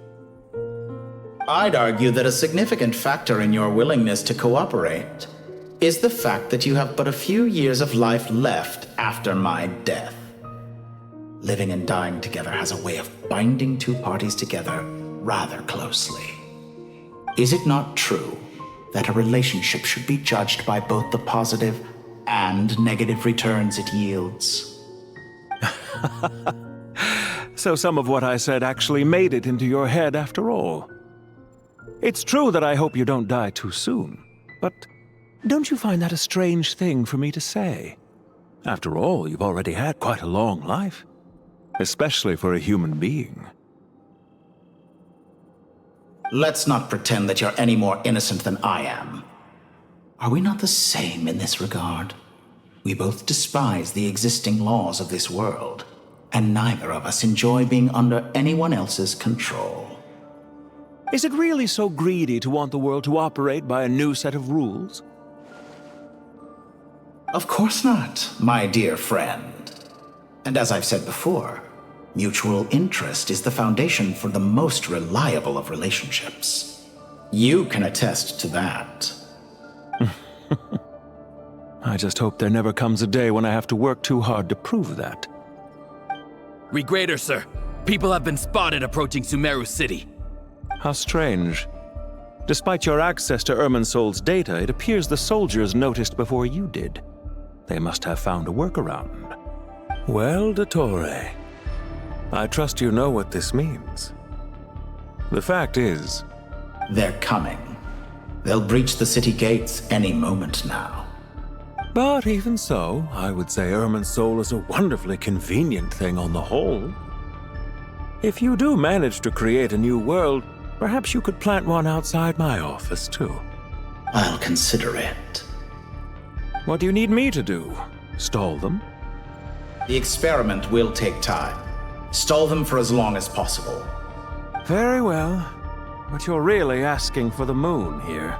I'd argue that a significant factor in your willingness to cooperate is the fact that you have but a few years of life left after my death. Living and dying together has a way of binding two parties together rather closely. Is it not true that a relationship should be judged by both the positive and negative returns it yields? So some of what I said actually made it into your head after all. It's true that I hope you don't die too soon, but don't you find that a strange thing for me to say? After all, you've already had quite a long life, especially for a human being. Let's not pretend that you're any more innocent than I am. Are we not the same in this regard? We both despise the existing laws of this world, and neither of us enjoy being under anyone else's control. Is it really so greedy to want the world to operate by a new set of rules? Of course not, my dear friend. And as I've said before, mutual interest is the foundation for the most reliable of relationships. You can attest to that. I just hope there never comes a day when I have to work too hard to prove that. Regrader, sir. People have been spotted approaching Sumeru City. How strange. Despite your access to Irminsol's data, it appears the soldiers noticed before you did. They must have found a workaround. Well, Dottore, I trust you know what this means. The fact is... They're coming. They'll breach the city gates any moment now. But even so, I would say Irminsol is a wonderfully convenient thing on the whole. If you do manage to create a new world, perhaps you could plant one outside my office, too. I'll consider it. What do you need me to do? Stall them? The experiment will take time. Stall them for as long as possible. Very well. But you're really asking for the moon here.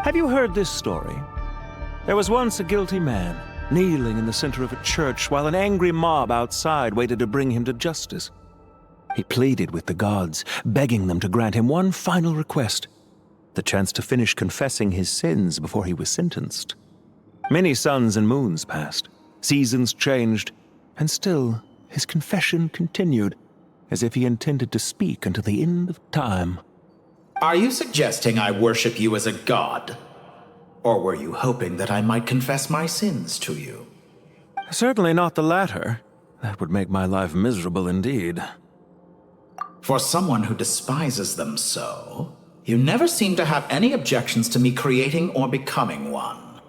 Have you heard this story? There was once a guilty man, kneeling in the center of a church while an angry mob outside waited to bring him to justice. He pleaded with the gods, begging them to grant him one final request, the chance to finish confessing his sins before he was sentenced. Many suns and moons passed, seasons changed, and still his confession continued, as if he intended to speak until the end of time. Are you suggesting I worship you as a god? Or were you hoping that I might confess my sins to you? Certainly not the latter. That would make my life miserable indeed. For someone who despises them so, you never seem to have any objections to me creating or becoming one.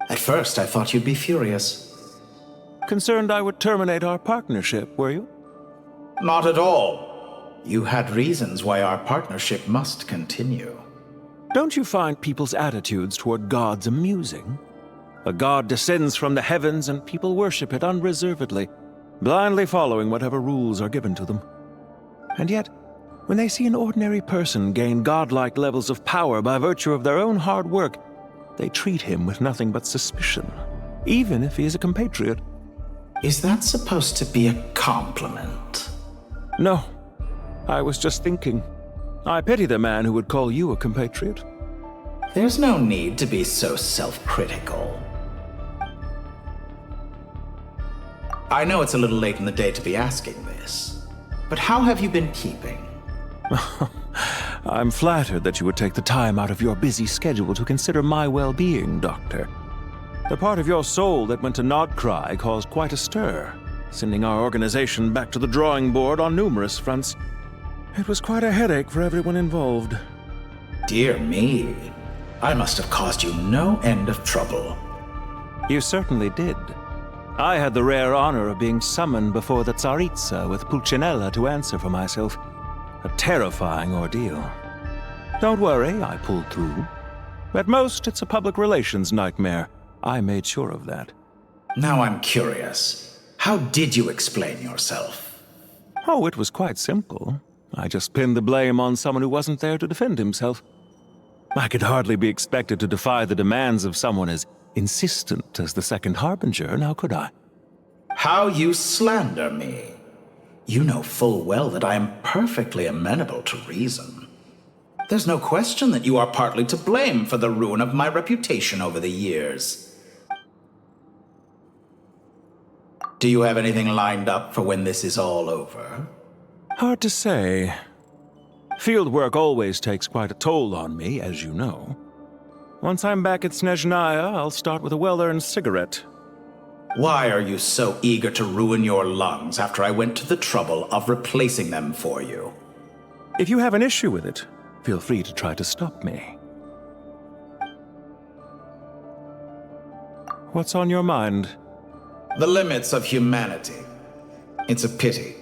At first, I thought you'd be furious. Concerned I would terminate our partnership, were you? Not at all. You had reasons why our partnership must continue. Don't you find people's attitudes toward gods amusing? A god descends from the heavens and people worship it unreservedly, blindly following whatever rules are given to them. And yet, when they see an ordinary person gain godlike levels of power by virtue of their own hard work, they treat him with nothing but suspicion, even if he is a compatriot. Is that supposed to be a compliment? No. I was just thinking. I pity the man who would call you a compatriot. There's no need to be so self-critical. I know it's a little late in the day to be asking this, but how have you been keeping? I'm flattered that you would take the time out of your busy schedule to consider my well-being, Doctor. The part of your soul that went to Nodcry caused quite a stir, sending our organization back to the drawing board on numerous fronts. It was quite a headache for everyone involved. Dear me, I must have caused you no end of trouble. You certainly did. I had the rare honor of being summoned before the Tsaritsa with Pulcinella to answer for myself. A terrifying ordeal. Don't worry, I pulled through. At most, it's a public relations nightmare. I made sure of that. Now I'm curious. How did you explain yourself? Oh, it was quite simple. I just pinned the blame on someone who wasn't there to defend himself. I could hardly be expected to defy the demands of someone as insistent as the Second Harbinger, now could I? How you slander me. You know full well that I am perfectly amenable to reason. There's no question that you are partly to blame for the ruin of my reputation over the years. Do you have anything lined up for when this is all over? Hard to say. Field work always takes quite a toll on me, as you know. Once I'm back at Snezhnaya, I'll start with a well-earned cigarette. Why are you so eager to ruin your lungs after I went to the trouble of replacing them for you? If you have an issue with it, feel free to try to stop me. What's on your mind? The limits of humanity. It's a pity.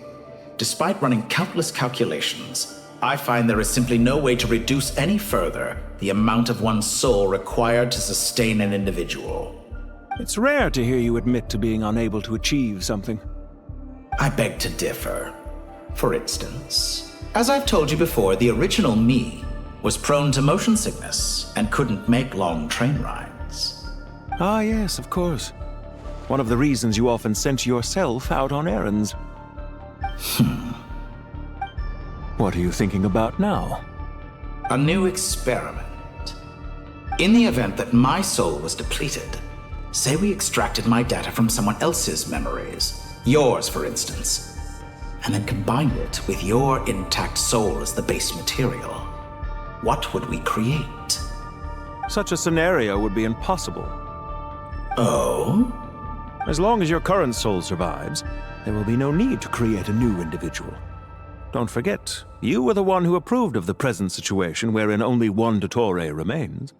Despite running countless calculations, I find there is simply no way to reduce any further the amount of one's soul required to sustain an individual. It's rare to hear you admit to being unable to achieve something. I beg to differ. For instance, as I've told you before, the original me was prone to motion sickness and couldn't make long train rides. Ah, yes, of course. One of the reasons you often sent yourself out on errands. What are you thinking about now? A new experiment. In the event that my soul was depleted, say we extracted my data from someone else's memories, yours for instance, and then combined it with your intact soul as the base material, what would we create? Such a scenario would be impossible. Oh? As long as your current soul survives, there will be no need to create a new individual. Don't forget, you were the one who approved of the present situation wherein only one Dottore remains.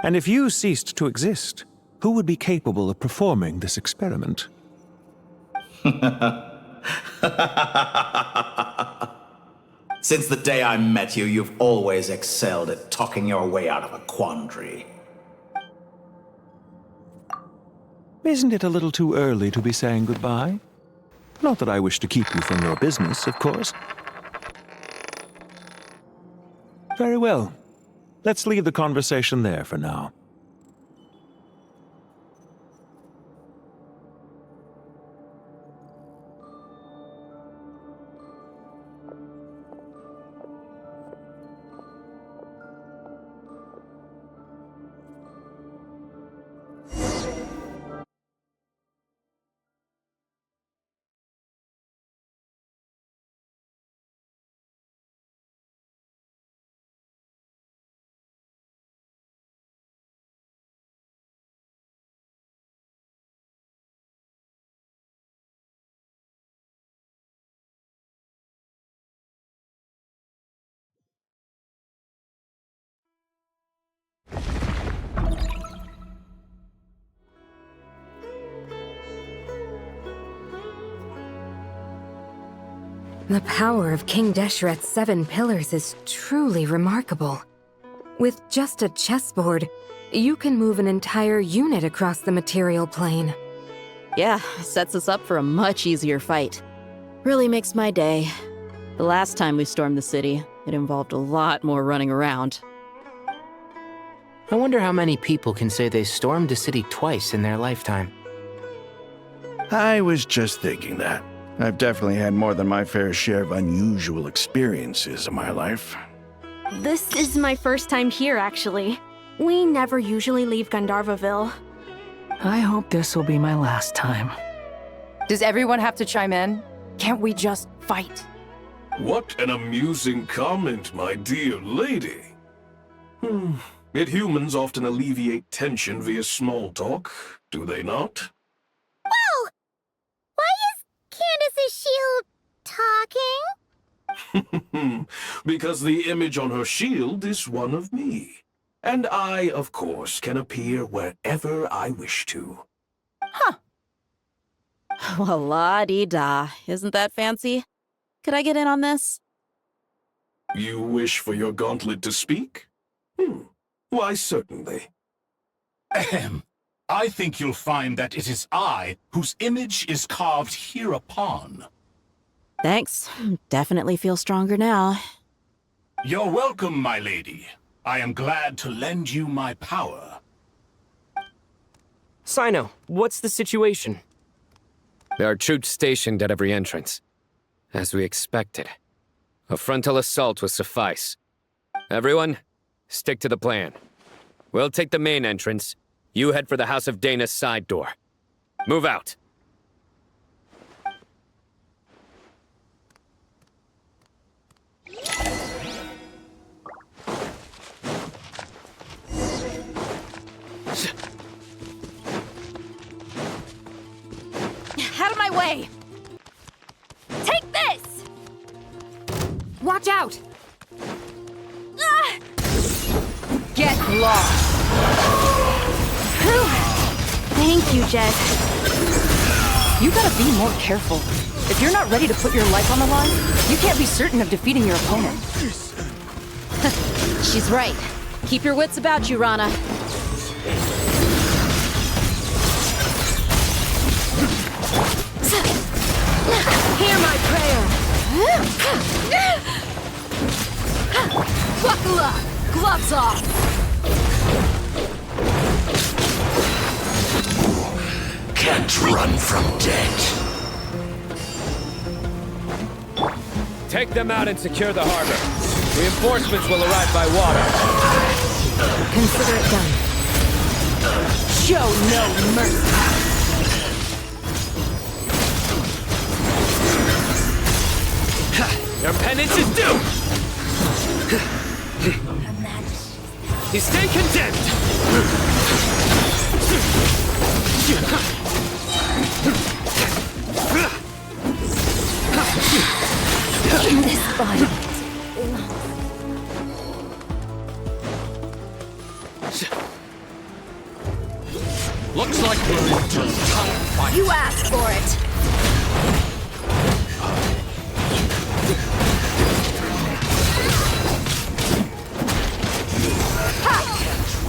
And if you ceased to exist, who would be capable of performing this experiment? Since the day I met you, you've always excelled at talking your way out of a quandary. Isn't it a little too early to be saying goodbye? Not that I wish to keep you from your business, of course. Very well. Let's leave the conversation there for now. The power of King Deshret's 7 pillars is truly remarkable. With just a chessboard, you can move an entire unit across the material plane. Yeah, sets us up for a much easier fight. Really makes my day. The last time we stormed the city, it involved a lot more running around. I wonder how many people can say they stormed a city twice in their lifetime. I was just thinking that. I've definitely had more than my fair share of unusual experiences in my life. This is my first time here, actually. We never usually leave Gandharvaville. I hope this will be my last time. Does everyone have to chime in? Can't we just fight? What an amusing comment, my dear lady. Yet humans often alleviate tension via small talk, do they not? Whoa! Why is Candace's shield talking? Because the image on her shield is one of me. And I, of course, can appear wherever I wish to. Huh. Well, la-di-da. Isn't that fancy? Could I get in on this? You wish for your gauntlet to speak? Why, certainly. Ahem. I think you'll find that it is I whose image is carved hereupon. Thanks. Definitely feel stronger now. You're welcome, my lady. I am glad to lend you my power. Sino, what's the situation? There are troops stationed at every entrance. As we expected. A frontal assault will suffice. Everyone, stick to the plan. We'll take the main entrance. You head for the House of Dana's side door. Move out. Out of my way! Take this! Watch out! Ah! Get lost! Thank you, Jed. You gotta be more careful. If you're not ready to put your life on the line, you can't be certain of defeating your opponent. She's right. Keep your wits about you, Rana. Hear my prayer! Buckle up! Gloves off! Can't run from death. Take them out and secure the harbor. Reinforcements will arrive by water. Consider it done. Show no mercy! Your penance is due! You stand condemned! In this body. Looks like we're into a tough fight. You asked for it!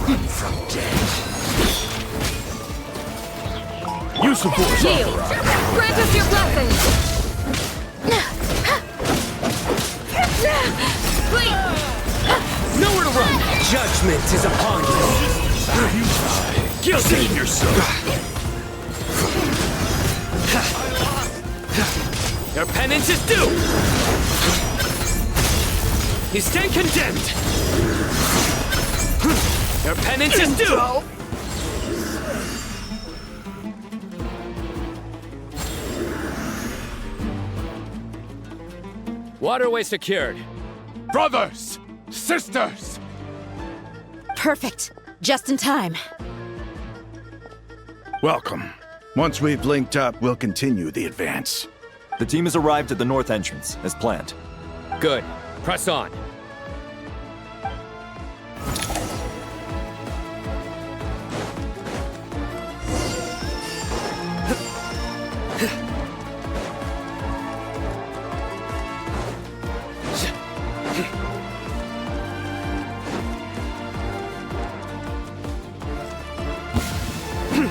Run from death. You support Yield! Grant us your blessing! Please! Nowhere to run! Judgment is upon you! Guilty! Save yourself! Your penance is due! You stand condemned! Your penance is due! Waterway secured. Brothers! Sisters! Perfect. Just in time. Welcome. Once we've linked up, we'll continue the advance. The team has arrived at the north entrance, as planned. Good. Press on.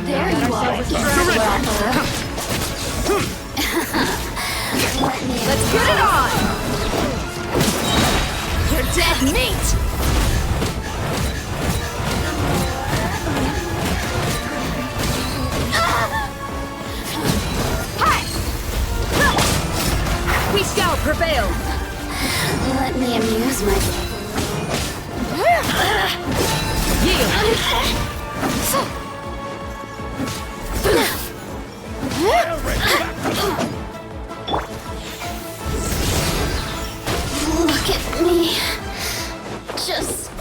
There you are. Let's get it on! You're dead meat! Fatui Scout prevail! Let me amuse myself. Look at me. Just...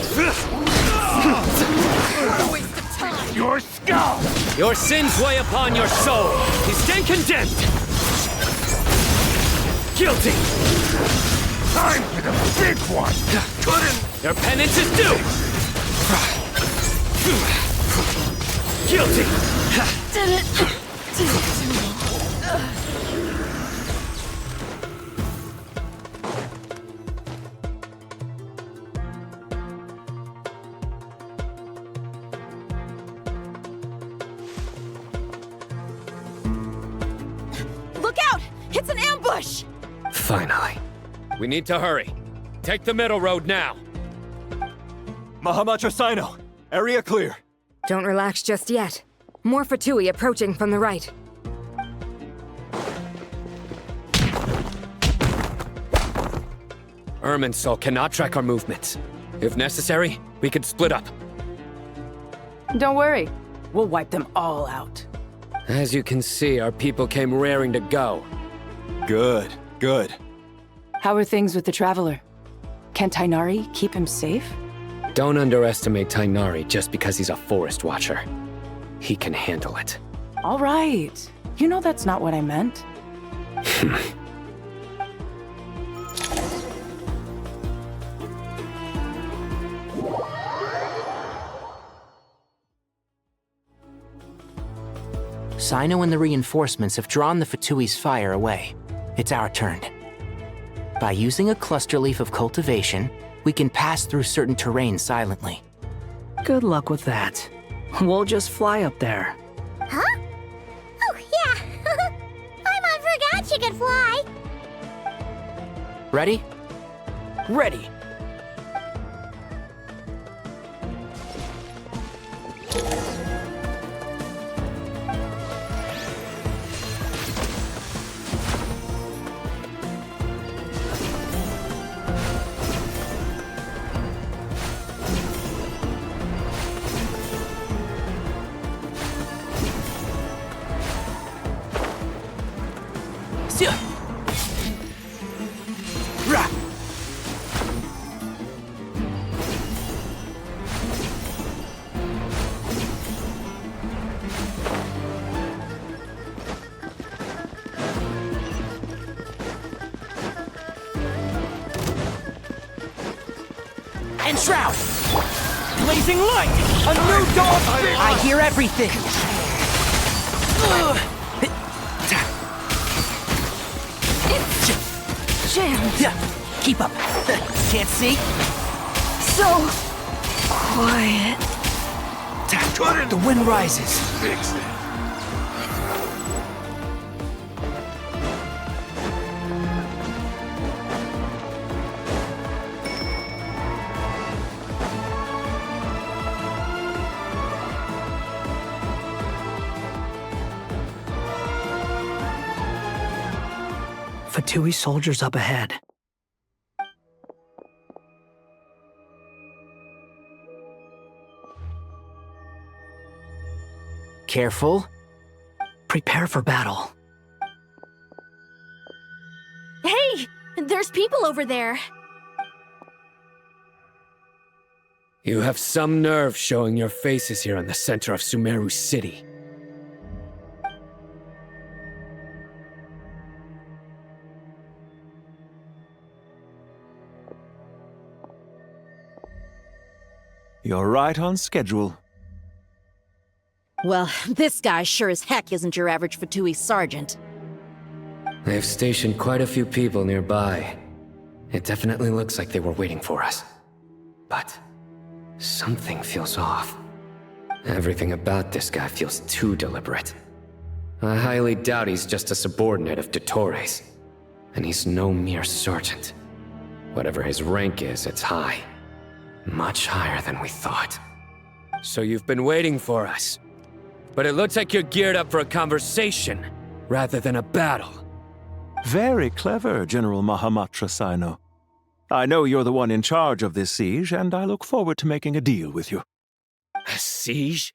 Your skull! Your sins weigh upon your soul. You stand condemned. Guilty. Time for the big one! Your penance is due. Guilty. Did it. Look out! It's an ambush! Finally. We need to hurry. Take the middle road now. Mahamacho Sino, area clear. Don't relax just yet. More Fatui approaching from the right. Irminsul cannot track our movements. If necessary, we could split up. Don't worry. We'll wipe them all out. As you can see, our people came raring to go. Good, good. How are things with the Traveler? Can Tainari keep him safe? Don't underestimate Tainari just because he's a forest watcher. He can handle it. All right. You know that's not what I meant. Sino and the reinforcements have drawn the Fatui's fire away. It's our turn. By using a cluster leaf of cultivation, we can pass through certain terrain silently. Good luck with that. We'll just fly up there. Huh? Oh, yeah. I forgot you could fly. Ready? Ready. Enshroud! Blazing light! A new dawn! I hear everything! Jammed! Keep up! Can't see? So quiet. The wind rises. Fatui soldiers up ahead. Careful. Prepare for battle. Hey! There's people over there. You have some nerve showing your faces here in the center of Sumeru City. You're right on schedule. Well, this guy sure as heck isn't your average Fatui sergeant. They've stationed quite a few people nearby. It definitely looks like they were waiting for us. But something feels off. Everything about this guy feels too deliberate. I highly doubt he's just a subordinate of Dottores. And he's no mere sergeant. Whatever his rank is, it's high. Much higher than we thought. So you've been waiting for us. But it looks like you're geared up for a conversation, rather than a battle. Very clever, General Mahamatra Sino. I know you're the one in charge of this siege, and I look forward to making a deal with you. A siege?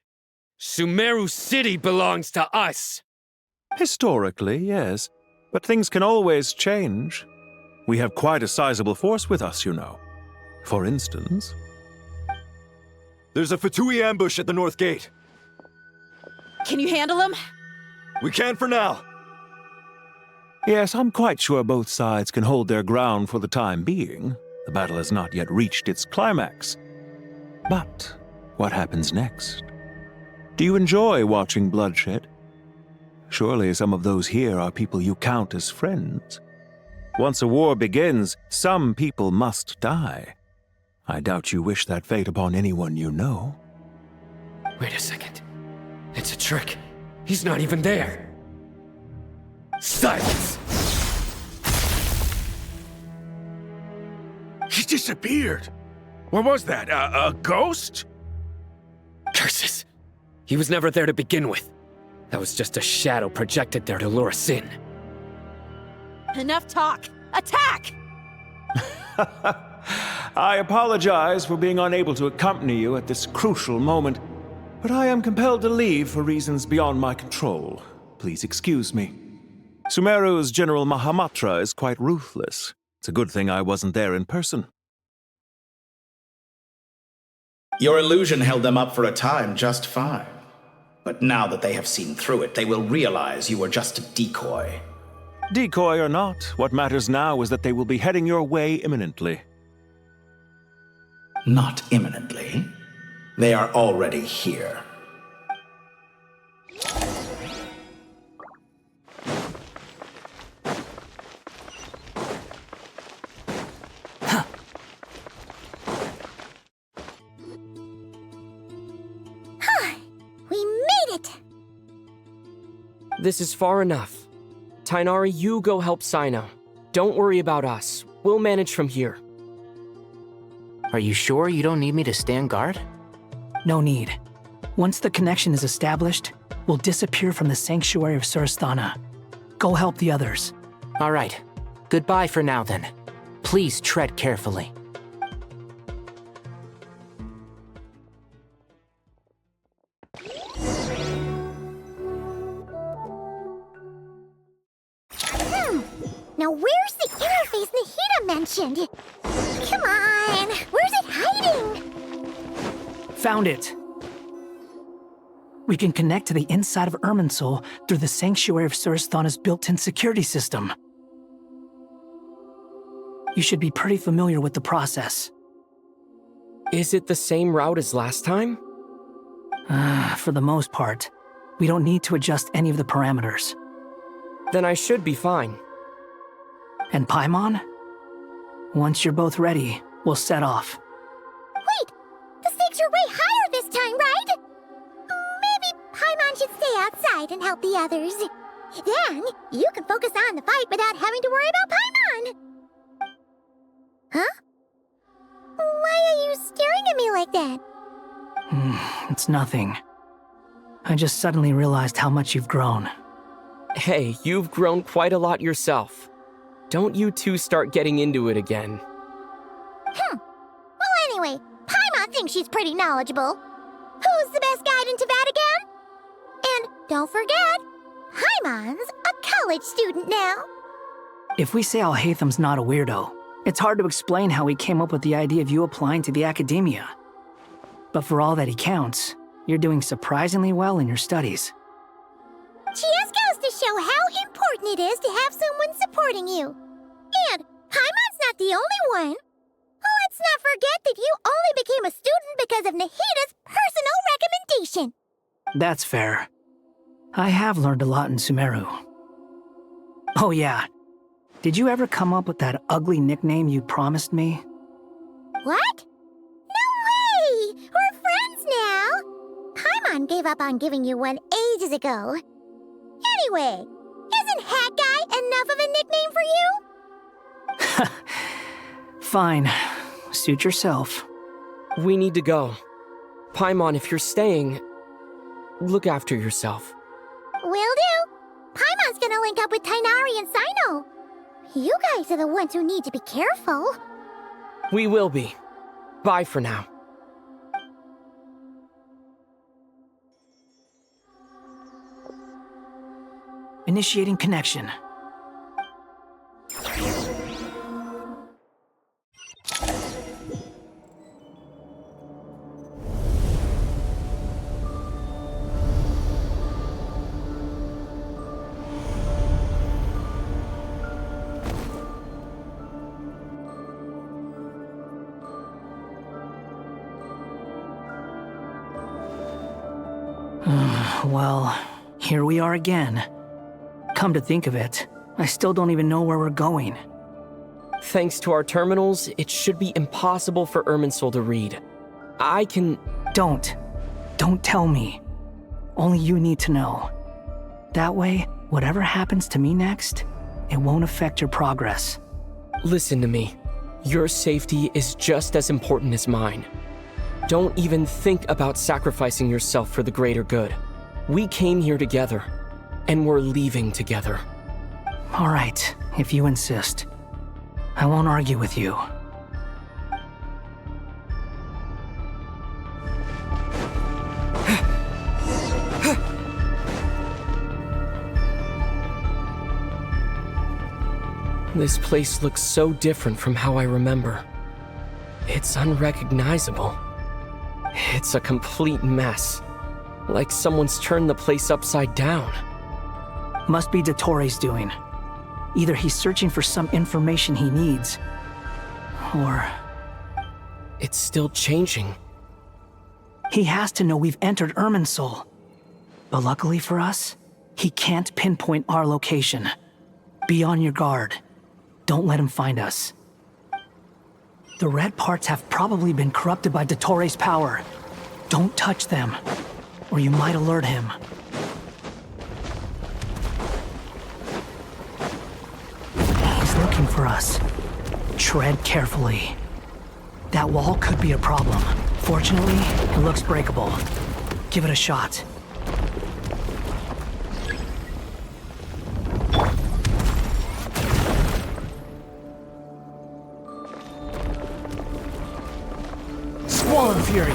Sumeru City belongs to us! Historically, yes. But things can always change. We have quite a sizable force with us, you know. For instance... There's a Fatui ambush at the north gate. Can you handle him? We can for now. Yes, I'm quite sure both sides can hold their ground for the time being. The battle has not yet reached its climax. But what happens next? Do you enjoy watching bloodshed? Surely some of those here are people you count as friends. Once a war begins, some people must die. I doubt you wish that fate upon anyone you know. Wait a second. It's a trick. He's not even there. Silence! He disappeared. What was that? A ghost? Curses! He was never there to begin with. That was just a shadow projected there to lure us in. Enough talk! Attack! I apologize for being unable to accompany you at this crucial moment, but I am compelled to leave for reasons beyond my control. Please excuse me. Sumeru's General Mahamatra is quite ruthless. It's a good thing I wasn't there in person. Your illusion held them up for a time just fine. But now that they have seen through it, they will realize you were just a decoy. Decoy or not, what matters now is that they will be heading your way imminently. Not imminently. They are already here. We made it! This is far enough. Tainari, you go help Sino. Don't worry about us. We'll manage from here. Are you sure you don't need me to stand guard? No need. Once the connection is established, we'll disappear from the Sanctuary of Surasthana. Go help the others. All right. Goodbye for now, then. Please tread carefully. Now where's the interface Nahida mentioned? Come on, where's it hiding? Found it. We can connect to the inside of Irminsul through the Sanctuary of Surasthana's built-in security system. You should be pretty familiar with the process. Is it the same route as last time? For the most part. We don't need to adjust any of the parameters. Then I should be fine. And Paimon? Once you're both ready, we'll set off. Wait! The stakes are way higher this time, right? Maybe Paimon should stay outside and help the others. Then, you can focus on the fight without having to worry about Paimon! Huh? Why are you staring at me like that? It's nothing. I just suddenly realized how much you've grown. Hey, you've grown quite a lot yourself. Don't you two start getting into it again. Well, anyway, Paimon thinks she's pretty knowledgeable. Who's the best guide in Vatican? And don't forget, Paimon's a college student now. If we say Alhatham's not a weirdo, it's hard to explain how he came up with the idea of you applying to the academia. But for all that he counts, you're doing surprisingly well in your studies. Just goes to show how important it is to have someone supporting you. And Paimon's not the only one. Let's not forget that you only became a student because of Nahida's personal recommendation. That's fair. I have learned a lot in Sumeru. Oh yeah. Did you ever come up with that ugly nickname you promised me? What? No way! We're friends now! Paimon gave up on giving you one ages ago. Anyway, isn't Hat Guy enough of a nickname for you? Fine. Suit yourself. We need to go. Paimon, if you're staying, look after yourself. Will do. Paimon's gonna link up with Tainari and Sino. You guys are the ones who need to be careful. We will be. Bye for now. Initiating connection. Well, here we are again. Come to think of it, I still don't even know where we're going. Thanks to our terminals, it should be impossible for Irminsul to read. I can... Don't tell me. Only you need to know. That way, whatever happens to me next, it won't affect your progress. Listen to me. Your safety is just as important as mine. Don't even think about sacrificing yourself for the greater good. We came here together, and we're leaving together. All right, if you insist. I won't argue with you. This place looks so different from how I remember. It's unrecognizable. It's a complete mess. Like someone's turned the place upside down. Must be Dottore doing. Either he's searching for some information he needs, or... It's still changing. He has to know we've entered Irminsul. But luckily for us, he can't pinpoint our location. Be on your guard. Don't let him find us. The red parts have probably been corrupted by Dottore's power. Don't touch them, or you might alert him. He's looking for us. Tread carefully. That wall could be a problem. Fortunately, it looks breakable. Give it a shot. Squall Fury!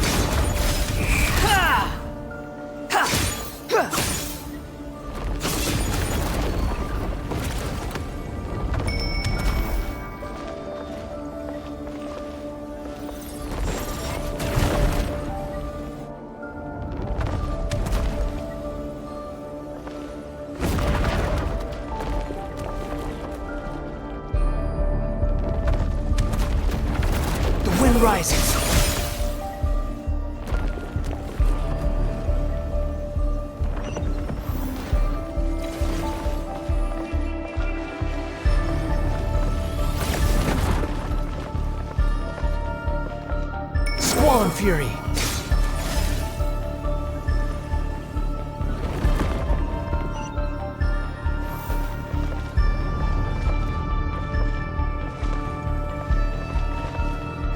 The wind rises. Fury.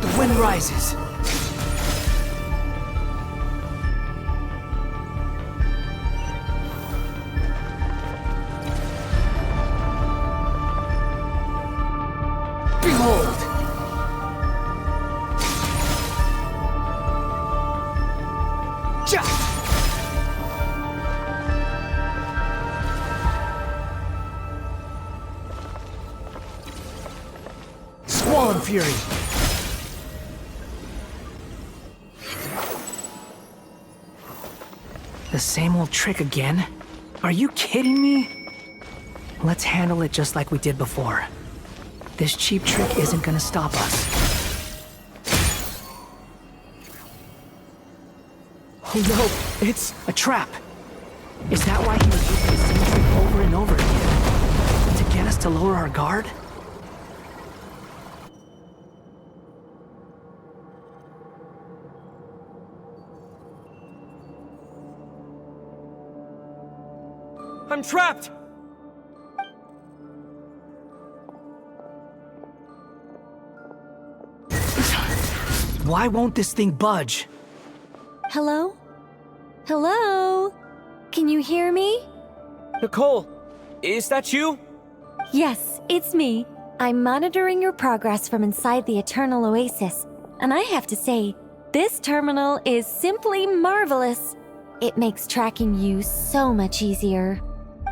The wind rises. Behold! Squall Fury! The same old trick again? Are you kidding me? Let's handle it just like we did before. This cheap trick isn't gonna stop us. Oh no, it's a trap! Is that why he was using the same trick over and over again? To get us to lower our guard? I'm trapped! Why won't this thing budge? Hello? Hello? Can you hear me? Nicole, is that you? Yes, it's me. I'm monitoring your progress from inside the Eternal Oasis, and I have to say, this terminal is simply marvelous. It makes tracking you so much easier.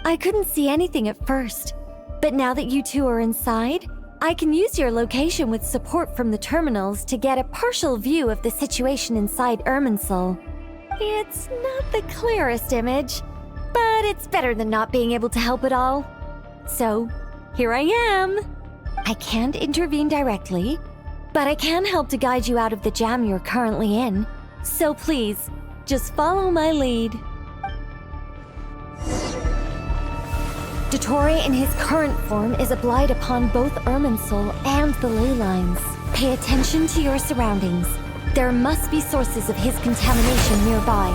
I couldn't see anything at first, but now that you two are inside, I can use your location with support from the terminals to get a partial view of the situation inside Irminsul. It's not the clearest image, but it's better than not being able to help at all. So, here I am. I can't intervene directly, but I can help to guide you out of the jam you're currently in. So please, just follow my lead. Dottore in his current form is a blight upon both Irminsul and the ley lines. Pay attention to your surroundings. There must be sources of his contamination nearby.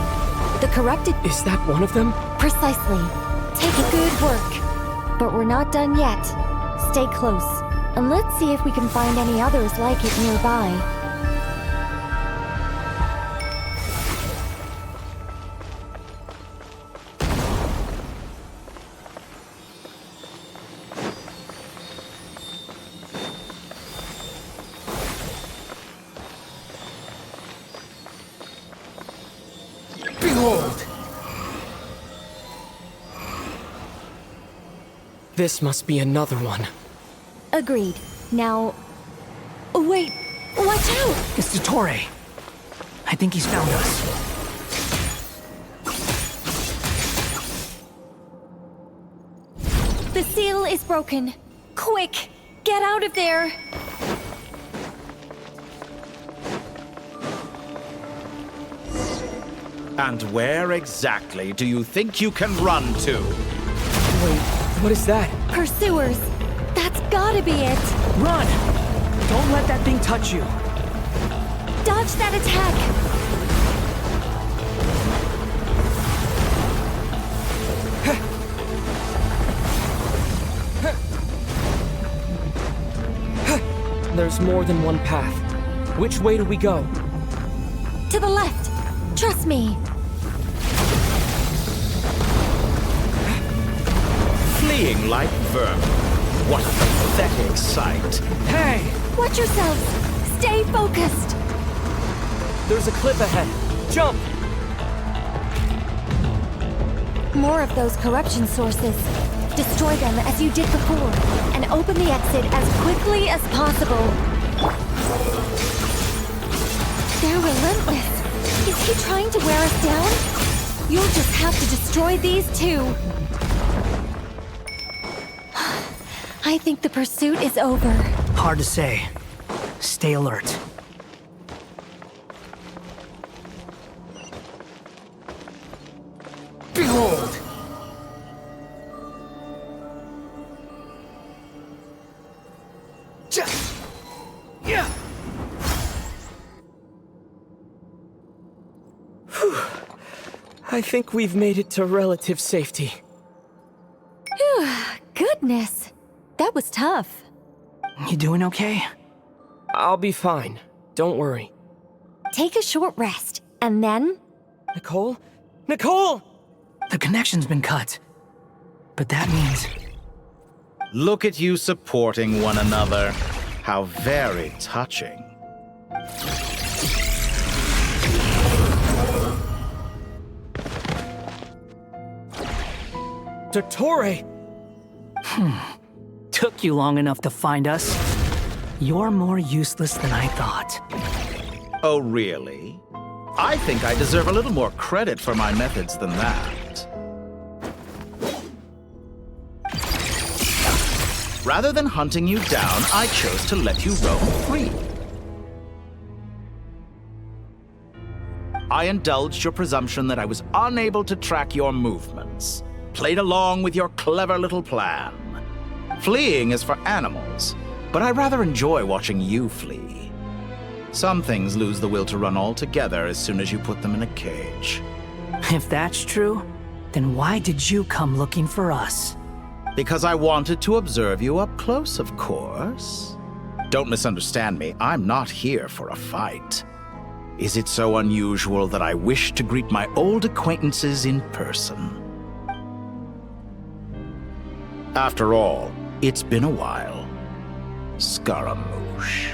The corrupted... Is that one of them? Precisely. Take it. Good work. But we're not done yet. Stay close, and let's see if we can find any others like it nearby. Behold! This must be another one. Agreed. Now... Wait! Watch out! It's Dottore. I think he's found us. The seal is broken. Quick! Get out of there! And where exactly do you think you can run to? Wait, what is that? Pursuers! That's gotta be it! Run! Don't let that thing touch you! Dodge that attack! There's more than one path. Which way do we go? To the left! Trust me! Fleeing like vermin. What a pathetic sight. Hey! Watch yourselves! Stay focused! There's a cliff ahead. Jump! More of those corruption sources. Destroy them as you did before, and open the exit as quickly as possible. They're relentless. Is he trying to wear us down? You'll just have to destroy these too. I think the pursuit is over. Hard to say. Stay alert. Behold! Yeah! I think we've made it to relative safety. Phew, goodness. That was tough. You doing okay? I'll be fine. Don't worry. Take a short rest, and then... Nicole? Nicole! The connection's been cut. But that means... Look at you supporting one another. How very touching. Dottore! Took you long enough to find us. You're more useless than I thought. Oh, really? I think I deserve a little more credit for my methods than that. Rather than hunting you down, I chose to let you roam free. I indulged your presumption that I was unable to track your movements, played along with your clever little plan. Fleeing is for animals, but I rather enjoy watching you flee. Some things lose the will to run altogether as soon as you put them in a cage. If that's true, then why did you come looking for us? Because I wanted to observe you up close, of course. Don't misunderstand me, I'm not here for a fight. Is it so unusual that I wish to greet my old acquaintances in person? After all, It's been a while. Scaramouche.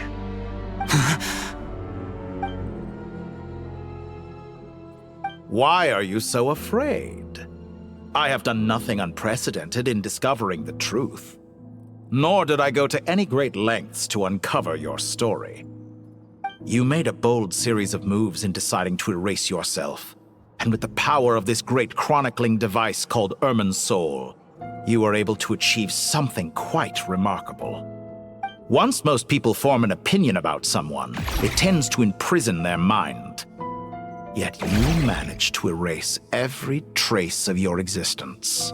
Why are you so afraid? I have done nothing unprecedented in discovering the truth. Nor did I go to any great lengths to uncover your story. You made a bold series of moves in deciding to erase yourself. And with the power of this great chronicling device called Irmin's Soul, you were able to achieve something quite remarkable. Once most people form an opinion about someone, it tends to imprison their mind. Yet you managed to erase every trace of your existence.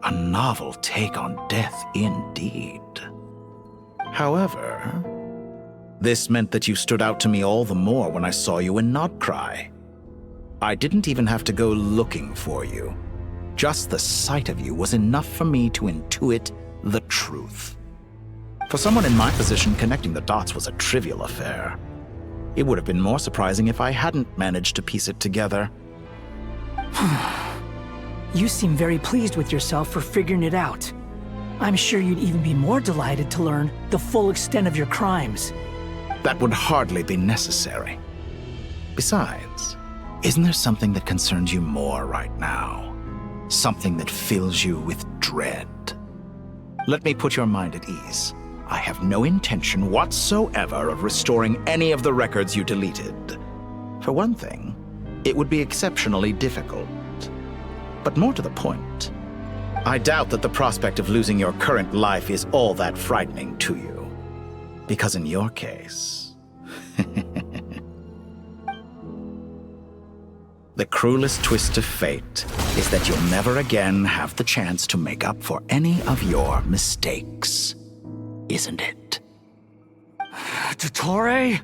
A novel take on death indeed. However, this meant that you stood out to me all the more when I saw you in Nodcry. I didn't even have to go looking for you. Just the sight of you was enough for me to intuit the truth. For someone in my position, connecting the dots was a trivial affair. It would have been more surprising if I hadn't managed to piece it together. You seem very pleased with yourself for figuring it out. I'm sure you'd even be more delighted to learn the full extent of your crimes. That would hardly be necessary. Besides, isn't there something that concerns you more right now? Something that fills you with dread? Let me put your mind at ease. I have no intention whatsoever of restoring any of the records you deleted. For one thing, it would be exceptionally difficult. But more to the point, I doubt that the prospect of losing your current life is all that frightening to you. Because in your case, the cruelest twist of fate is that you'll never again have the chance to make up for any of your mistakes. Isn't it? Dottore?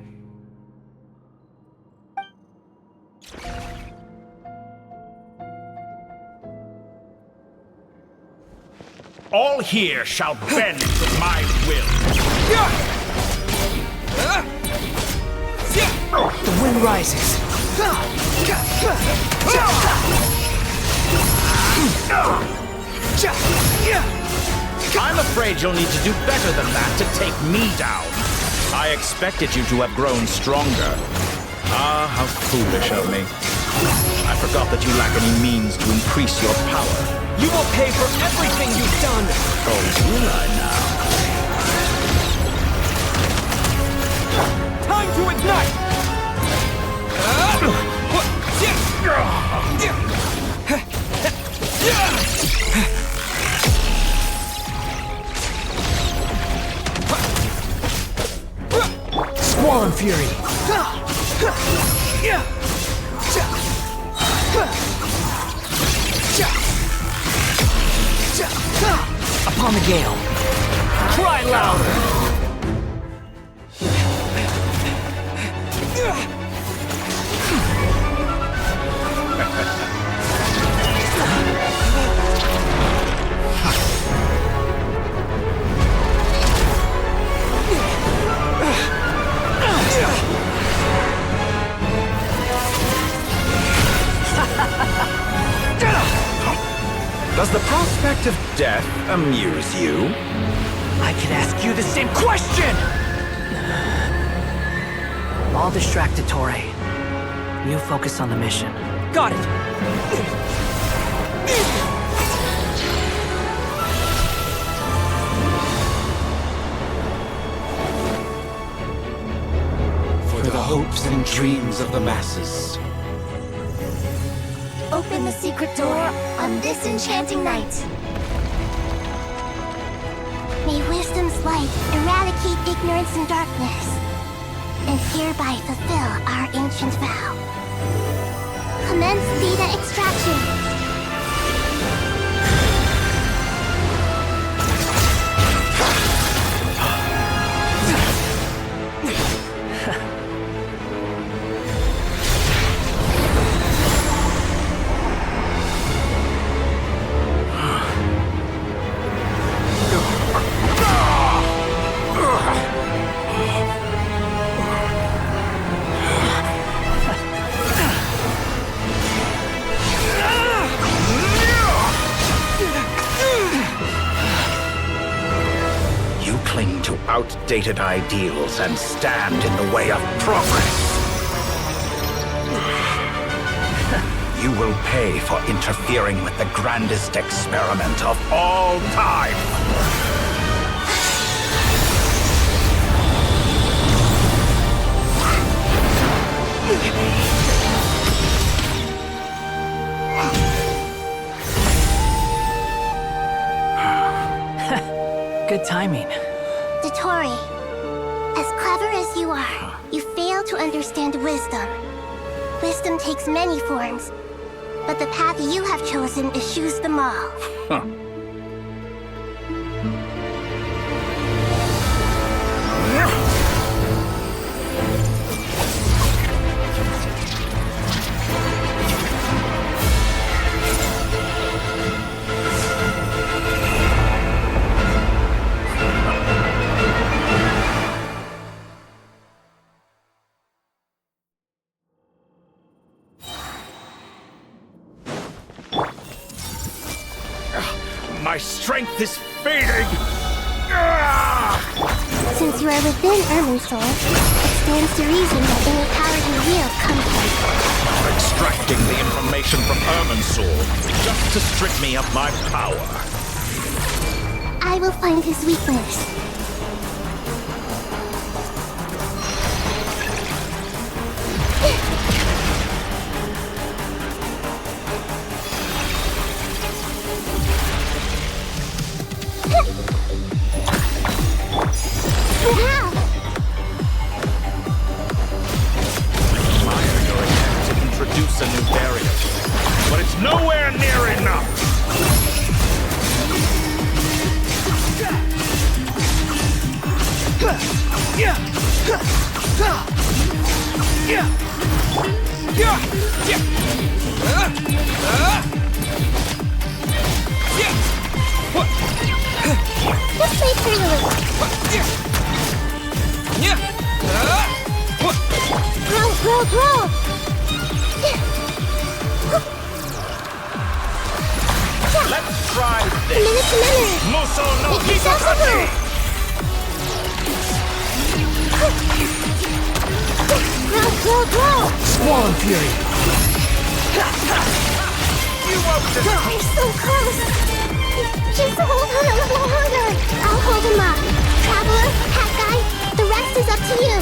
All here shall bend to my will. The wind rises. I'm afraid you'll need to do better than that to take me down. I expected you to have grown stronger. Ah, how foolish of me. I forgot that you lack any means to increase your power. You will pay for everything you've done! Oh, will I now? Time to ignite! Squall Fury! Upon the gale! Cry louder! Does the prospect of death amuse you? I could ask you the same question! I'll distract Dottore. You focus on the mission. Got it! For the hopes and dreams of the masses. Open the secret door on this enchanting night. May wisdom's light eradicate ignorance and darkness, and hereby fulfill our ancient vow. Commence data extraction. to outdated ideals and stand in the way of progress. You will pay for interfering with the grandest experiment of all time. Good timing. Dottore, as clever as you are, you fail to understand wisdom. Wisdom takes many forms, but the path you have chosen eschews them all. Huh. My strength is fading! Since you are within Irminsul, it stands to reason that any power you wield comes from... Extracting the information from Irminsul just to strip me of my power. I will find his weakness. Introduce a new variant, but it's nowhere near enough. This way through. Grow! Let's try this. Minute. Muso no Hitakachi! Grow! Squall Fury! You won't just... We're so close! Just hold on a little longer! I'll hold him up. Traveler, Hat Guy, the rest is up to you.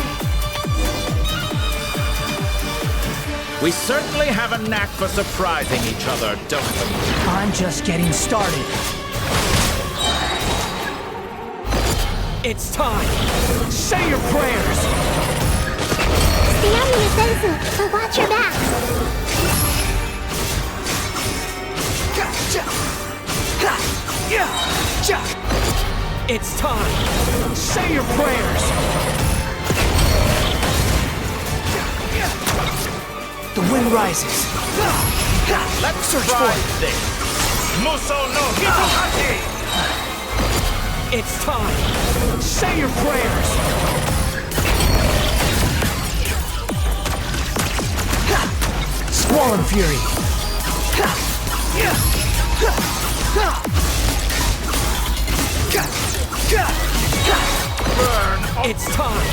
We certainly have a knack for surprising each other, don't we? I'm just getting started. It's time. Say your prayers. Stay on your defensive, but watch your back. It's time. Say your prayers. The wind rises. Let's search try for it. this. Muso no Hitakachi! It's time. Say your prayers. Squall Fury. Burn! It's time.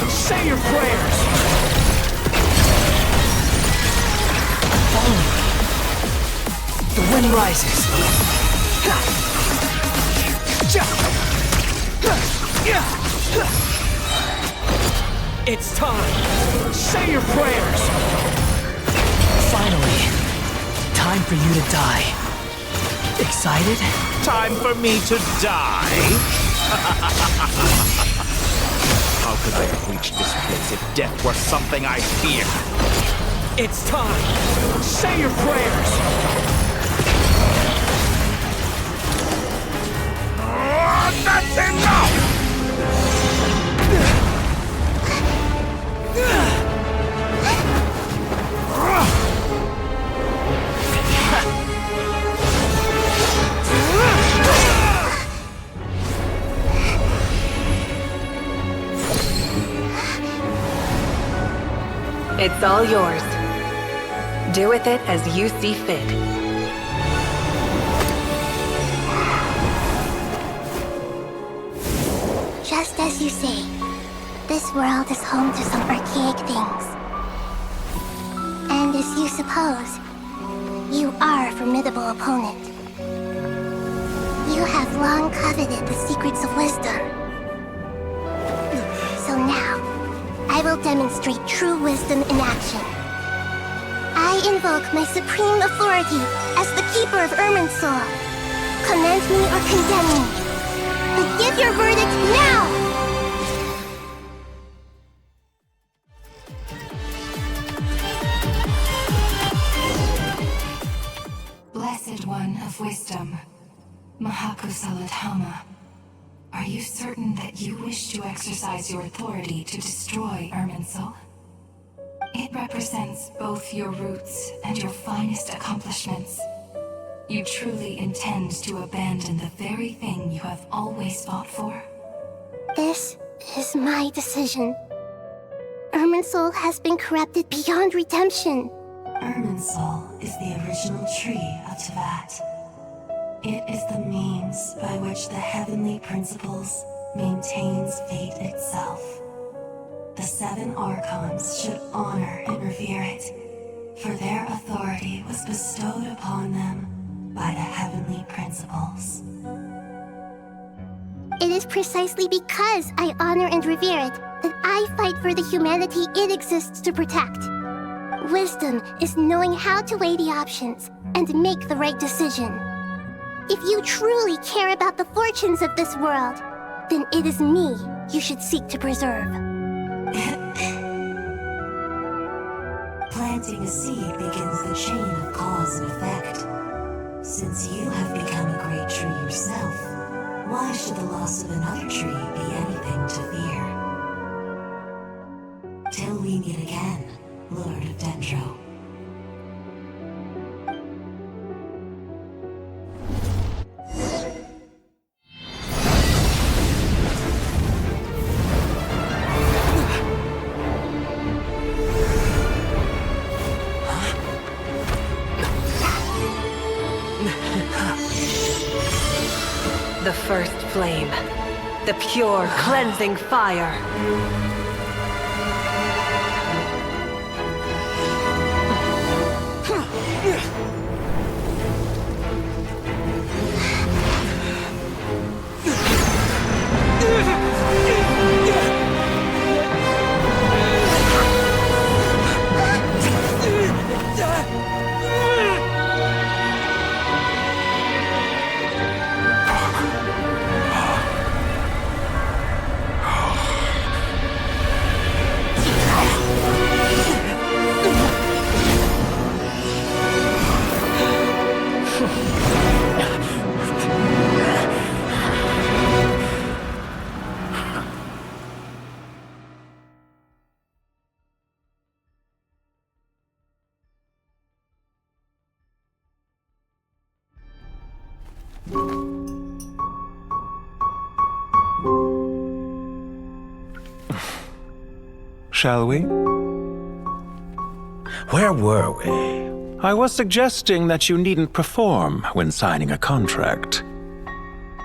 Say your prayers. The wind rises. It's time. Say your prayers. Finally, time for you to die. Excited? Time for me to die? How could I have reached this place if death were something I feared? It's time. Say your prayers. That's enough! It's all yours. Do with it as you see fit. Just as As you say, this world is home to some archaic things. And as you suppose, you are a formidable opponent. You have long coveted the secrets of wisdom. So now, I will demonstrate true wisdom in action. I invoke my supreme authority as the keeper of Irminsul. Commend me or condemn me. But give your verdict now! Blessed One of Wisdom, Mahakusaladhama, are you certain that you wish to exercise your authority to destroy Irminsul? It represents both your roots and your finest accomplishments. You truly intend to abandon the very thing you have always fought for? This is my decision. Irminsul has been corrupted beyond redemption. Irminsul is the original tree of Tevat. It is the means by which the heavenly principles maintains fate itself. The 7 Archons should honor and revere it, for their authority was bestowed upon them by the heavenly principles. It is precisely because I honor and revere it that I fight for the humanity it exists to protect. Wisdom is knowing how to weigh the options and make the right decision. If you truly care about the fortunes of this world, then it is me you should seek to preserve. Planting a seed begins the chain of cause and effect. Since you have become a great tree yourself, why should the loss of another tree be anything to fear? Till we meet again, Lord of Dendro. The first flame. The pure, cleansing fire. Shall we? Where were we? I was suggesting that you needn't perform when signing a contract.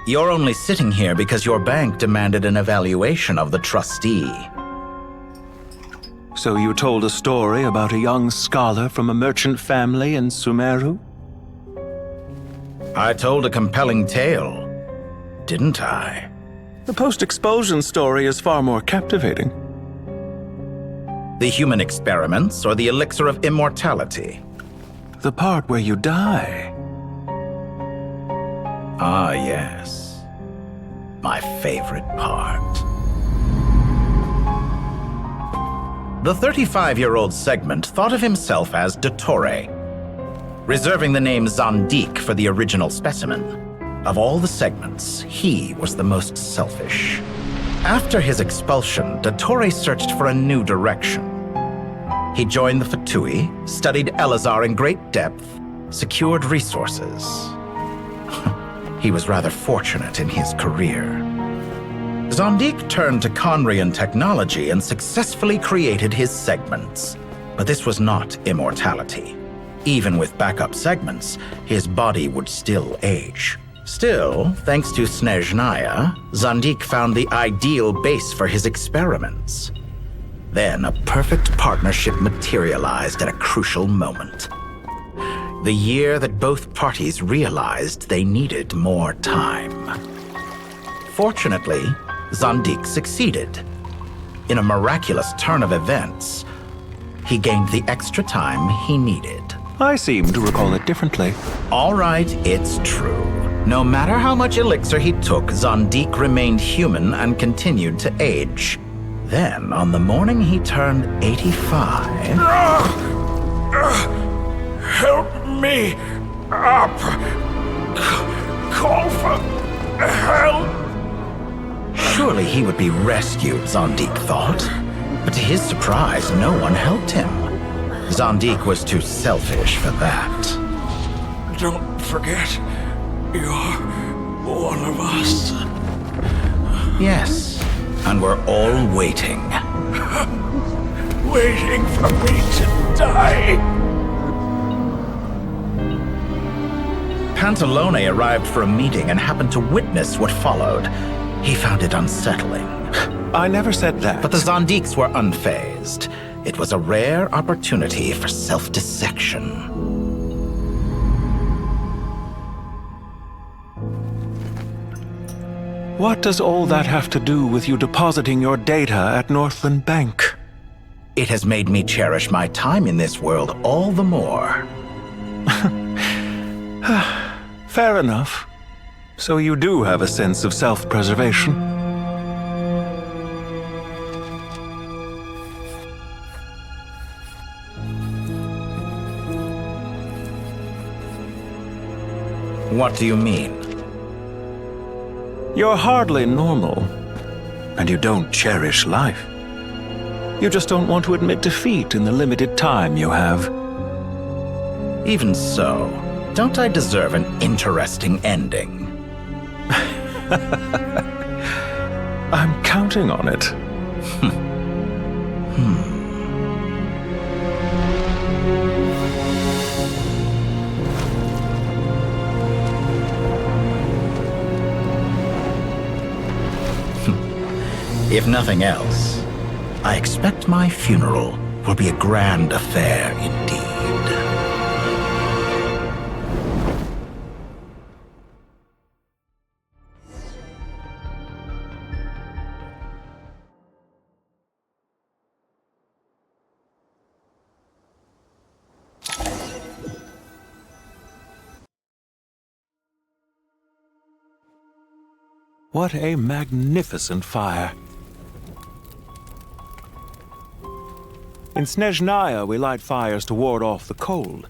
You're only sitting here because your bank demanded an evaluation of the trustee. So you told a story about a young scholar from a merchant family in Sumeru? I told a compelling tale, didn't I? The post-expulsion story is far more captivating. The human experiments or the elixir of immortality? The part where you die. Ah, yes. My favorite part. The 35-year-old Segment thought of himself as Dottore, reserving the name Zandik for the original specimen. Of all the Segments, he was the most selfish. After his expulsion, Dottore searched for a new direction. He joined the Fatui, studied Elazar in great depth, secured resources. He was rather fortunate in his career. Zandik turned to Conrian technology and successfully created his segments. But this was not immortality. Even with backup segments, his body would still age. Still, thanks to Snezhnaya, Zandik found the ideal base for his experiments. Then a perfect partnership materialized at a crucial moment. The year that both parties realized they needed more time. Fortunately, Zandik succeeded. In a miraculous turn of events, he gained the extra time he needed. I seem to recall it differently. All right, it's true. No matter how much elixir he took, Zandik remained human and continued to age. Then, on the morning he turned 85... Help me up! Call for help! Surely he would be rescued, Zandik thought. But to his surprise, no one helped him. Zandik was too selfish for that. Don't forget, you're one of us. Yes, and we're all waiting. Waiting for me to die. Pantalone arrived for a meeting and happened to witness what followed. He found it unsettling. I never said that. But the Zandiks were unfazed. It was a rare opportunity for self-dissection. What does all that have to do with you depositing your data at Northland Bank? It has made me cherish my time in this world all the more. Fair enough. So you do have a sense of self-preservation. What do you mean? You're hardly normal, and you don't cherish life. You just don't want to admit defeat in the limited time you have. Even so, don't I deserve an interesting ending? I'm counting on it. If nothing else, I expect my funeral will be a grand affair indeed. What a magnificent fire. In Snezhnaya, we light fires to ward off the cold.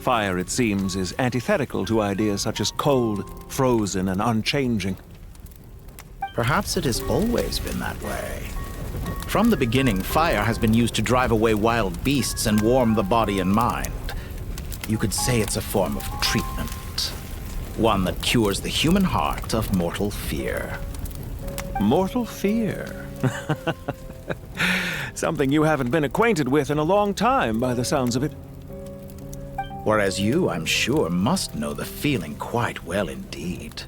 Fire, it seems, is antithetical to ideas such as cold, frozen, and unchanging. Perhaps it has always been that way. From the beginning, fire has been used to drive away wild beasts and warm the body and mind. You could say it's a form of treatment. One that cures the human heart of mortal fear. Mortal fear? Something you haven't been acquainted with in a long time, by the sounds of it. Whereas you, I'm sure, must know the feeling quite well indeed.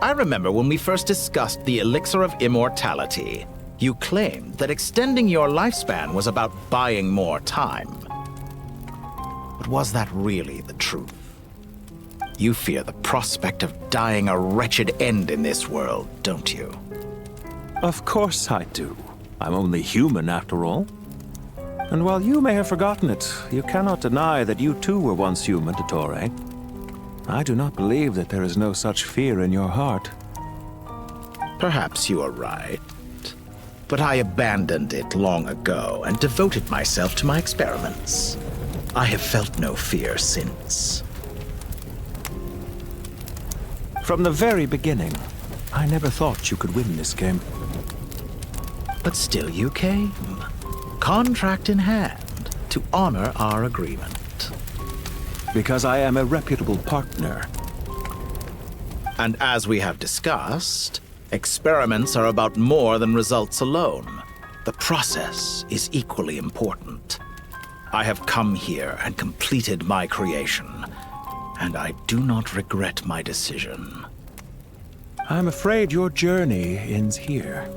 I remember when we first discussed the elixir of immortality, you claimed that extending your lifespan was about buying more time. But was that really the truth? You fear the prospect of dying a wretched end in this world, don't you? Of course I do. I'm only human, after all. And while you may have forgotten it, you cannot deny that you too were once human, Dottore. I do not believe that there is no such fear in your heart. Perhaps you are right. But I abandoned it long ago and devoted myself to my experiments. I have felt no fear since. From the very beginning, I never thought you could win this game. But still you came, contract in hand, to honor our agreement. Because I am a reputable partner. And as we have discussed, experiments are about more than results alone. The process is equally important. I have come here and completed my creation. and I do not regret my decision. I'm afraid your journey ends here.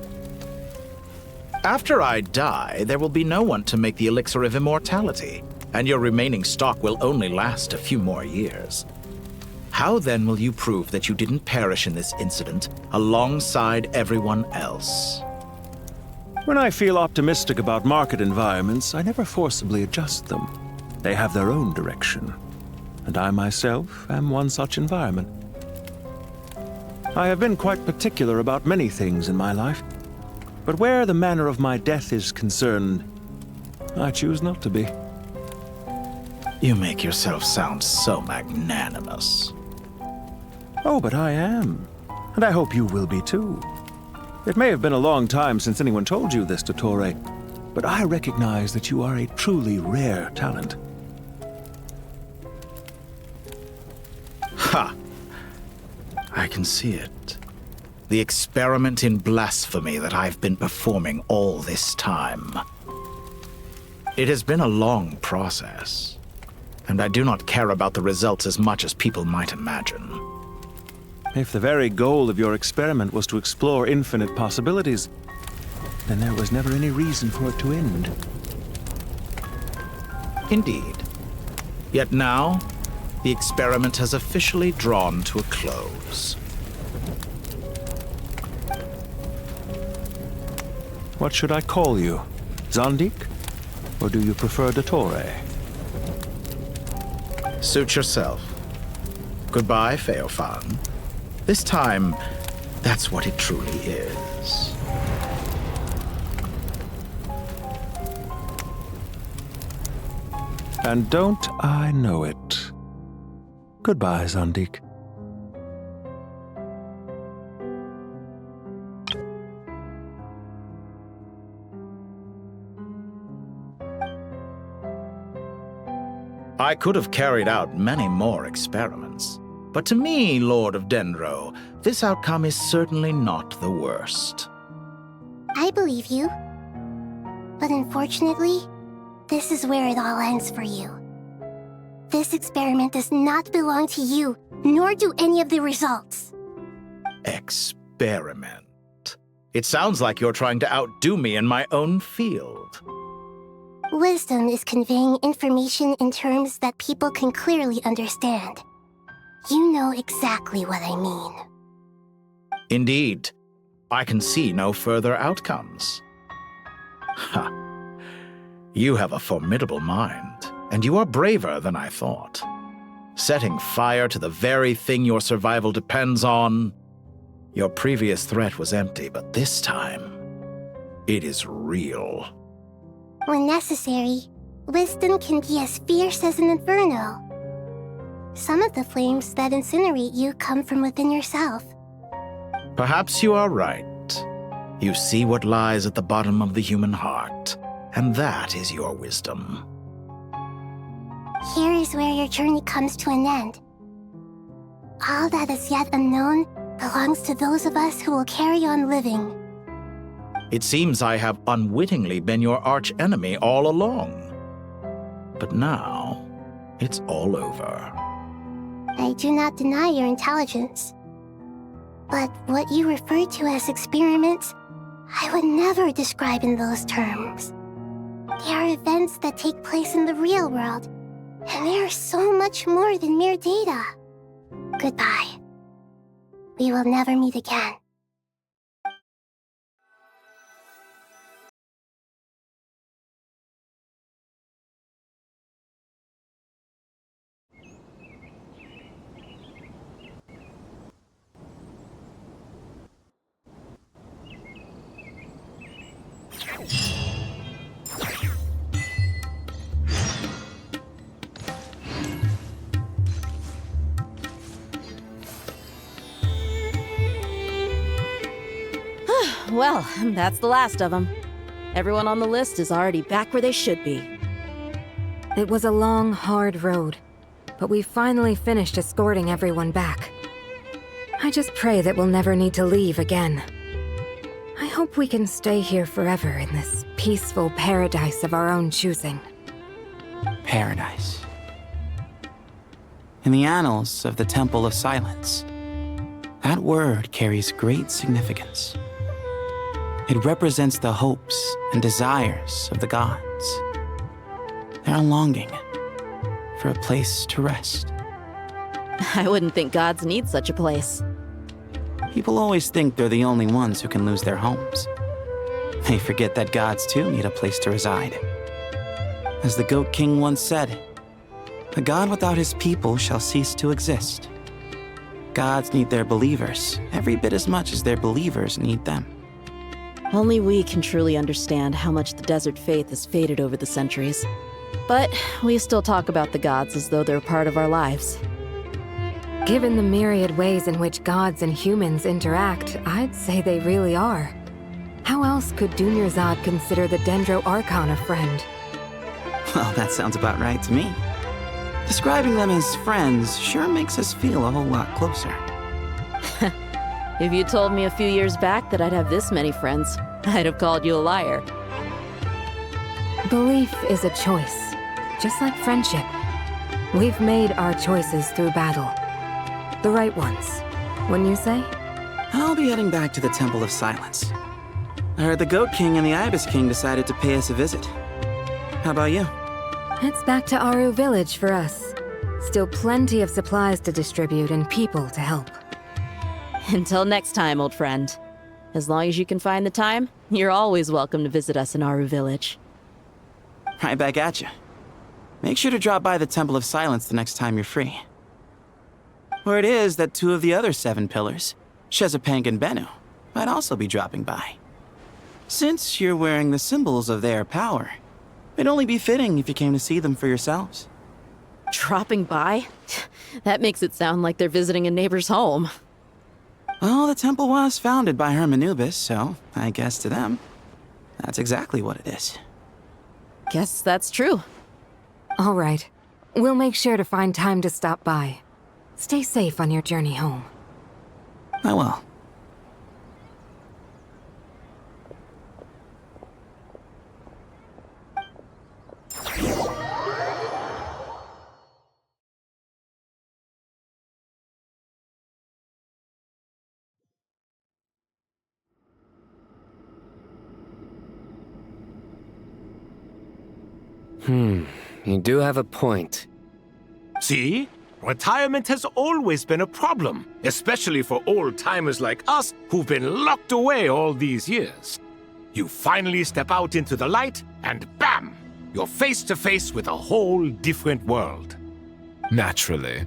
After I die, there will be no one to make the elixir of immortality, and your remaining stock will only last a few more years. How then will you prove that you didn't perish in this incident alongside everyone else? When I feel optimistic about market environments, I never forcibly adjust them. They have their own direction, and I myself am one such environment. I have been quite particular about many things in my life, but where the manner of my death is concerned, I choose not to be. You make yourself sound so magnanimous. Oh, but I am, and I hope you will be too. It may have been a long time since anyone told you this, Dottore, but I recognize that you are a truly rare talent. Ha! I can see it. The experiment in blasphemy that I've been performing all this time. It has been a long process, and I do not care about the results as much as people might imagine. If the very goal of your experiment was to explore infinite possibilities, then there was never any reason for it to end. Indeed. Yet now, the experiment has officially drawn to a close. What should I call you? Zandik? Or do you prefer Dottore? Suit yourself. Goodbye, Feofan. This time, that's what it truly is. And don't I know it? Goodbye, Zandik. I could have carried out many more experiments, but to me, Lord of Dendro, this outcome is certainly not the worst. I believe you. But unfortunately, this is where it all ends for you. This experiment does not belong to you, nor do any of the results. Experiment. It sounds like you're trying to outdo me in my own field. Wisdom is conveying information in terms that people can clearly understand. You know exactly what I mean. Indeed. I can see no further outcomes. Ha. You have a formidable mind, and you are braver than I thought. Setting fire to the very thing your survival depends on. Your previous threat was empty, but this time, it is real. When necessary, wisdom can be as fierce as an inferno. Some of the flames that incinerate you come from within yourself. Perhaps you are right. You see what lies at the bottom of the human heart, and that is your wisdom. Here is where your journey comes to an end. All that is yet unknown belongs to those of us who will carry on living. It seems I have unwittingly been your arch-enemy all along. But now, it's all over. I do not deny your intelligence. But what you refer to as experiments, I would never describe in those terms. They are events that take place in the real world, and they are so much more than mere data. Goodbye. We will never meet again. Well, that's the last of them. Everyone on the list is already back where they should be. It was a long, hard road, but we finally finished escorting everyone back. I just pray that we'll never need to leave again. I hope we can stay here forever in this peaceful paradise of our own choosing. Paradise. in the annals of the Temple of Silence. That word carries great significance. It represents the hopes and desires of the gods. Their longing for a place to rest. I wouldn't think gods need such a place. People always think they're the only ones who can lose their homes. They forget that gods too need a place to reside. As the Goat King once said, "A god without his people shall cease to exist." Gods need their believers every bit as much as their believers need them. Only we can truly understand how much the desert faith has faded over the centuries. But we still talk about the gods as though they're part of our lives. Given the myriad ways in which gods and humans interact, I'd say they really are. How else could Dunyarzad consider the Dendro Archon a friend? Well, that sounds about right to me. Describing them as friends sure makes us feel a whole lot closer. If you told me a few years back that I'd have this many friends, I'd have called you a liar. Belief is a choice, just like friendship. We've made our choices through battle. The right ones, wouldn't you say? I'll be heading back to the Temple of Silence. I heard the Goat King and the Ibis King decided to pay us a visit. How about you? It's back to Aru Village for us. Still plenty of supplies to distribute and people to help. Until next time, old friend. As long as you can find the time, you're always welcome to visit us in Aru Village. Right back at you. Make sure to drop by the Temple of Silence the next time you're free. Word is that 2 of the other 7 pillars, Shezapang and Bennu, might also be dropping by. Since you're wearing the symbols of their power, it'd only be fitting if you came to see them for yourselves. Dropping by? That makes it sound like they're visiting a neighbor's home. Well, the temple was founded by Hermanubis, so I guess to them, that's exactly what it is. Guess that's true. All right. We'll make sure to find time to stop by. Stay safe on your journey home. I will. You do have a point. See? Retirement has always been a problem, especially for old-timers like us who've been locked away all these years. You finally step out into the light, and bam! You're face to face with a whole different world. Naturally.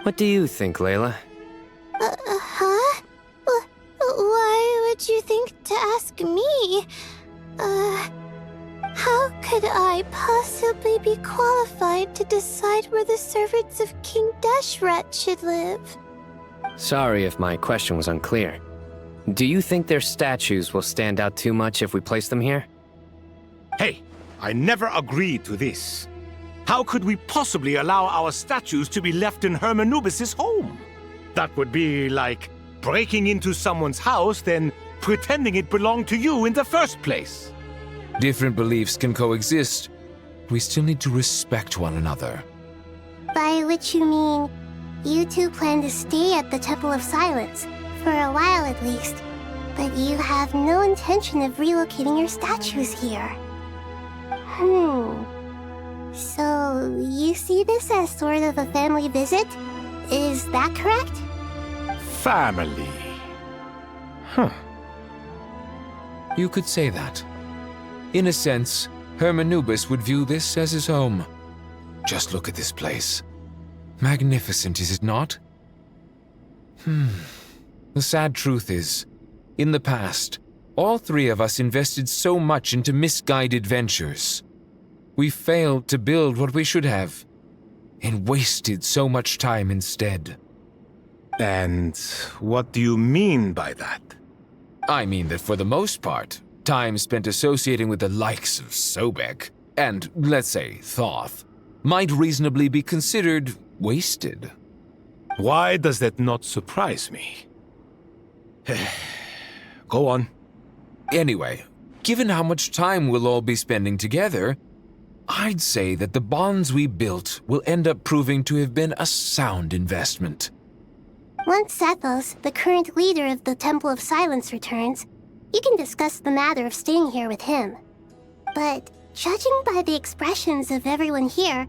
What do you think, Layla? Huh? Why would you think to ask me? How could I possibly be qualified to decide where the servants of King Deshret should live? Sorry if my question was unclear. Do you think their statues will stand out too much if we place them here? Hey, I never agreed to this. How could we possibly allow our statues to be left in Hermanubis' home? That would be like breaking into someone's house, then pretending it belonged to you in the first place. Different beliefs can coexist. We still need to respect one another. By which you mean, you two plan to stay at the Temple of Silence, for a while at least, but you have no intention of relocating your statues here. So, you see this as sort of a family visit? Is that correct? Family. Huh. You could say that. In a sense, Hermanubis would view this as his home. Just look at this place. Magnificent, is it not? The sad truth is, in the past, all 3 of us invested so much into misguided ventures. We failed to build what we should have, and wasted so much time instead. And what do you mean by that? I mean that for the most part, time spent associating with the likes of Sobek, and, let's say, Thoth, might reasonably be considered wasted. Why does that not surprise me? Go on. Anyway, given how much time we'll all be spending together, I'd say that the bonds we built will end up proving to have been a sound investment. Once Sethos, the current leader of the Temple of Silence, returns, you can discuss the matter of staying here with him. But judging by the expressions of everyone here,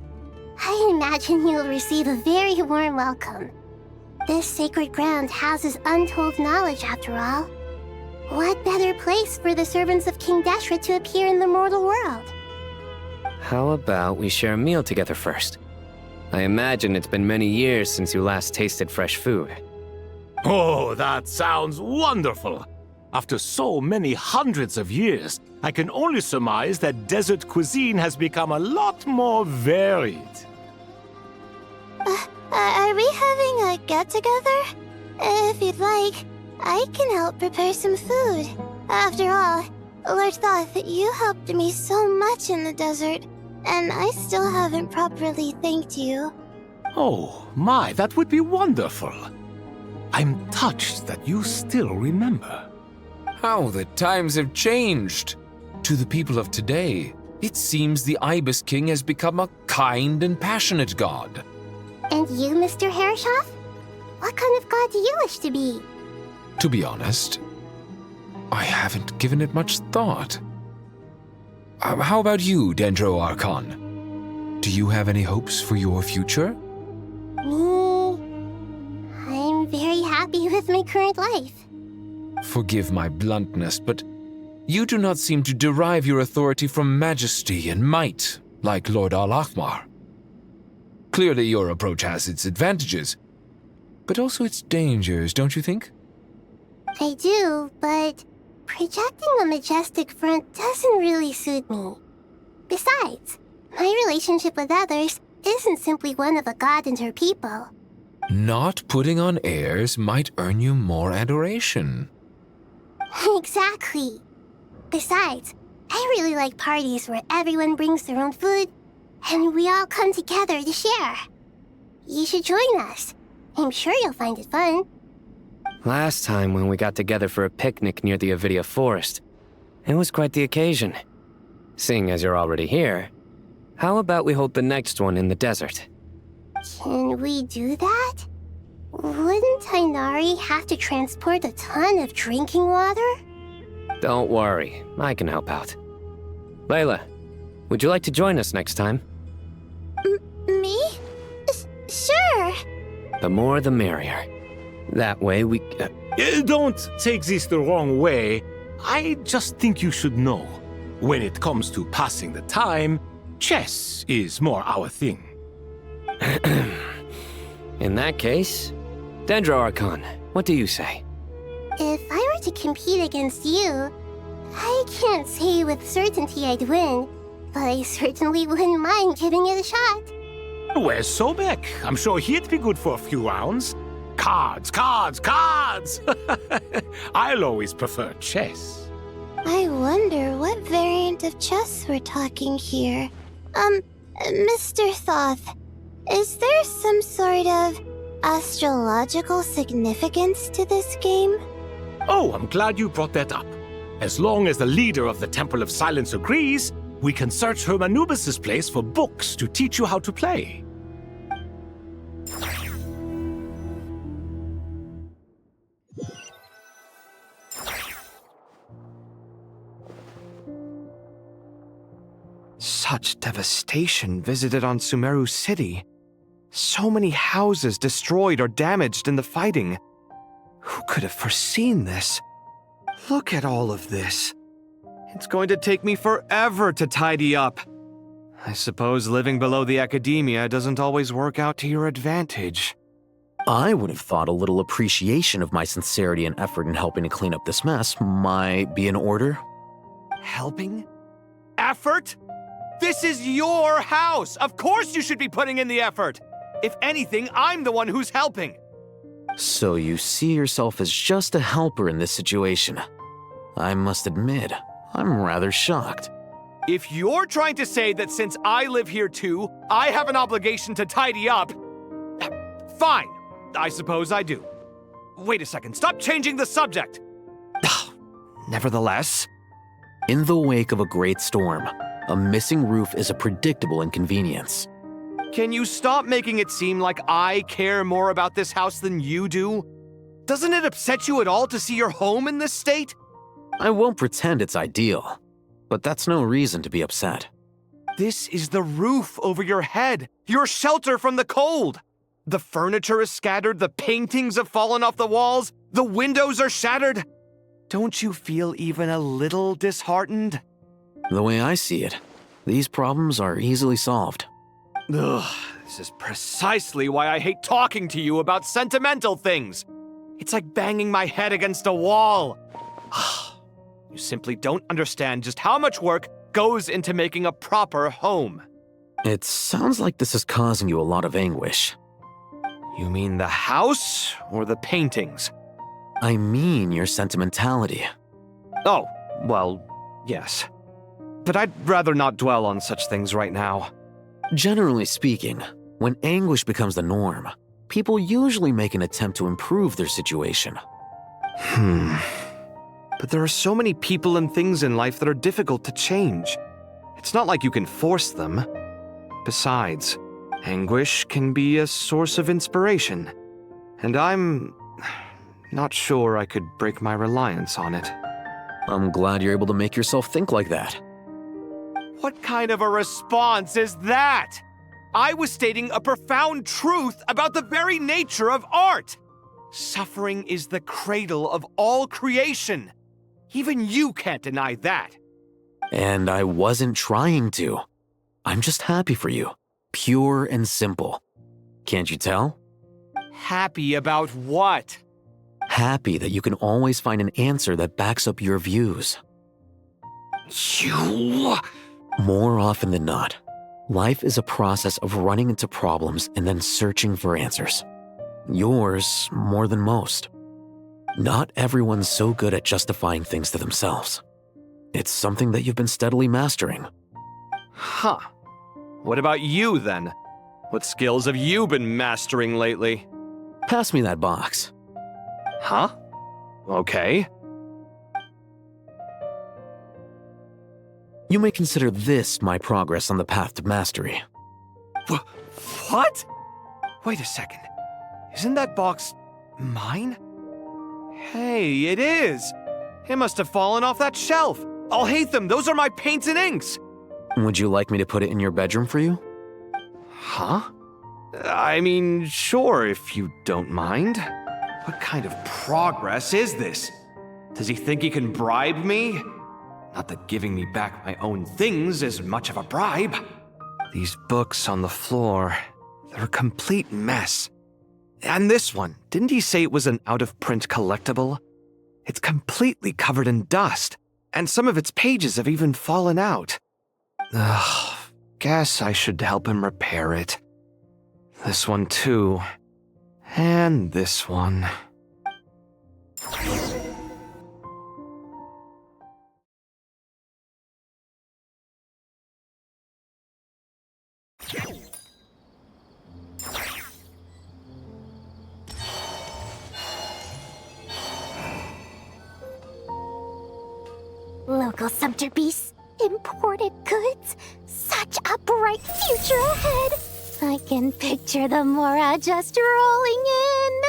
I imagine you'll receive a very warm welcome. This sacred ground houses untold knowledge, after all. What better place for the servants of King Deshret to appear in the mortal world? How about we share a meal together first? I imagine it's been many years since you last tasted fresh food. Oh, that sounds wonderful! After so many hundreds of years, I can only surmise that desert cuisine has become a lot more varied. Are we having a get-together? If you'd like, I can help prepare some food. After all, Lord Thoth, you helped me so much in the desert, and I still haven't properly thanked you. Oh, my, that would be wonderful. I'm touched that you still remember. How the times have changed! To the people of today, it seems the Ibis King has become a kind and passionate god. And you, Mr. Herreshoff? What kind of god do you wish to be? To be honest, I haven't given it much thought. How about you, Dendro Archon? Do you have any hopes for your future? Me? I'm very happy with my current life. Forgive my bluntness, but you do not seem to derive your authority from majesty and might, like Lord Al-Akhmar. Clearly your approach has its advantages, but also its dangers, don't you think? I do, but projecting a majestic front doesn't really suit me. Besides, my relationship with others isn't simply one of a god and her people. Not putting on airs might earn you more adoration. Exactly. Besides, I really like parties where everyone brings their own food, and we all come together to share. You should join us. I'm sure you'll find it fun. Last time when we got together for a picnic near the Avidia Forest, it was quite the occasion. Seeing as you're already here, how about we hold the next one in the desert? Can we do that? Wouldn't Tainari have to transport a ton of drinking water? Don't worry, I can help out. Layla, would you like to join us next time? Me? Sure. The more the merrier. That way we... Don't take this the wrong way. I just think you should know. When it comes to passing the time, chess is more our thing. In that case, Dendro Archon, what do you say? If I were to compete against you, I can't say with certainty I'd win, but I certainly wouldn't mind giving it a shot. Where's Sobek? I'm sure he'd be good for a few rounds. Cards, cards, cards! I'll always prefer chess. I wonder what variant of chess we're talking here. Mr. Thoth, is there some sort of astrological significance to this game? Oh, I'm glad you brought that up. As long as the leader of the Temple of Silence agrees, we can search Hermanubis' place for books to teach you how to play. Such devastation visited on Sumeru City. So many houses destroyed or damaged in the fighting. Who could have foreseen this? Look at all of this. It's going to take me forever to tidy up. I suppose living below the academia doesn't always work out to your advantage. I would have thought a little appreciation of my sincerity and effort in helping to clean up this mess might be in order. Helping? Effort? This is your house! Of course you should be putting in the effort! If anything, I'm the one who's helping! So you see yourself as just a helper in this situation. I must admit, I'm rather shocked. If you're trying to say that since I live here too, I have an obligation to tidy up, fine, I suppose I do. Wait a second, stop changing the subject! Nevertheless... In the wake of a great storm, A missing roof is a predictable inconvenience. Can you stop making it seem like I care more about this house than you do? Doesn't it upset you at all to see your home in this state? I won't pretend it's ideal, but that's no reason to be upset. This is the roof over your head, your shelter from the cold. The furniture is scattered, the paintings have fallen off the walls, the windows are shattered. Don't you feel even a little disheartened? The way I see it, these problems are easily solved. Ugh, this is precisely why I hate talking to you about sentimental things. It's like banging my head against a wall. You simply don't understand just how much work goes into making a proper home. It sounds like this is causing you a lot of anguish. You mean the house or the paintings? I mean your sentimentality. Oh, well, yes. But I'd rather not dwell on such things right now. Generally speaking, when anguish becomes the norm, people usually make an attempt to improve their situation. But there are so many people and things in life that are difficult to change. It's not like you can force them. Besides, anguish can be a source of inspiration. And I'm not sure I could break my reliance on it. I'm glad you're able to make yourself think like that. What kind of a response is that? I was stating a profound truth about the very nature of art. Suffering is the cradle of all creation. Even you can't deny that. And I wasn't trying to. I'm just happy for you. Pure and simple. Can't you tell? Happy about what? Happy that you can always find an answer that backs up your views. You... More often than not, life is a process of running into problems and then searching for answers. Yours more than most. Not everyone's so good at justifying things to themselves. It's something that you've been steadily mastering. Huh. What about you, then? What skills have you been mastering lately? Pass me that box. Huh? Okay. You may consider this my progress on the path to mastery. What? Wait a second. Isn't that box mine? Hey, it is! It must have fallen off that shelf. I'll hate them. Those are my paints and inks. Would you like me to put it in your bedroom for you? Huh? I mean, sure, if you don't mind. What kind of progress is this? Does he think he can bribe me? Not that giving me back my own things is much of a bribe. These books on the floor, they're a complete mess. And this one, didn't he say it was an out-of-print collectible? It's completely covered in dust, and some of its pages have even fallen out. Ugh, guess I should help him repair it. This one too. And this one. Local subter beasts, imported goods, such a bright future ahead. I can picture the Mora just rolling in.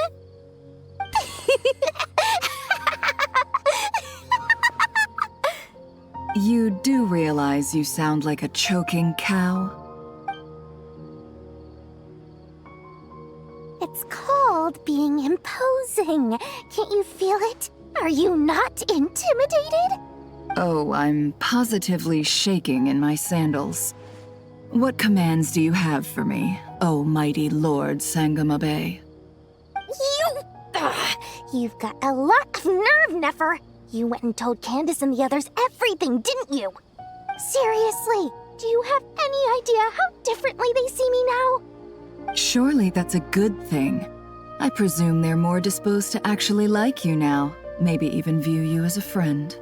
You do realize you sound like a choking cow? It's called being imposing. Can't you feel it? Are you not intimidated? Oh, I'm positively shaking in my sandals. What commands do you have for me, oh mighty Lord Sangamabe? You've got a lot of nerve, Nefer. You went and told Candace and the others everything, didn't you? Seriously, do you have any idea how differently they see me now? Surely that's a good thing. I presume they're more disposed to actually like you now, maybe even view you as a friend.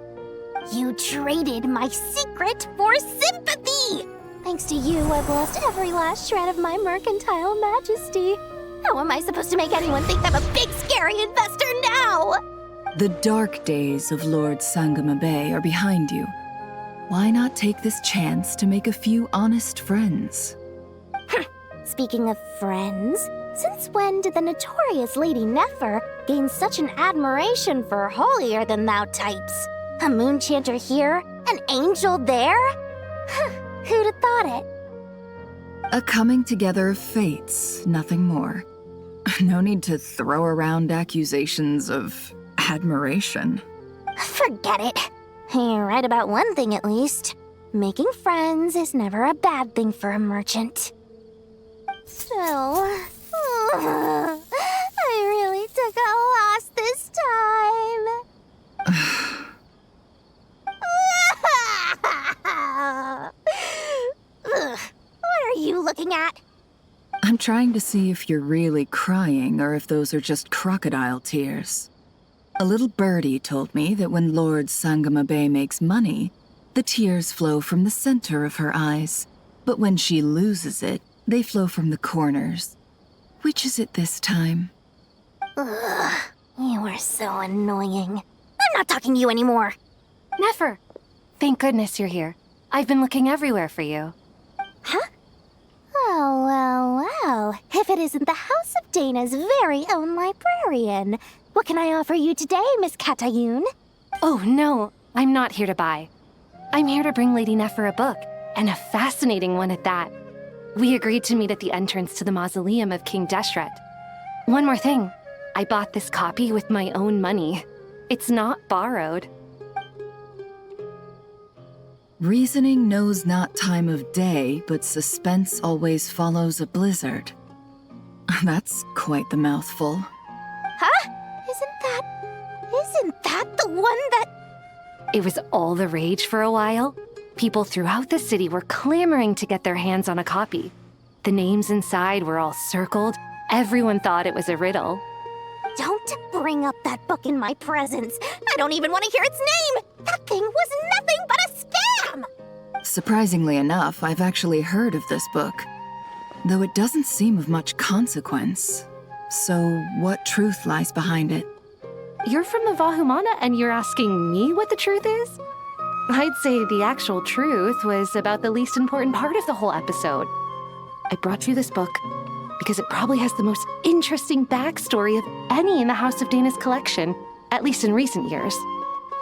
You traded my secret for sympathy! Thanks to you, I've lost every last shred of my mercantile majesty. How am I supposed to make anyone think I'm a big, scary investor now? The dark days of Lord Sangamabe are behind you. why not take this chance to make a few honest friends? Speaking of friends, since when did the notorious Lady Nefer gain such an admiration for holier-than-thou types? A moon chanter here, an angel there? Who'd have thought it? A coming together of fates, nothing more. No need to throw around accusations of admiration. Forget it. You're right about one thing at least. Making friends is never a bad thing for a merchant. So, I really took a loss this time. What are you looking at? I'm trying to see if you're really crying or if those are just crocodile tears. A little birdie told me that when Lord Sangamabe makes money, the tears flow from the center of her eyes, but when she loses it, they flow from the corners. Which is it this time? Ugh, you are so annoying. I'm not talking to you anymore. Nefer, thank goodness you're here. I've been looking everywhere for you. Huh? Oh. If it isn't the House of Dana's very own librarian. What can I offer you today, Miss Katayun? Oh, no, I'm not here to buy. I'm here to bring Lady Nefer a book, and a fascinating one at that. We agreed to meet at the entrance to the mausoleum of King Deshret. One more thing, I bought this copy with my own money. It's not borrowed. Reasoning knows not time of day, but suspense always follows a blizzard. That's quite the mouthful. Huh? Isn't that the one that... It was all the rage for a while. People throughout the city were clamoring to get their hands on a copy. The names inside were all circled. Everyone thought it was a riddle. Don't bring up that book in my presence. I don't even want to hear its name. That thing was nothing but a scam. Surprisingly enough, I've actually heard of this book, though it doesn't seem of much consequence. So, what truth lies behind it? You're from the Vahumana and you're asking me what the truth is? I'd say the actual truth was about the least important part of the whole episode. I brought you this book because it probably has the most interesting backstory of any in the House of Dana's collection, at least in recent years.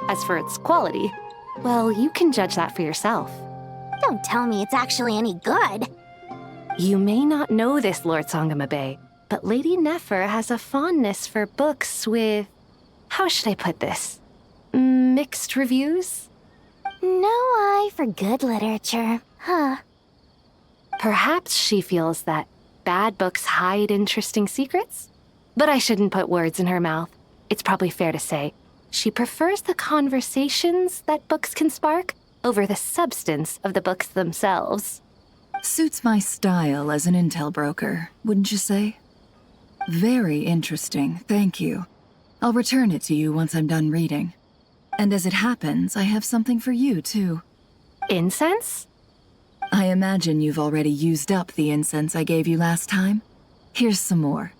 As for its quality, well, you can judge that for yourself. Don't tell me it's actually any good. You may not know this, Lord Sangamabe, but Lady Nefer has a fondness for books with... How should I put this? Mixed reviews? No eye for good literature, huh? Perhaps she feels that bad books hide interesting secrets? But I shouldn't put words in her mouth. It's probably fair to say she prefers the conversations that books can spark over the substance of the books themselves. Suits my style as an intel broker, wouldn't you say? Very interesting, thank you. I'll return it to you once I'm done reading. And as it happens, I have something for you, too. Incense? I imagine you've already used up the incense I gave you last time. Here's some more.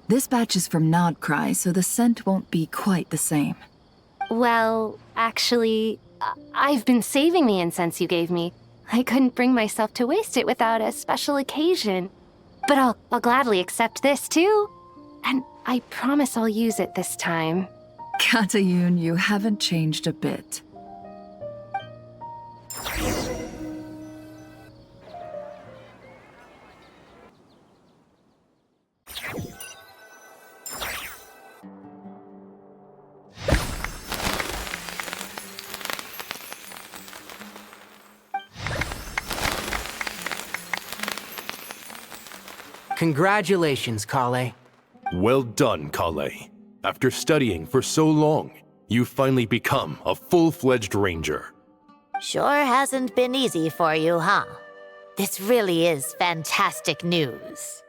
This batch is from Nodcry, so the scent won't be quite the same. Well, actually, I've been saving the incense you gave me. I couldn't bring myself to waste it without a special occasion. But I'll gladly accept this, too. And I promise I'll use it this time. Katayun, you haven't changed a bit. Congratulations, Kale. Well done, Kale. After studying for so long, you've finally become a full-fledged ranger. Sure hasn't been easy for you, huh? This really is fantastic news.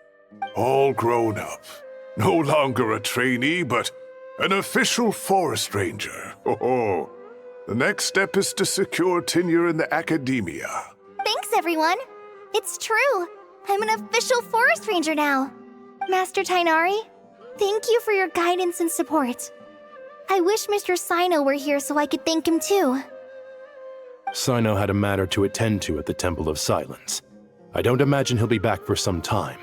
All grown up. No longer a trainee, but an official forest ranger. Oh, the next step is to secure tenure in the academia. Thanks, everyone. It's true. I'm an official forest ranger now. Master Tainari, thank you for your guidance and support. I wish Mr. Sino were here so I could thank him too. Sino had a matter to attend to at the Temple of Silence. I don't imagine he'll be back for some time.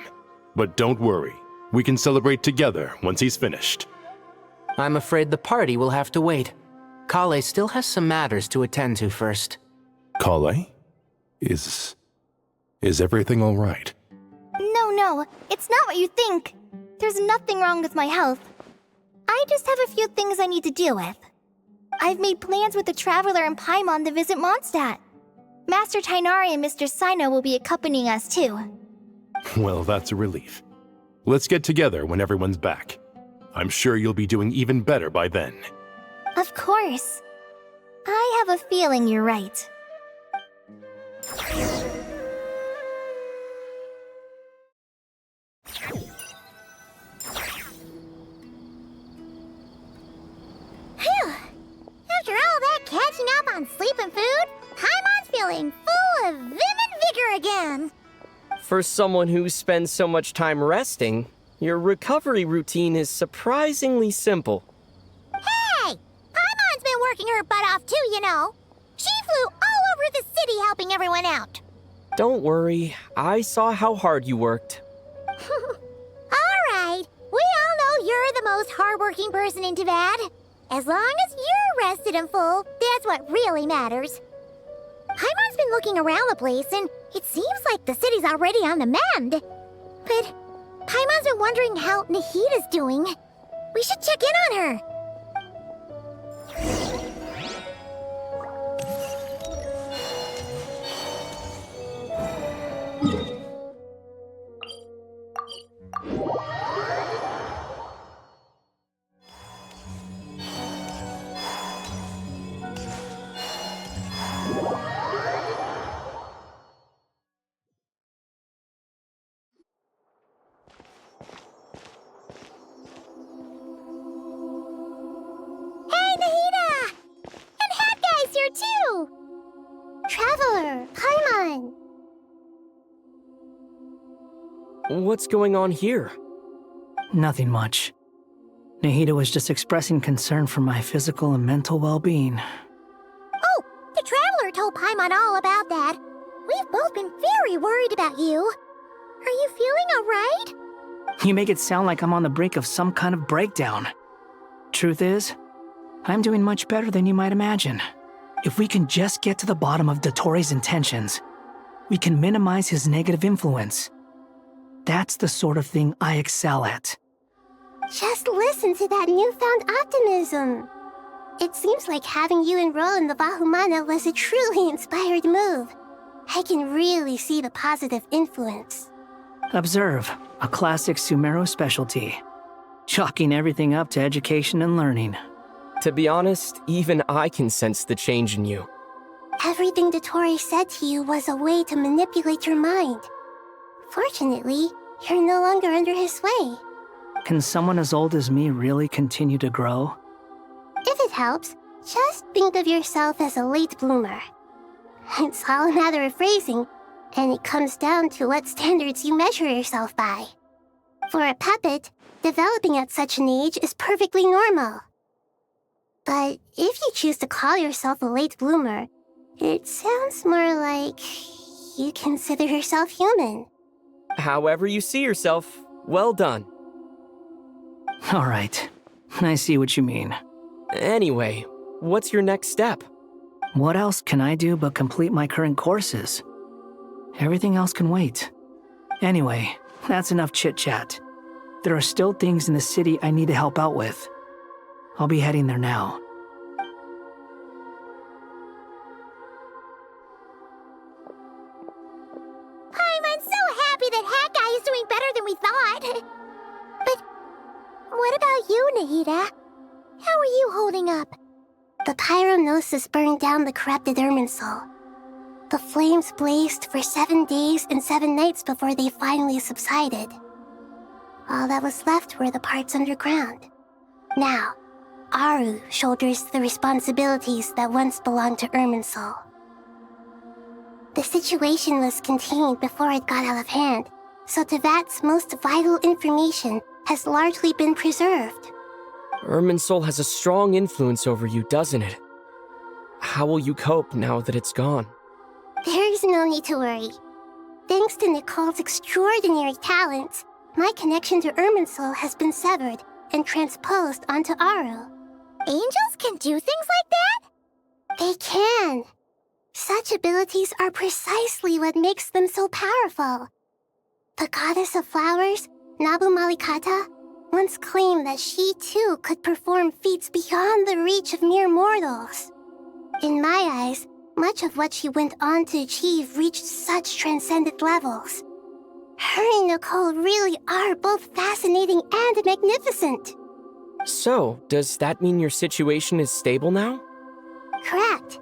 But don't worry, we can celebrate together once he's finished. I'm afraid the party will have to wait. Kale still has some matters to attend to first. Kale? Is everything all right? No, it's not what you think. There's nothing wrong with my health. I just have a few things I need to deal with. I've made plans with the Traveler and Paimon to visit Mondstadt. Master Tainari and Mr. Sino will be accompanying us too. Well, that's a relief. Let's get together when everyone's back. I'm sure you'll be doing even better by then. Of course. I have a feeling you're right. Phew! After all that catching up on sleep and food, Paimon's feeling full of vim and vigor again. For someone who spends so much time resting, your recovery routine is surprisingly simple. Hey! Paimon's been working her butt off too, you know. She flew all over the city helping everyone out. Don't worry, I saw how hard you worked. Alright, we all know you're the most hardworking person in Teyvat. As long as you're rested and full, that's what really matters. Paimon's been looking around the place, and it seems like the city's already on the mend. But Paimon's been wondering how Nahida's doing. We should check in on her. Too! Traveler, Paimon! What's going on here? Nothing much. Nahida was just expressing concern for my physical and mental well-being. Oh, the Traveler told Paimon all about that. We've both been very worried about you. Are you feeling alright? You make it sound like I'm on the brink of some kind of breakdown. Truth is, I'm doing much better than you might imagine. If we can just get to the bottom of Dottoro's intentions, we can minimize his negative influence. That's the sort of thing I excel at. Just listen to that newfound optimism. It seems like having you enroll in the Vahumana was a truly inspired move. I can really see the positive influence. Observe, a classic Sumeru specialty. Chalking everything up to education and learning. To be honest, even I can sense the change in you. Everything Dottori said to you was a way to manipulate your mind. Fortunately, you're no longer under his sway. Can someone as old as me really continue to grow? If it helps, just think of yourself as a late bloomer. It's all a matter of phrasing, and it comes down to what standards you measure yourself by. For a puppet, developing at such an age is perfectly normal. But if you choose to call yourself a late bloomer, it sounds more like you consider yourself human. However you see yourself, well done. All right, I see what you mean. Anyway, what's your next step? What else can I do but complete my current courses? Everything else can wait. Anyway, that's enough chit-chat. There are still things in the city I need to help out with. I'll be heading there now. I'm so happy that Hat Guy is doing better than we thought. But what about you, Nahida? How are you holding up? The pyronosis burned down the corrupted Irminsul. The flames blazed for 7 days and 7 nights before they finally subsided. All that was left were the parts underground. Now, Aru shoulders the responsibilities that once belonged to Irminsul. The situation was contained before it got out of hand, so Teyvat's most vital information has largely been preserved. Irminsul has a strong influence over you, doesn't it? How will you cope now that it's gone? There is no need to worry. Thanks to Nicole's extraordinary talents, my connection to Irminsul has been severed and transposed onto Aru. Angels can do things like that? They can. Such abilities are precisely what makes them so powerful. The goddess of flowers, Nabu Malikata, once claimed that she too could perform feats beyond the reach of mere mortals. In my eyes, much of what she went on to achieve reached such transcendent levels. Her and Nicole really are both fascinating and magnificent. So, does that mean your situation is stable now? Correct.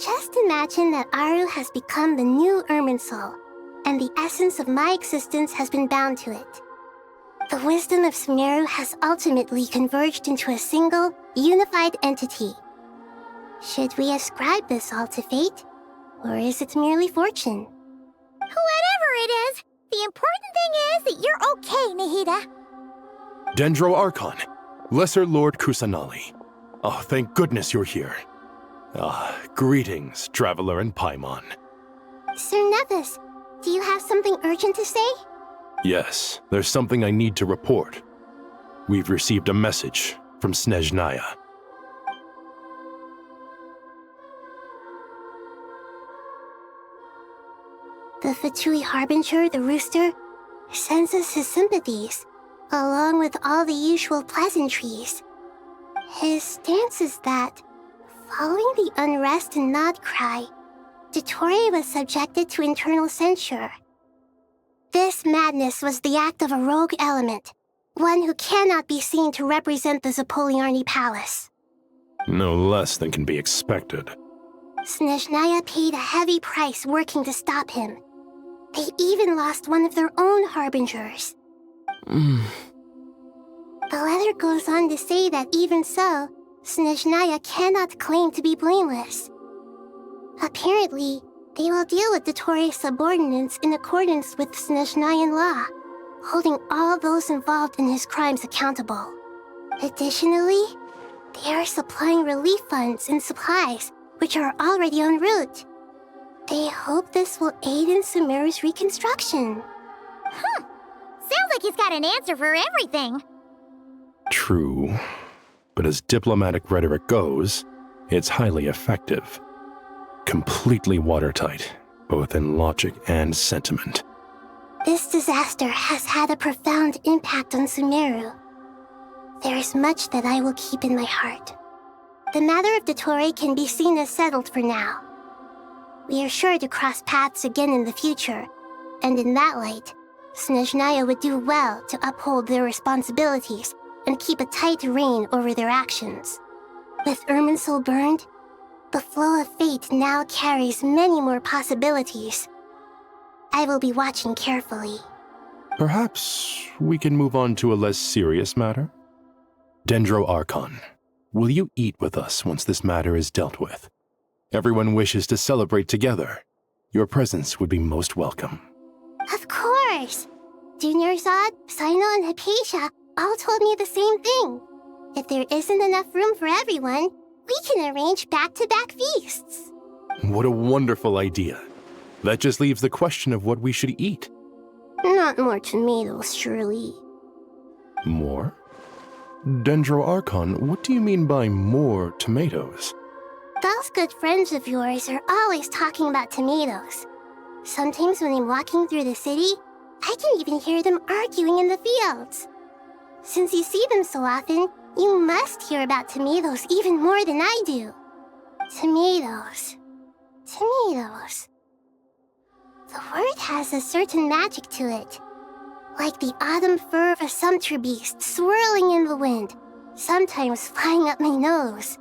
Just imagine that Aru has become the new Irminsul, and the essence of my existence has been bound to it. The wisdom of Sumeru has ultimately converged into a single, unified entity. Should we ascribe this all to fate, or is it merely fortune? Whatever it is, the important thing is that you're okay, Nahida. Dendro Archon, Lesser Lord Kusanali. Oh, thank goodness you're here. Greetings, Traveler and Paimon. Sir Nevis, do you have something urgent to say? Yes, there's something I need to report. We've received a message from Snezhnaya. The Fatui Harbinger, the Rooster, sends us his sympathies, along with all the usual pleasantries. His stance is that, following the unrest in Nodcry, Dottore was subjected to internal censure. This madness was the act of a rogue element, one who cannot be seen to represent the Zapoliarni Palace. No less than can be expected. Snezhnaya paid a heavy price working to stop him. They even lost one of their own harbingers. The letter goes on to say that even so, Snezhnaya cannot claim to be blameless. Apparently, they will deal with Dottore's subordinates in accordance with Snezhnayan law, holding all those involved in his crimes accountable. Additionally, they are supplying relief funds and supplies, which are already en route. They hope this will aid in Sumeru's reconstruction. Sounds like he's got an answer for everything. True. But as diplomatic rhetoric goes, it's highly effective. Completely watertight, both in logic and sentiment. This disaster has had a profound impact on Sumeru. There is much that I will keep in my heart. The matter of Dottore can be seen as settled for now. We are sure to cross paths again in the future, and in that light, Snezhnaya would do well to uphold their responsibilities and keep a tight rein over their actions. With Irminsul burned, the flow of fate now carries many more possibilities. I will be watching carefully. Perhaps we can move on to a less serious matter? Dendro Archon, will you eat with us once this matter is dealt with? Everyone wishes to celebrate together. Your presence would be most welcome. Of course! Junior Zod, Sino, and Hypatia all told me the same thing. If there isn't enough room for everyone, we can arrange back-to-back feasts. What a wonderful idea. That just leaves the question of what we should eat. Not more tomatoes, surely. More? Dendro Archon, what do you mean by more tomatoes? Those good friends of yours are always talking about tomatoes. Sometimes when I'm walking through the city, I can even hear them arguing in the fields. Since you see them so often, you must hear about tomatoes even more than I do. Tomatoes. Tomatoes. The word has a certain magic to it. Like the autumn fur of a sumpter beast swirling in the wind, sometimes flying up my nose.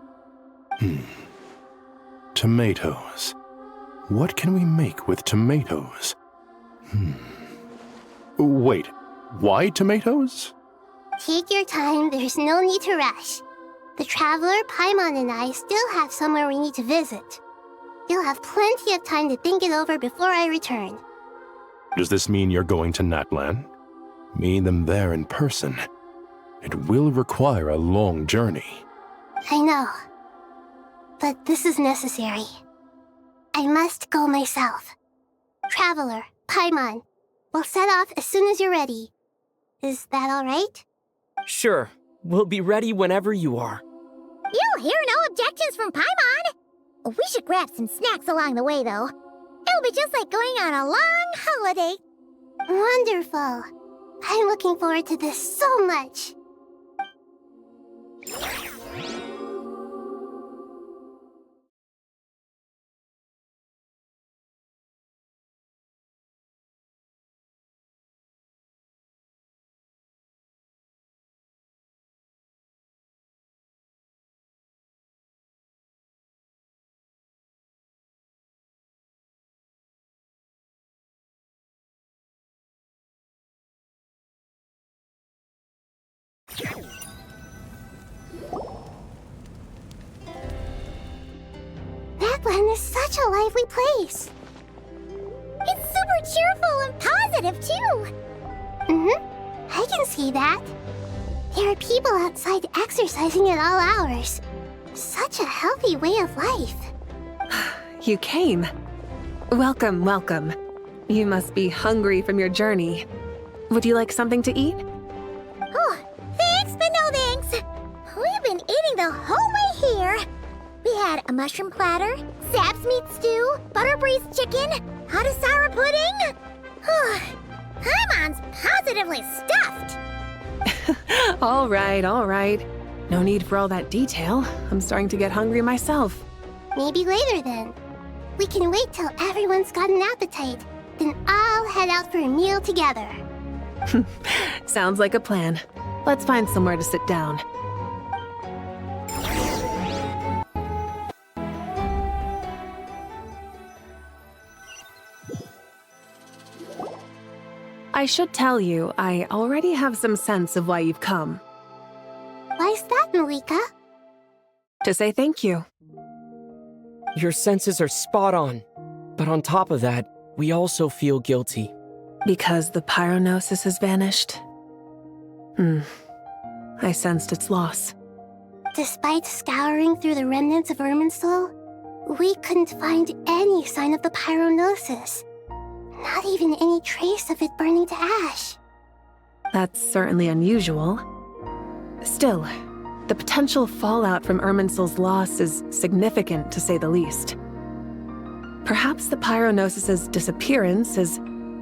Tomatoes. What can we make with tomatoes? Wait, why tomatoes? Take your time, there's no need to rush. The Traveler, Paimon, and I still have somewhere we need to visit. You'll have plenty of time to think it over before I return. Does this mean you're going to Natlan? Meet them there in person. It will require a long journey. I know. but this is necessary. I must go myself. Traveler, Paimon, we'll set off as soon as you're ready. Is that all right? Sure, we'll be ready whenever you are. You'll hear no objections from Paimon. We should grab some snacks along the way, though. It'll be just like going on a long holiday. Wonderful. I'm looking forward to this so much. That land is such a lively place. It's super cheerful and positive, too. I can see that. There are people outside exercising at all hours. Such a healthy way of life. You came. Welcome, welcome. You must be hungry from your journey. Would you like something to eat? Oh, thanks, but no thanks. We've been eating the whole way here. We had a mushroom platter, Sap's meat stew, butter braised chicken, hot asara pudding. Paimon's positively stuffed. All right, all right. No need for all that detail. I'm starting to get hungry myself. Maybe later then. We can wait till everyone's got an appetite, then I'll head out for a meal together. Sounds like a plan. Let's find somewhere to sit down. I should tell you, I already have some sense of why you've come. Why's that, Malika? To say thank you. Your senses are spot on. But on top of that, we also feel guilty. Because the pyronosis has vanished? I sensed its loss. Despite scouring through the remnants of Irminsul, we couldn't find any sign of the pyronosis. Not even any trace of it burning to ash. That's certainly unusual. Still, the potential fallout from Irminsul's loss is significant, to say the least. Perhaps the pyronosis's disappearance is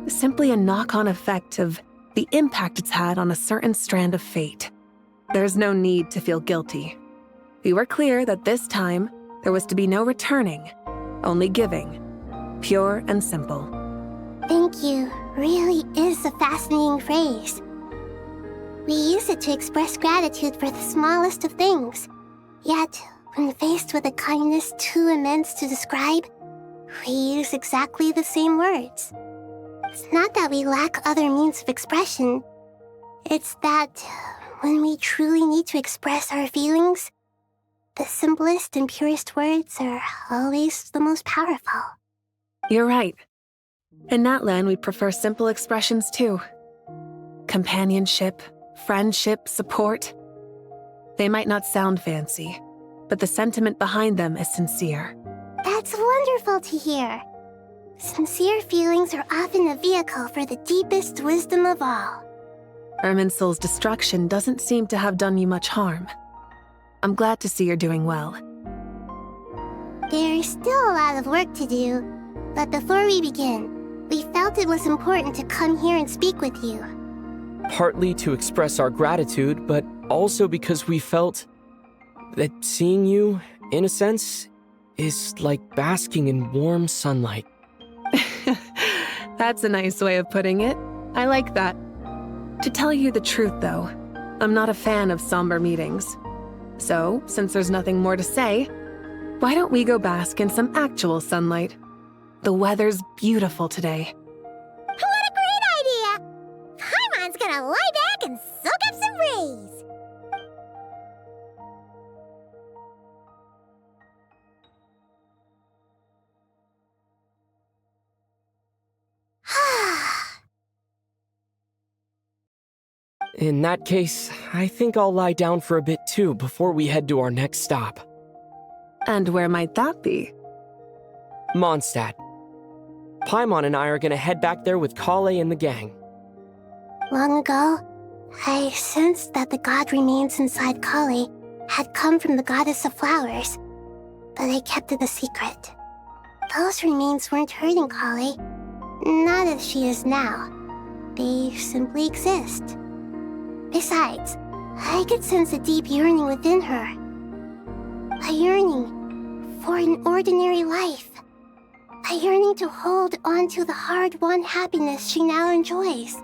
simply a knock-on effect of the impact it's had on a certain strand of fate. There's no need to feel guilty. We were clear that this time, there was to be no returning, only giving. Pure and simple. Thank you really is a fascinating phrase. We use it to express gratitude for the smallest of things. Yet, when faced with a kindness too immense to describe, we use exactly the same words. It's not that we lack other means of expression. It's that when we truly need to express our feelings, the simplest and purest words are always the most powerful. You're right. In Natlan, we prefer simple expressions too. Companionship, friendship, support. They might not sound fancy, but the sentiment behind them is sincere. That's wonderful to hear. Sincere feelings are often a vehicle for the deepest wisdom of all. Irminsul's destruction doesn't seem to have done you much harm. I'm glad to see you're doing well. There's still a lot of work to do, but before we begin, we felt it was important to come here and speak with you. Partly to express our gratitude, but also because we felt that seeing you, in a sense, is like basking in warm sunlight. That's a nice way of putting it. I like that. To tell you the truth, though, I'm not a fan of somber meetings. So, since there's nothing more to say, why don't we go bask in some actual sunlight? The weather's beautiful today. What a great idea! Paimon's gonna lie back and soak up some rays. In that case, I think I'll lie down for a bit too before we head to our next stop. And where might that be? Mondstadt. Paimon and I are gonna head back there with Kale and the gang. Long ago, I sensed that the god remains inside Kali had come from the goddess of flowers, but I kept it a secret. Those remains weren't hurting Kali, not as she is now. They simply exist. Besides, I could sense a deep yearning within her. A yearning for an ordinary life. A yearning to hold on to the hard-won happiness she now enjoys.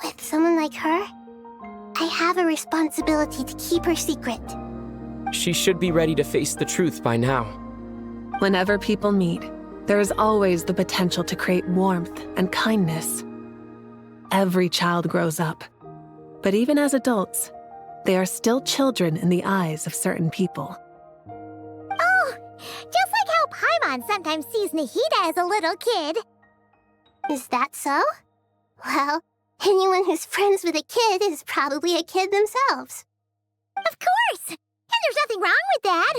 With someone like her, I have a responsibility to keep her secret. She should be ready to face the truth by now. Whenever people meet, there is always the potential to create warmth and kindness. Every child grows up, but even as adults, they are still children in the eyes of certain people. Oh, just like how Paimon sometimes sees Nahida as a little kid. Is that so? Well, anyone who's friends with a kid is probably a kid themselves. Of course! And there's nothing wrong with that.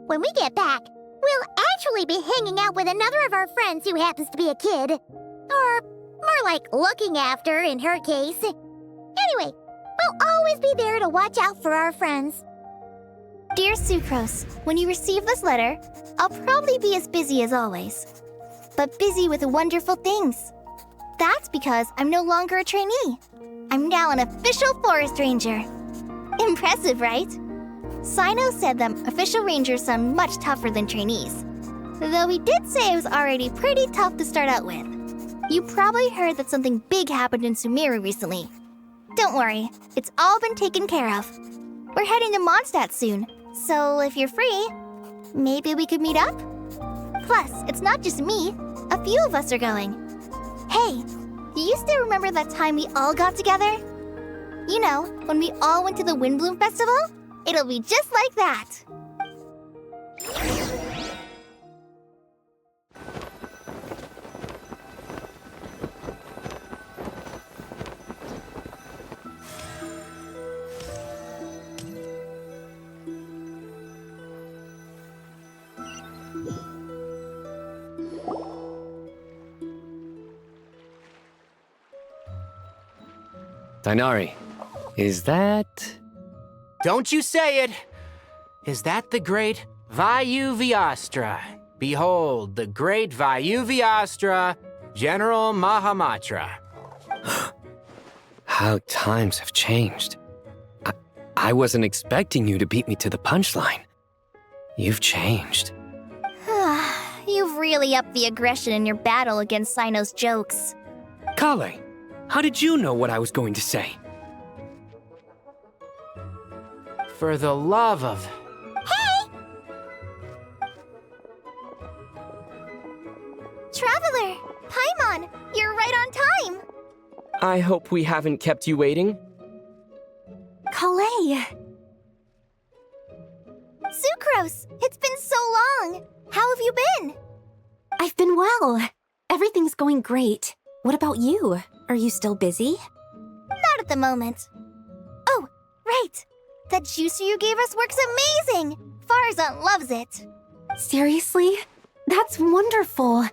When we get back, we'll actually be hanging out with another of our friends who happens to be a kid. Or more like looking after, in her case. Anyway, we'll always be there to watch out for our friends. Dear Sucrose, when you receive this letter, I'll probably be as busy as always. But busy with wonderful things. That's because I'm no longer a trainee. I'm now an official forest ranger. Impressive, right? Sino said them official rangers sound much tougher than trainees. Though he did say it was already pretty tough to start out with. You probably heard that something big happened in Sumeru recently. Don't worry, it's all been taken care of. We're heading to Mondstadt soon, so if you're free, maybe we could meet up? Plus, it's not just me. A few of us are going. Hey, do you still remember that time we all got together? You know, when we all went to the Windbloom Festival? It'll be just like that. Dainari, is that... Don't you say it! Is that the great Vayu-Vyastra? Behold, the great Vayu-Vyastra, General Mahamatra. How times have changed. I wasn't expecting you to beat me to the punchline. You've changed. You've really upped the aggression in your battle against Sino's jokes. Kale, how did you know what I was going to say? For the love of... Hey! Traveler! Paimon, you're right on time! I hope we haven't kept you waiting. Kale! Sucrose! It's been so long! How have you been? I've been well. Everything's going great. What about you? Are you still busy? Not at the moment. Oh, right! That juicer you gave us works amazing! Farzan loves it! Seriously? That's wonderful.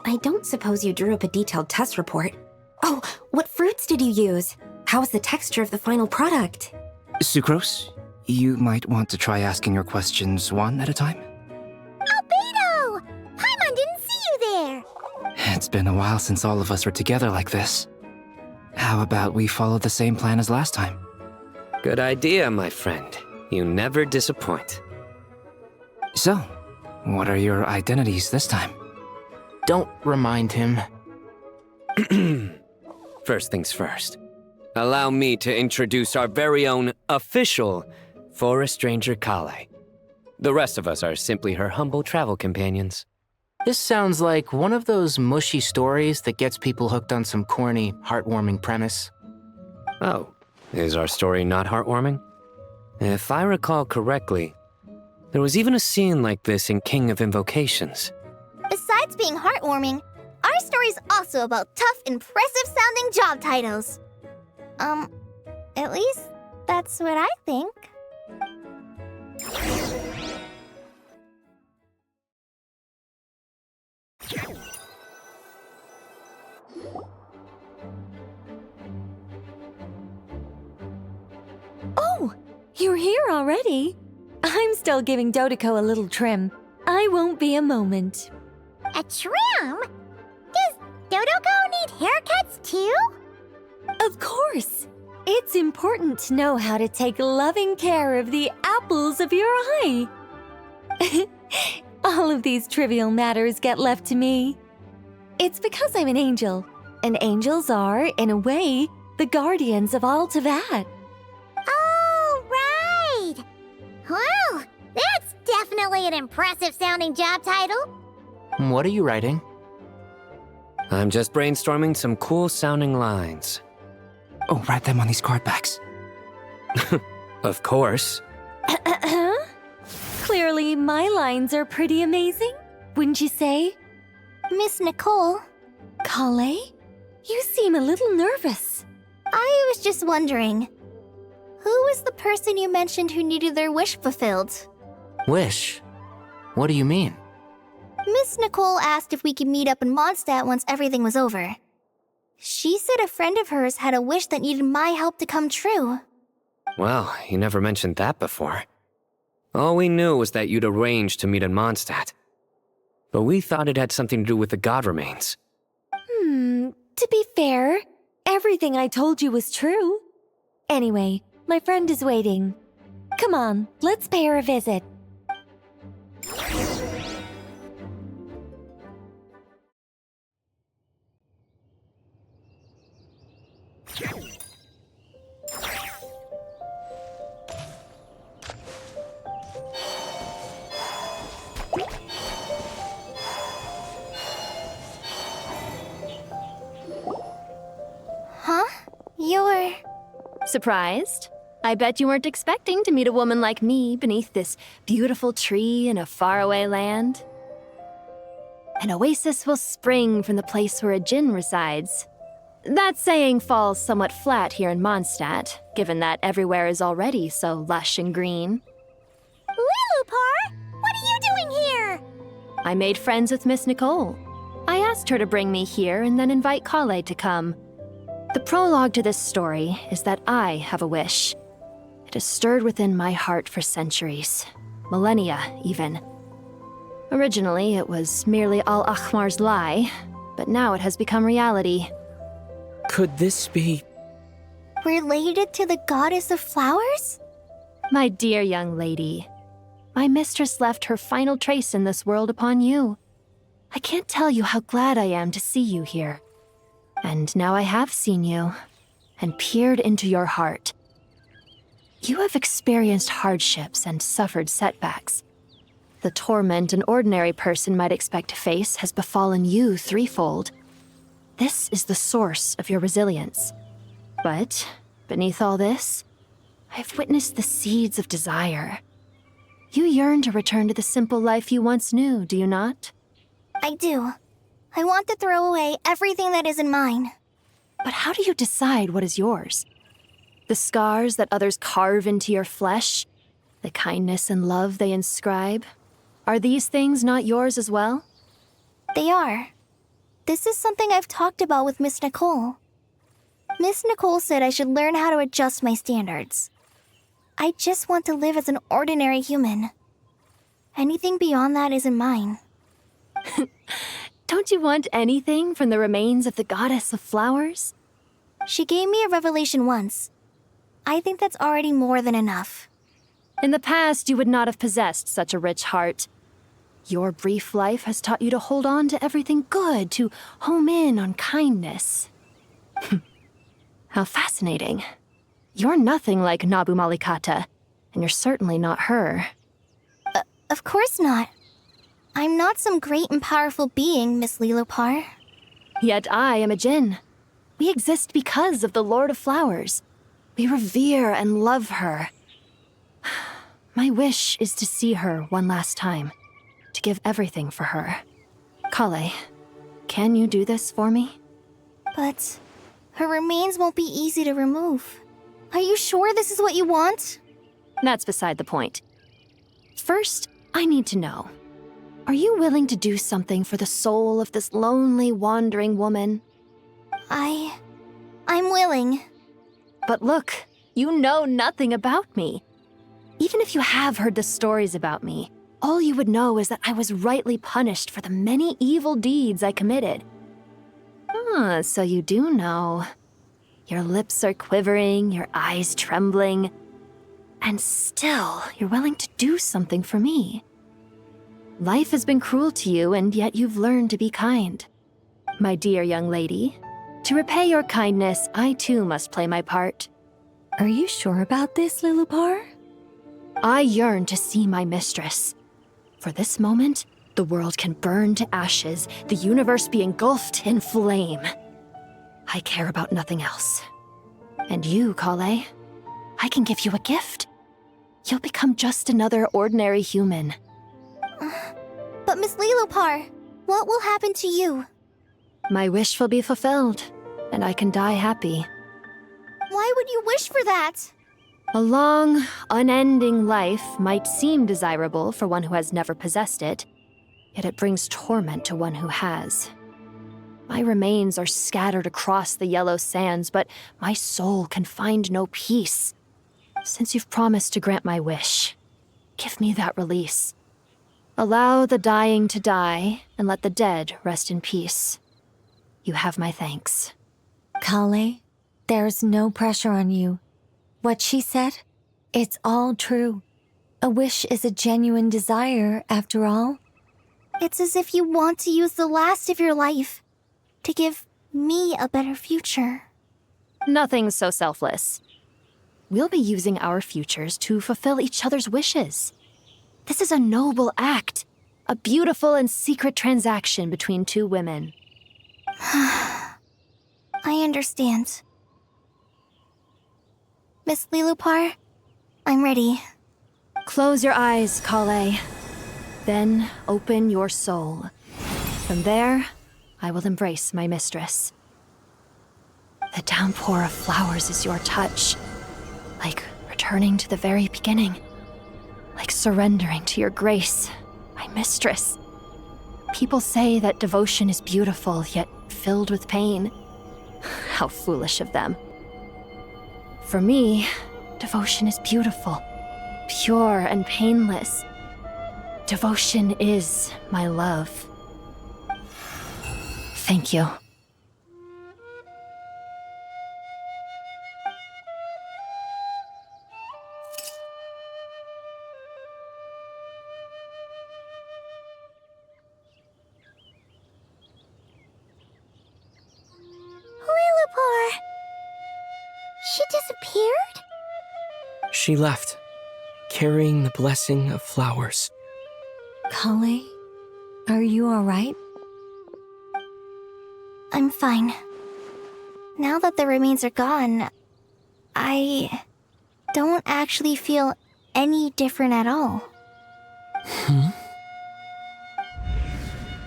I don't suppose you drew up a detailed test report. Oh, what fruits did you use? How's the texture of the final product? Sucrose, you might want to try asking your questions one at a time. Albedo! Paimon didn't see you there! It's been a while since all of us were together like this. How about we follow the same plan as last time? Good idea, my friend. You never disappoint. So, what are your identities this time? Don't remind him. First things first. Allow me to introduce our very own official Forest Ranger Kale. The rest of us are simply her humble travel companions. This sounds like one of those mushy stories that gets people hooked on some corny, heartwarming premise. Oh, is our story not heartwarming? If I recall correctly, there was even a scene like this in King of Invocations. Besides being heartwarming, our story's also about tough, impressive-sounding job titles. At least that's what I think. You're here already? I'm still giving Dodeko a little trim. I won't be a moment. A trim? Does Dodoko need haircuts too? Of course. It's important to know how to take loving care of the apples of your eye. All of these trivial matters get left to me. It's because I'm an angel, and angels are, in a way, the guardians of all Teyvat. Oh, right! Wow, that's definitely an impressive sounding job title. What are you writing? I'm just brainstorming some cool sounding lines. Oh, write them on these card backs. Of course. Clearly, my lines are pretty amazing, wouldn't you say? Miss Nicole? Kale? You seem a little nervous. I was just wondering, who was the person you mentioned who needed their wish fulfilled? Wish? What do you mean? Miss Nicole asked if we could meet up in Mondstadt once everything was over. She said a friend of hers had a wish that needed my help to come true. Well, you never mentioned that before. All we knew was that you'd arranged to meet in Mondstadt. But we thought it had something to do with the god remains. To be fair, everything I told you was true. Anyway, my friend is waiting. Come on, let's pay her a visit. Huh? You're... Surprised? I bet you weren't expecting to meet a woman like me beneath this beautiful tree in a faraway land. An oasis will spring from the place where a djinn resides. That saying falls somewhat flat here in Mondstadt, given that everywhere is already so lush and green. Lilupar, what are you doing here? I made friends with Miss Nicole. I asked her to bring me here and then invite Kale to come. The prologue to this story is that I have a wish. It has stirred within my heart for centuries, millennia even. Originally, it was merely Al-Ahmar's lie, but now it has become reality. Could this be... related to the goddess of flowers? My dear young lady, my mistress left her final trace in this world upon you. I can't tell you how glad I am to see you here. And now I have seen you, and peered into your heart. You have experienced hardships and suffered setbacks. The torment an ordinary person might expect to face has befallen you threefold. This is the source of your resilience. But, beneath all this, I've witnessed the seeds of desire. You yearn to return to the simple life you once knew, do you not? I do. I want to throw away everything that isn't mine. But how do you decide what is yours? The scars that others carve into your flesh? The kindness and love they inscribe? Are these things not yours as well? They are. This is something I've talked about with Miss Nicole. Miss Nicole said I should learn how to adjust my standards. I just want to live as an ordinary human. Anything beyond that isn't mine. Don't you want anything from the remains of the goddess of flowers? She gave me a revelation once. I think that's already more than enough. In the past, you would not have possessed such a rich heart. Your brief life has taught you to hold on to everything good, to home in on kindness. How fascinating. You're nothing like Nabu Malikata, and you're certainly not her. Of course not. I'm not some great and powerful being, Miss Lilopar. Yet I am a djinn. We exist because of the Lord of Flowers. We revere and love her. My wish is to see her one last time, to give everything for her. Kale, can you do this for me? But her remains won't be easy to remove. Are you sure this is what you want? That's beside the point. First, I need to know. Are you willing to do something for the soul of this lonely, wandering woman? I'm willing. But look, you know nothing about me. Even if you have heard the stories about me, all you would know is that I was rightly punished for the many evil deeds I committed. Ah, so you do know. Your lips are quivering, your eyes trembling, and still you're willing to do something for me. Life has been cruel to you, and yet you've learned to be kind. My dear young lady, to repay your kindness, I too must play my part. Are you sure about this, Lilupar? I yearn to see my mistress. For this moment, the world can burn to ashes, the universe be engulfed in flame. I care about nothing else. And you, Kale, I can give you a gift. You'll become just another ordinary human. But Miss Lilupar, what will happen to you? My wish will be fulfilled, and I can die happy. Why would you wish for that? A long, unending life might seem desirable for one who has never possessed it, yet it brings torment to one who has. My remains are scattered across the yellow sands, but my soul can find no peace. Since you've promised to grant my wish, give me that release. Allow the dying to die, and let the dead rest in peace. You have my thanks. Kale, there's no pressure on you. What she said, it's all true. A wish is a genuine desire, after all. It's as if you want to use the last of your life to give me a better future. Nothing so selfless. We'll be using our futures to fulfill each other's wishes. This is a noble act, a beautiful and secret transaction between two women. I understand. Miss Lilupar, I'm ready. Close your eyes, Kale. Then open your soul. From there, I will embrace my mistress. The downpour of flowers is your touch, like returning to the very beginning, like surrendering to your grace, my mistress. People say that devotion is beautiful, yet filled with pain. How foolish of them. For me, devotion is beautiful, pure and painless. Devotion is my love. Thank you. Lilupar! She disappeared? She left, carrying the blessing of flowers. Kale, are you alright? I'm fine. Now that the remains are gone, I don't actually feel any different at all.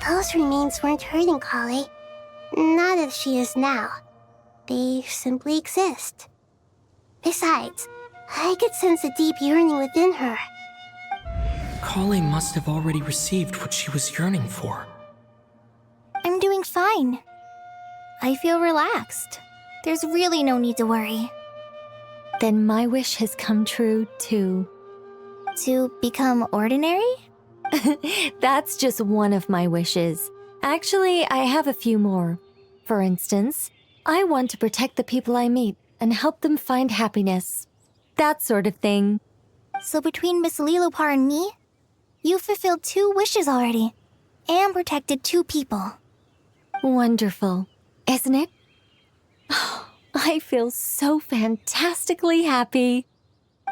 Those remains weren't hurting Kale. Not as she is now. They simply exist. Besides, I could sense a deep yearning within her. Kale must have already received what she was yearning for. I'm doing fine. I feel relaxed. There's really no need to worry. Then my wish has come true, too. To become ordinary? That's just one of my wishes. Actually, I have a few more. For instance, I want to protect the people I meet and help them find happiness. That sort of thing. So between Miss Lilupar and me, you fulfilled 2 wishes already, and protected 2 people. Wonderful, isn't it? I feel so fantastically happy.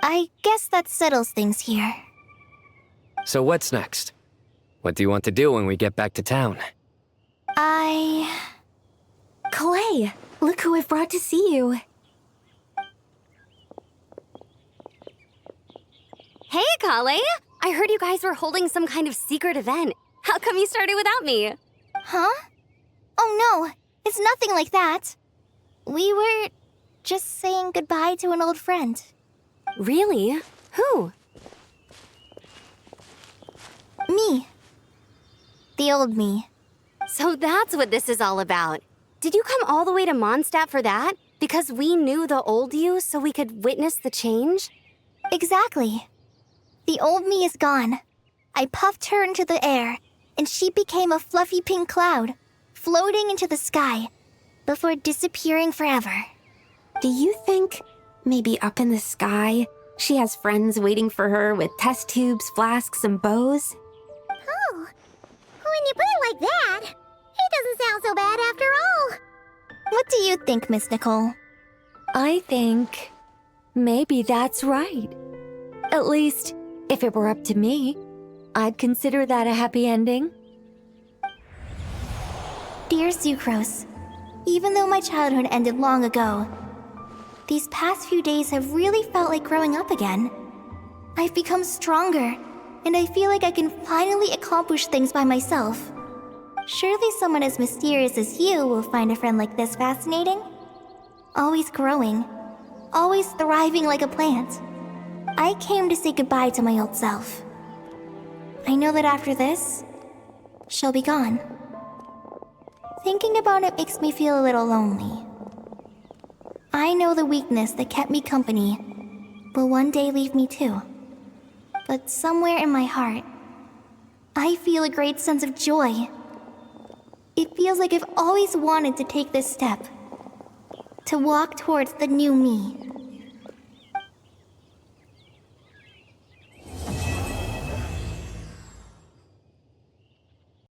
I guess that settles things here. So what's next? What do you want to do when we get back to town? Clay, look who I've brought to see you. Hey, Kale! I heard you guys were holding some kind of secret event. How come you started without me? Huh? Oh no, it's nothing like that. We were just saying goodbye to an old friend. Really? Who? Me. The old me. So that's what this is all about. Did you come all the way to Mondstadt for that? Because we knew the old you so we could witness the change? Exactly. The old me is gone. I puffed her into the air, and she became a fluffy pink cloud, floating into the sky, before disappearing forever. Do you think, maybe up in the sky, she has friends waiting for her with test tubes, flasks, and bows? Oh, when you put it like that, it doesn't sound so bad after all. What do you think, Miss Nicole? I think maybe that's right. At least, if it were up to me, I'd consider that a happy ending. Dear Sucrose, even though my childhood ended long ago, these past few days have really felt like growing up again. I've become stronger, and I feel like I can finally accomplish things by myself. Surely someone as mysterious as you will find a friend like this fascinating? Always growing, always thriving like a plant. I came to say goodbye to my old self. I know that after this, she'll be gone. Thinking about it makes me feel a little lonely. I know the weakness that kept me company will one day leave me too. But somewhere in my heart, I feel a great sense of joy. It feels like I've always wanted to take this step, to walk towards the new me.